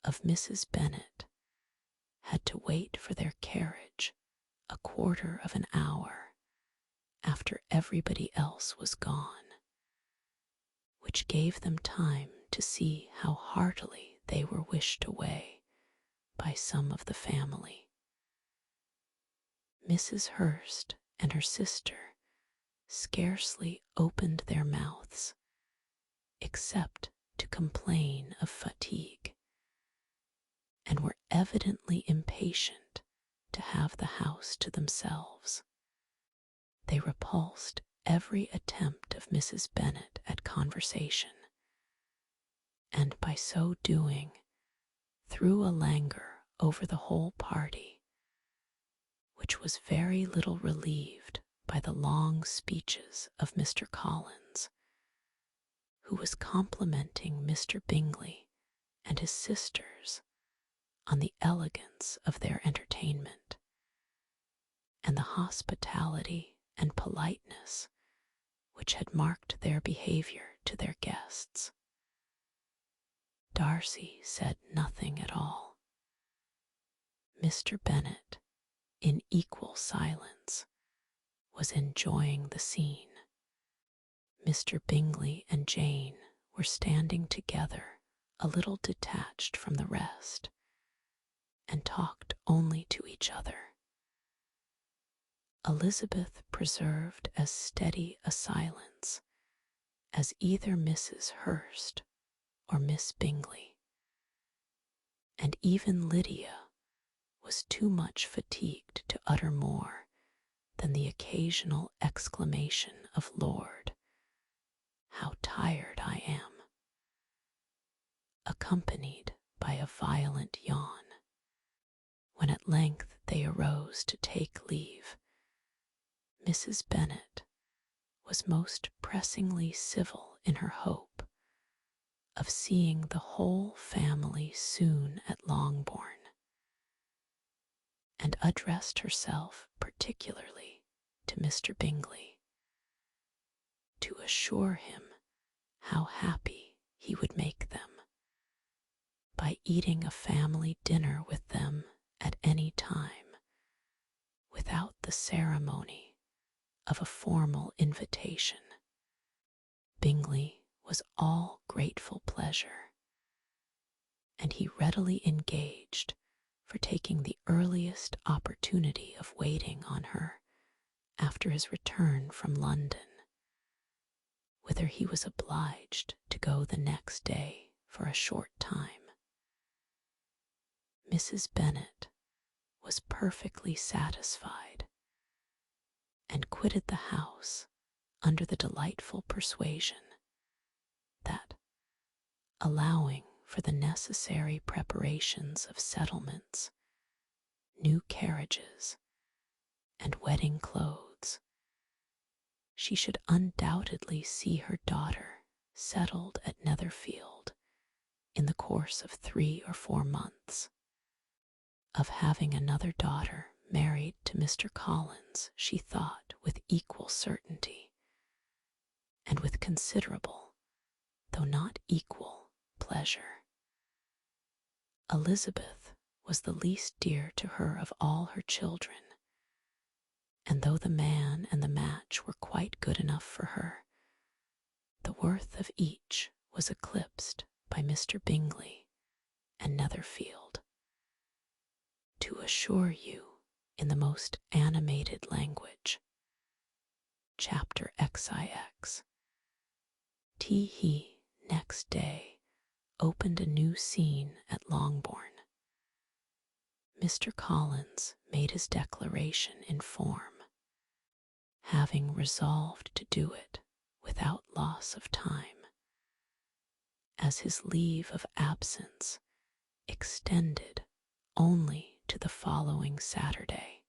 of Mrs. Bennet had to wait for their carriage a quarter of an hour after everybody else was gone, which gave them time to see how heartily they were wished away by some of the family. Mrs. Hurst and her sister scarcely opened their mouths, except to complain of fatigue, and were evidently impatient to have the house to themselves. They repulsed every attempt of Mrs. Bennet at conversation, and by so doing threw a languor over the whole party, which was very little relieved by the long speeches of Mr. Collins, who was complimenting Mr. Bingley and his sisters on the elegance of their entertainment, and the hospitality and politeness which had marked their behavior to their guests. Darcy said nothing at all. Mr. Bennet, in equal silence, was enjoying the scene. Mr. Bingley and Jane were standing together, a little detached from the rest, and talked only to each other. Elizabeth preserved as steady a silence as either Mrs. Hurst or Miss Bingley, and even Lydia was too much fatigued to utter more than the occasional exclamation of "Lord, how tired I am," accompanied by a violent yawn. When at length they arose to take leave, Mrs. Bennet was most pressingly civil in her hope of seeing the whole family soon at Longbourn, and addressed herself particularly to Mr. Bingley, to assure him how happy he would make them by eating a family dinner with them at any time, without the ceremony of a formal invitation. Bingley was all grateful pleasure, and he readily engaged for taking the earliest opportunity of waiting on her after his return from London, whither he was obliged to go the next day for a short time. Mrs. Bennet was perfectly satisfied, and quitted the house under the delightful persuasion that, allowing for the necessary preparations of settlements, new carriages, and wedding clothes, she should undoubtedly see her daughter settled at Netherfield in the course of 3 or 4 months. Of having another daughter married to Mr. Collins she thought with equal certainty, and with considerable, though not equal, pleasure. Elizabeth was the least dear to her of all her children, and though the man and the match were quite good enough for her, the worth of each was eclipsed by Mr. Bingley and Netherfield. To assure you in the most animated language, Chapter XIX, he next day opened a new scene at Longbourn. Mr. Collins made his declaration in form, having resolved to do it without loss of time, as his leave of absence extended only to the following Saturday,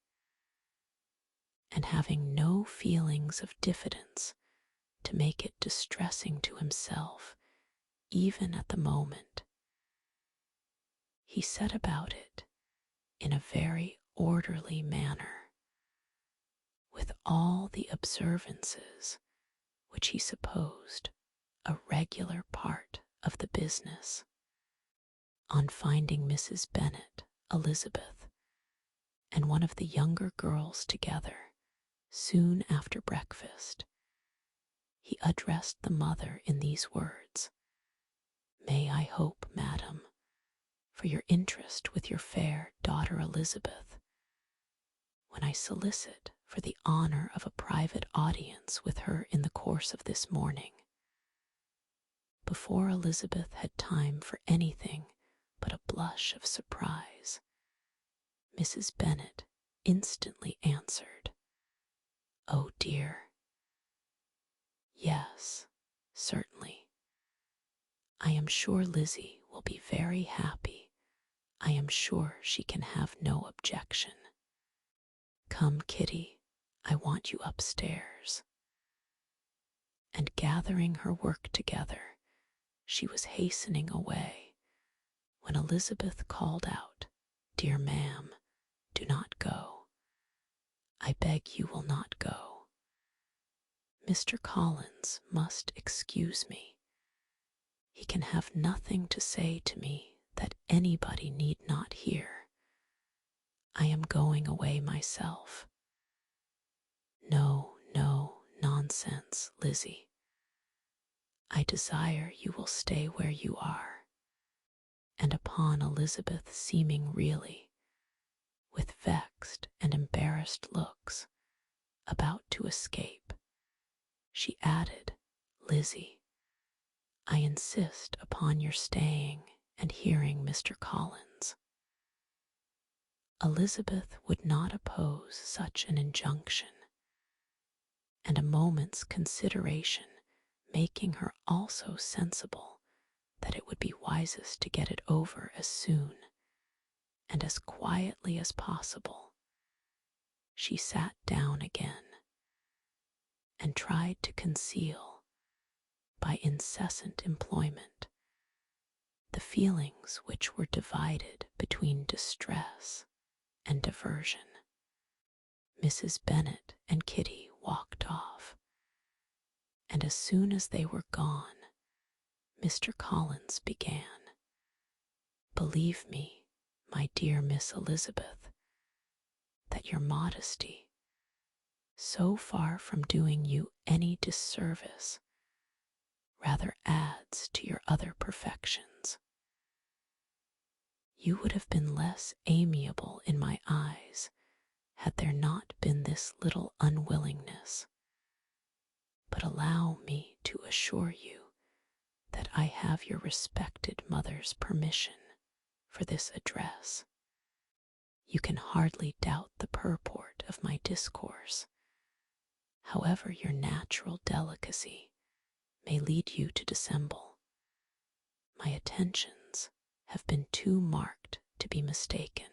and having no feelings of diffidence to make it distressing to himself even at the moment, he set about it in a very orderly manner, with all the observances which he supposed a regular part of the business. On finding Mrs. Bennet, Elizabeth, and one of the younger girls together soon after breakfast, he addressed the mother in these words: "May I hope, madam, for your interest with your fair daughter Elizabeth, when I solicit for the honour of a private audience with her in the course of this morning." Before Elizabeth had time for anything but a blush of surprise, Mrs. Bennet instantly answered, "Oh dear, yes, certainly. I am sure Lizzie will be very happy. I am sure she can have no objection. Come, Kitty, I want you upstairs." And gathering her work together, she was hastening away when Elizabeth called out, "Dear ma'am, do not go. I beg you will not go. Mr. Collins must excuse me. He can have nothing to say to me that anybody need not hear. I am going away myself." "No, no, nonsense, Lizzie. I desire you will stay where you are." And upon Elizabeth seeming really, with vexed and embarrassed looks, about to escape, she added, "Lizzie, I insist upon your staying and hearing Mr. Collins." Elizabeth would not oppose such an injunction, and a moment's consideration making her also sensible that it would be wisest to get it over as soon and as quietly as possible, she sat down again and tried to conceal, by incessant employment, the feelings which were divided between distress and diversion. Mrs. Bennet and Kitty walked off, and as soon as they were gone, Mr. Collins began, "Believe me, my dear Miss Elizabeth, that your modesty, so far from doing you any disservice, rather adds to your other perfections. You would have been less amiable in my eyes had there not been this little unwillingness. But allow me to assure you that I have your respected mother's permission for this address. You can hardly doubt the purport of my discourse, however your natural delicacy may lead you to dissemble. My attentions have been too marked to be mistaken.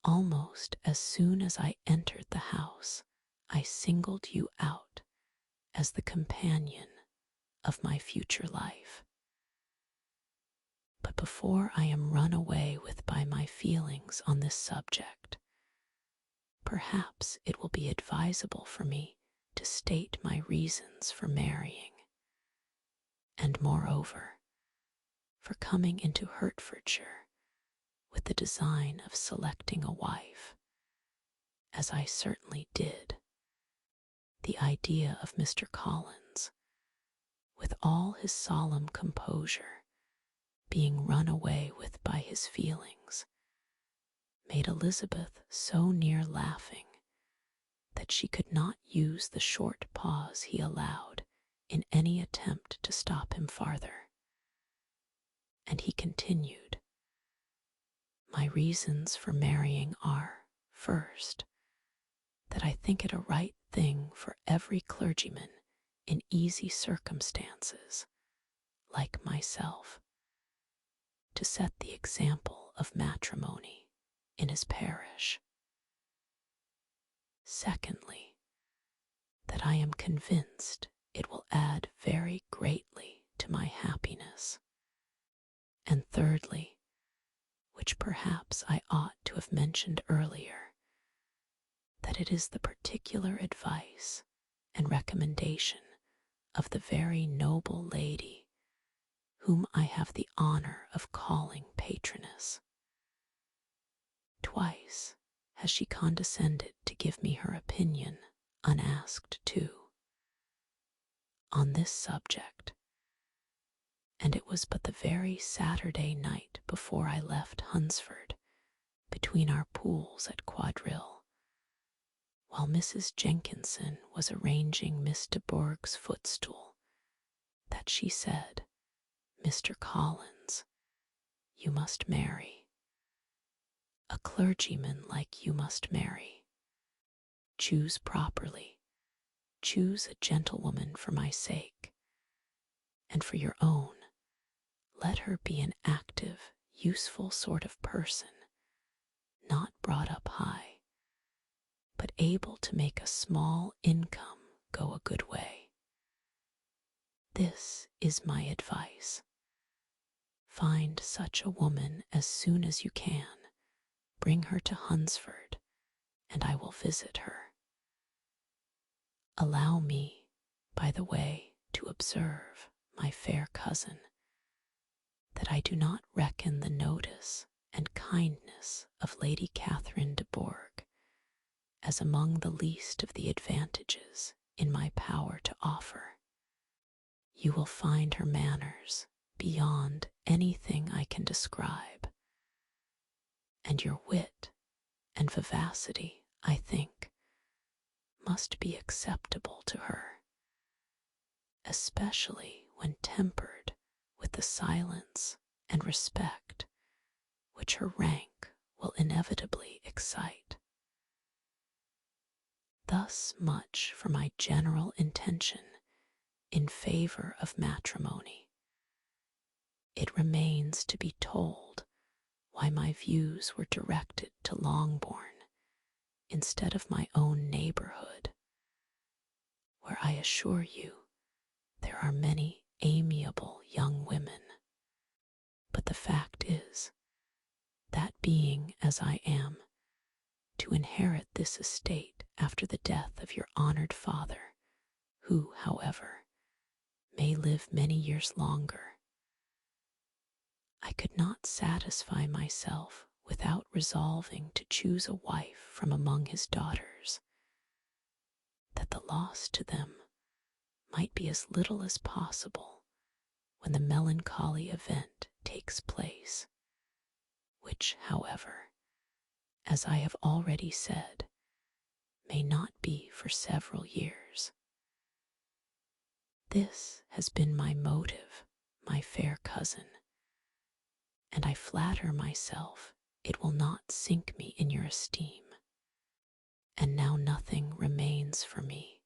Almost as soon as I entered the house, I singled you out as the companion of my future life. But before I am run away with by my feelings on this subject, perhaps it will be advisable for me to state my reasons for marrying, and moreover, for coming into Hertfordshire with the design of selecting a wife, as I certainly did. The idea of Mr. Collins, with all his solemn composure, being run away with by his feelings, made Elizabeth so near laughing that she could not use the short pause he allowed in any attempt to stop him farther. And he continued, "My reasons for marrying are, first, that I think it a right thing for every clergyman in easy circumstances, like myself, to set the example of matrimony in his parish. Secondly, that I am convinced it will add very greatly to my happiness. And thirdly, which perhaps I ought to have mentioned earlier, that it is the particular advice and recommendation of the very noble lady whom I have the honor of calling patroness. Twice has she condescended to give me her opinion, unasked too, on this subject, and it was but the very Saturday night before I left Hunsford, between our pools at quadrille, while Mrs. Jenkinson was arranging Miss de Bourgh's footstool, that she said, "Mr. Collins, you must marry." A clergyman like you must marry. Choose properly. Choose a gentlewoman for my sake, and for your own. Let her be an active, useful sort of person, not brought up high, but able to make a small income go a good way. This is my advice. Find such a woman as soon as you can. Bring her to Hunsford, and I will visit her. Allow me, by the way, to observe, my fair cousin, that I do not reckon the notice and kindness of Lady Catherine de Bourgh as among the least of the advantages in my power to offer. You will find her manners beyond anything I can describe, and your wit and vivacity, I think, must be acceptable to her, especially when tempered with the silence and respect which her rank will inevitably excite. Thus much for my general intention in favor of matrimony. It remains to be told why my views were directed to Longbourn instead of my own neighborhood, where I assure you there are many amiable young women. But the fact is, that being as I am, to inherit this estate after the death of your honored father, who, however, may live many years longer, I could not satisfy myself without resolving to choose a wife from among his daughters, that the loss to them might be as little as possible when the melancholy event takes place, which, however, as I have already said, may not be for several years. This has been my motive, my fair cousin, and I flatter myself it will not sink me in your esteem. And now nothing remains for me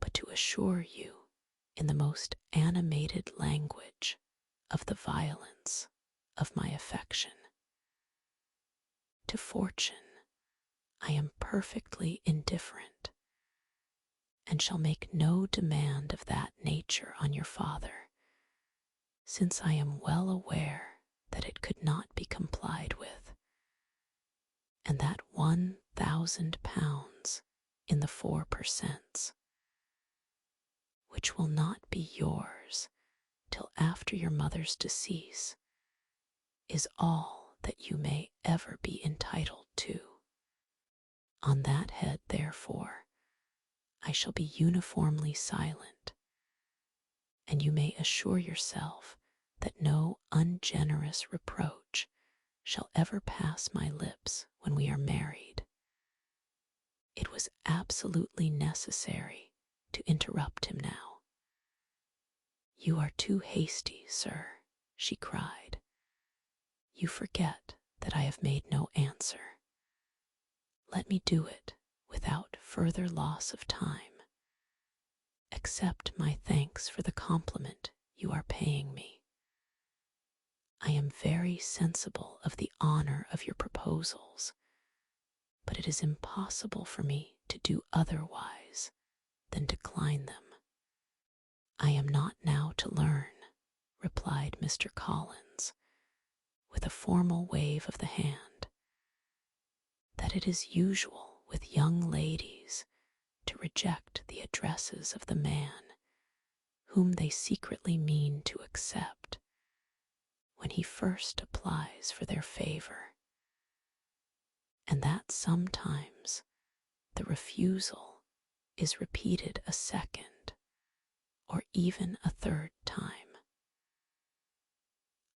but to assure you in the most animated language of the violence of my affection. To fortune I am perfectly indifferent, and shall make no demand of that nature on your father, since I am well aware that it could not be complied with, and that £1,000 in the 4 per cents, which will not be yours till after your mother's decease, is all that you may ever be entitled to. On that head, therefore, I shall be uniformly silent, and you may assure yourself that no ungenerous reproach shall ever pass my lips when we are married. It was absolutely necessary to interrupt him now. You are too hasty, sir, she cried. You forget that I have made no answer. Let me do it without further loss of time. Accept my thanks for the compliment you are paying me. I am very sensible of the honor of your proposals, but it is impossible for me to do otherwise than decline them. I am not now to learn, replied Mr. Collins, with a formal wave of the hand, that it is usual with young ladies to reject the addresses of the man whom they secretly mean to accept when he first applies for their favor, and that sometimes the refusal is repeated a second or even a third time.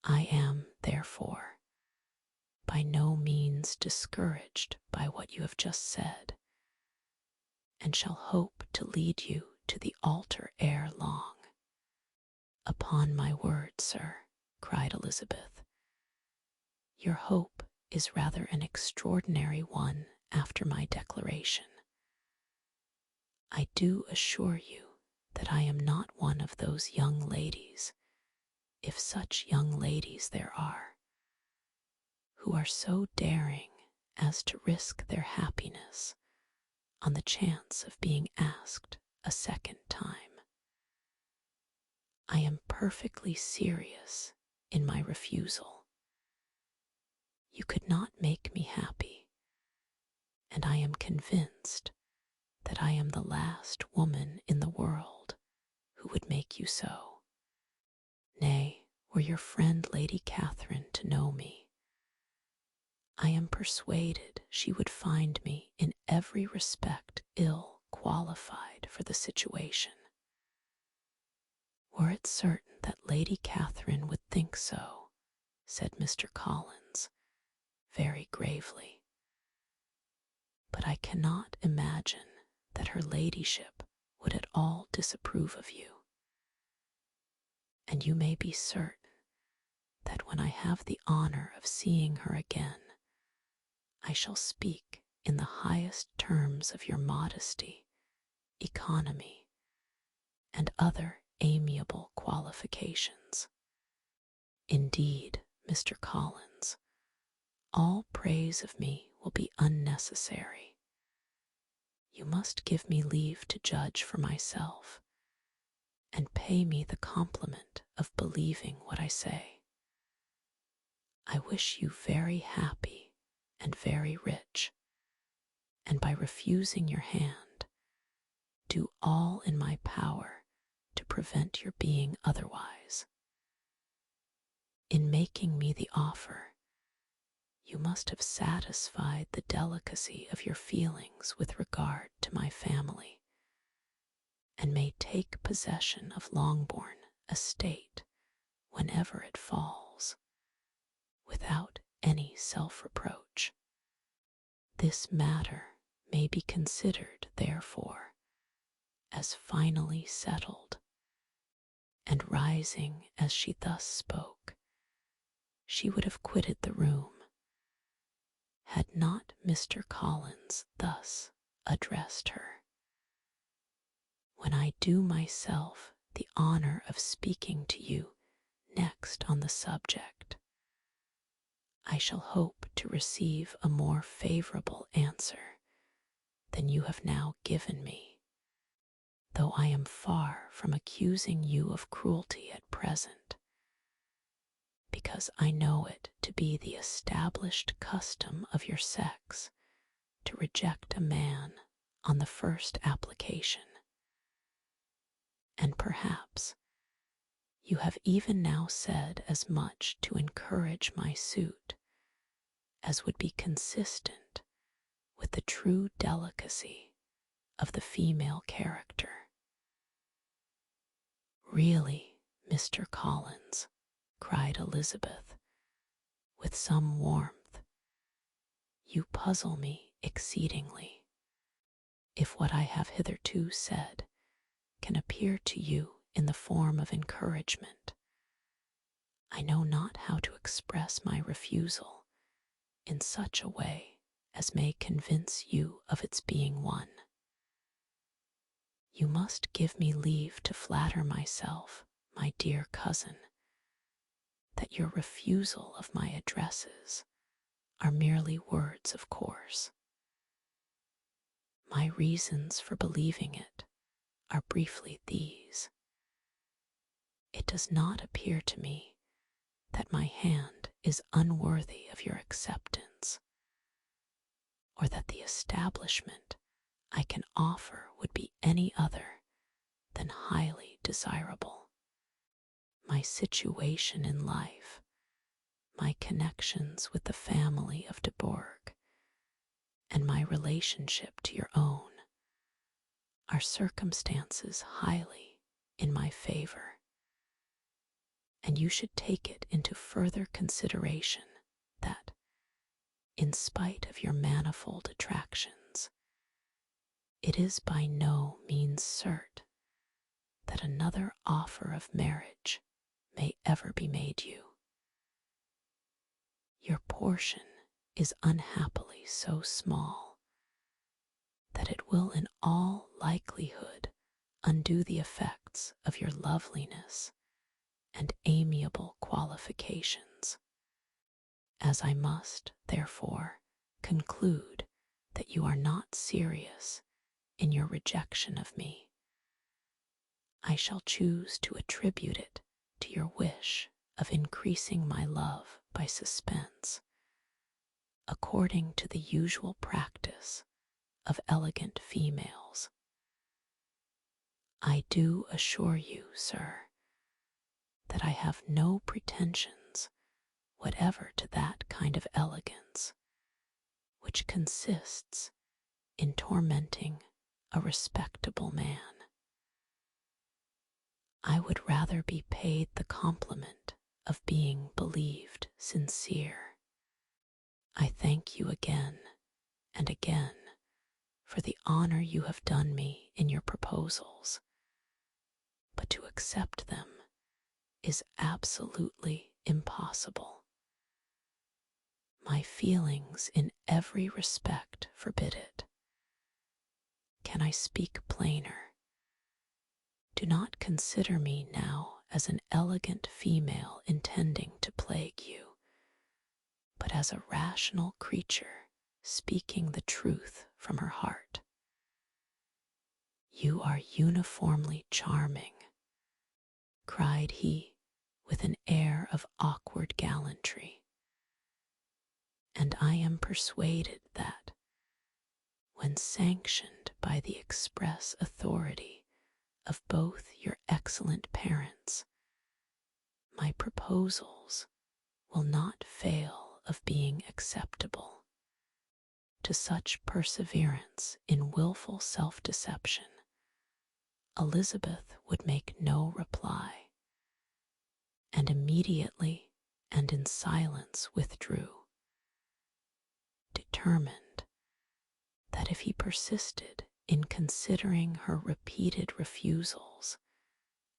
I am, therefore, by no means discouraged by what you have just said, and shall hope to lead you to the altar ere long. Upon my word, sir, cried Elizabeth, your hope is rather an extraordinary one after my declaration. I do assure you that I am not one of those young ladies, if such young ladies there are, who are so daring as to risk their happiness on the chance of being asked a second time. I am perfectly serious in my refusal. You could not make me happy, and I am convinced that I am the last woman in the world who would make you so. Nay, were your friend Lady Catherine to know me, I am persuaded she would find me in every respect ill qualified for the situation. Were it certain that Lady Catherine would think so, said Mr. Collins, very gravely, but I cannot imagine that her ladyship would at all disapprove of you. And you may be certain that when I have the honor of seeing her again, I shall speak in the highest terms of your modesty, economy, and other amiable qualifications. Indeed, Mr. Collins, all praise of me will be unnecessary. You must give me leave to judge for myself, and pay me the compliment of believing what I say. I wish you very happy and very rich, and by refusing your hand, do all in my power to prevent your being otherwise. In making me the offer, you must have satisfied the delicacy of your feelings with regard to my family, and may take possession of Longbourn estate whenever it falls, without any self-reproach. This matter may be considered, therefore, as finally settled. And rising as she thus spoke, she would have quitted the room, had not Mr. Collins thus addressed her. When I do myself the honor of speaking to you next on the subject, I shall hope to receive a more favorable answer than you have now given me, though I am far from accusing you of cruelty at present, because I know it to be the established custom of your sex to reject a man on the first application. And perhaps you have even now said as much to encourage my suit as would be consistent with the true delicacy of the female character. Really, Mr. Collins, cried Elizabeth, with some warmth, you puzzle me exceedingly. If what I have hitherto said can appear to you in the form of encouragement, I know not how to express my refusal in such a way as may convince you of its being one. You must give me leave to flatter myself, my dear cousin, that your refusal of my addresses are merely words of course. My reasons for believing it are briefly these. It does not appear to me that my hand is unworthy of your acceptance, or that the establishment I can offer would be any other than highly desirable. My situation in life, my connections with the family of de Bourgh, and my relationship to your own are circumstances highly in my favor, and you should take it into further consideration that, in spite of your manifold attractions, it is by no means certain that another offer of marriage may ever be made you. Your portion is unhappily so small that it will in all likelihood undo the effects of your loveliness and amiable qualifications. As I must, therefore, conclude that you are not serious in your rejection of me, I shall choose to attribute it to your wish of increasing my love by suspense, according to the usual practice of elegant females. I do assure you, sir, that I have no pretensions whatever to that kind of elegance which consists in tormenting a respectable man. I would rather be paid the compliment of being believed sincere. I thank you again and again for the honor you have done me in your proposals, but to accept them is absolutely impossible. My feelings in every respect forbid it. Can I speak plainer? Do not consider me now as an elegant female intending to plague you, but as a rational creature speaking the truth from her heart. You are uniformly charming, cried he with an air of awkward gallantry, and I am persuaded that, when sanctioned by the express authority of both your excellent parents, my proposals will not fail of being acceptable. To such perseverance in wilful self-deception, Elizabeth would make no reply, and immediately and in silence withdrew, determined that if he persisted in considering her repeated refusals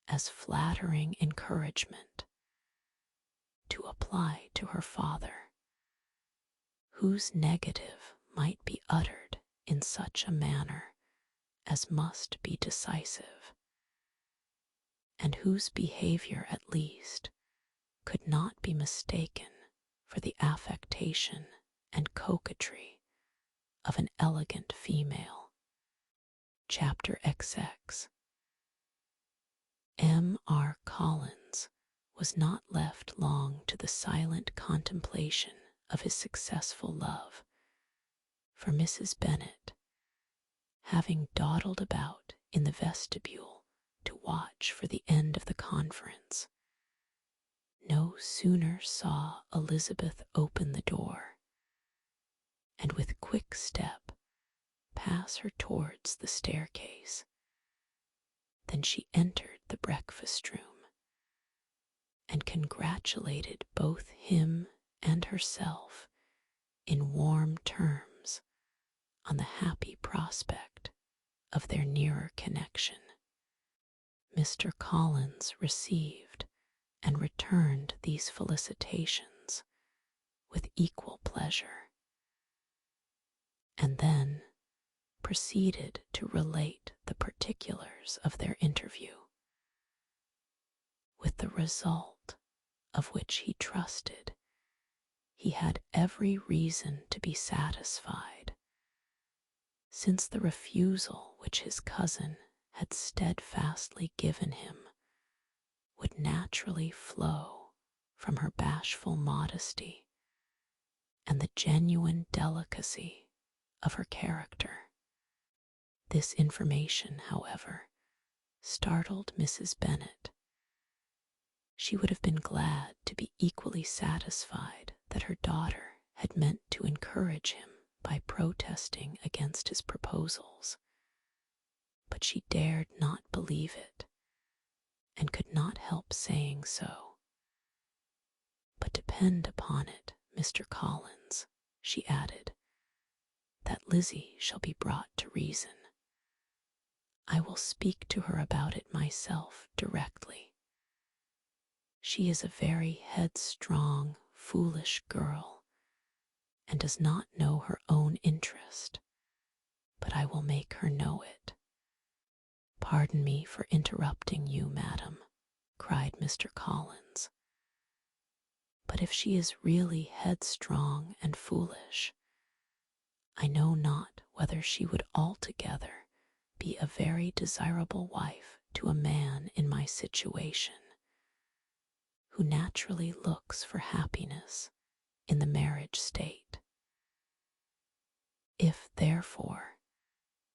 as flattering encouragement, to apply to her father, whose negative might be uttered in such a manner as must be decisive, and whose behavior at least could not be mistaken for the affectation and coquetry of an elegant female. Chapter XX. M.R. Collins was not left long to the silent contemplation of his successful love, for Mrs. Bennet, having dawdled about in the vestibule to watch for the end of the conference, no sooner saw Elizabeth open the door, and with quick step pass her towards the staircase, than she entered the breakfast room, and congratulated both him and herself in warm terms on the happy prospect of their nearer connection. Mr. Collins received and returned these felicitations with equal pleasure, and then proceeded to relate the particulars of their interview, with the result of which he trusted he had every reason to be satisfied, since the refusal which his cousin had steadfastly given him would naturally flow from her bashful modesty and the genuine delicacy of her character. This information, however, startled Mrs. Bennet. She would have been glad to be equally satisfied that her daughter had meant to encourage him by protesting against his proposals, but she dared not believe it, and could not help saying so. But depend upon it, Mr. Collins, she added, that Lizzie shall be brought to reason. I will speak to her about it myself directly. She is a very headstrong, foolish girl, and does not know her own interest, but I will make her know it. Pardon me for interrupting you, madam, cried Mr. Collins, but if she is really headstrong and foolish, I know not whether she would altogether be a very desirable wife to a man in my situation, who naturally looks for happiness in the marriage state. If, therefore,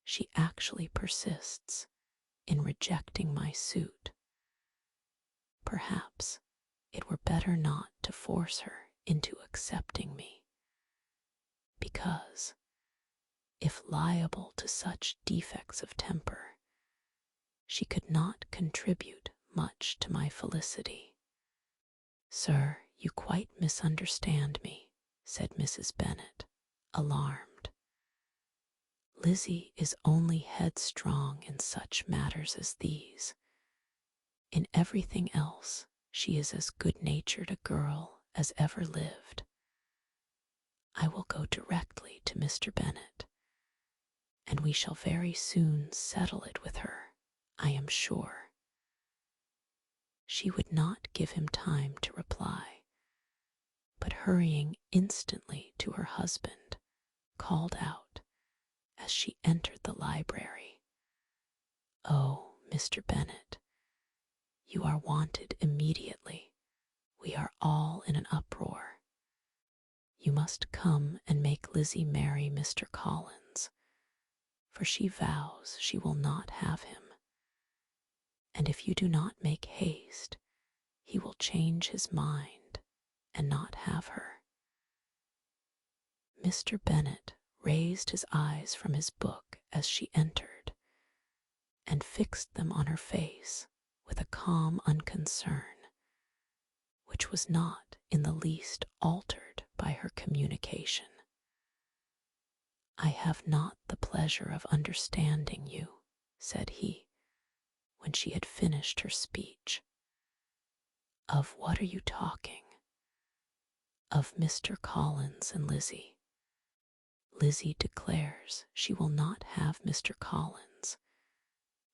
she actually persists in rejecting my suit, perhaps it were better not to force her into accepting me, because, if liable to such defects of temper, she could not contribute much to my felicity. Sir, you quite misunderstand me, said Mrs. Bennet, alarmed. Lizzie is only headstrong in such matters as these. In everything else she is as good-natured a girl as ever lived. I will go directly to Mr. Bennet, and we shall very soon settle it with her, I am sure. She would not give him time to reply, but hurrying instantly to her husband, called out, as she entered the library, "Oh, Mr. Bennet, you are wanted immediately. We are all in an uproar. You must come and make Lizzie marry Mr. Collins, for she vows she will not have him, and if you do not make haste, he will change his mind and not have her." Mr. Bennet raised his eyes from his book as she entered, and fixed them on her face with a calm unconcern, which was not in the least altered by her communication. "I have not the pleasure of understanding you," said he, when she had finished her speech. "Of what are you talking?" "Of Mr. Collins and Lizzie. Lizzie declares she will not have Mr. Collins,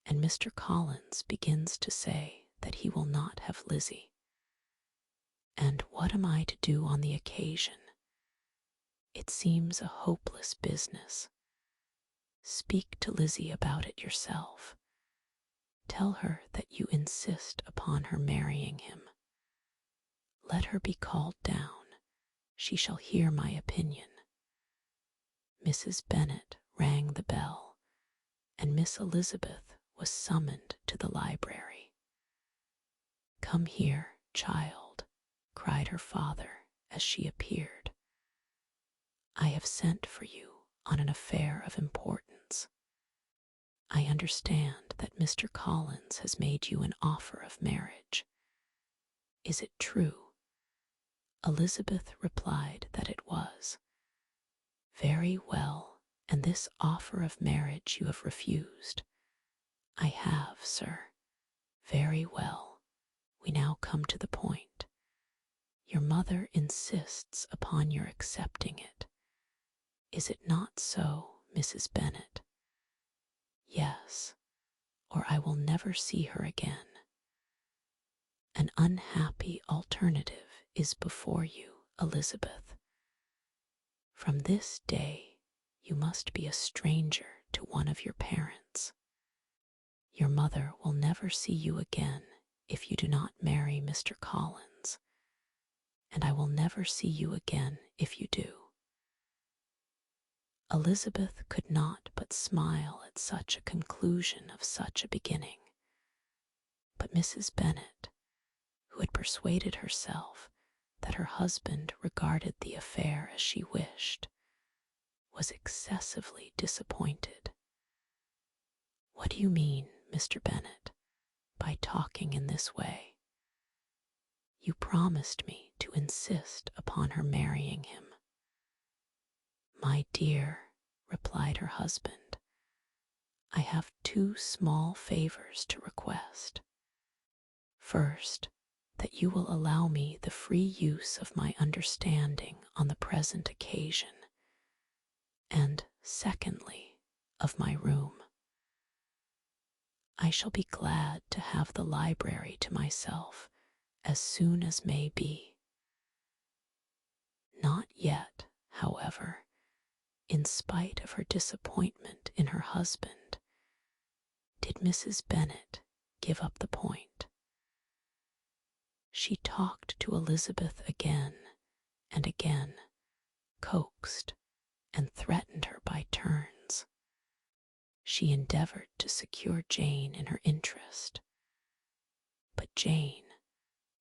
and Mr. Collins begins to say that he will not have Lizzie. And what am I to do on the occasion? It seems a hopeless business. Speak to Lizzie about it yourself. Tell her that you insist upon her marrying him. Let her be called down. She shall hear my opinion." Mrs. Bennet rang the bell, and Miss Elizabeth was summoned to the library. "Come here, child," cried her father as she appeared. "I have sent for you on an affair of importance. I understand that Mr. Collins has made you an offer of marriage. Is it true?" Elizabeth replied that it was. "Very well, and this offer of marriage you have refused?" "I have, sir." "Very well. We now come to the point. Your mother insists upon your accepting it. Is it not so, Mrs. Bennet?" "Yes, or I will never see her again. An unhappy alternative is before you, Elizabeth. From this day you must be a stranger to one of your parents. Your mother will never see you again if you do not marry Mr. Collins, and I will never see you again if you do." Elizabeth could not but smile at such a conclusion of such a beginning, but Mrs. Bennet, who had persuaded herself that her husband regarded the affair as she wished, was excessively disappointed. "What do you mean, Mr. Bennet, by talking in this way? You promised me to insist upon her marrying him." "My dear," replied her husband, "I have two small favors to request. First, that you will allow me the free use of my understanding on the present occasion, and secondly, of my room. I shall be glad to have the library to myself as soon as may be. Not yet, however, in spite of her disappointment in her husband, did Mrs. Bennet give up the point. She talked to Elizabeth again and again, coaxed and threatened her by turns. She endeavored to secure Jane in her interest, but Jane,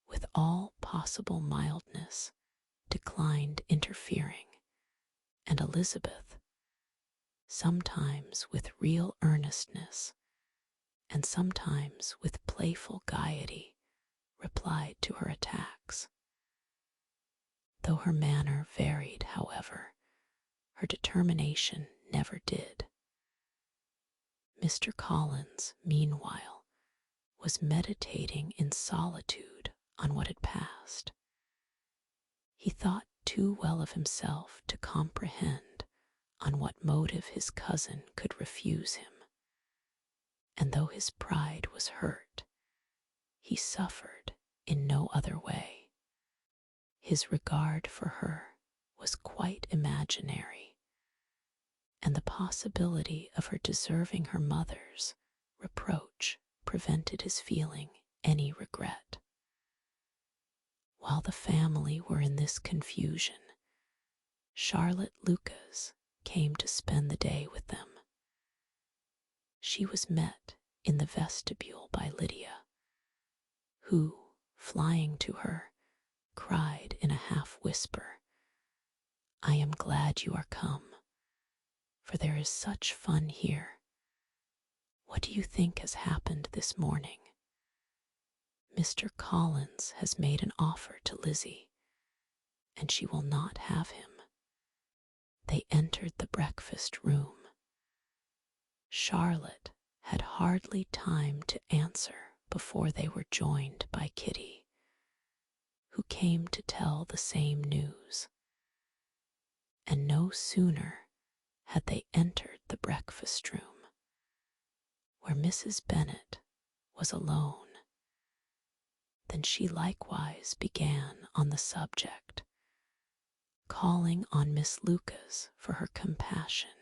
with all possible mildness, declined interfering, and Elizabeth, sometimes with real earnestness and sometimes with playful gaiety, replied to her attacks. Though her manner varied, however, her determination never did. Mr. Collins, meanwhile, was meditating in solitude on what had passed. He thought too well of himself to comprehend on what motive his cousin could refuse him, and though his pride was hurt, he suffered in no other way. His regard for her was quite imaginary, and the possibility of her deserving her mother's reproach prevented his feeling any regret. While the family were in this confusion, Charlotte Lucas came to spend the day with them. She was met in the vestibule by Lydia, who, flying to her, cried in a half-whisper, "I am glad you are come, for there is such fun here. What do you think has happened this morning? Mr. Collins has made an offer to Lizzie, and she will not have him." They entered the breakfast room. Charlotte had hardly time to answer before they were joined by Kitty, who came to tell the same news. And no sooner had they entered the breakfast room, where Mrs. Bennet was alone, than she likewise began on the subject, calling on Miss Lucas for her compassion,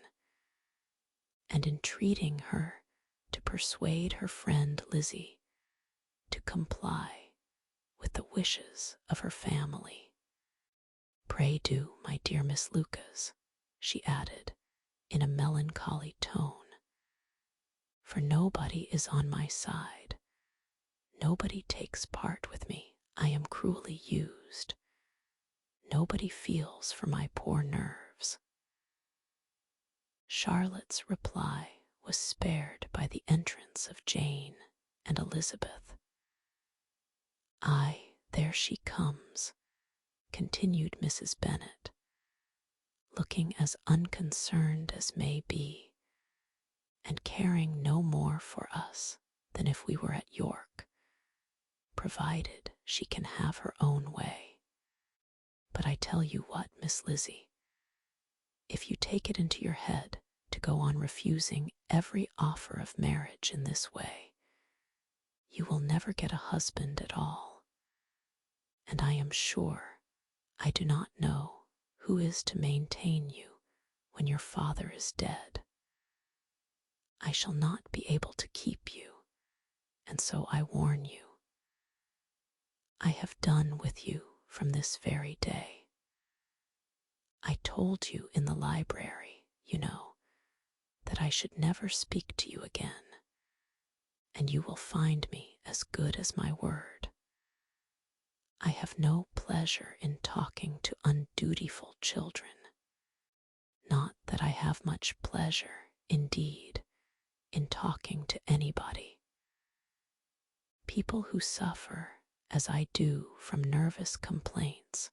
and entreating her to persuade her friend Lizzie to comply with the wishes of her family. "Pray do, my dear Miss Lucas," she added in a melancholy tone, "for nobody is on my side. Nobody takes part with me. I am cruelly used. Nobody feels for my poor nerves." Charlotte's reply was spared by the entrance of Jane and Elizabeth. "Aye, there she comes," continued Mrs. Bennet, looking as unconcerned as may be, and caring no more for us than if we were at York, provided she can have her own way. But I tell you what, Miss Lizzie, if you take it into your head to go on refusing every offer of marriage in this way, you will never get a husband at all, and I am sure I do not know who is to maintain you when your father is dead. I shall not be able to keep you, and so I warn you. I have done with you from this very day. I told you in the library, you know, that I should never speak to you again, and you will find me as good as my word. I have no pleasure in talking to undutiful children. Not that I have much pleasure, indeed, in talking to anybody. People who suffer, as I do, from nervous complaints,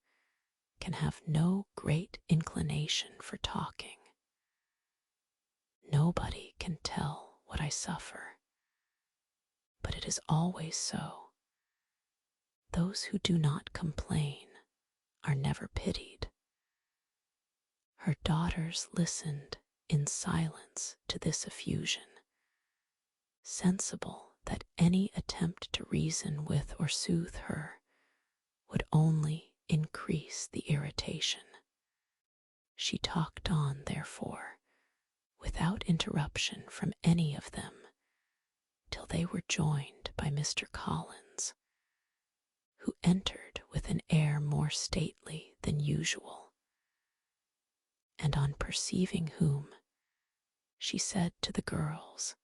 can have no great inclination for talking. Nobody can tell what I suffer, but it is always so. those who do not complain are never pitied. Her daughters listened in silence to this effusion, sensible that any attempt to reason with or soothe her would only increase the irritation. She talked on, therefore, without interruption from any of them, till they were joined by Mr. Collins, who entered with an air more stately than usual, and on perceiving whom, she said to the girls,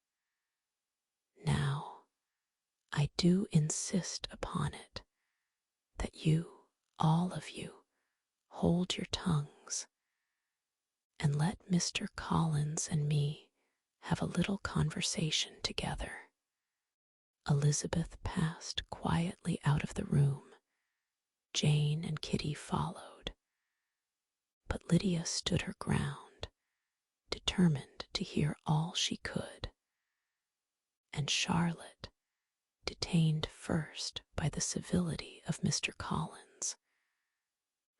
"Now, I do insist upon it that you, all of you, hold your tongues, and let Mr. Collins and me have a little conversation together." Elizabeth passed quietly out of the room. Jane and Kitty followed, but Lydia stood her ground, determined to hear all she could, and Charlotte, detained first by the civility of Mr. Collins,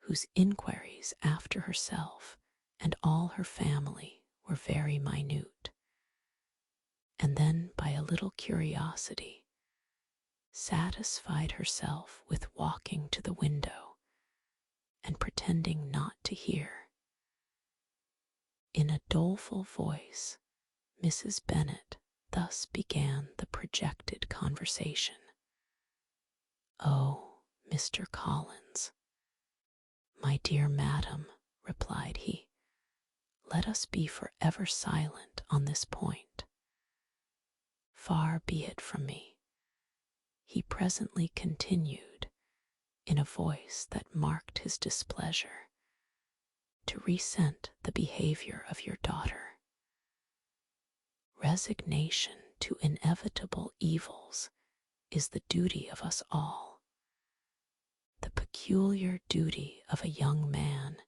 whose inquiries after herself and all her family were very minute, and then by a little curiosity, satisfied herself with walking to the window and pretending not to hear. In a doleful voice, Mrs. Bennet thus began the projected conversation. "Oh, Mr. Collins, my dear madam," replied he, "let us be forever silent on this point. Far be it from me," he presently continued, in a voice that marked his displeasure, "to resent the behavior of your daughter. Resignation to inevitable evils is the duty of us all, the peculiar duty of a young man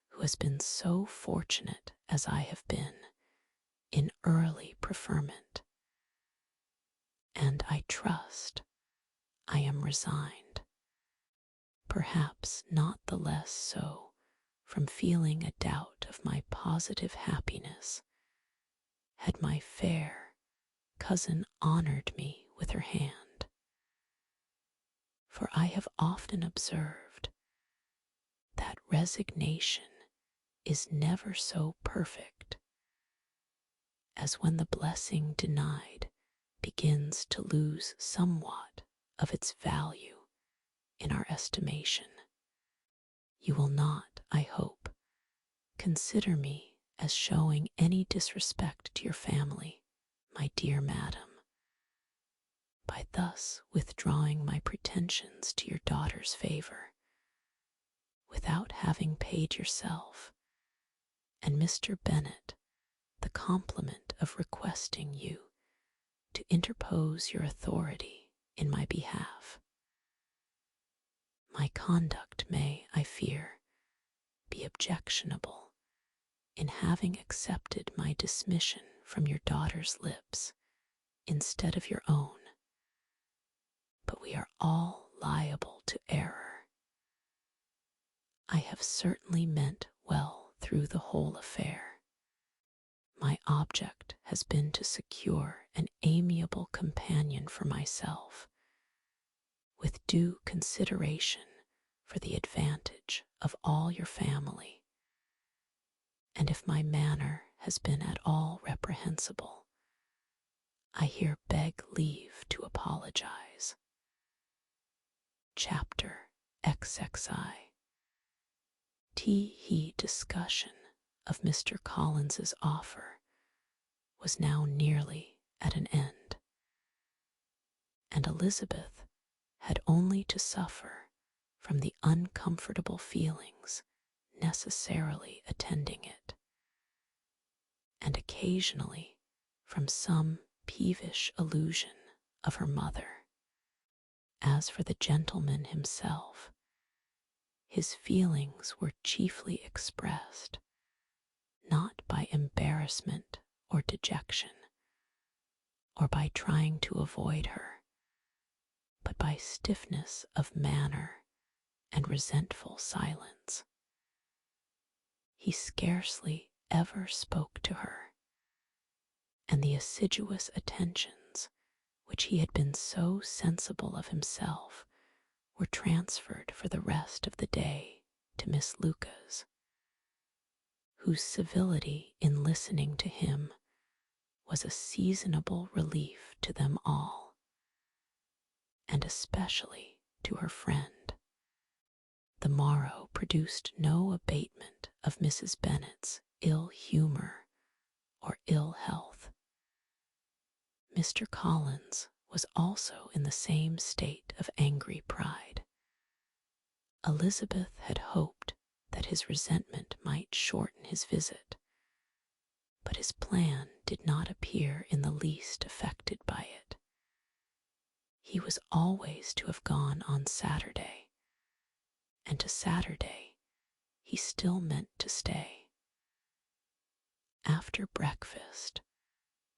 who has been so fortunate as I have been in early preferment, and I trust I am resigned, perhaps not the less so from feeling a doubt of my positive happiness, had my fair cousin honored me with her hand. For I have often observed that resignation is never so perfect as when the blessing denied begins to lose somewhat of its value in our estimation. You will not, I hope, consider me as showing any disrespect to your family, my dear madam, by thus withdrawing my pretensions to your daughter's favor, without having paid yourself and Mr. Bennet the compliment of requesting you to interpose your authority in my behalf. My conduct may, I fear, be objectionable in having accepted my dismission from your daughter's lips instead of your own, but we are all liable to error. I have certainly meant well through the whole affair. My object has been to secure an amiable companion for myself, with due consideration for the advantage of all your family, and if my manner has been at all reprehensible, I here beg leave to apologize. Chapter XXI. Tee-hee discussion of Mr. Collins's offer was now nearly at an end, and Elizabeth had only to suffer from the uncomfortable feelings necessarily attending it, and occasionally from some peevish allusion of her mother. As for the gentleman himself, his feelings were chiefly expressed not by embarrassment or dejection, or by trying to avoid her, but by stiffness of manner and resentful silence. He scarcely ever spoke to her, and the assiduous attentions which he had been so sensible of himself were transferred for the rest of the day to Miss Lucas, whose civility in listening to him was a seasonable relief to them all, and especially to her friend. The morrow produced no abatement of Mrs. Bennet's ill humour or ill health. Mr. Collins was also in the same state of angry pride. Elizabeth had hoped that his resentment might shorten his visit, but his plan did not appear in the least affected by it. He was always to have gone on Saturday, and to Saturday he still meant to stay. After breakfast,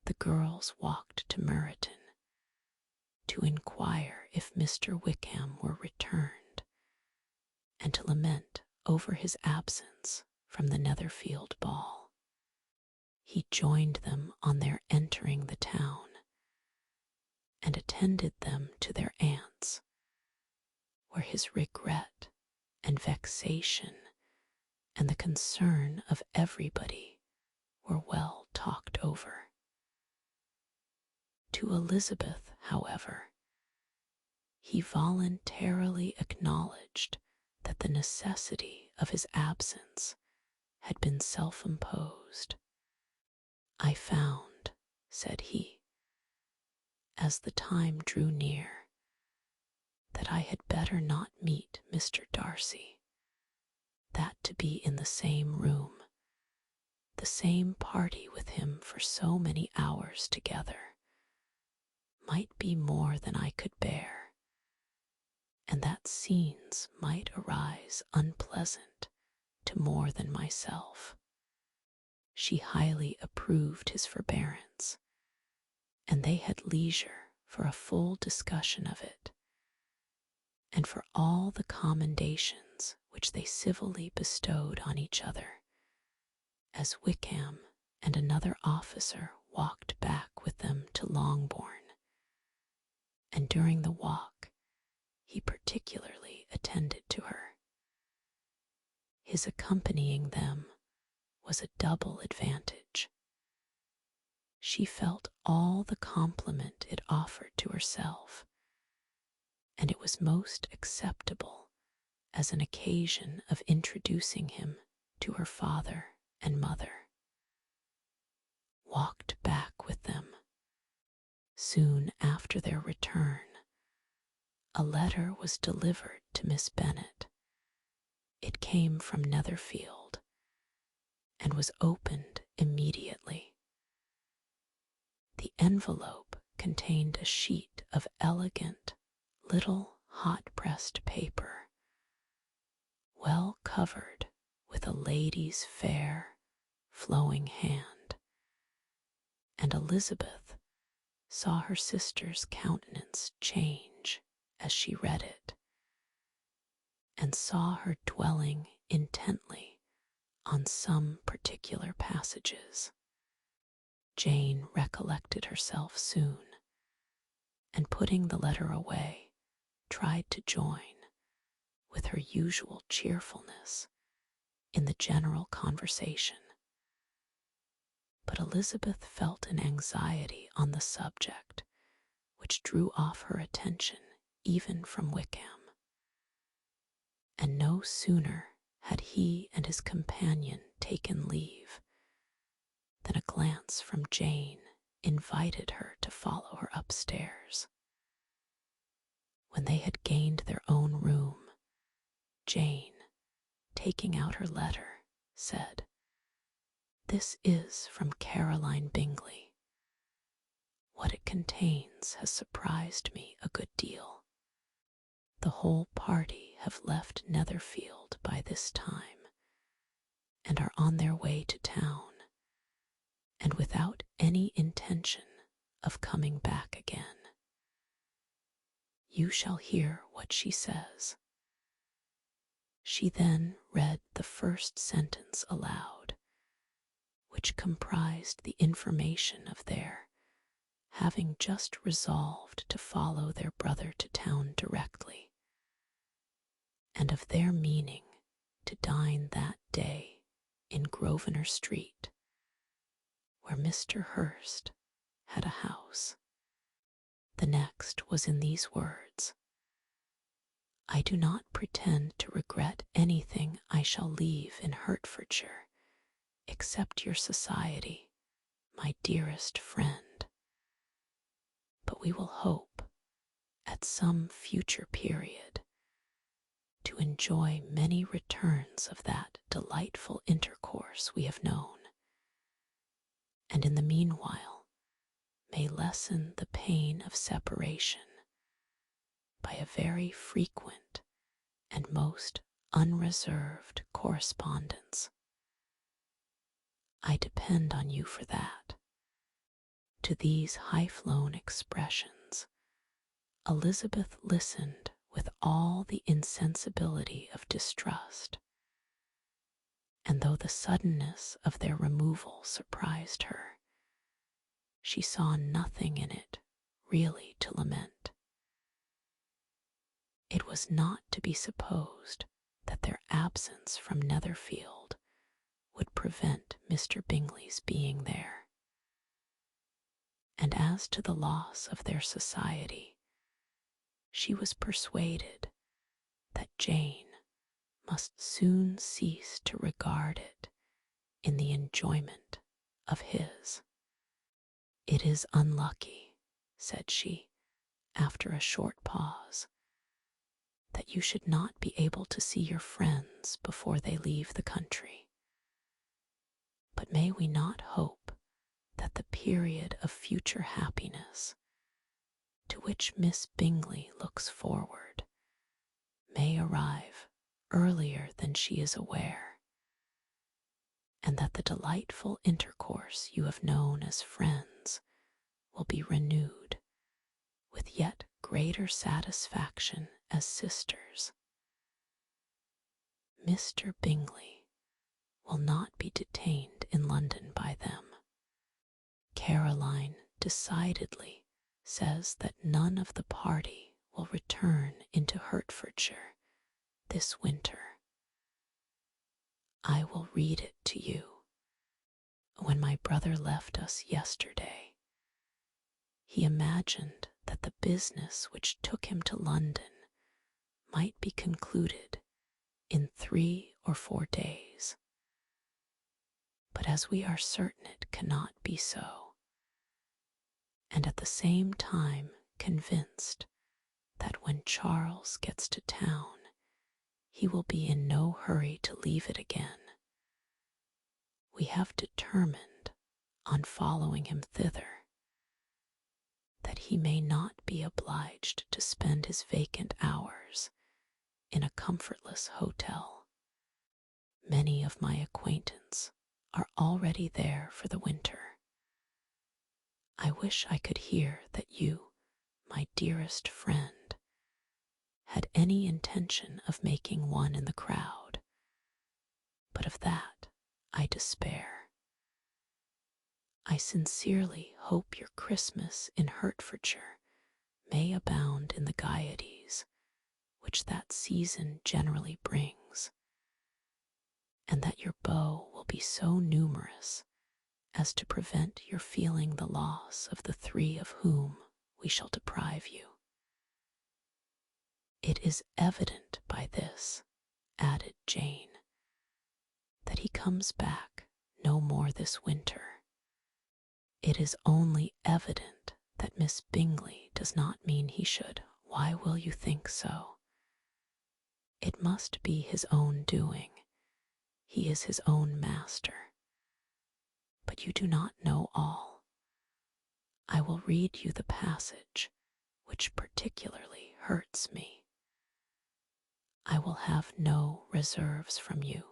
the girls walked to Meryton to inquire if Mr. Wickham were returned, and to lament over his absence from the Netherfield ball. He joined them on their entering the town, and attended them to their aunt's, where his regret and vexation and the concern of everybody were well talked over. To Elizabeth, however, he voluntarily acknowledged that the necessity of his absence had been self-imposed. "I found," said he, as the time drew near, "that I had better not meet Mr. Darcy, that to be in the same room, the same party with him for so many hours together, might be more than I could bear, and that scenes might arise unpleasant to more than myself." She highly approved his forbearance, and they had leisure for a full discussion of it, and for all the commendations which they civilly bestowed on each other, as Wickham and another officer walked back with them to Longbourn, and during the walk he particularly attended to her. His accompanying them was a double advantage. She felt all the compliment it offered to herself, and it was most acceptable as an occasion of introducing him to her father and mother. Walked back with them. Soon after their return, a letter was delivered to Miss Bennet. It came from Netherfield, and was opened immediately. The envelope contained a sheet of elegant, little hot-pressed paper, well covered with a lady's fair, flowing hand, and Elizabeth saw her sister's countenance change as she read it, and saw her dwelling intently on some particular passages. Jane recollected herself soon, and putting the letter away, tried to join, with her usual cheerfulness, in the general conversation. But Elizabeth felt an anxiety on the subject which drew off her attention even from Wickham, and no sooner had he and his companion taken leave than a glance from Jane invited her to follow her upstairs. When they had gained their own room, Jane, taking out her letter, said, "This is from Caroline Bingley. What it contains has surprised me a good deal. The whole party have left Netherfield by this time, and are on their way to town, and without any intention of coming back again. You shall hear what she says." She then read the first sentence aloud, which comprised the information of their having just resolved to follow their brother to town directly, and of their meaning to dine that day in Grosvenor Street, where Mr. Hurst had a house. The next was in these words: "I do not pretend to regret anything I shall leave in Hertfordshire, except your society, my dearest friend. But we will hope, at some future period, to enjoy many returns of that delightful intercourse we have known, and in the meanwhile may lessen the pain of separation by a very frequent and most unreserved correspondence. I depend on you for that." To these high-flown expressions, Elizabeth listened with all the insensibility of distrust, and though the suddenness of their removal surprised her, she saw nothing in it really to lament. It was not to be supposed that their absence from Netherfield would prevent Mr. Bingley's being there, and as to the loss of their society, she was persuaded that Jane must soon cease to regard it in the enjoyment of his. "It is unlucky," said she, after a short pause, "that you should not be able to see your friends before they leave the country. But may we not hope that the period of future happiness, to which Miss Bingley looks forward, may arrive earlier than she is aware, and that the delightful intercourse you have known as friends will be renewed with yet greater satisfaction as sisters. Mr. Bingley will not be detained in London by them. Caroline decidedly says that none of the party will return into Hertfordshire this winter. I will read it to you. When my brother left us yesterday, he imagined that the business which took him to London might be concluded in 3 or 4 days. But as we are certain it cannot be so, and at the same time convinced that when Charles gets to town he will be in no hurry to leave it again, we have determined on following him thither, that he may not be obliged to spend his vacant hours in a comfortless hotel. Many of my acquaintance are already there for the winter. I wish I could hear that you, my dearest friend, had any intention of making one in the crowd, but of that I despair. I sincerely hope your Christmas in Hertfordshire may abound in the gaieties which that season generally brings, and that your beaux will be so numerous as to prevent your feeling the loss of the 3 of whom we shall deprive you. It is evident by this, added Jane, that he comes back no more this winter. It is only evident that Miss Bingley does not mean he should. Why will you think so? It must be his own doing. He is his own master. But you do not know all. I will read you the passage which particularly hurts me. I will have no reserves from you.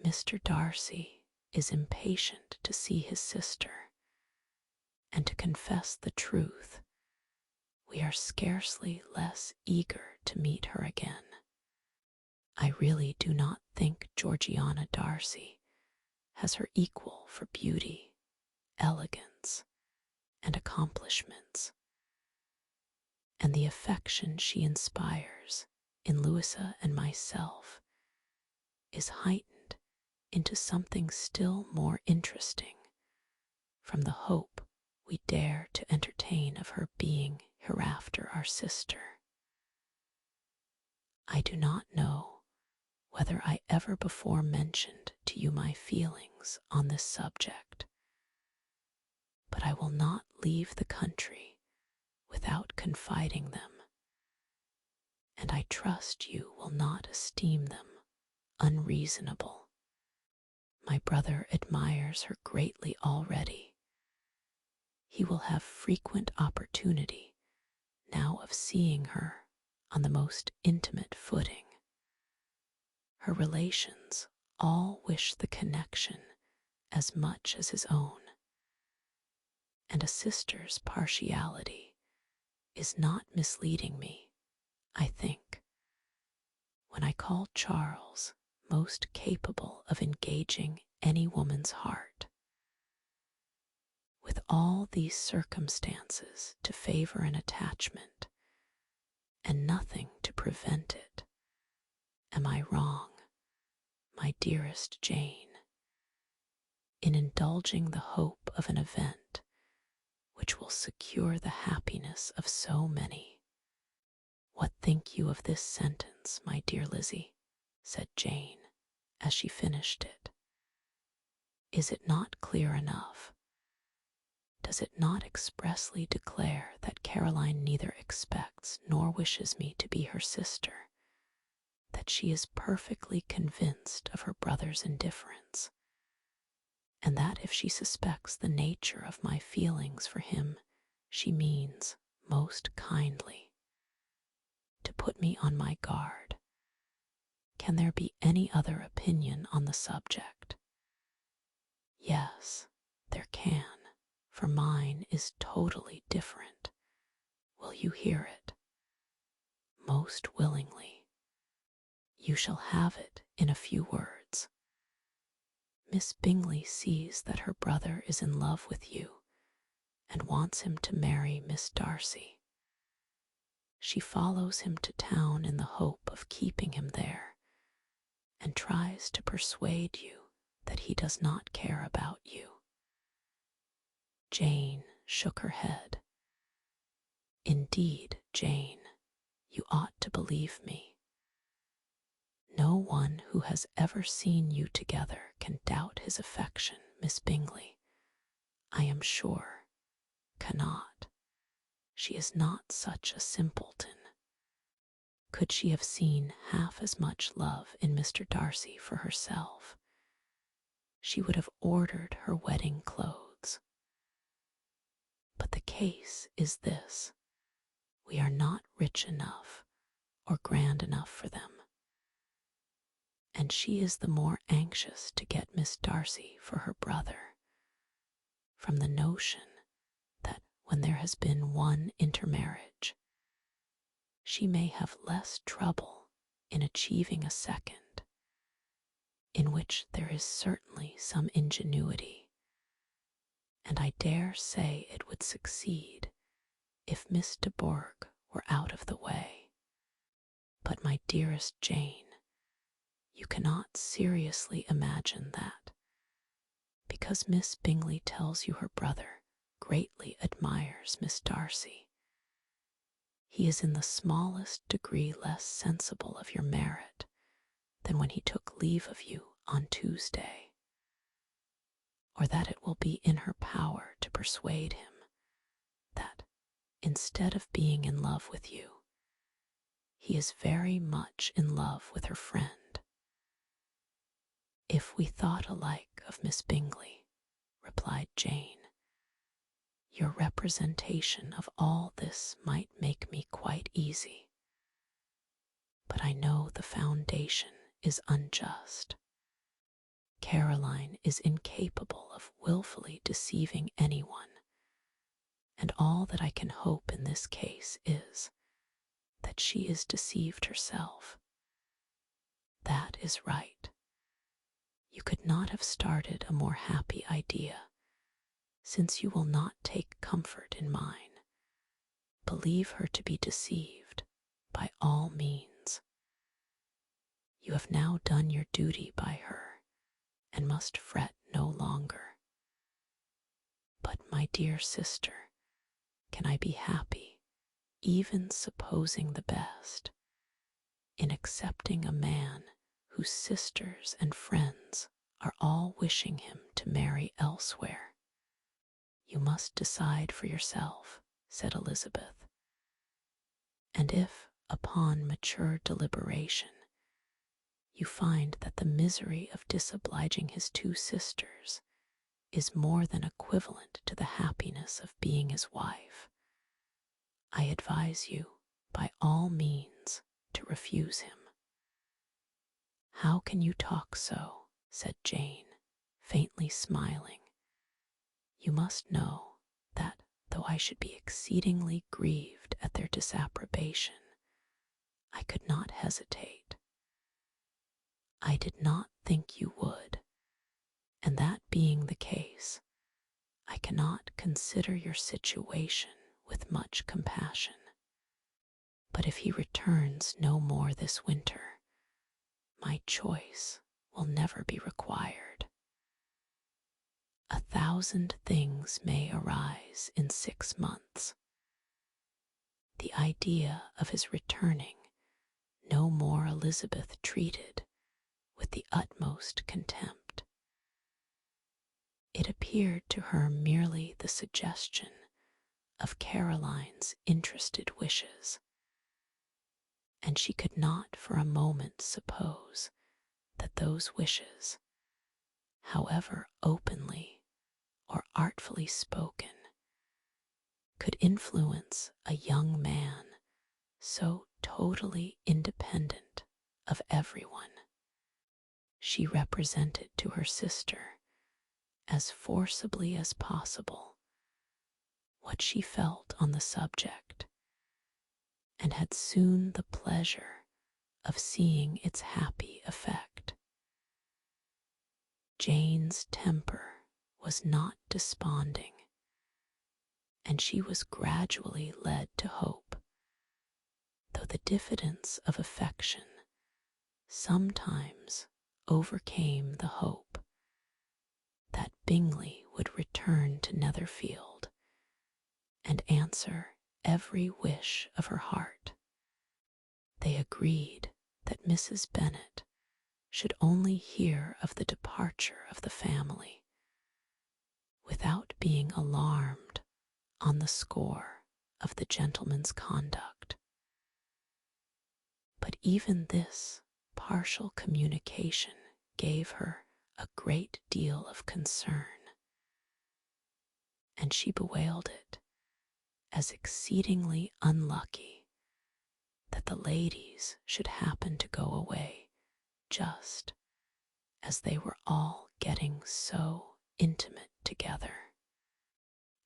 Mr. Darcy is impatient to see his sister, and to confess the truth, we are scarcely less eager to meet her again. I really do not think Georgiana Darcy has her equal for beauty, elegance, and accomplishments, and the affection she inspires in Louisa and myself is heightened into something still more interesting from the hope we dare to entertain of her being hereafter our sister. I do not know whether I ever before mentioned to you my feelings on this subject, but I will not leave the country without confiding them, and I trust you will not esteem them unreasonable. My brother admires her greatly already. He will have frequent opportunity now of seeing her on the most intimate footing. Her relations all wish the connection as much as his own, and a sister's partiality is not misleading me, I think, when I call Charles most capable of engaging any woman's heart. With all these circumstances to favor an attachment, and nothing to prevent it, am I wrong, my dearest Jane, in indulging the hope of an event which will secure the happiness of so many? What think you of this sentence, my dear Lizzie? Said Jane, as she finished it. Is it not clear enough? Does it not expressly declare that Caroline neither expects nor wishes me to be her sister, that she is perfectly convinced of her brother's indifference, and that if she suspects the nature of my feelings for him, she means most kindly to put me on my guard? Can there be any other opinion on the subject? Yes, there can, for mine is totally different. Will you hear it? Most willingly. You shall have it in a few words. Miss Bingley sees that her brother is in love with you and wants him to marry Miss Darcy. She follows him to town in the hope of keeping him there, and tries to persuade you that he does not care about you. Jane shook her head. Indeed, Jane, you ought to believe me. No one who has ever seen you together can doubt his affection, Miss Bingley. I am sure cannot. She is not such a simpleton. Could she have seen half as much love in Mr. Darcy for herself, she would have ordered her wedding clothes. But the case is this: we are not rich enough or grand enough for them, and she is the more anxious to get Miss Darcy for her brother, from the notion that when there has been one intermarriage, she may have less trouble in achieving a second, in which there is certainly some ingenuity, and I dare say it would succeed if Miss de Bourgh were out of the way. But, my dearest Jane, you cannot seriously imagine that, because Miss Bingley tells you her brother greatly admires Miss Darcy, he is in the smallest degree less sensible of your merit than when he took leave of you on Tuesday, or that it will be in her power to persuade him that, instead of being in love with you, he is very much in love with her friend. If we thought alike of Miss Bingley, replied Jane, your representation of all this might make me quite easy. But I know the foundation is unjust. Caroline is incapable of wilfully deceiving anyone, and all that I can hope in this case is that she is deceived herself. That is right. You could not have started a more happy idea, since you will not take comfort in mine. Believe her to be deceived by all means. You have now done your duty by her, and must fret no longer. But, my dear sister, can I be happy, even supposing the best, in accepting a man whose sisters and friends are all wishing him to marry elsewhere? You must decide for yourself, said Elizabeth. And if, upon mature deliberation, you find that the misery of disobliging his two sisters is more than equivalent to the happiness of being his wife, I advise you, by all means, to refuse him. How can you talk so? Said Jane, faintly smiling. You must know that, though I should be exceedingly grieved at their disapprobation, I could not hesitate. I did not think you would, and that being the case, I cannot consider your situation with much compassion. But if he returns no more this winter, my choice will never be required. 1,000 things may arise in 6 months. The idea of his returning no more Elizabeth treated with the utmost contempt. It appeared to her merely the suggestion of Caroline's interested wishes, and she could not for a moment suppose that those wishes, however openly or artfully spoken, could influence a young man so totally independent of everyone. She represented to her sister, as forcibly as possible, what she felt on the subject, and had soon the pleasure of seeing its happy effect. Jane's temper was not desponding, and she was gradually led to hope, though the diffidence of affection sometimes overcame the hope, that Bingley would return to Netherfield and answer every wish of her heart. They agreed that Mrs. Bennet should only hear of the departure of the family, without being alarmed on the score of the gentleman's conduct. But even this partial communication gave her a great deal of concern, and she bewailed it as exceedingly unlucky that the ladies should happen to go away just as they were all getting so intimate together.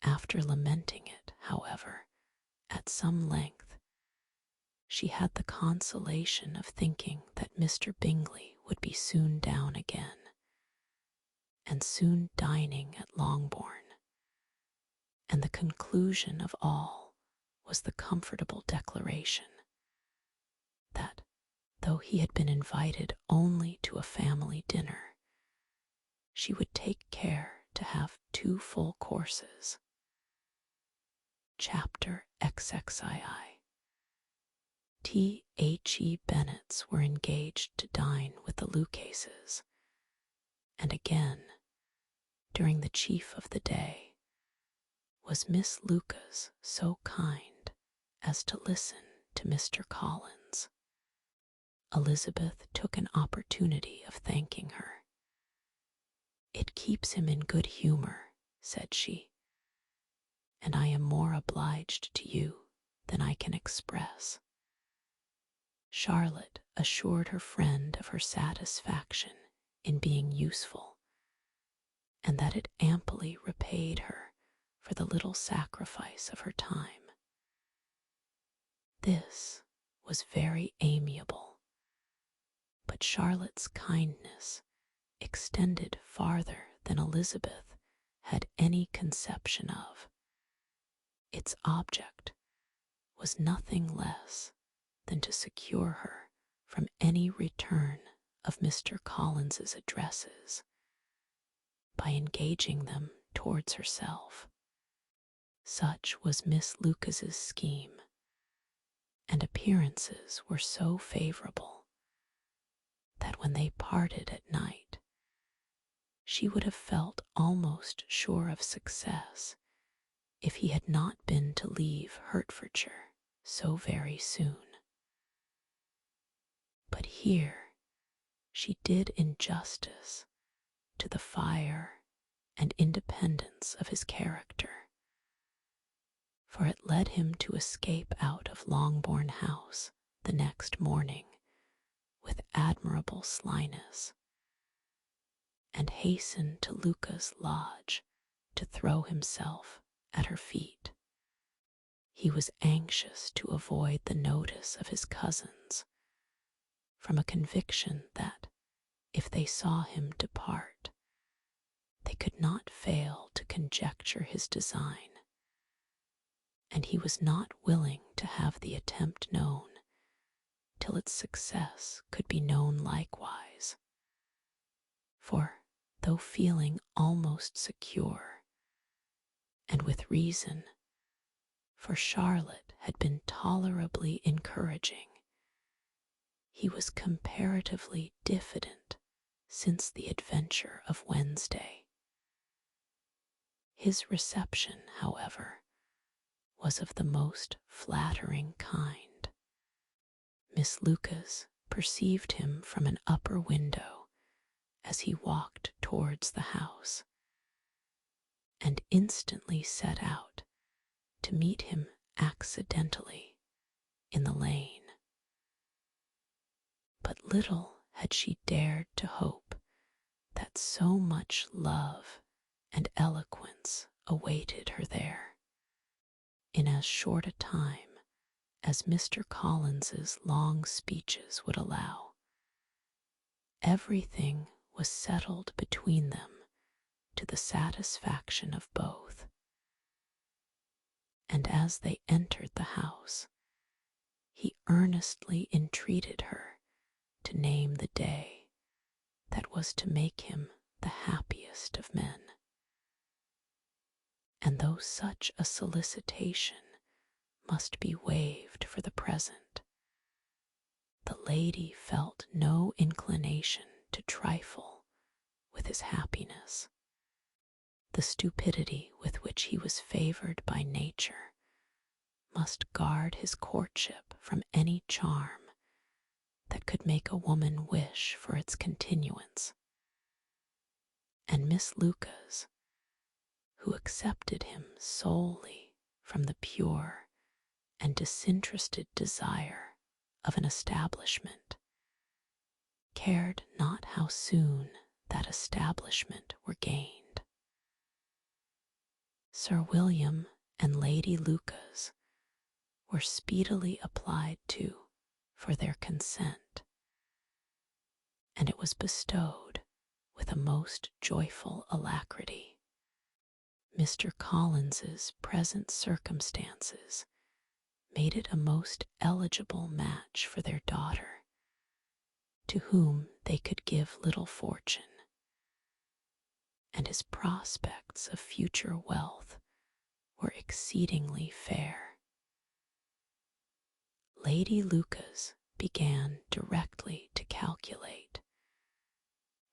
After lamenting it, however, at some length, she had the consolation of thinking that Mr. Bingley would be soon down again, and soon dining at Longbourn, and the conclusion of all was the comfortable declaration that, though he had been invited only to a family dinner, she would take care to have 2 full courses. Chapter XXII. T.H.E. Bennets were engaged to dine with the Lucases, and again, during the chief of the day, was Miss Lucas so kind as to listen to Mr. Collins. Elizabeth took an opportunity of thanking her. "It keeps him in good humor," said she, "and I am more obliged to you than I can express." Charlotte assured her friend of her satisfaction in being useful, and that it amply repaid her for the little sacrifice of her time. This was very amiable, but Charlotte's kindness extended farther than Elizabeth had any conception of. Its object was nothing less than to secure her from any return of Mr. Collins's addresses by engaging them towards herself. Such was Miss Lucas's scheme, and appearances were so favorable that when they parted at night, she would have felt almost sure of success if he had not been to leave Hertfordshire so very soon. But here she did injustice to the fire and independence of his character, for it led him to escape out of Longbourn House the next morning with admirable slyness, and hasten to Luca's lodge to throw himself at her feet. He was anxious to avoid the notice of his cousins, from a conviction that, if they saw him depart, they could not fail to conjecture his design, and he was not willing to have the attempt known till its success could be known likewise. For, though feeling almost secure, and with reason, for Charlotte had been tolerably encouraging, he was comparatively diffident since the adventure of Wednesday. His reception, however, was of the most flattering kind. Miss Lucas perceived him from an upper window as he walked towards the house, and instantly set out to meet him accidentally in the lane. But little had she dared to hope that so much love and eloquence awaited her there. In as short a time as Mr. Collins's long speeches would allow, everything was settled between them to the satisfaction of both. And as they entered the house, he earnestly entreated her to name the day that was to make him the happiest of men. And though such a solicitation must be waived for the present, the lady felt no inclination to trifle with his happiness. The stupidity with which he was favored by nature must guard his courtship from any charm that could make a woman wish for its continuance. And Miss Lucas, who accepted him solely from the pure and disinterested desire of an establishment, cared not how soon that establishment were gained. Sir William and Lady Lucas were speedily applied to for their consent, and it was bestowed with a most joyful alacrity. Mr. Collins's present circumstances made it a most eligible match for their daughter, to whom they could give little fortune, and his prospects of future wealth were exceedingly fair. Lady Lucas began directly to calculate,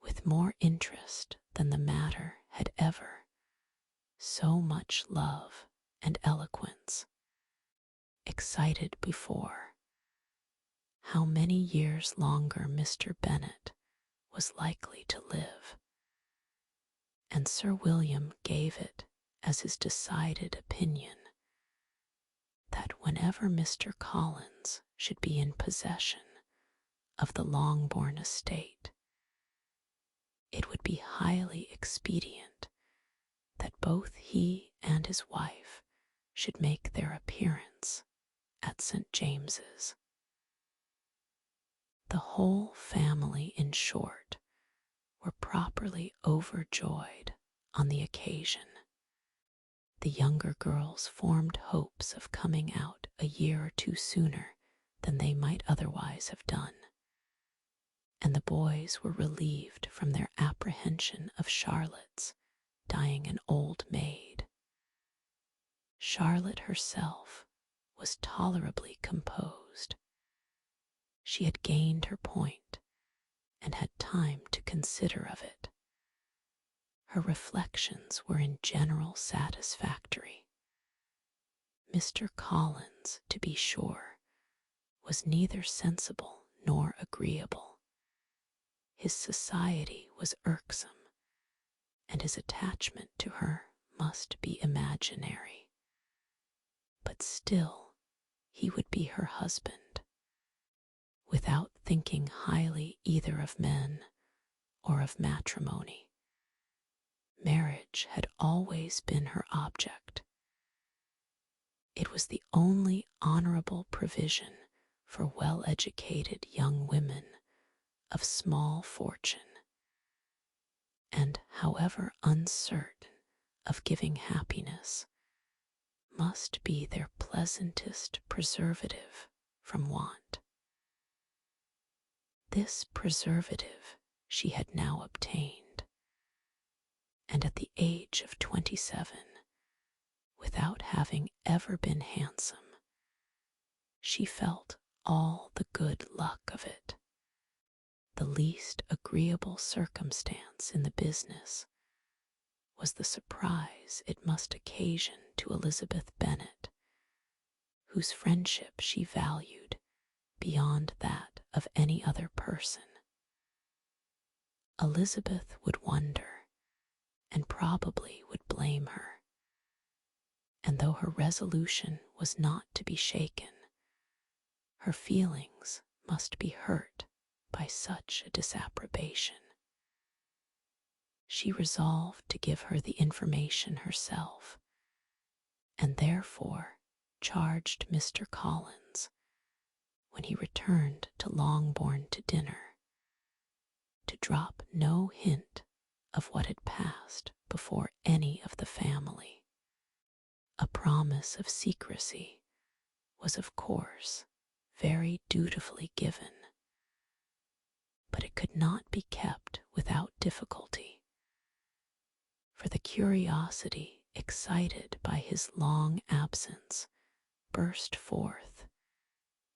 with more interest than the matter had ever, so much love and eloquence excited before, how many years longer Mr. Bennet was likely to live, and Sir William gave it as his decided opinion that whenever Mr. Collins should be in possession of the Longbourn estate, it would be highly expedient that both he and his wife should make their appearance at St. James's. The whole family, in short, were properly overjoyed on the occasion. The younger girls formed hopes of coming out a year or two sooner than they might otherwise have done, and the boys were relieved from their apprehension of Charlotte's dying an old maid. Charlotte herself was tolerably composed. She had gained her point and had time to consider of it. Her reflections were in general satisfactory. Mr. Collins, to be sure, was neither sensible nor agreeable. His society was irksome, and his attachment to her must be imaginary. But still he would be her husband. Without thinking highly either of men or of matrimony, marriage had always been her object. It was the only honorable provision for well-educated young women of small fortune, and, however uncertain of giving happiness, must be their pleasantest preservative from want. This preservative she had now obtained, and at the age of 27, without having ever been handsome, she felt all the good luck of it. The least agreeable circumstance in the business was the surprise it must occasion to Elizabeth Bennet, whose friendship she valued beyond that of any other person. Elizabeth would wonder, and probably would blame her, and though her resolution was not to be shaken, her feelings must be hurt by such a disapprobation. She resolved to give her the information herself, and therefore charged Mr. Collins, when he returned to Longbourn to dinner, to drop no hint of what had passed before any of the family. A promise of secrecy was, of course, very dutifully given, but it could not be kept without difficulty, for the curiosity excited by his long absence burst forth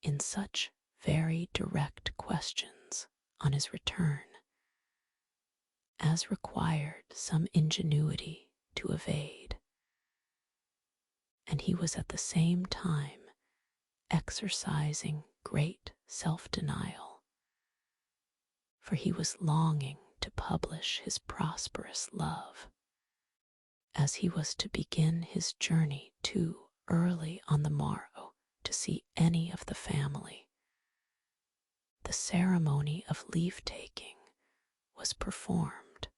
in such very direct questions on his return as required some ingenuity to evade, and he was at the same time exercising great self-denial, for he was longing to publish his prosperous love, as he was to begin his journey too early on the morrow to see any of the family. The ceremony of leave-taking was performed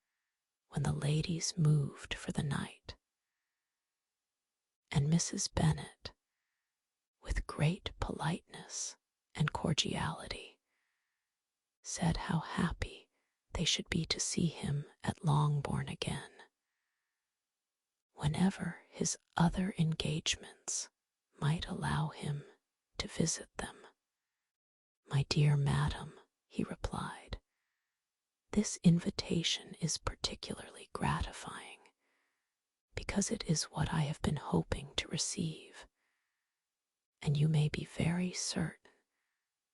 when the ladies moved for the night, and Mrs. Bennet, with great politeness and cordiality, said how happy they should be to see him at Longbourn again, whenever his other engagements might allow him to visit them. "My dear madam," he replied, "this invitation is particularly gratifying, because it is what I have been hoping to receive, and you may be very certain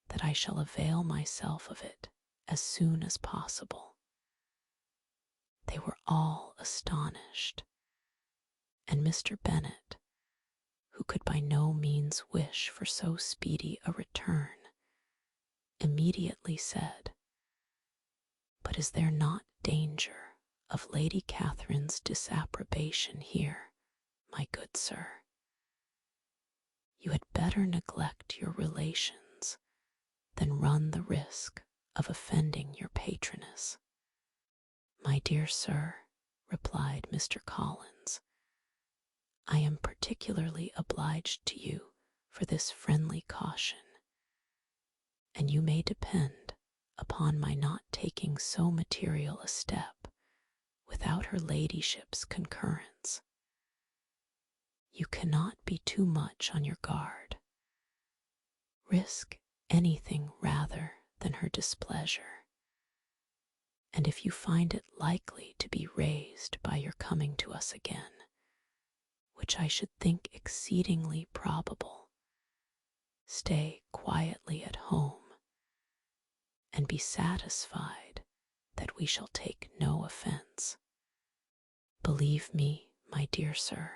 that I shall avail myself of it as soon as possible." They were all astonished, and Mr. Bennet, who could by no means wish for so speedy a return, immediately said, "But is there not danger of Lady Catherine's disapprobation here, my good sir? You had better neglect your relations than run the risk of offending your patroness." "My dear sir," replied Mr. Collins, I am particularly obliged to you for this friendly caution, and you may depend upon my not taking so material a step without her ladyship's concurrence. You cannot be too much on your guard. Risk anything rather than her displeasure, and if you find it likely to be raised by your coming to us again, which I should think exceedingly probable, stay quietly at home and be satisfied that we shall take no offense. Believe me, my dear sir,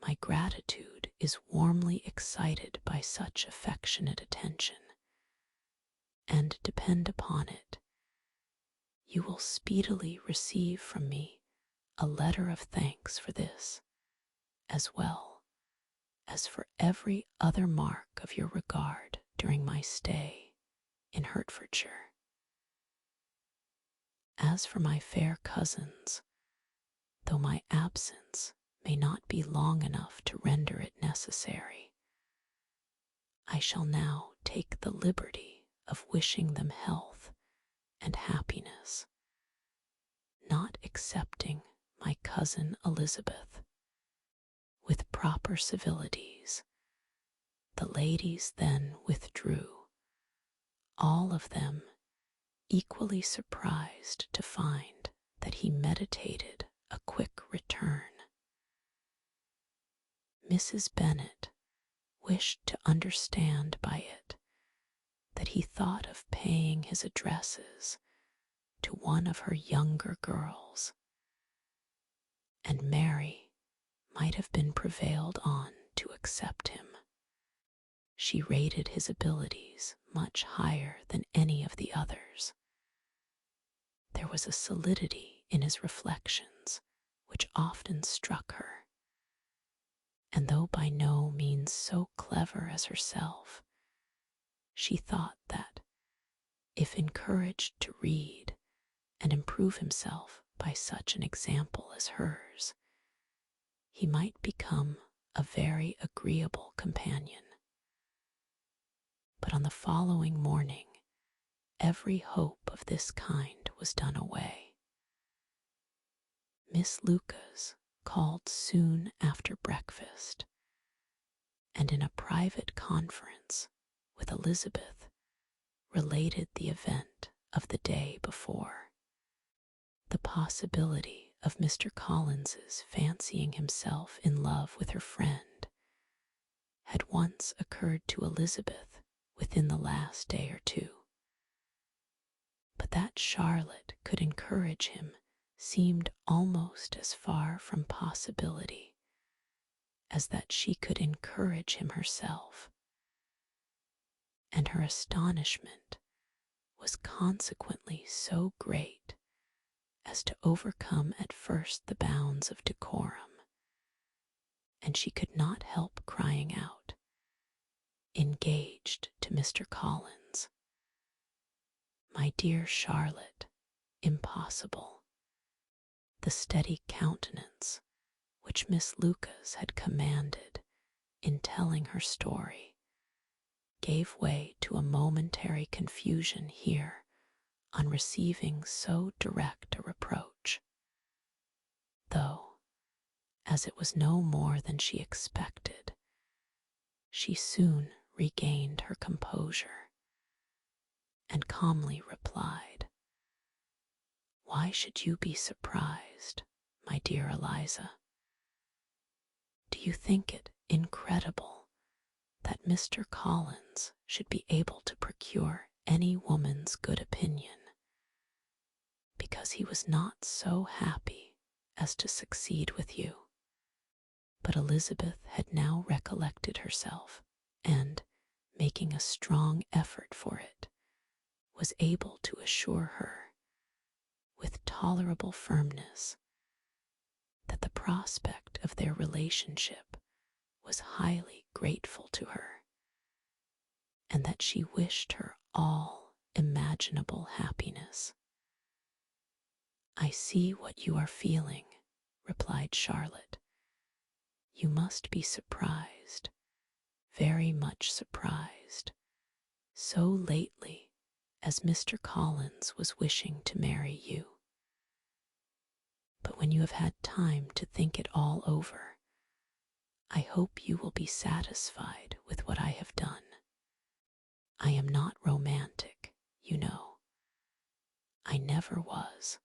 my gratitude is warmly excited by such affectionate attention, and depend upon it, you will speedily receive from me a letter of thanks for this, as well as for every other mark of your regard during my stay in Hertfordshire. As for my fair cousins, though my absence may not be long enough to render it necessary, I shall now take the liberty of wishing them health and happiness, not excepting my cousin Elizabeth. With proper civilities, the ladies then withdrew, all of them equally surprised to find that he meditated a quick return. Mrs. Bennet wished to understand by it that he thought of paying his addresses to one of her younger girls, and Mary might have been prevailed on to accept him. She rated his abilities much higher than any of the others. There was a solidity in his reflections which often struck her, and though by no means so clever as herself, she thought that, if encouraged to read and improve himself by such an example as hers, he might become a very agreeable companion. But on the following morning, every hope of this kind was done away. Miss Lucas called soon after breakfast, and in a private conference with Elizabeth related the event of the day before. The possibility of Mr. Collins's fancying himself in love with her friend had once occurred to Elizabeth within the last day or two, but that Charlotte could encourage him seemed almost as far from possibility as that she could encourage him herself, and her astonishment was consequently so great as to overcome at first the bounds of decorum, and she could not help crying out, "Engaged to Mr. Collins! My dear Charlotte, impossible." The steady countenance which Miss Lucas had commanded in telling her story gave way to a momentary confusion here on receiving so direct a reproach, though, as it was no more than she expected, she soon regained her composure and calmly replied, "Why should you be surprised, my dear Eliza? Do you think it incredible that Mr. Collins should be able to procure any woman's good opinion, because he was not so happy as to succeed with you?" But Elizabeth had now recollected herself, and, making a strong effort for it, was able to assure her, with tolerable firmness, that the prospect of their relationship was highly grateful to her, and that she wished her all imaginable happiness. "I see what you are feeling," replied Charlotte, You must be surprised, very much surprised, so lately as Mr. Collins was wishing to marry you. But when you have had time to think it all over, I hope you will be satisfied with what I have done. I am not romantic, you know. I never was.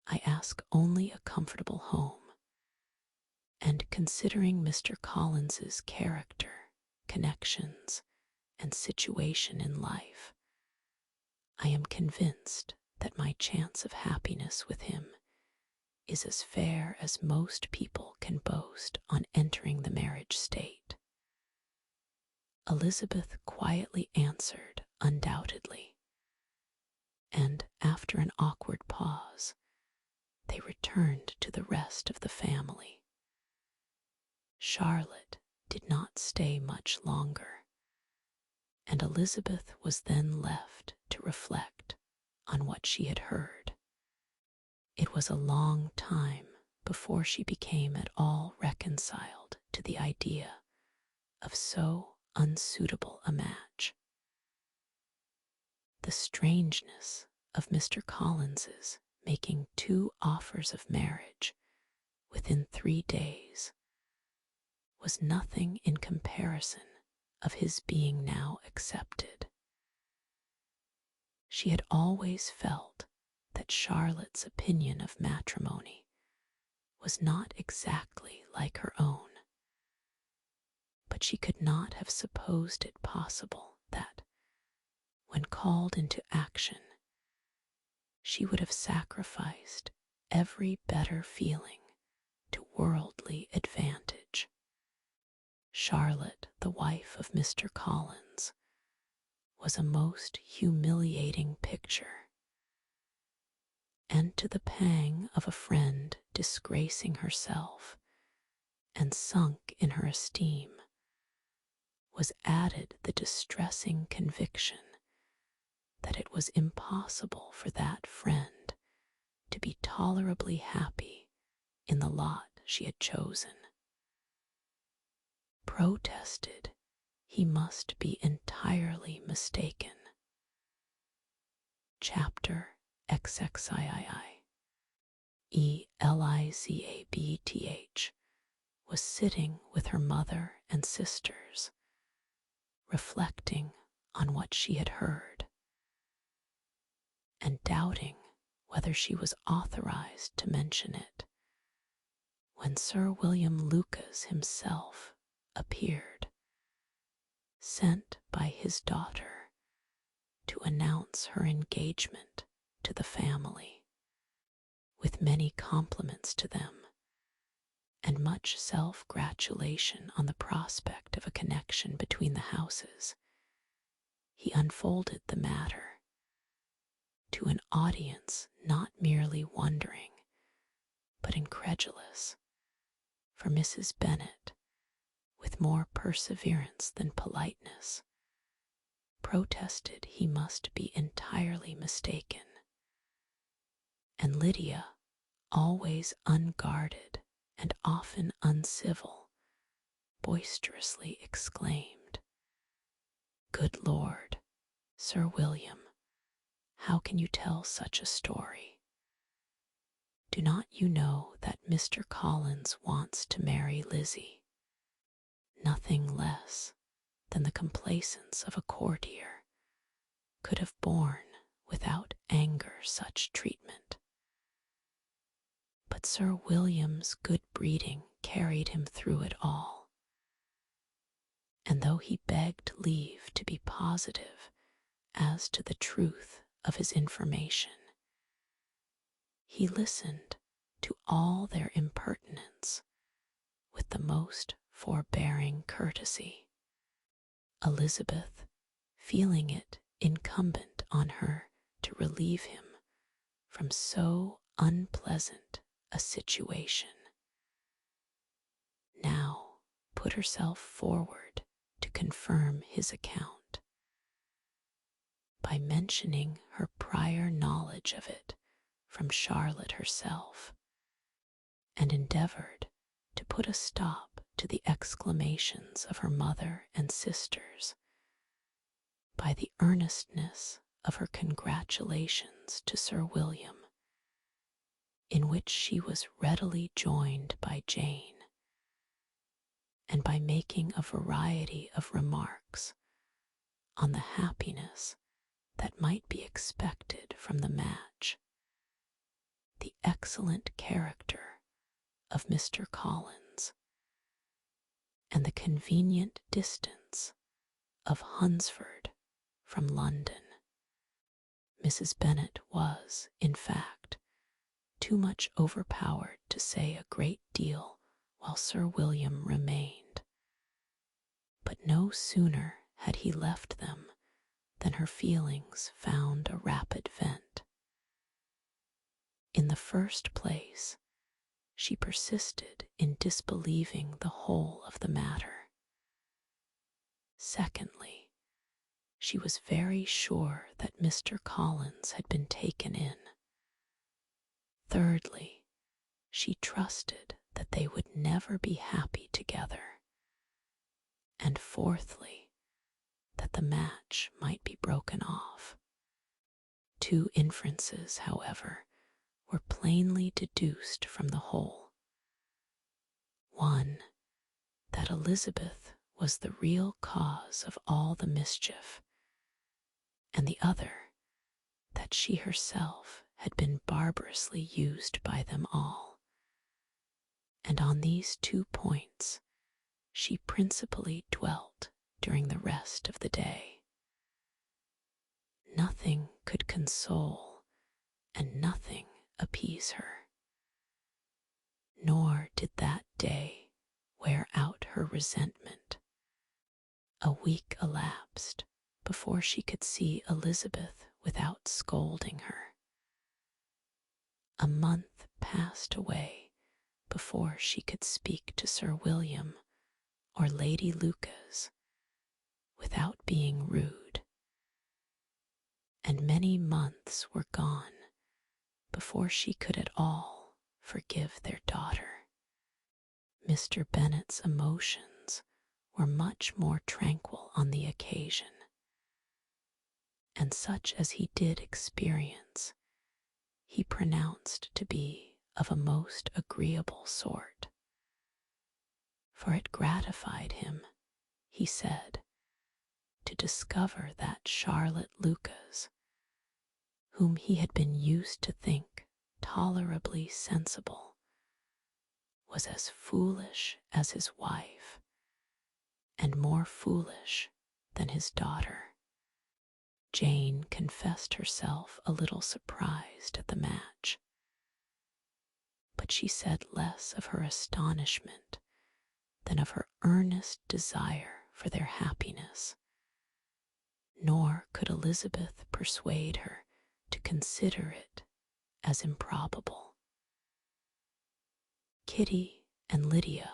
I ask only a comfortable home, and considering Mr. Collins's character, connections, and situation in life, I am convinced that my chance of happiness with him is as fair as most people can boast on entering the marriage state. Elizabeth quietly answered undoubtedly, and after an awkward pause, they returned to the rest of the family. Charlotte did not stay much longer, and Elizabeth was then left to reflect on what she had heard. It was a long time before she became at all reconciled to the idea of so unsuitable a match. The strangeness of Mr. Collins's making 2 offers of marriage within 3 days was nothing in comparison of his being now accepted. She had always felt that Charlotte's opinion of matrimony was not exactly like her own, but she could not have supposed it possible that, when called into action, she would have sacrificed every better feeling to worldly advantage. Charlotte, the wife of Mr. Collins, was a most humiliating picture, and to the pang of a friend disgracing herself and sunk in her esteem was added the distressing conviction that it was impossible for that friend to be tolerably happy in the lot she had chosen. Protested he must be entirely mistaken. Chapter XXIII. Elizabeth was sitting with her mother and sisters, reflecting on what she had heard, and doubting whether she was authorized to mention it, when Sir William Lucas himself appeared, sent by his daughter to announce her engagement to the family, with many compliments to them, and much self-gratulation on the prospect of a connection between the houses. He unfolded the matter to an audience not merely wondering, but incredulous, for Mrs. Bennet, with more perseverance than politeness, protested he must be entirely mistaken, and Lydia, always unguarded and often uncivil, boisterously exclaimed, "Good Lord, Sir William, how can you tell such a story? Do not you know that Mr. Collins wants to marry Lizzie? Nothing less than the complaisance of a courtier could have borne without anger such treatment. But Sir William's good breeding carried him through it all, and though he begged leave to be positive as to the truth of his information, he listened to all their impertinence with the most forbearing courtesy. Elizabeth, feeling it incumbent on her to relieve him from so unpleasant a situation, now put herself forward to confirm his account by mentioning her prior knowledge of it from Charlotte herself, and endeavored to put a stop to the exclamations of her mother and sisters by the earnestness of her congratulations to Sir William, in which she was readily joined by Jane, and by making a variety of remarks on the happiness that might be expected from the match, the excellent character of Mr. Collins, and the convenient distance of Hunsford from London. Mrs. Bennet was, in fact, too much overpowered to say a great deal while Sir William remained. But no sooner had he left them than her feelings found a rapid vent. In the first place, she persisted in disbelieving the whole of the matter. Secondly, she was very sure that Mr. Collins had been taken in. Thirdly, she trusted that they would never be happy together. And fourthly, that the match might be broken off. Two inferences, however, were plainly deduced from the whole. One, that Elizabeth was the real cause of all the mischief, and the other, that she herself had been barbarously used by them all. And on these two points she principally dwelt during the rest of the day. Nothing could console and nothing appease her, nor did that day wear out her resentment. A week elapsed before she could see Elizabeth without scolding her. A month passed away before she could speak to Sir William or Lady Lucas without being rude, and many months were gone before she could at all forgive their daughter. Mr. Bennet's emotions were much more tranquil on the occasion, and such as he did experience he pronounced to be of a most agreeable sort, for it gratified him, he said, to discover that Charlotte Lucas, whom he had been used to think tolerably sensible, was as foolish as his wife, and more foolish than his daughter. Jane confessed herself a little surprised at the match, but she said less of her astonishment than of her earnest desire for their happiness, nor could Elizabeth persuade her to consider it as improbable. Kitty and Lydia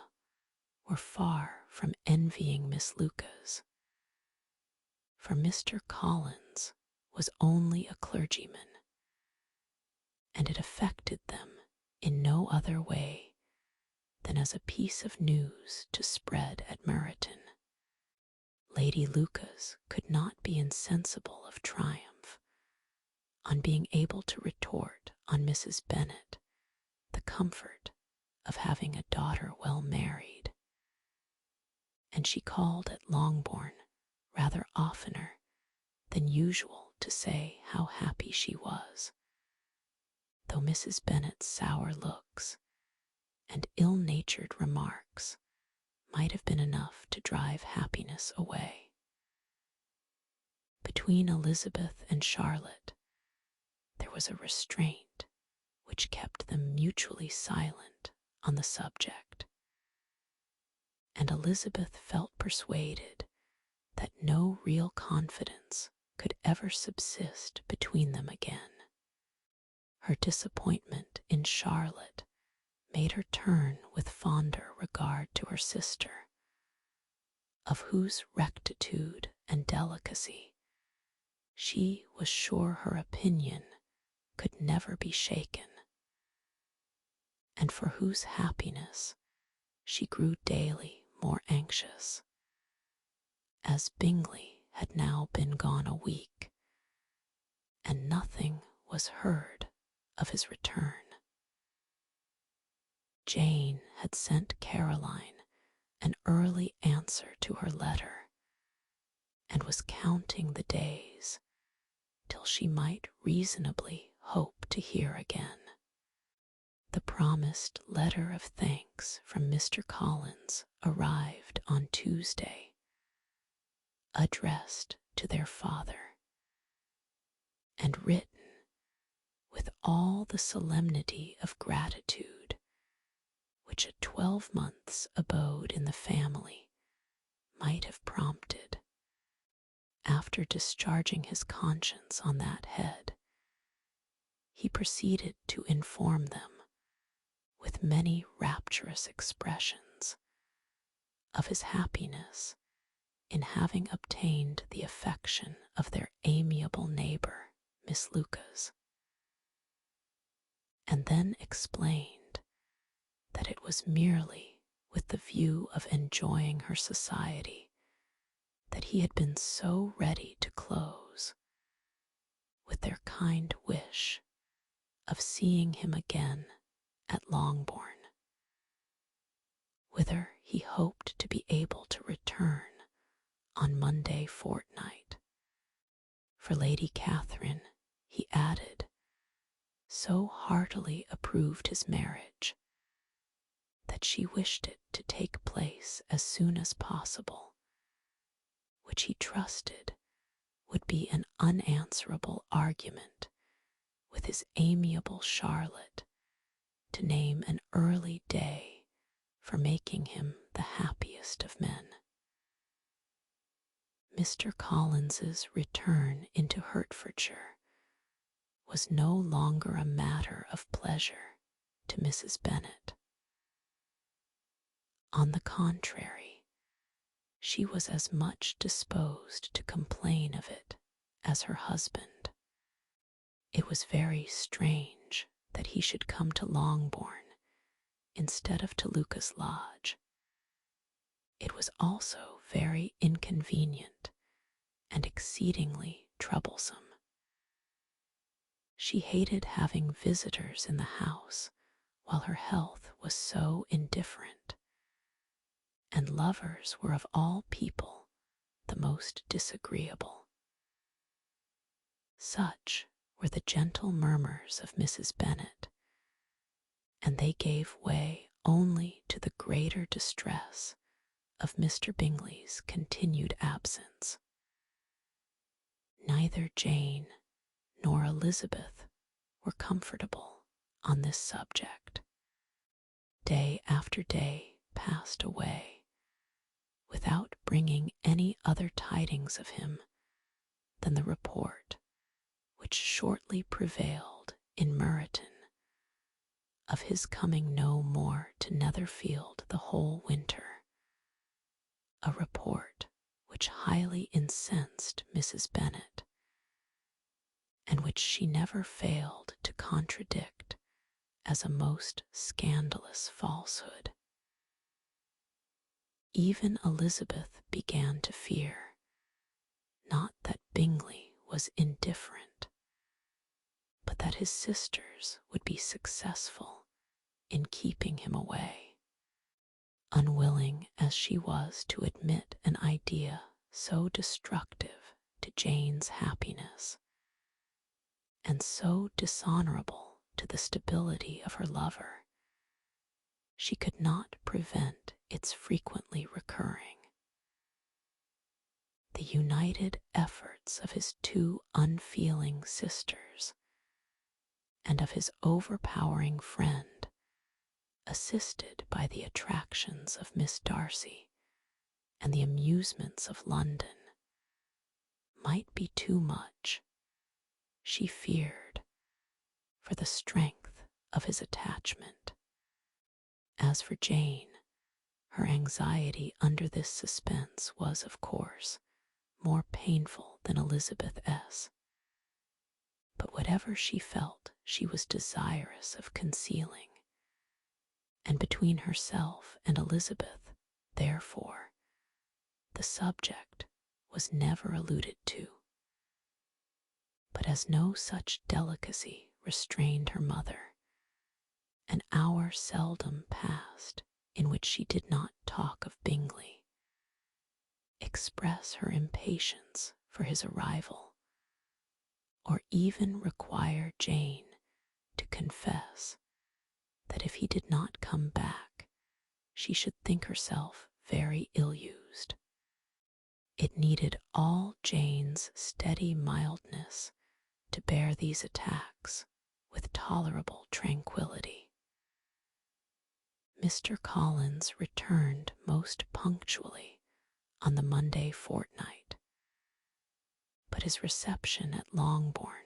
were far from envying Miss Lucas, for Mr. Collins was only a clergyman, and it affected them in no other way than as a piece of news to spread at Meryton. Lady Lucas could not be insensible of triumph on being able to retort on Mrs. Bennet the comfort of having a daughter well married, and she called at Longbourn rather oftener than usual to say how happy she was, though Mrs. Bennet's sour looks and ill-natured remarks might have been enough to drive happiness away. Between Elizabeth and Charlotte there was a restraint which kept them mutually silent on the subject, and Elizabeth felt persuaded that no real confidence could ever subsist between them again. Her disappointment in Charlotte made her turn with fonder regard to her sister, of whose rectitude and delicacy she was sure her opinion could never be shaken, and for whose happiness she grew daily more anxious. As Bingley had now been gone a week, and nothing was heard of his return, Jane had sent Caroline an early answer to her letter, and was counting the days till she might reasonably hope to hear again. The promised letter of thanks from Mr. Collins arrived on Tuesday, addressed to their father, and written with all the solemnity of gratitude which a 12 months' abode in the family might have prompted. After discharging his conscience on that head, he proceeded to inform them, with many rapturous expressions, of his happiness in having obtained the affection of their amiable neighbour, Miss Lucas, and then explained that it was merely with the view of enjoying her society that he had been so ready to close with their kind wish of seeing him again at Longbourn, whither he hoped to be able to return on Monday fortnight. For Lady Catherine, he added, so heartily approved his marriage that she wished it to take place as soon as possible, which he trusted would be an unanswerable argument with his amiable Charlotte to name an early day for making him the happiest of men. Mr. Collins's return into Hertfordshire was no longer a matter of pleasure to Mrs. Bennet. On the contrary, she was as much disposed to complain of it as her husband. It was very strange that he should come to Longbourn instead of to Lucas Lodge. It was also very inconvenient and exceedingly troublesome. She hated having visitors in the house while her health was so indifferent, and lovers were of all people the most disagreeable. Such were the gentle murmurs of Mrs. Bennet, and they gave way only to the greater distress of Mr. Bingley's continued absence. Neither Jane nor Elizabeth were comfortable on this subject. Day after day passed away without bringing any other tidings of him than the report which shortly prevailed in Meryton of his coming no more to Netherfield the whole winter, a report which highly incensed Mrs. Bennet, and which she never failed to contradict as a most scandalous falsehood. Even Elizabeth began to fear, not that Bingley was indifferent, but that his sisters would be successful in keeping him away. Unwilling as she was to admit an idea so destructive to Jane's happiness, and so dishonourable to the stability of her lover, she could not prevent its frequently recurring. The united efforts of his two unfeeling sisters and of his overpowering friend, assisted by the attractions of Miss Darcy and the amusements of London, might be too much, she feared, for the strength of his attachment. As for Jane, her anxiety under this suspense was, of course, more painful than Elizabeth's, but whatever she felt she was desirous of concealing, and between herself and Elizabeth, therefore, the subject was never alluded to. But as no such delicacy restrained her mother, an hour seldom passed in which she did not talk of Bingley, express her impatience for his arrival, or even require Jane to confess that if he did not come back, she should think herself very ill-used. It needed all Jane's steady mildness to bear these attacks with tolerable tranquillity. Mr. Collins returned most punctually on the Monday fortnight, but his reception at Longbourn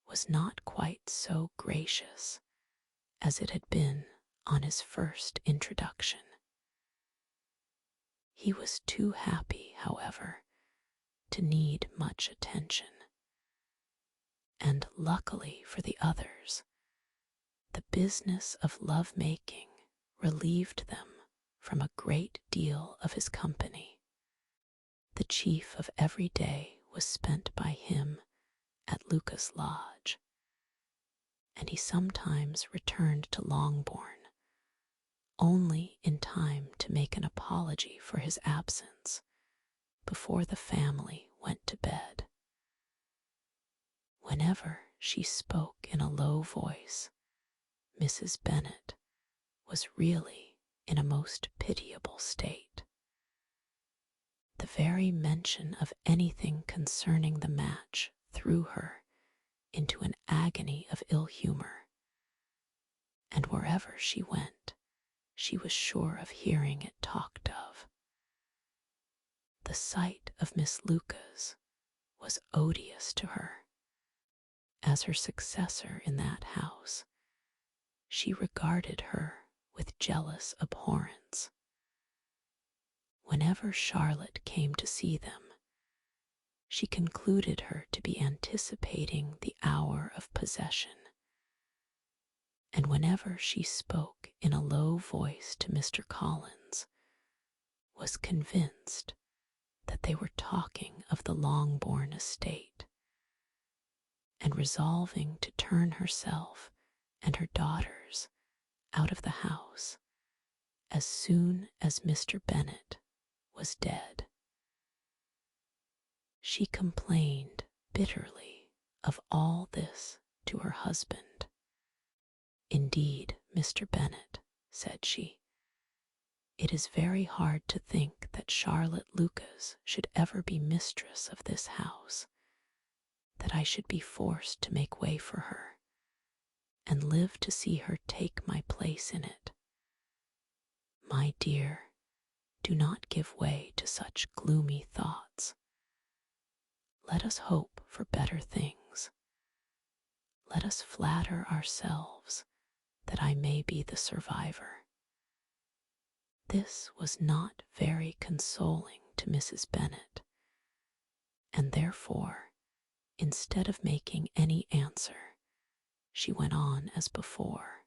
was not quite so gracious as it had been on his first introduction. He was too happy, however, to need much attention, and luckily for the others, the business of love-making relieved them from a great deal of his company. The chief of every day was spent by him at Lucas Lodge, and he sometimes returned to Longbourn only in time to make an apology for his absence before the family went to bed. Whenever she spoke in a low voice, Mrs. Bennet was really in a most pitiable state. The very mention of anything concerning the match threw her into an agony of ill humor, and wherever she went, she was sure of hearing it talked of. The sight of Miss Lucas was odious to her. As her successor in that house, she regarded her with jealous abhorrence. Whenever Charlotte came to see them, she concluded her to be anticipating the hour of possession, and whenever she spoke in a low voice to Mr. Collins, was convinced that they were talking of the Longbourn estate, and resolving to turn herself and her daughters out of the house as soon as Mr. Bennet was dead. She complained bitterly of all this to her husband. "Indeed, Mr. Bennet," said she, "it is very hard to think that Charlotte Lucas should ever be mistress of this house, that I should be forced to make way for her, and live to see her take my place in it. My dear, do not give way to such gloomy thoughts. Let us hope for better things. Let us flatter ourselves that I may be the survivor." This was not very consoling to Mrs. Bennet, and therefore, instead of making any answer, she went on as before.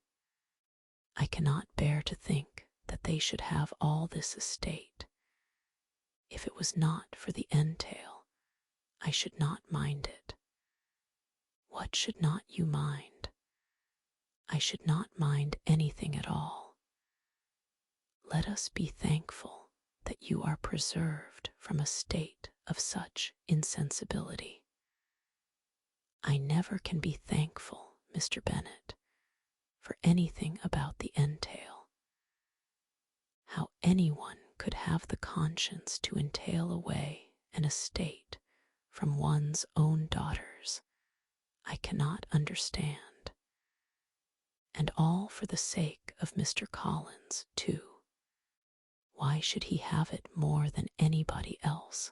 "I cannot bear to think that they should have all this estate. If it was not for the entail, I should not mind it. What should not you mind? I should not mind anything at all. Let us be thankful that you are preserved from a state of such insensibility. I never can be thankful, Mr. Bennet, for anything about the entail. How anyone could have the conscience to entail away an estate from one's own daughters, I cannot understand. And all for the sake of Mr. Collins, too. Why should he have it more than anybody else?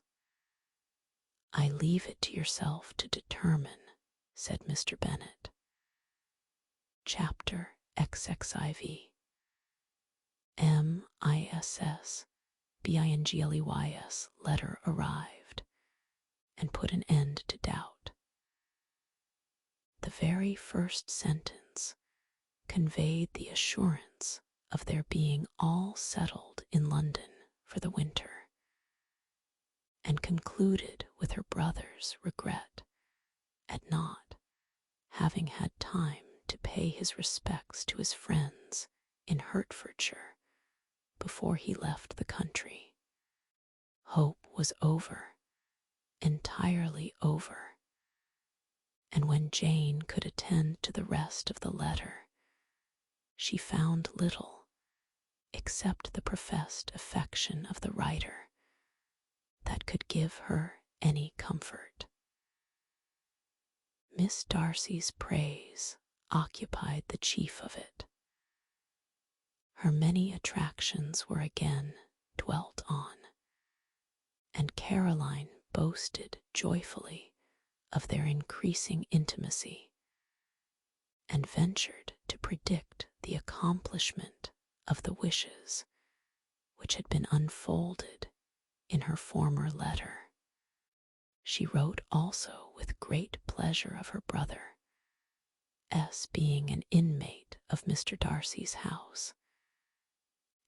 I leave it to yourself to determine," said Mr. Bennet. Chapter XXIV. Miss Bingleys letter arrived, and put an end to doubt. The very first sentence conveyed the assurance of their being all settled in London for the winter, and concluded with her brother's regret at not having had time to pay his respects to his friends in Hertfordshire before he left the country. Hope was over, entirely over, and when Jane could attend to the rest of the letter, she found little, except the professed affection of the writer, that could give her any comfort. Miss Darcy's praise occupied the chief of it. Her many attractions were again dwelt on, and Caroline boasted joyfully of their increasing intimacy, and ventured to predict the accomplishment of the wishes which had been unfolded in her former letter. She wrote also with great pleasure of her brother, being an inmate of Mr. Darcy's house,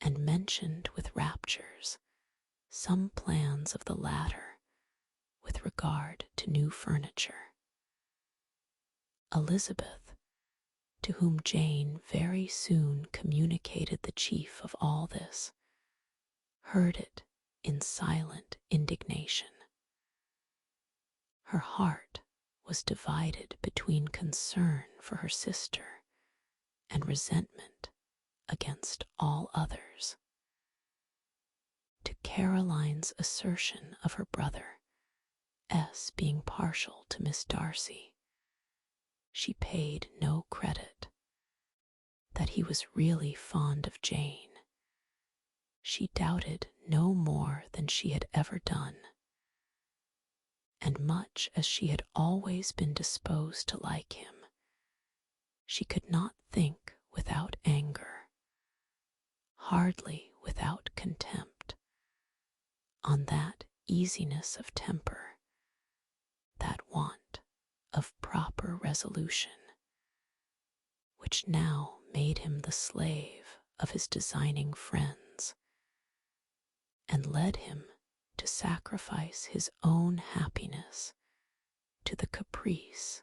and mentioned with raptures some plans of the latter with regard to new furniture. Elizabeth, to whom Jane very soon communicated the chief of all this, heard it in silent indignation. Her heart was divided between concern for her sister and resentment against all others. To Caroline's assertion of her brother being partial to Miss Darcy, she paid no credit. That he was really fond of Jane, she doubted no more than she had ever done, and much as she had always been disposed to like him, she could not think without anger, hardly without contempt, on that easiness of temper, that want of proper resolution, which now made him the slave of his designing friends, and led him to sacrifice his own happiness to the caprice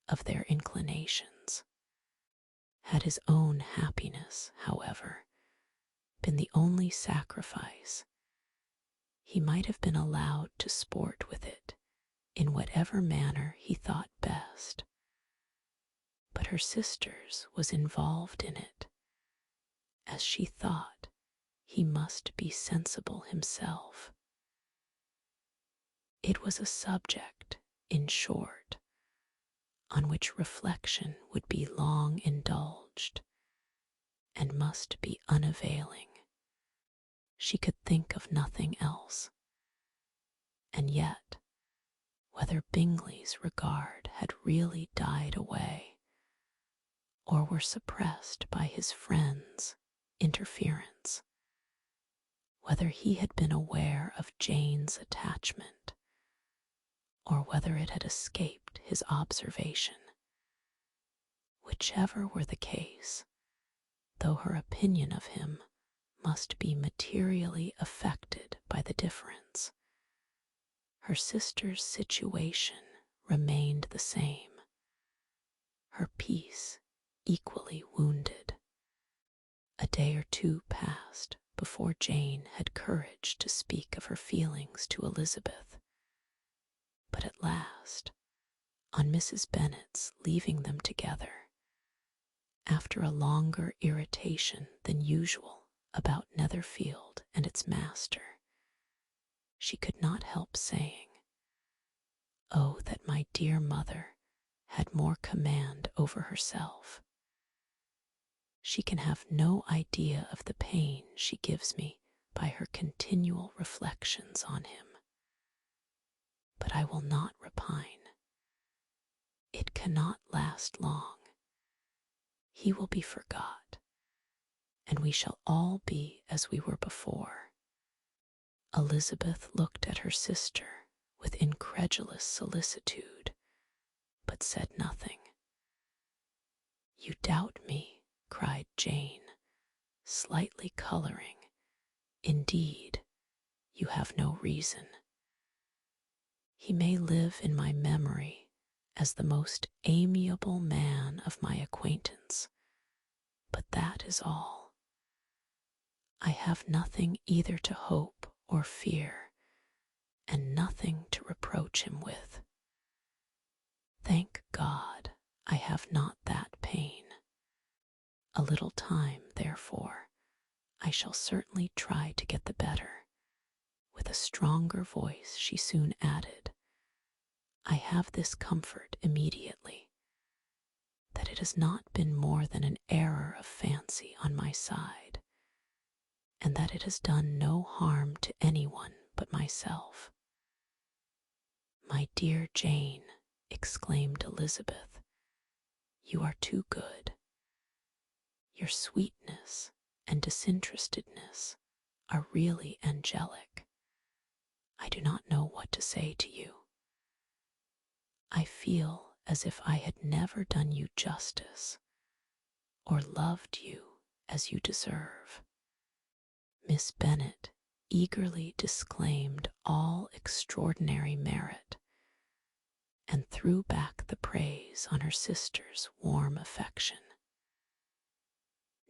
of their inclinations. Had his own happiness, however, been the only sacrifice, he might have been allowed to sport with it in whatever manner he thought best. But her sister's was involved in it, as she thought he must be sensible himself. It was a subject, in short, on which reflection would be long indulged, and must be unavailing. She could think of nothing else, and yet, whether Bingley's regard had really died away, or were suppressed by his friends' interference, whether he had been aware of Jane's attachment, or whether it had escaped his observation, whichever were the case, though her opinion of him must be materially affected by the difference, her sister's situation remained the same, her peace equally wounded. A day or two passed before Jane had courage to speak of her feelings to Elizabeth, but at last, on Mrs. Bennet's leaving them together, after a longer irritation than usual about Netherfield and its master, she could not help saying, "Oh, that my dear mother had more command over herself. She can have no idea of the pain she gives me by her continual reflections on him. But I will not repine. It cannot last long. He will be forgot, and we shall all be as we were before." Elizabeth looked at her sister with incredulous solicitude, but said nothing. "You doubt me," Jane, slightly coloring. "Indeed, you have no reason. He may live in my memory as the most amiable man of my acquaintance, but that is all. I have nothing either to hope or fear, and nothing to reproach him with. Thank God, I have not that pain. A little time, therefore, I shall certainly try to get the better." With a stronger voice she soon added, "I have this comfort immediately, that it has not been more than an error of fancy on my side, and that it has done no harm to anyone but myself." "My dear Jane," exclaimed Elizabeth, "you are too good. Your sweetness and disinterestedness are really angelic. I do not know what to say to you. I feel as if I had never done you justice, or loved you as you deserve." Miss Bennet eagerly disclaimed all extraordinary merit, and threw back the praise on her sister's warm affection.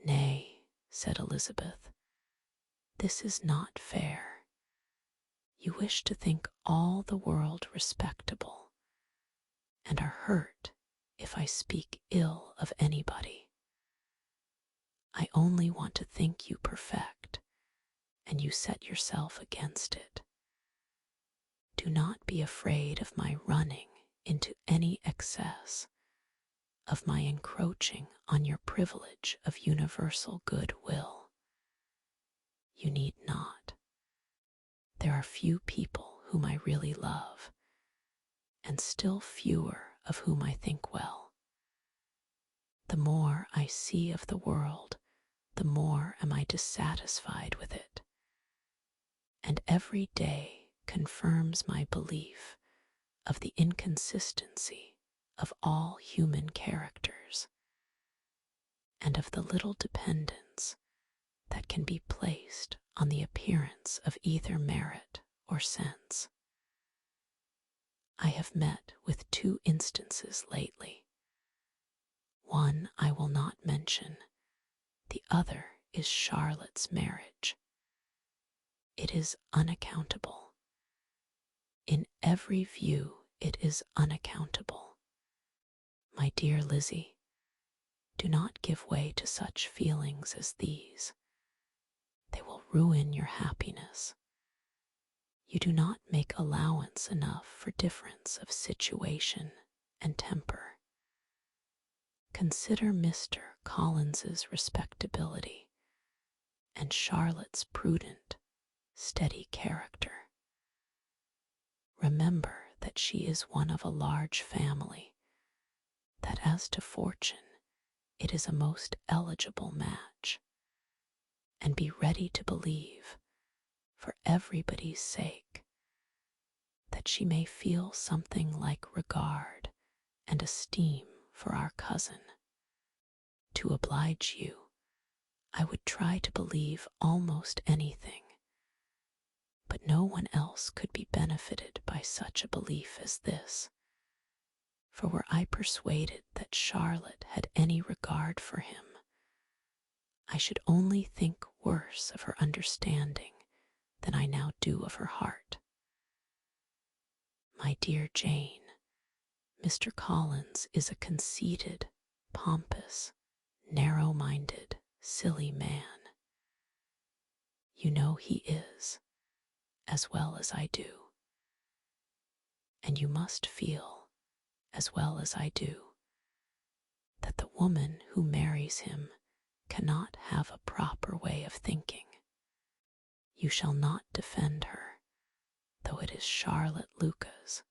"Nay," said Elizabeth, "this is not fair. You wish to think all the world respectable, and are hurt if I speak ill of anybody. I only want to think you perfect, and you set yourself against it. Do not be afraid of my running into any excess, of my encroaching on your privilege of universal good will. You need not. There are few people whom I really love, and still fewer of whom I think well. The more I see of the world, the more am I dissatisfied with it, and every day confirms my belief of the inconsistency of all human characters, and of the little dependence that can be placed on the appearance of either merit or sense. I have met with two instances lately. One I will not mention, the other is Charlotte's marriage. It is unaccountable. In every view it is unaccountable. My dear Lizzie, do not give way to such feelings as these. They will ruin your happiness. You do not make allowance enough for difference of situation and temper. Consider Mr. Collins's respectability and Charlotte's prudent, steady character. Remember that she is one of a large family, that as to fortune it is a most eligible match, and be ready to believe, for everybody's sake, that she may feel something like regard and esteem for our cousin. To oblige you, I would try to believe almost anything, but no one else could be benefited by such a belief as this. For were I persuaded that Charlotte had any regard for him, I should only think worse of her understanding than I now do of her heart. My dear Jane, Mr. Collins is a conceited, pompous, narrow-minded, silly man. You know he is, as well as I do. And you must feel, as well as I do, that the woman who marries him cannot have a proper way of thinking. You shall not defend her, though it is Charlotte Lucas.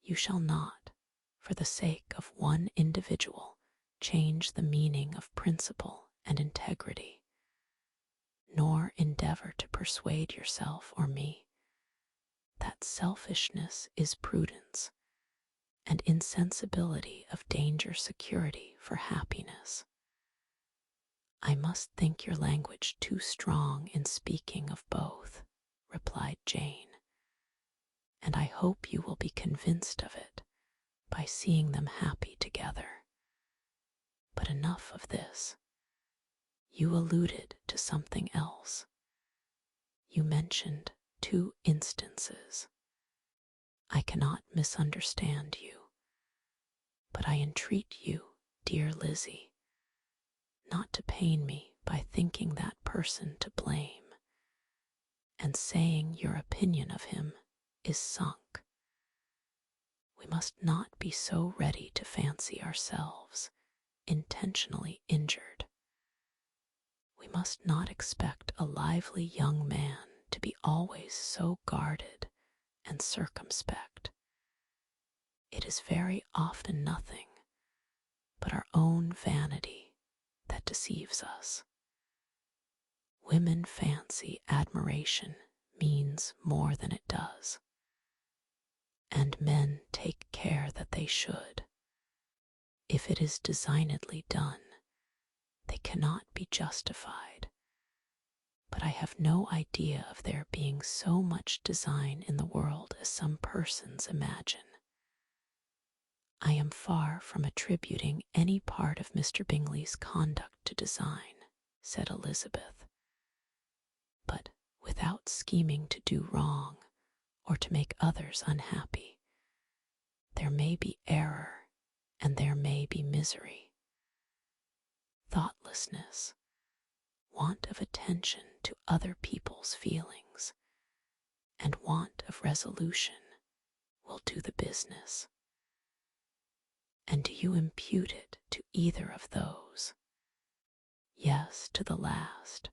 You shall not, for the sake of one individual, change the meaning of principle and integrity, nor endeavor to persuade yourself or me that selfishness is prudence, and insensibility of danger security for happiness. "I must think your language too strong in speaking of both," replied Jane, "and I hope you will be convinced of it by seeing them happy together. But enough of this. You alluded to something else. You mentioned 2 instances. I cannot misunderstand you, but I entreat you, dear Lizzie, not to pain me by thinking that person to blame, and saying your opinion of him is sunk. We must not be so ready to fancy ourselves intentionally injured. We must not expect a lively young man to be always so guarded and circumspect. It is very often nothing but our own vanity that deceives us. Women fancy admiration means more than it does, and men take care that they should. If it is designedly done, they cannot be justified, but I have no idea of there being so much design in the world as some persons imagine. I am far from attributing any part of Mr. Bingley's conduct to design, said Elizabeth, but without scheming to do wrong or to make others unhappy, there may be error and there may be misery. Thoughtlessness, want of attention to other people's feelings, and want of resolution will do the business. And do you impute it to either of those? Yes, to the last.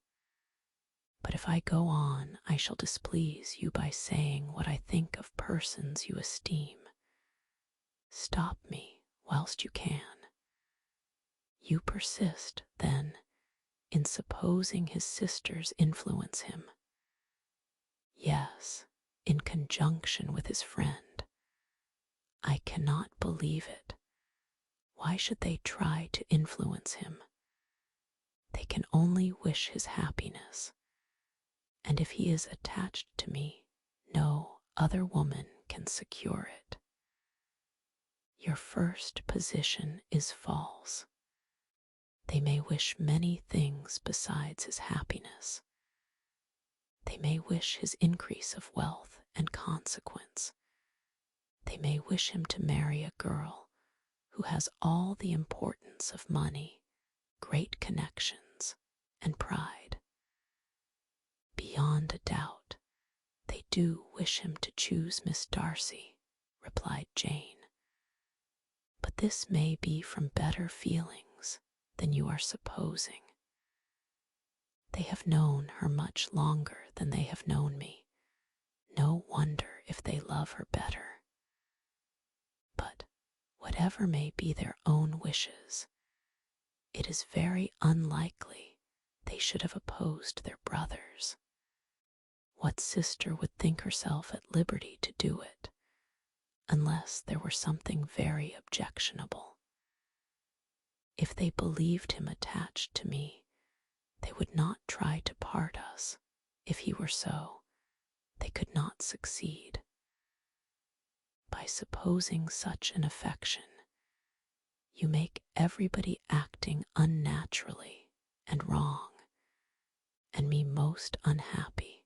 But if I go on, I shall displease you by saying what I think of persons you esteem. Stop me whilst you can. You persist, then, in supposing his sisters influence him. Yes, in conjunction with his friend. I cannot believe it. Why should they try to influence him? They can only wish his happiness, and if he is attached to me, no other woman can secure it. Your first position is false. They may wish many things besides his happiness. They may wish his increase of wealth and consequence. They may wish him to marry a girl who has all the importance of money, great connections, and pride. Beyond a doubt, they do wish him to choose Miss Darcy, replied Jane. But this may be from better feelings than you are supposing. They have known her much longer than they have known me. No wonder if they love her better. But whatever may be their own wishes, it is very unlikely they should have opposed their brothers. What sister would think herself at liberty to do it, unless there were something very objectionable? If they believed him attached to me, they would not try to part us. If he were so, they could not succeed. By supposing such an affection, you make everybody acting unnaturally and wrong, and me most unhappy.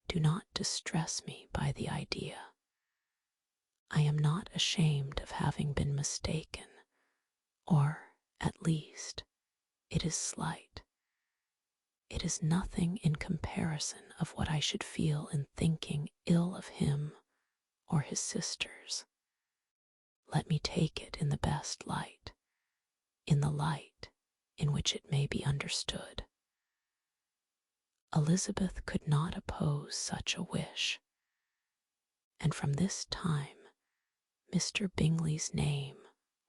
Do not distress me by the idea. I am not ashamed of having been mistaken, or, at least, it is slight. It is nothing in comparison of what I should feel in thinking ill of him or his sisters. Let me take it in the best light, in the light in which it may be understood. Elizabeth could not oppose such a wish, and from this time Mr. Bingley's name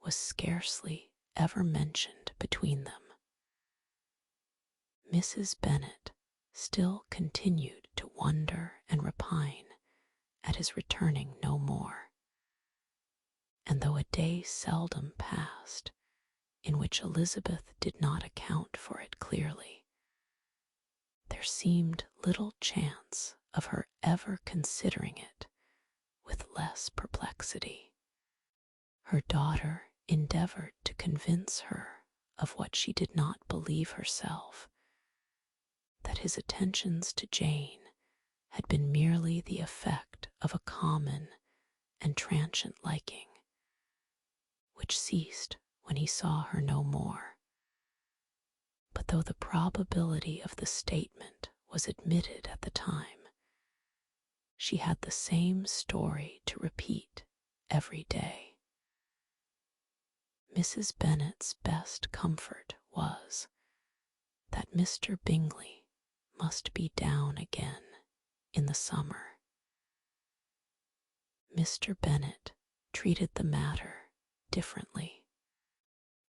was scarcely ever mentioned between them. Mrs. Bennet still continued to wonder and repine at his returning no more, and though a day seldom passed in which Elizabeth did not account for it clearly. There seemed little chance of her ever considering it with less perplexity. Her daughter endeavored to convince her of what she did not believe herself, that his attentions to Jane had been merely the effect of a common and transient liking, which ceased when he saw her no more. But though the probability of the statement was admitted at the time, she had the same story to repeat every day. Mrs. Bennet's best comfort was that Mr. Bingley must be down again in the summer. Mr. Bennet treated the matter differently.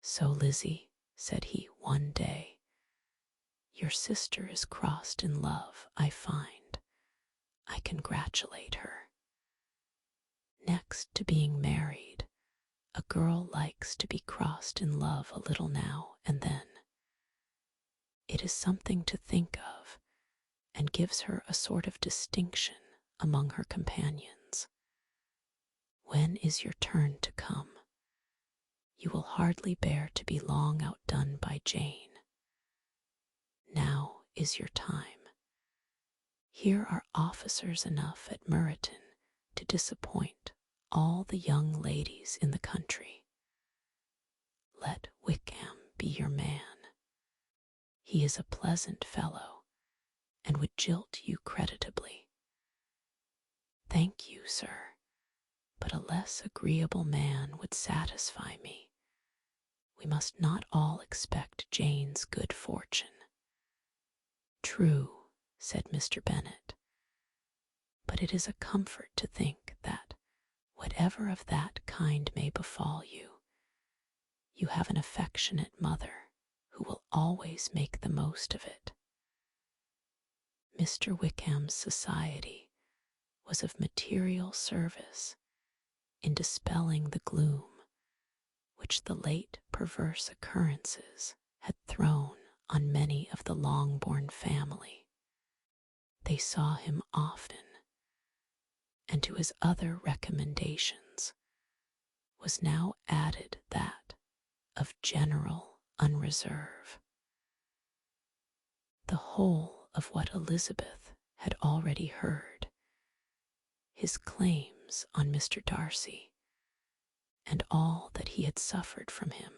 "So, Lizzie," said he one day, "your sister is crossed in love, I find. I congratulate her. Next to being married, a girl likes to be crossed in love a little now and then. It is something to think of, and gives her a sort of distinction among her companions. When is your turn to come? You will hardly bear to be long outdone by Jane. Now is your time. Here are officers enough at Meryton to disappoint all the young ladies in the country. Let Wickham be your man. He is a pleasant fellow, and would jilt you creditably. Thank you, sir, but a less agreeable man would satisfy me. We must not all expect Jane's good fortune." "True," said Mr. Bennet, "but it is a comfort to think that, whatever of that kind may befall you, you have an affectionate mother who will always make the most of it." Mr. Wickham's society was of material service in dispelling the gloom which the late perverse occurrences had thrown on many of the Longbourn family. They saw him often, and to his other recommendations was now added that of general unreserve. The whole of what Elizabeth had already heard, his claims on Mr. Darcy, and all that he had suffered from him,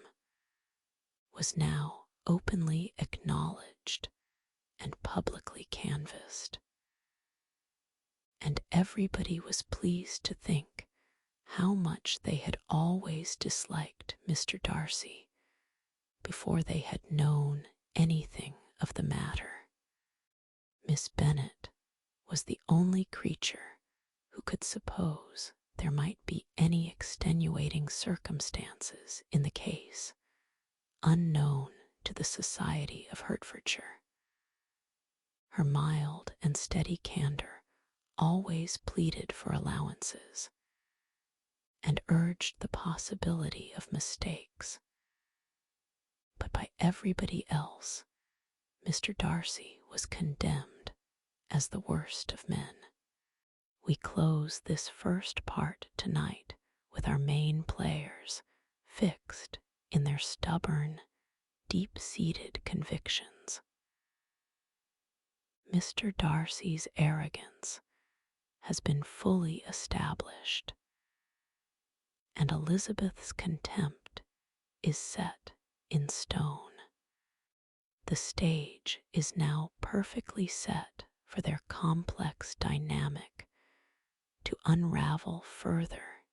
was now openly acknowledged and publicly canvassed, and everybody was pleased to think how much they had always disliked Mr. Darcy before they had known anything of the matter. Miss Bennet was the only creature who could suppose there might be any extenuating circumstances in the case unknown to the society of Hertfordshire. Her mild and steady candour always pleaded for allowances, and urged the possibility of mistakes. But by everybody else, Mr. Darcy was condemned as the worst of men. We close this first part tonight with our main players fixed in their stubborn, deep-seated convictions. Mr. Darcy's arrogance has been fully established, and Elizabeth's contempt is set in stone. The stage is now perfectly set for their complex dynamic to unravel further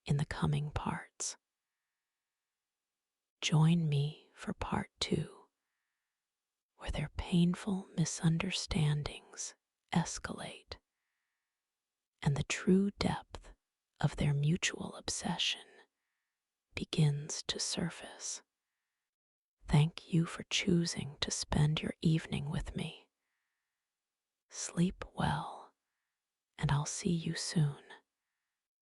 in the coming parts. Join me for part 2, where their painful misunderstandings escalate and the true depth of their mutual obsession begins to surface. Thank you for choosing to spend your evening with me. Sleep well, and I'll see you soon.